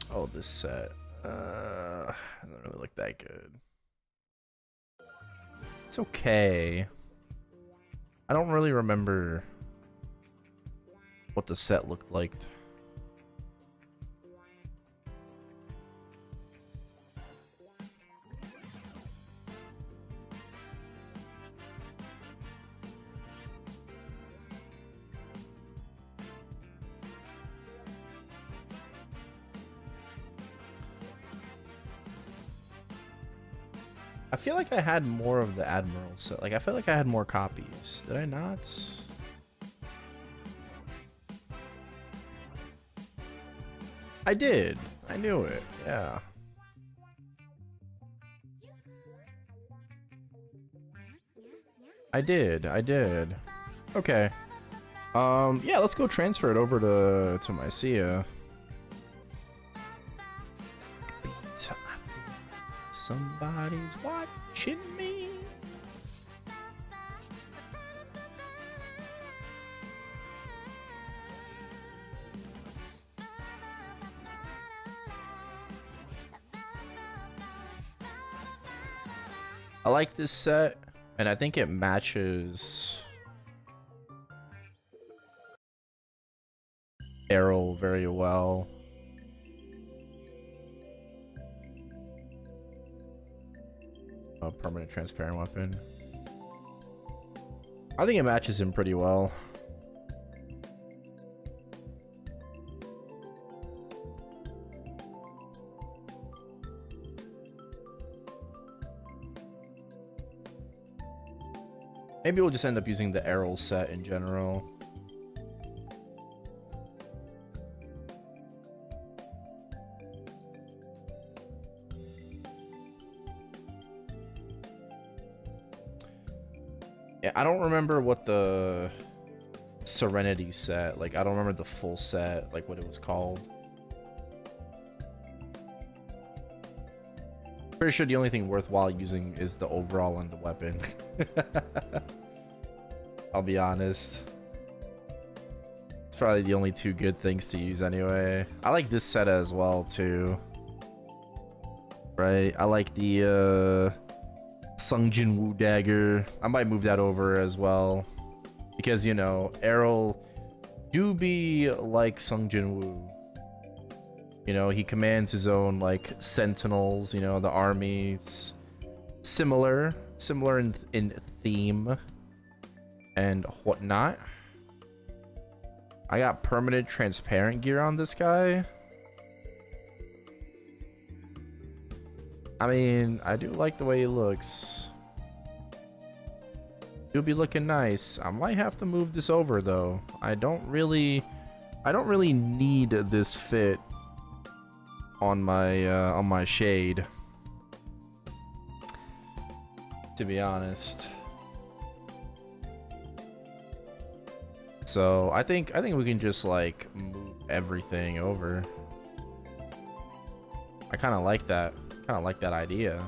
Oh, this set. Doesn't really look that good. It's okay. I don't really remember what the set looked like. I feel like I had more of the Admiral set. Like, I feel like I had more copies. Did I not? I did. I knew it. Yeah. I did. Okay. Yeah, let's go transfer it over to Mycia. Somebody's watching me. I like this set, and I think it matches Erel very well. A permanent transparent weapon. I think it matches him pretty well. Maybe we'll just end up using the Erel set in general. Yeah, I don't remember what the Serenity set, like I don't remember the full set, like what it was called. Pretty sure the only thing worthwhile using is the overall and the weapon. I'll be honest. It's probably the only two good things to use anyway. I like this set as well too. Right? I like the Sungjin Woo dagger. I might move that over as well. Because, you know, Erel do be like Sungjin Woo. You know, he commands his own, like, sentinels, you know, the armies. Similar in theme and whatnot. I got permanent transparent gear on this guy. I mean, I do like the way he looks. He'll be looking nice. I might have to move this over though. I don't really need this fit on my shade, to be honest. So I think we can just like move everything over. I kind of like that. Kind of like that idea.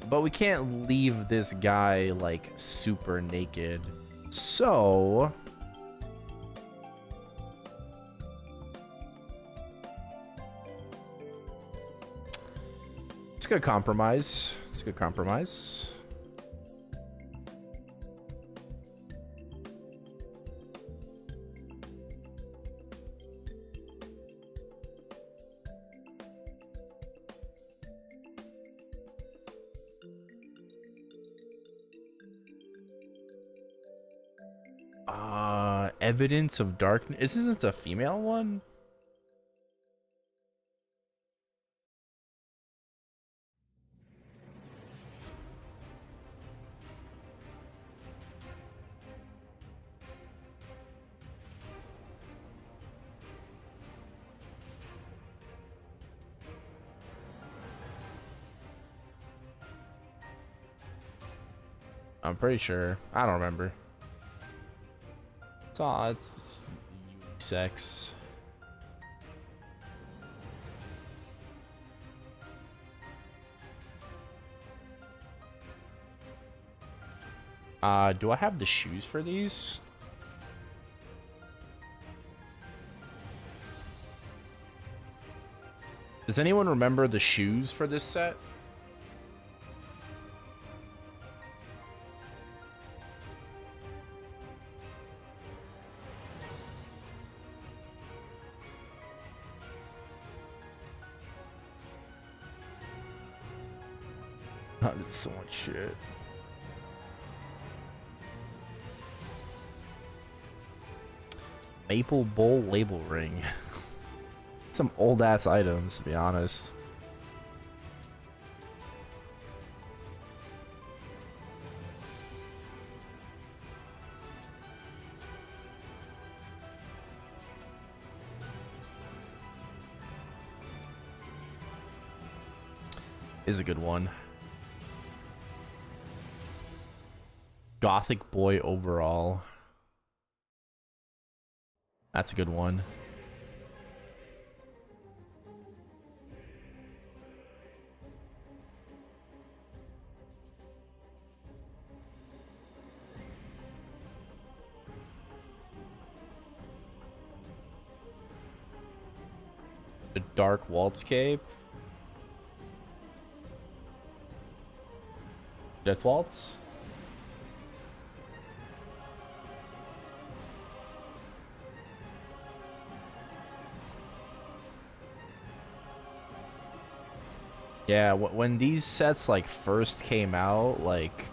But we can't leave this guy like super naked. So it's a good compromise. It's a good compromise. Evidence of darkness. Isn't this a female one? I'm pretty sure. I don't remember. It's unisex. Do I have the shoes for these? Does anyone remember the shoes for this set? So much shit. Maple Bowl label ring. Some old ass items, to be honest. Is a good one. Gothic boy overall. That's a good one. The dark waltz cape. Death waltz. Yeah, when these sets like first came out, like,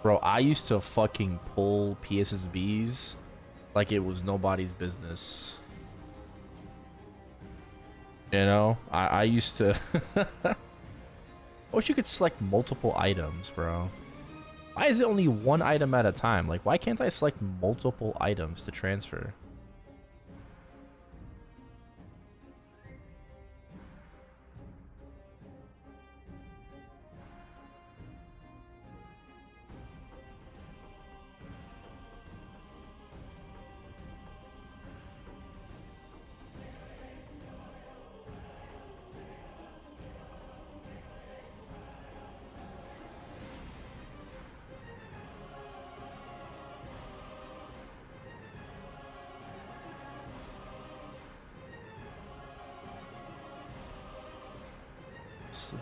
bro, I used to fucking pull PSSBs like it was nobody's business. You know, I used to. I wish you could select multiple items, bro. Why is it only one item at a time? Like, why can't I select multiple items to transfer? See.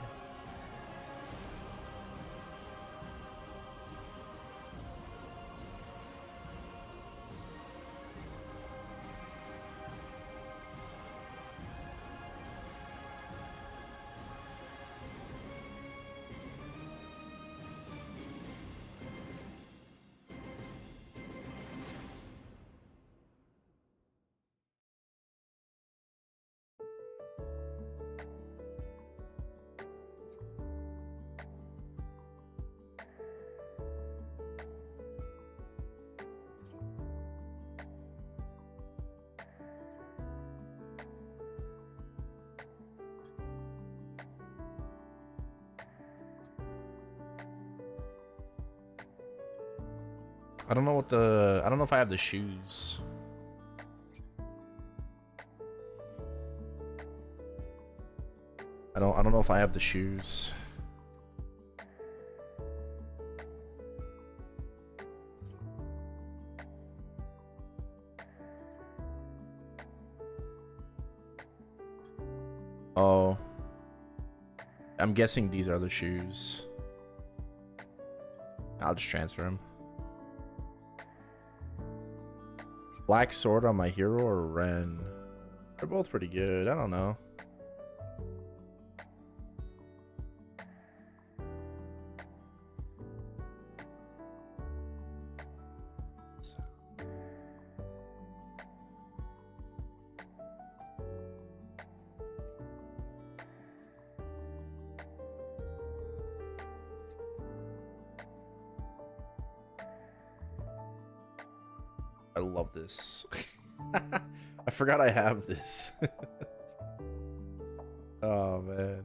I don't know if I have the shoes. I don't know if I have the shoes. Oh. I'm guessing these are the shoes. I'll just transfer them. Black sword on my hero or Ren? They're both pretty good. I don't know. I love this. I forgot I have this. Oh man.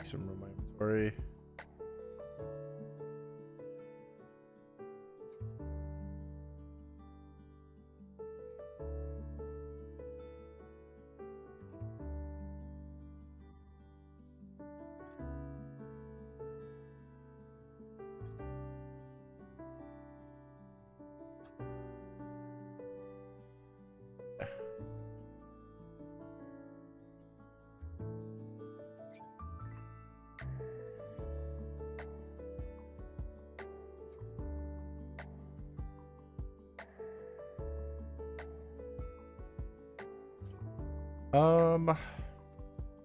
Some room in my inventory.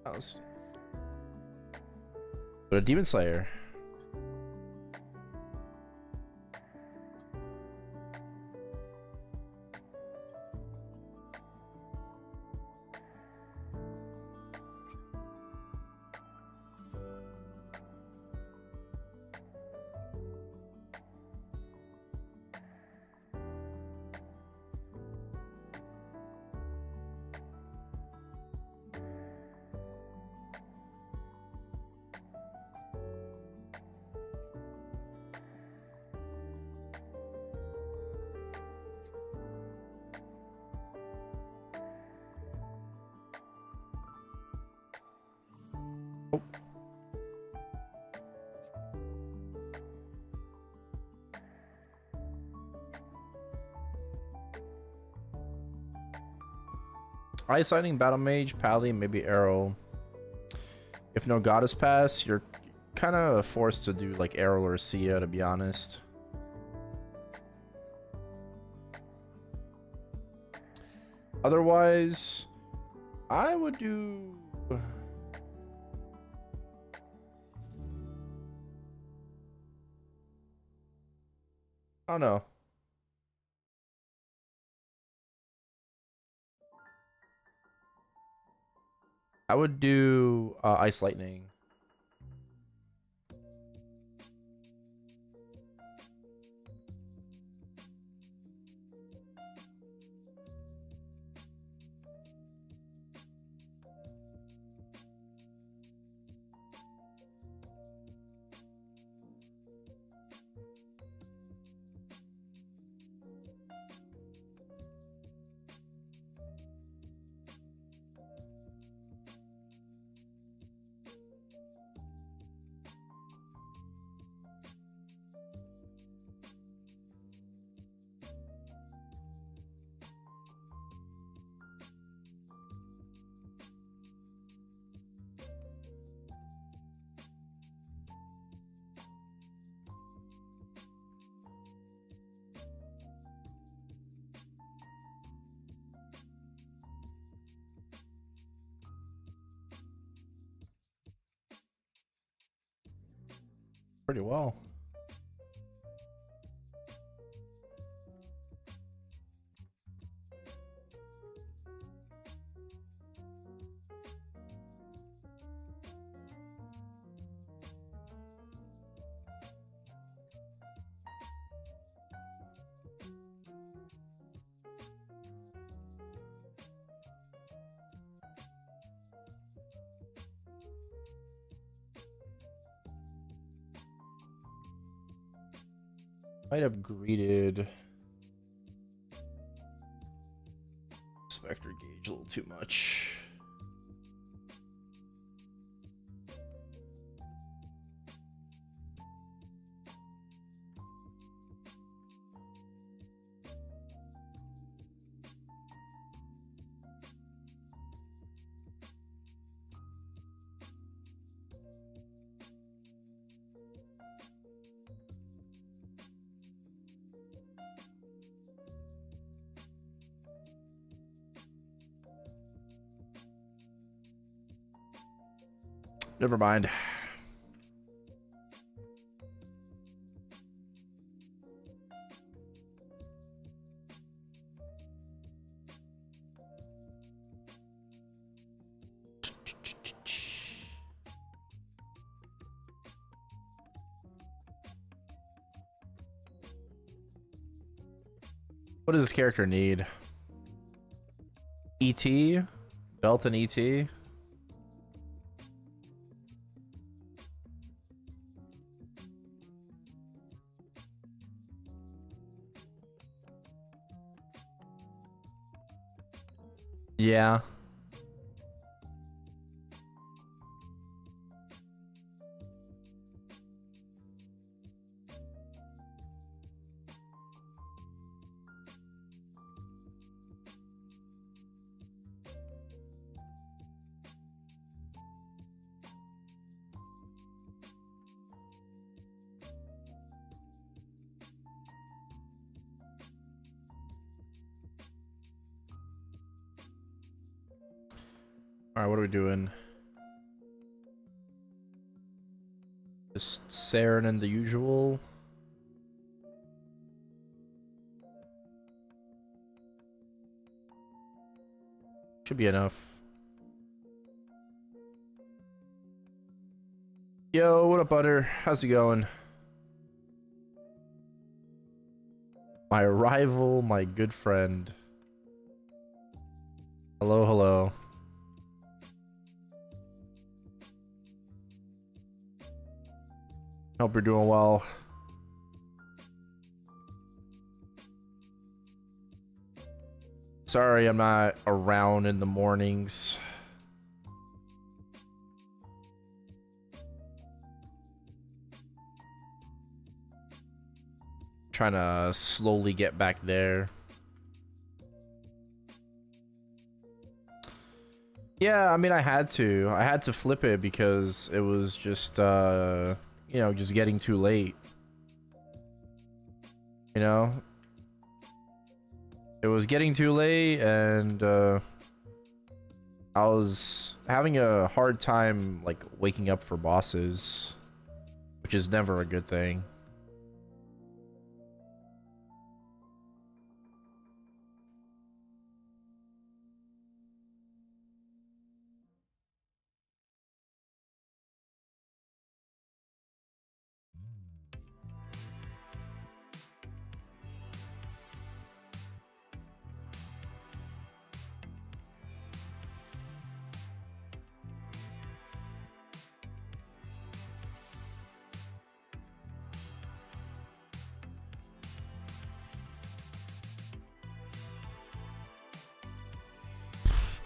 That was... But a Demon Slayer. Ice Lightning, Battle Mage, Pally, maybe Erel. If no Goddess Pass, you're kind of forced to do like Erel or Sia, to be honest. Otherwise, I would do... I don't know. I would do Ice Lightning. Pretty well. Might have greeted Spectre Gauge a little too much. Never mind. What does this character need? ET? Belt and ET? Yeah. All right, what are we doing? Just Saren and the usual. Should be enough. Yo, what up, Butter? How's it going? My rival, my good friend. Hello, hello. Hope you're doing well. Sorry I'm not around in the mornings. Trying to slowly get back there. Yeah, I mean, I had to flip it because it was just you know, just getting too late. You know, it was getting too late, and I was having a hard time like waking up for bosses, which is never a good thing.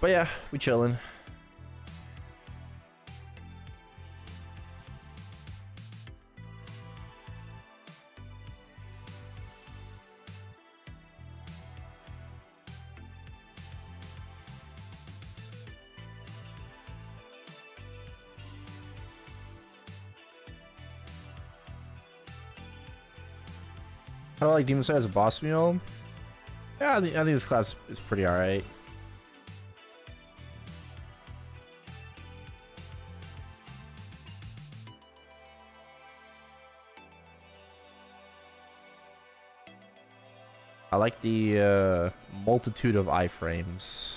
But yeah, we chilling. How do I like Demon Slayer as a boss meal? Yeah, I think this class is pretty alright. I like the multitude of iframes.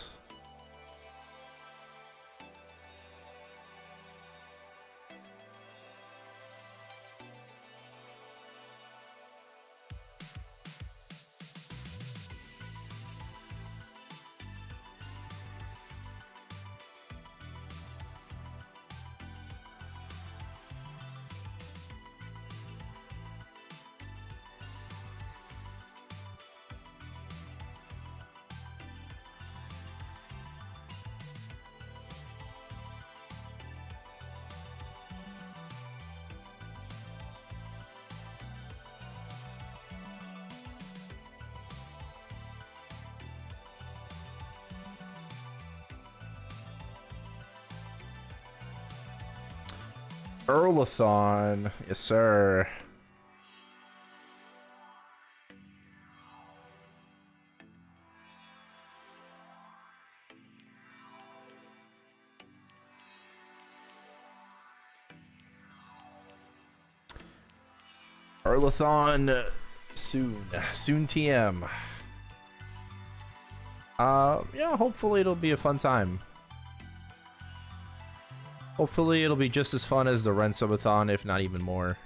Erlathon. Yes, sir. Erlathon soon. Soon TM. Yeah, hopefully it'll be a fun time. Hopefully it'll be just as fun as the Ren Subathon, if not even more.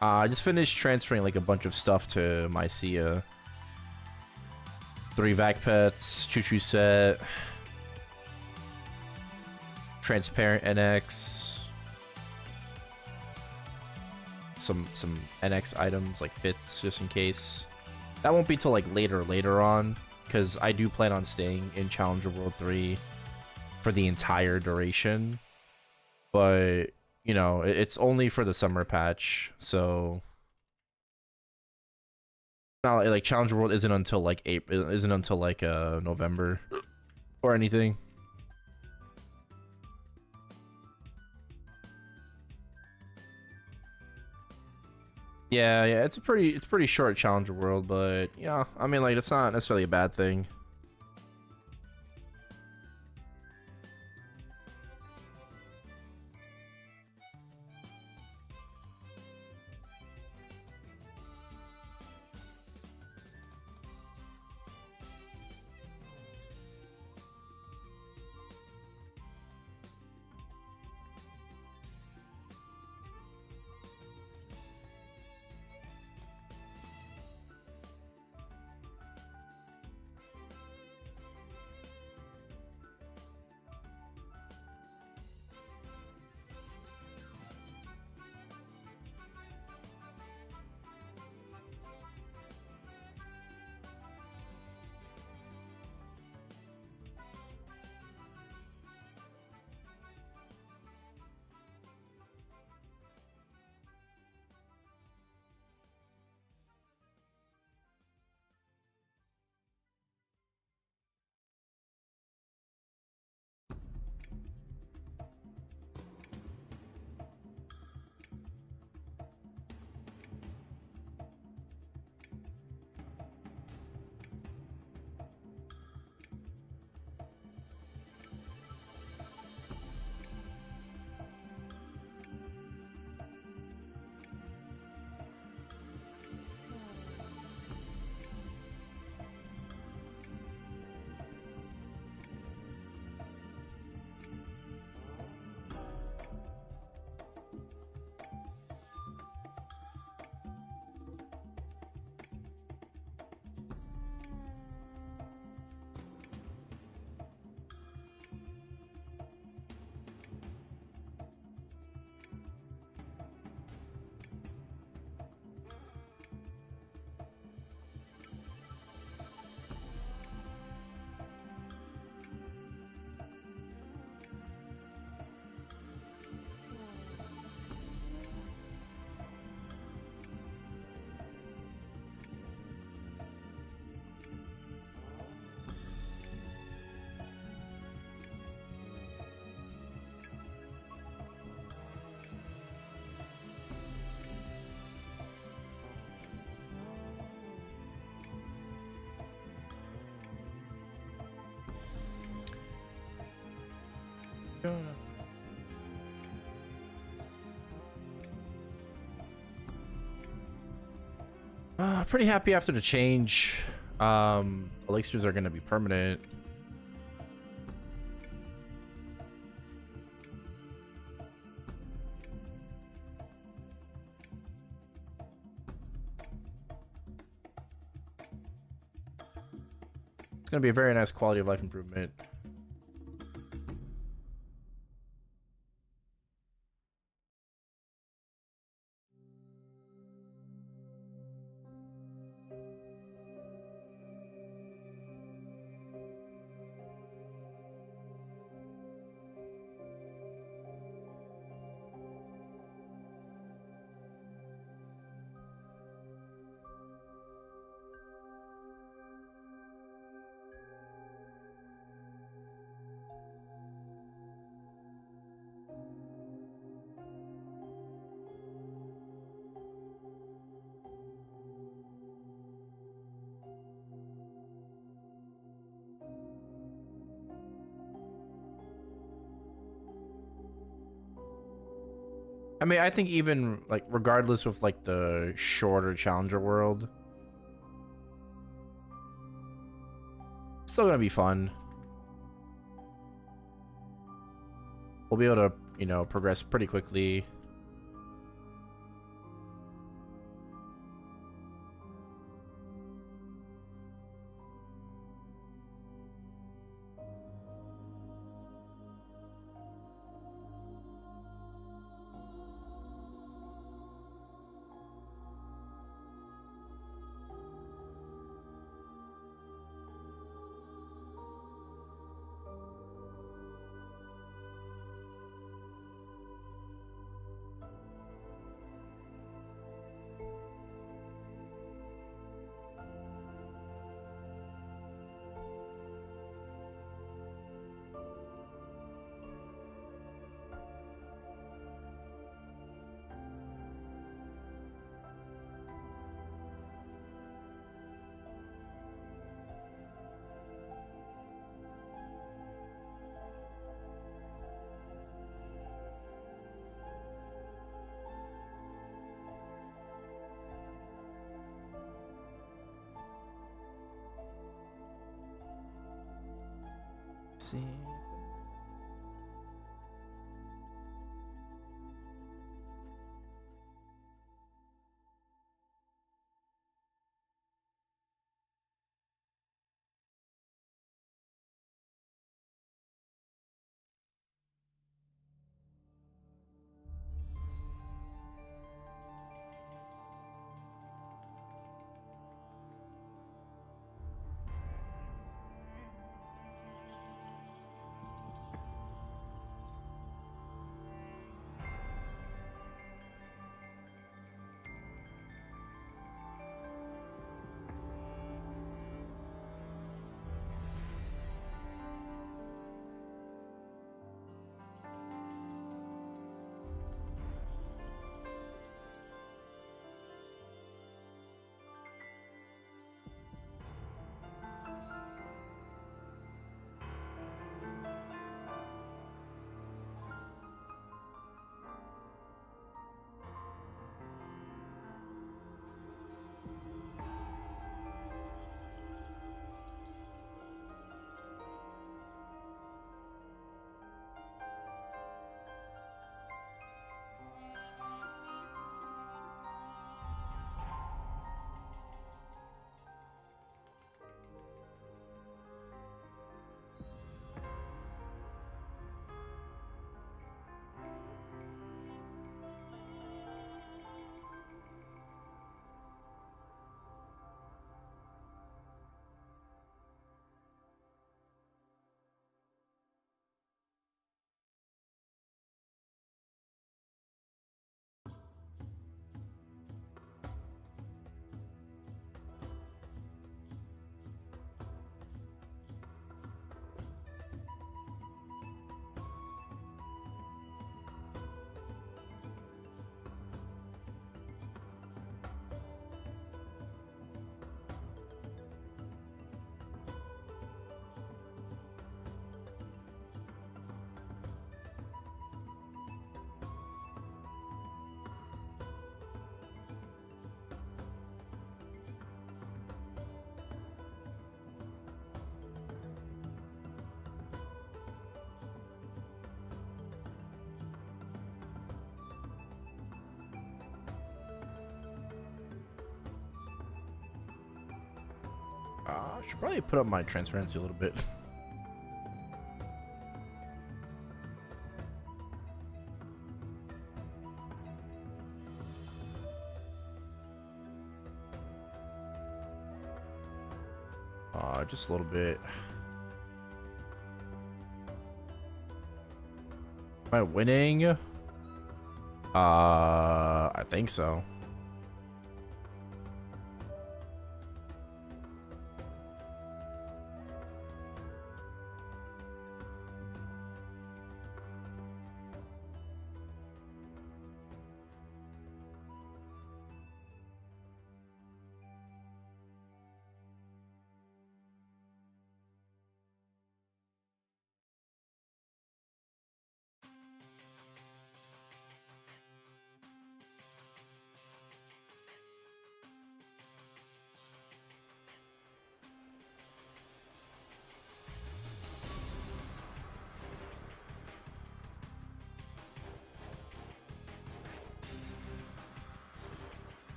I just finished transferring like a bunch of stuff to Mycia. 3 vac pets, choo-choo set, transparent NX, some NX items like fits just in case. That won't be till like later on, because I do plan on staying in Challenger World 3 for the entire duration, but you know, it's only for the summer patch, so not like Challenger World isn't until like April, isn't until like November or anything. Yeah, it's pretty short Challenger World, but yeah, I mean, like, it's not necessarily a bad thing. Pretty happy after the change. Elixirs are gonna be permanent. It's gonna be a very nice quality of life improvement. I mean, I think even like regardless of like the shorter challenger world, still gonna be fun. We'll be able to, you know, progress pretty quickly. See. I should probably put up my transparency a little bit. Just a little bit. Am I winning? I think so.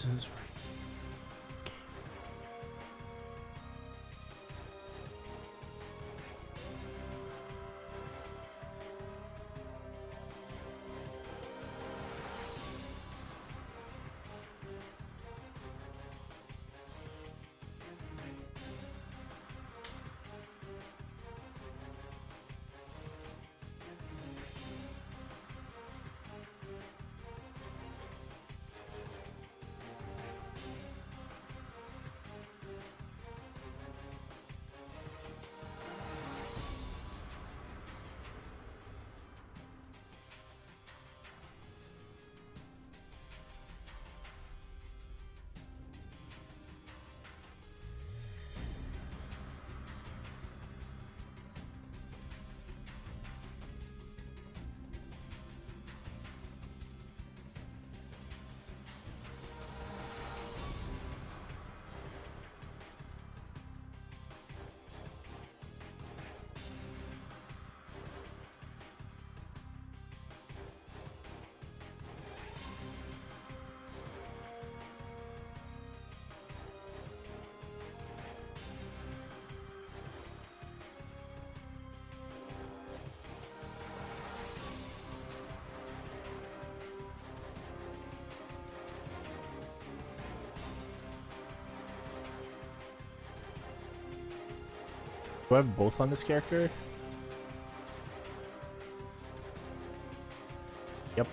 is. Do I have both on this character? Yep.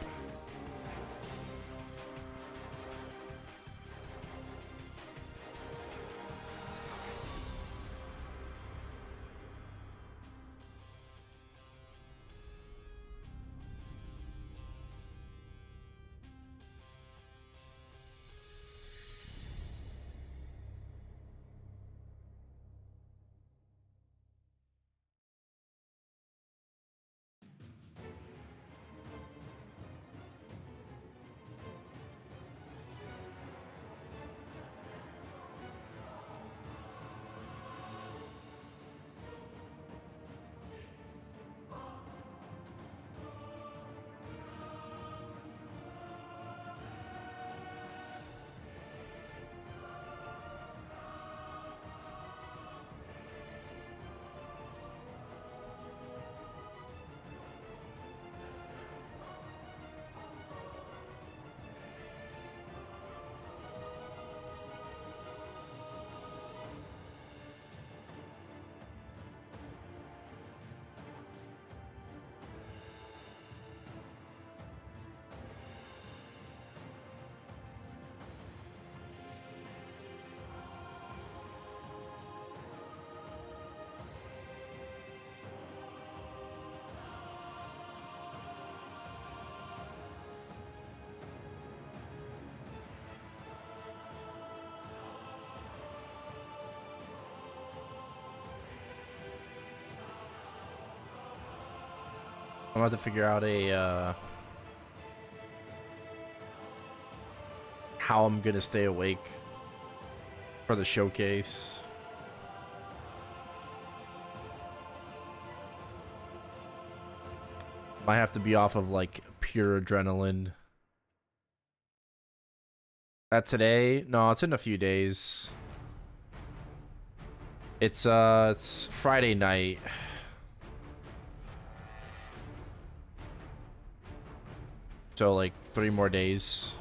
I'm about to figure out a how I'm gonna stay awake for the showcase. Might have to be off of like pure adrenaline. That today? No, it's in a few days. It's Friday night. So like 3 more days.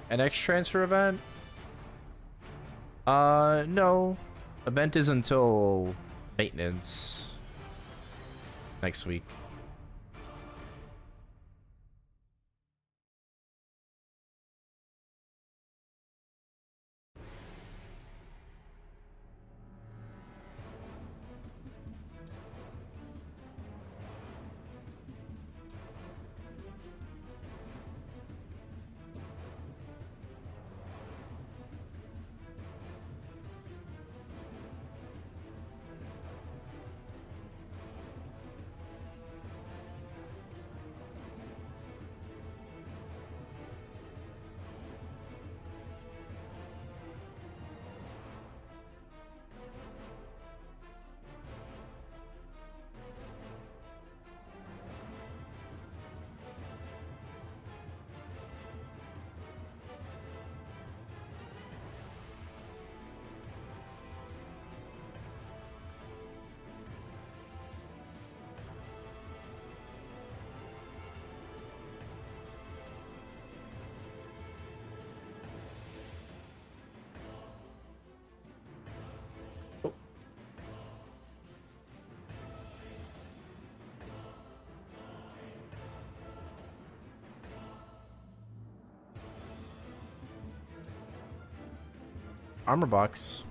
An X transfer event? No. Event is until maintenance next week. Armor box.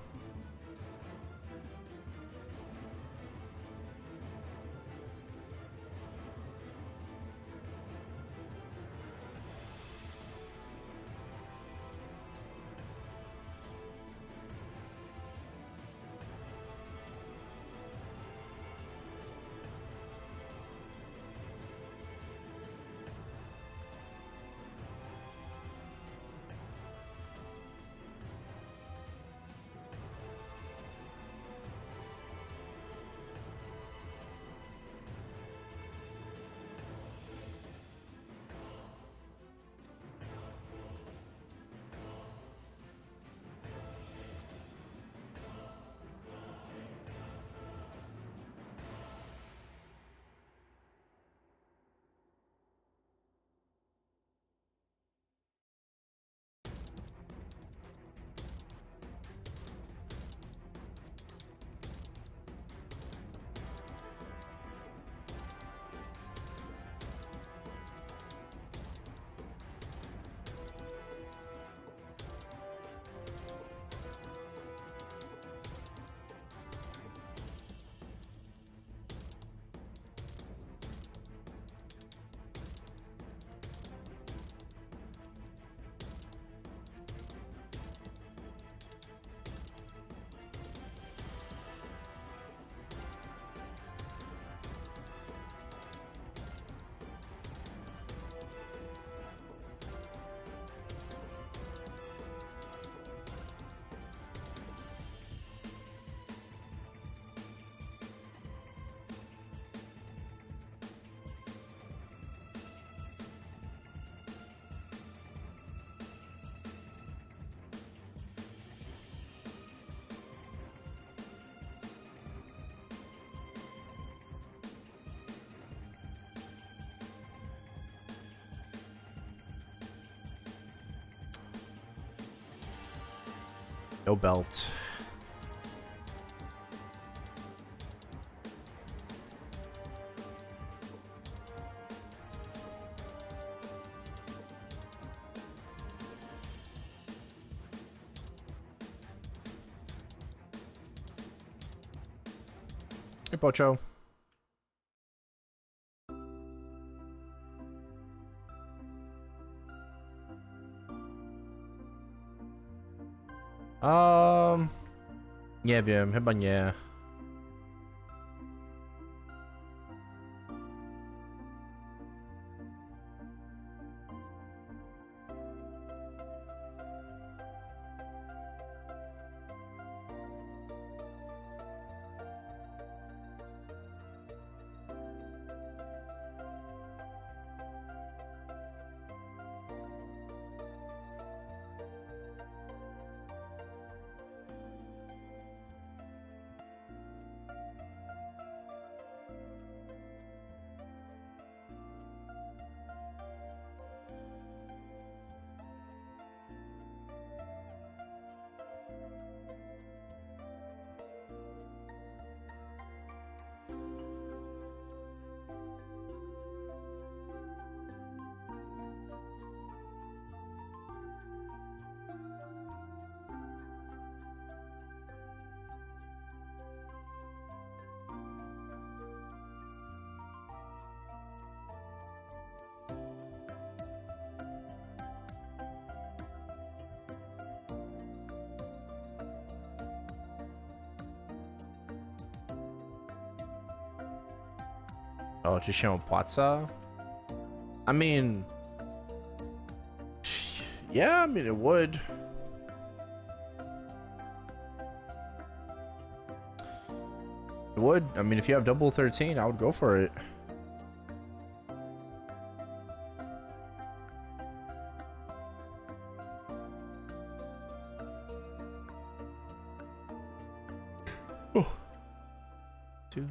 No belt. Hey, Pocho. Nie wiem, chyba nie. Oh, ci siamo pazza? I mean, yeah, I mean, it would. It would. I mean, if you have double 13, I would go for it. Oh. Two.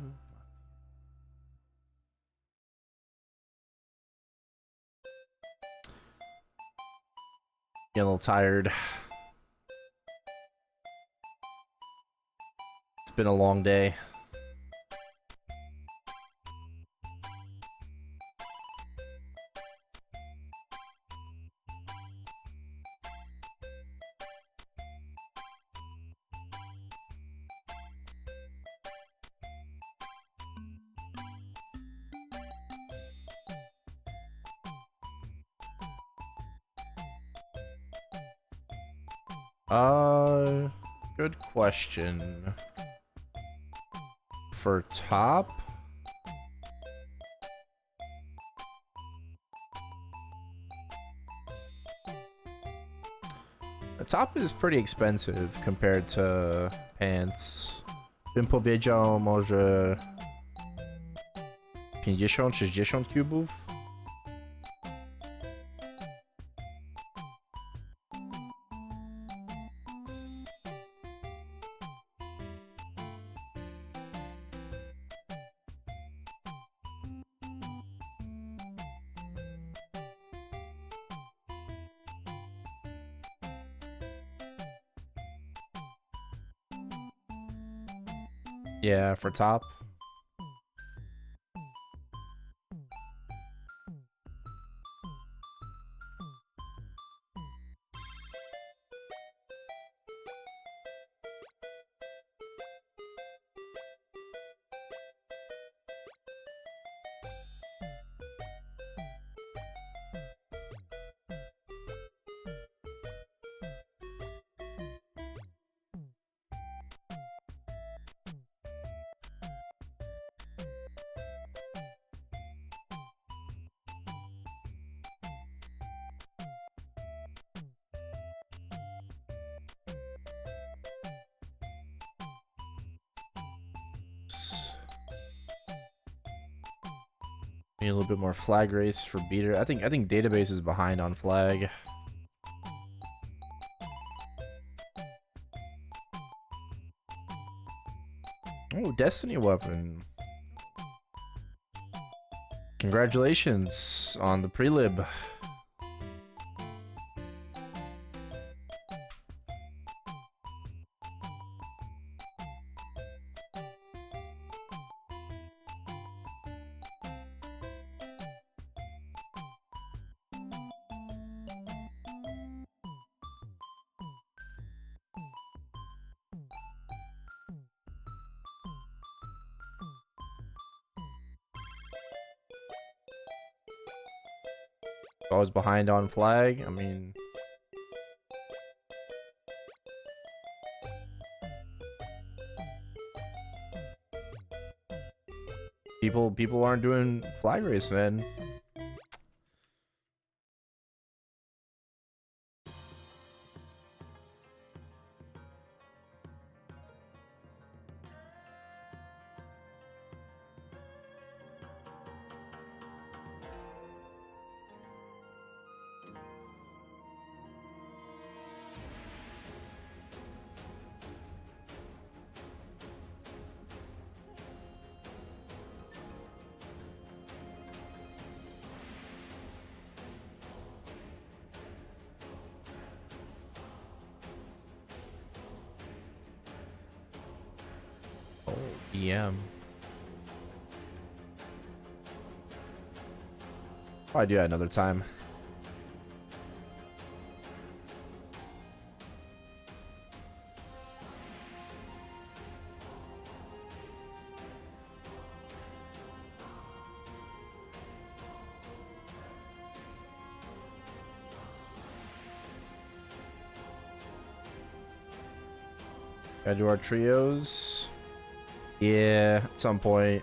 Getting a little tired. It's been a long day. Good question. For top? The top is pretty expensive compared to pants. Bym powiedział może 50-60 kubów. Yeah, for top. Need a little bit more flag race for beater. I think database is behind on flag. Oh, Destiny weapon. Congratulations on the pre-lib. Always behind on flag. I mean, people aren't doing flag race, man. EM. Probably do that another time. Gotta do our trios. Yeah, at some point.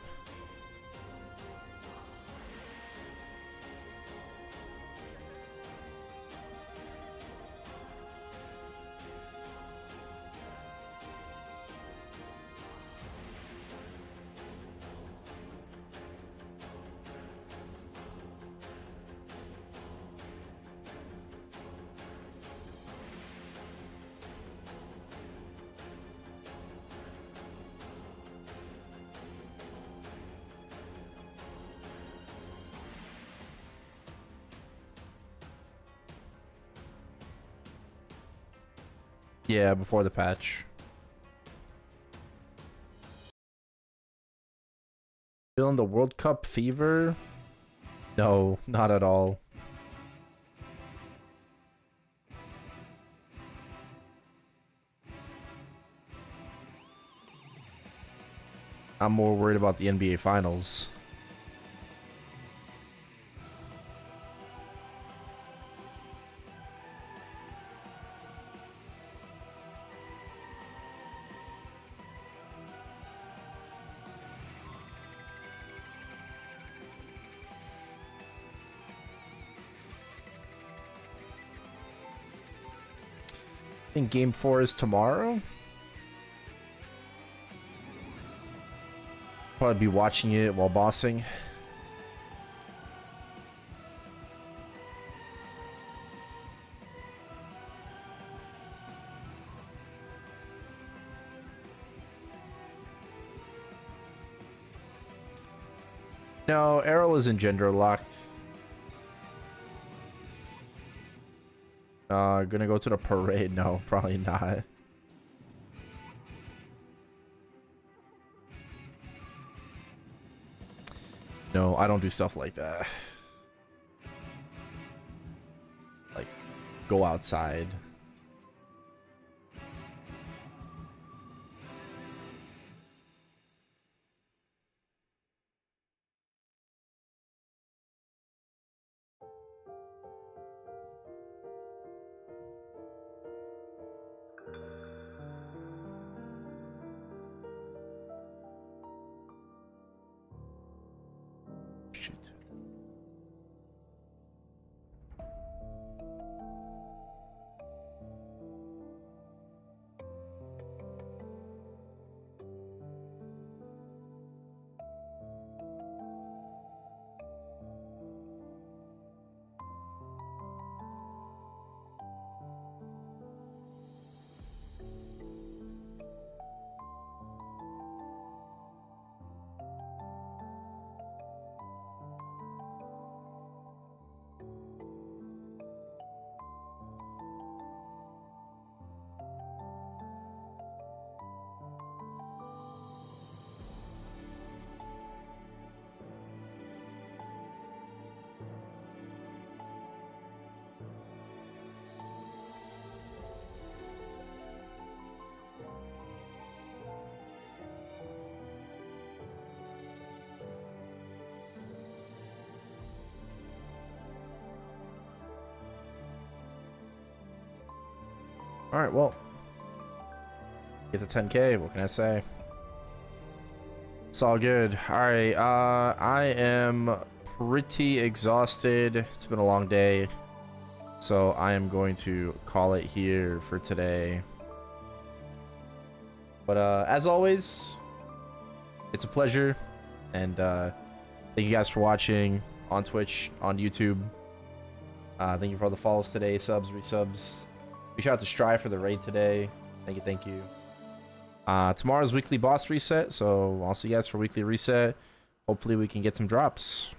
Yeah, before the patch. Feeling the World Cup fever? No, not at all. I'm more worried about the NBA Finals. I think Game 4 is tomorrow. Probably be watching it while bossing. No, Erel isn't gender locked. Gonna go to the parade? No, probably not. No, I don't do stuff like that. Like, go outside. Shit. Alright, well. Get to 10K, what can I say? It's all good. Alright, I am pretty exhausted. It's been a long day. So I am going to call it here for today. But as always, it's a pleasure. And thank you guys for watching on Twitch, on YouTube. Thank you for all the follows today, subs, resubs. Big shout out to Strive for the raid today. Thank you, thank you. Tomorrow's weekly boss reset, so I'll see you guys for weekly reset. Hopefully we can get some drops.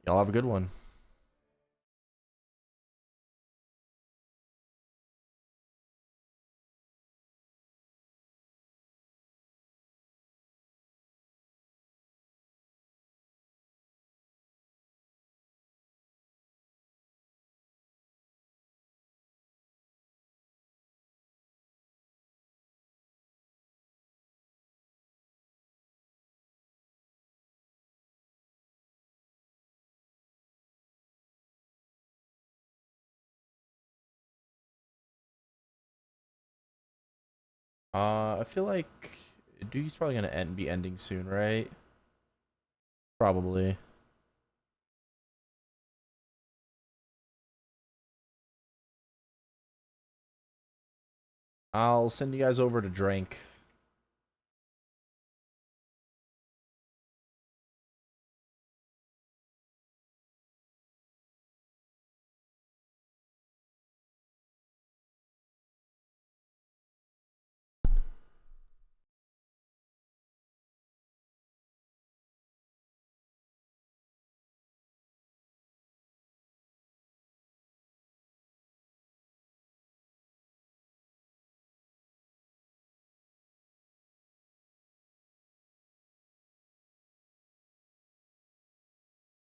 Y'all have a good one. I feel like Duke's probably gonna be ending soon, right? Probably. I'll send you guys over to Drank.